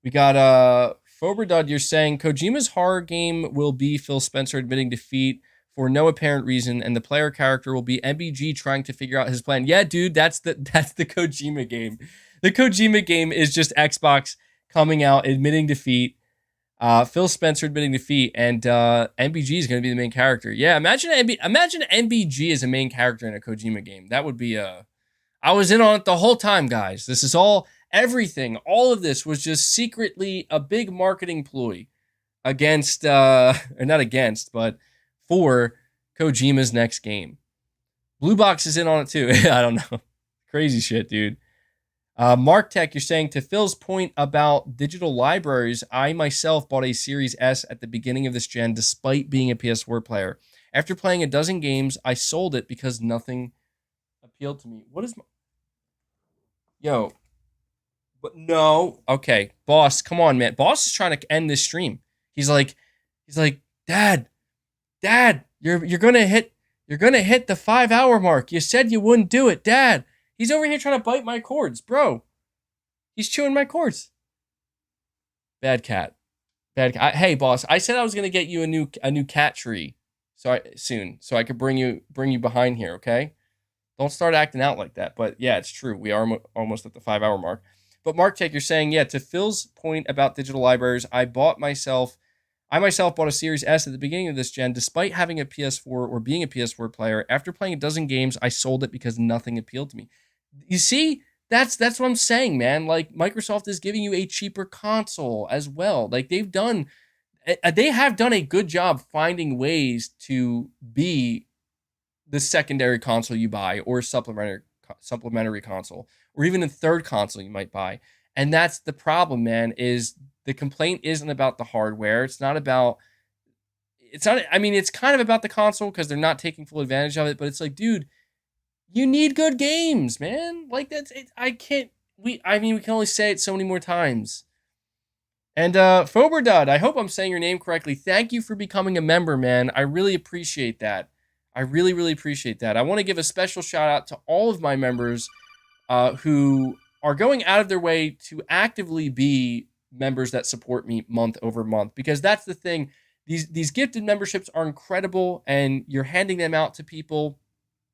We got Foberdud, you're saying Kojima's horror game will be Phil Spencer admitting defeat for no apparent reason, and the player character will be MBG trying to figure out his plan. Yeah, dude, that's the Kojima game. The Kojima game is just Xbox coming out, admitting defeat. Phil Spencer admitting defeat, and MBG is going to be the main character. Yeah, imagine MBG as a main character in a Kojima game. That would be I was in on it the whole time, guys. This is everything. All of this was just secretly a big marketing ploy against, or not against, but for Kojima's next game. Blue Box is in on it too. I don't know. Crazy shit, dude. Mark Tech, you're saying to Phil's point about digital libraries, I myself bought a Series S at the beginning of this gen despite being a PS4 player. After playing a dozen games, I sold it because nothing appealed to me. What is Yo. But no. Okay, boss, come on, man. Boss is trying to end this stream. He's like, Dad, you're gonna hit the 5-hour mark. You said you wouldn't do it, Dad. He's over here trying to bite my cords, bro. He's chewing my cords. Bad cat. Hey, boss, I said I was gonna get you a new cat tree, soon, so I could bring you behind here. Okay, don't start acting out like that. But yeah, it's true. We are almost at the 5-hour mark. But Mark Tech, you're saying, yeah, to Phil's point about digital libraries, I myself bought a Series S at the beginning of this gen, despite having a PS4 or being a PS4 player. After playing a dozen games, I sold it because nothing appealed to me. You see, that's what I'm saying, man. Like, Microsoft is giving you a cheaper console as well. Like, they have done a good job finding ways to be the secondary console you buy, or supplementary console, or even a third console you might buy. And that's the problem, man, is the complaint isn't about the hardware. It's kind of about the console because they're not taking full advantage of it, but it's like, dude, you need good games, man. Like, that's it. We can only say it so many more times. And Foberdud, I hope I'm saying your name correctly. Thank you for becoming a member, man. I really appreciate that. I really, really appreciate that. I want to give a special shout out to all of my members who are going out of their way to actively be members that support me month over month, because that's the thing. These gifted memberships are incredible, and you're handing them out to people,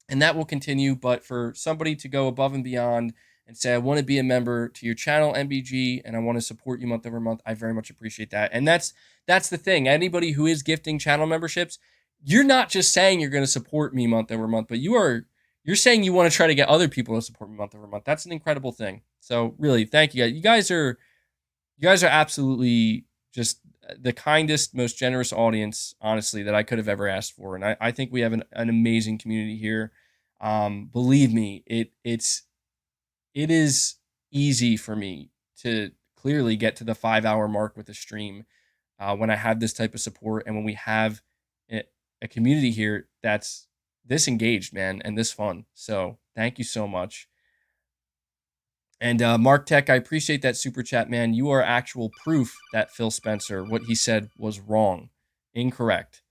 and that will continue. But for somebody to go above and beyond and say, I want to be a member to your channel, MBG, and I want to support you month over month, I very much appreciate that. And that's the thing. Anybody who is gifting channel memberships, you're not just saying you're going to support me month over month, but you're saying you want to try to get other people to support me month over month. That's an incredible thing. So really, thank you guys. You guys are absolutely just the kindest, most generous audience, honestly, that I could have ever asked for. And I think we have an amazing community here. Believe me, it is easy for me to clearly get to the 5-hour mark with a stream when I have this type of support, and when we have a community here that's this engaged, man, and this fun. So thank you so much. And Mark Tech, I appreciate that super chat, man. You are actual proof that Phil Spencer, what he said was wrong, incorrect.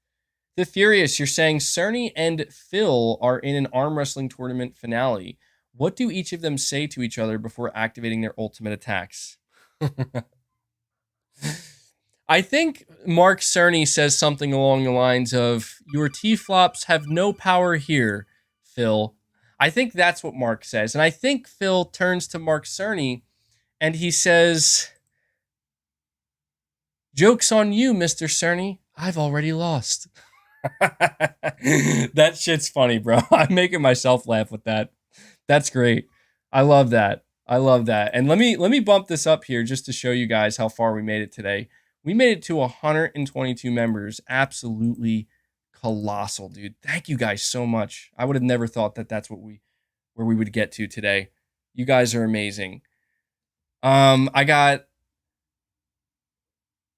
The Furious, you're saying Cerny and Phil are in an arm wrestling tournament finale. What do each of them say to each other before activating their ultimate attacks? I think Mark Cerny says something along the lines of, your T-flops have no power here, Phil. I think that's what Mark says. And I think Phil turns to Mark Cerny and he says, joke's on you, Mr. Cerny. I've already lost. That shit's funny, bro. I'm making myself laugh with that. That's great. I love that. I love that. And let me bump this up here just to show you guys how far we made it today. We made it to 122 members. Absolutely colossal, dude. Thank you guys so much. I would have never thought that that's where we would get to today. You guys are amazing. I got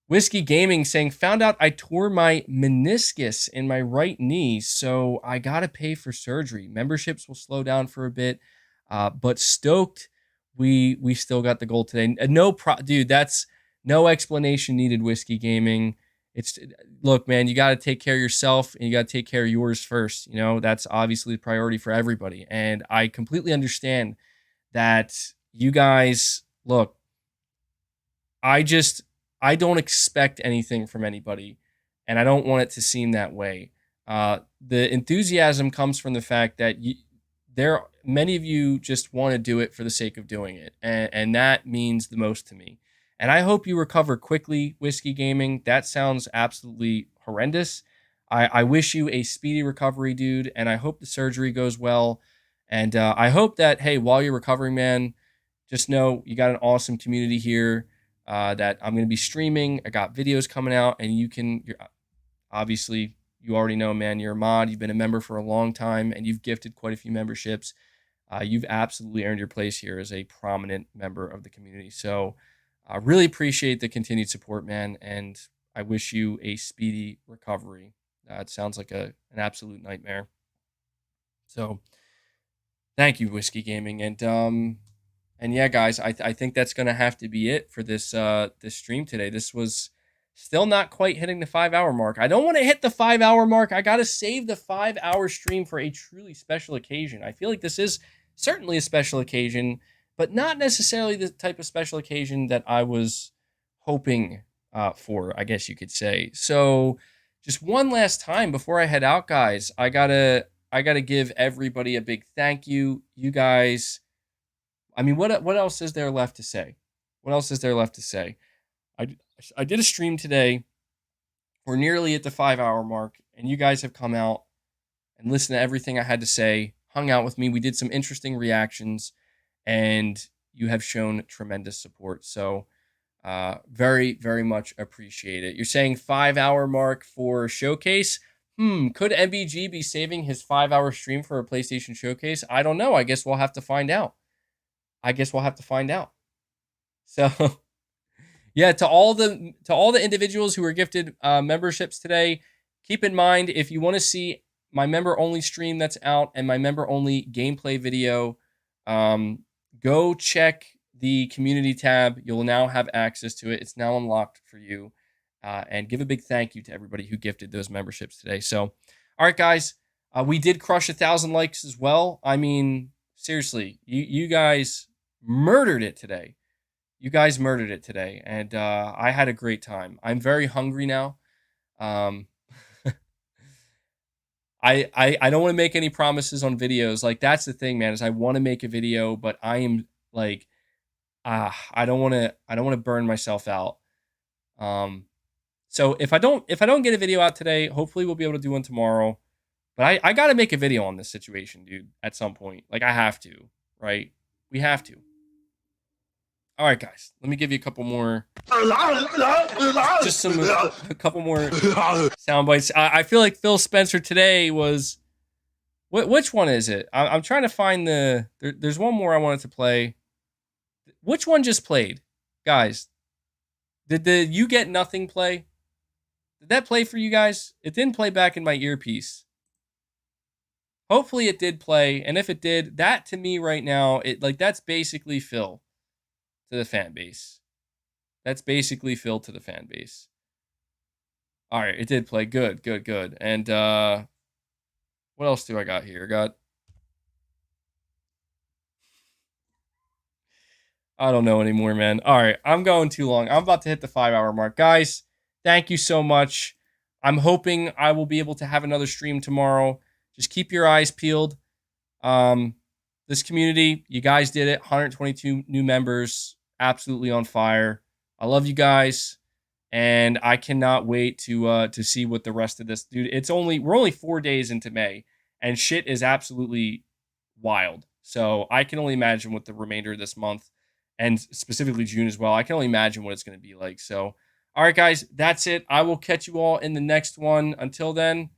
Whiskey Gaming saying, found out I tore my meniscus in my right knee, so I gotta pay for surgery. Memberships will slow down for a bit, but stoked we still got the goal today. Dude, that's no explanation needed, Whiskey Gaming. Look, man, you got to take care of yourself and you got to take care of yours first. You know, that's obviously the priority for everybody. And I completely understand that you guys, look, I don't expect anything from anybody, and I don't want it to seem that way. The enthusiasm comes from the fact that many of you just want to do it for the sake of doing it. And that means the most to me. And I hope you recover quickly, Whiskey Gaming. That sounds absolutely horrendous. I wish you a speedy recovery, dude, and I hope the surgery goes well. And I hope that, hey, while you're recovering, man, just know you got an awesome community here that I'm going to be streaming. I got videos coming out, and you're obviously, you already know, man, you're a mod. You've been a member for a long time, and you've gifted quite a few memberships. You've absolutely earned your place here as a prominent member of the community. So I really appreciate the continued support, man, and I wish you a speedy recovery. It sounds like an absolute nightmare. So thank you, Whiskey Gaming. And yeah, guys, I think that's going to have to be it for this stream today. This was still not quite hitting the 5-hour mark. I don't want to hit the 5-hour mark. I got to save the 5-hour stream for a truly special occasion. I feel like this is certainly a special occasion, but not necessarily the type of special occasion that I was hoping for, I guess you could say. So just one last time before I head out, guys, I gotta give everybody a big thank you. You guys, I mean, what else is there left to say? What else is there left to say? I did a stream today. We're nearly at the 5-hour mark, and you guys have come out and listened to everything I had to say, hung out with me. We did some interesting reactions, and you have shown tremendous support. So very, very much appreciate it. You're saying 5-hour mark for Showcase? Could MBG be saving his 5-hour stream for a PlayStation Showcase? I don't know. I guess we'll have to find out. So yeah, to all the individuals who were gifted memberships today, keep in mind, if you want to see my member only stream that's out and my member only gameplay video, go check the community tab. You'll now have access to it. It's now unlocked for you. And give a big thank you to everybody who gifted those memberships today. So, all right, guys, we did crush 1,000 likes as well. I mean, seriously, you guys murdered it today. You guys murdered it today, and I had a great time. I'm very hungry now. I don't want to make any promises on videos. Like, that's the thing, man, is I want to make a video, but I am like, I don't want to burn myself out. So if I don't get a video out today, hopefully we'll be able to do one tomorrow. But I got to make a video on this situation, dude, at some point. Like, I have to, right? We have to. All right, guys, let me give you a couple more, just a couple more sound bites. I feel like Phil Spencer today was, which one is it? I'm trying to find there's one more I wanted to play. Which one just played? Guys, did the You Get Nothing play? Did that play for you guys? It didn't play back in my earpiece. Hopefully it did play, and if it did, that to me right now, that's basically Phil to the fan base. That's basically Phil to the fan base. All right, it did play. Good. And what else do I got here? I don't know anymore, man. All right, I'm going too long. I'm about to hit the 5-hour mark. Guys, thank you so much. I'm hoping I will be able to have another stream tomorrow. Just keep your eyes peeled. This community, you guys did it. 122 new members, absolutely on fire. I love you guys, and I cannot wait to see what the rest of this, dude. We're only 4 days into May, and shit is absolutely wild. So I can only imagine what the remainder of this month, and specifically June as well, I can only imagine what it's going to be like. So, all right, guys, that's it. I will catch you all in the next one. Until then,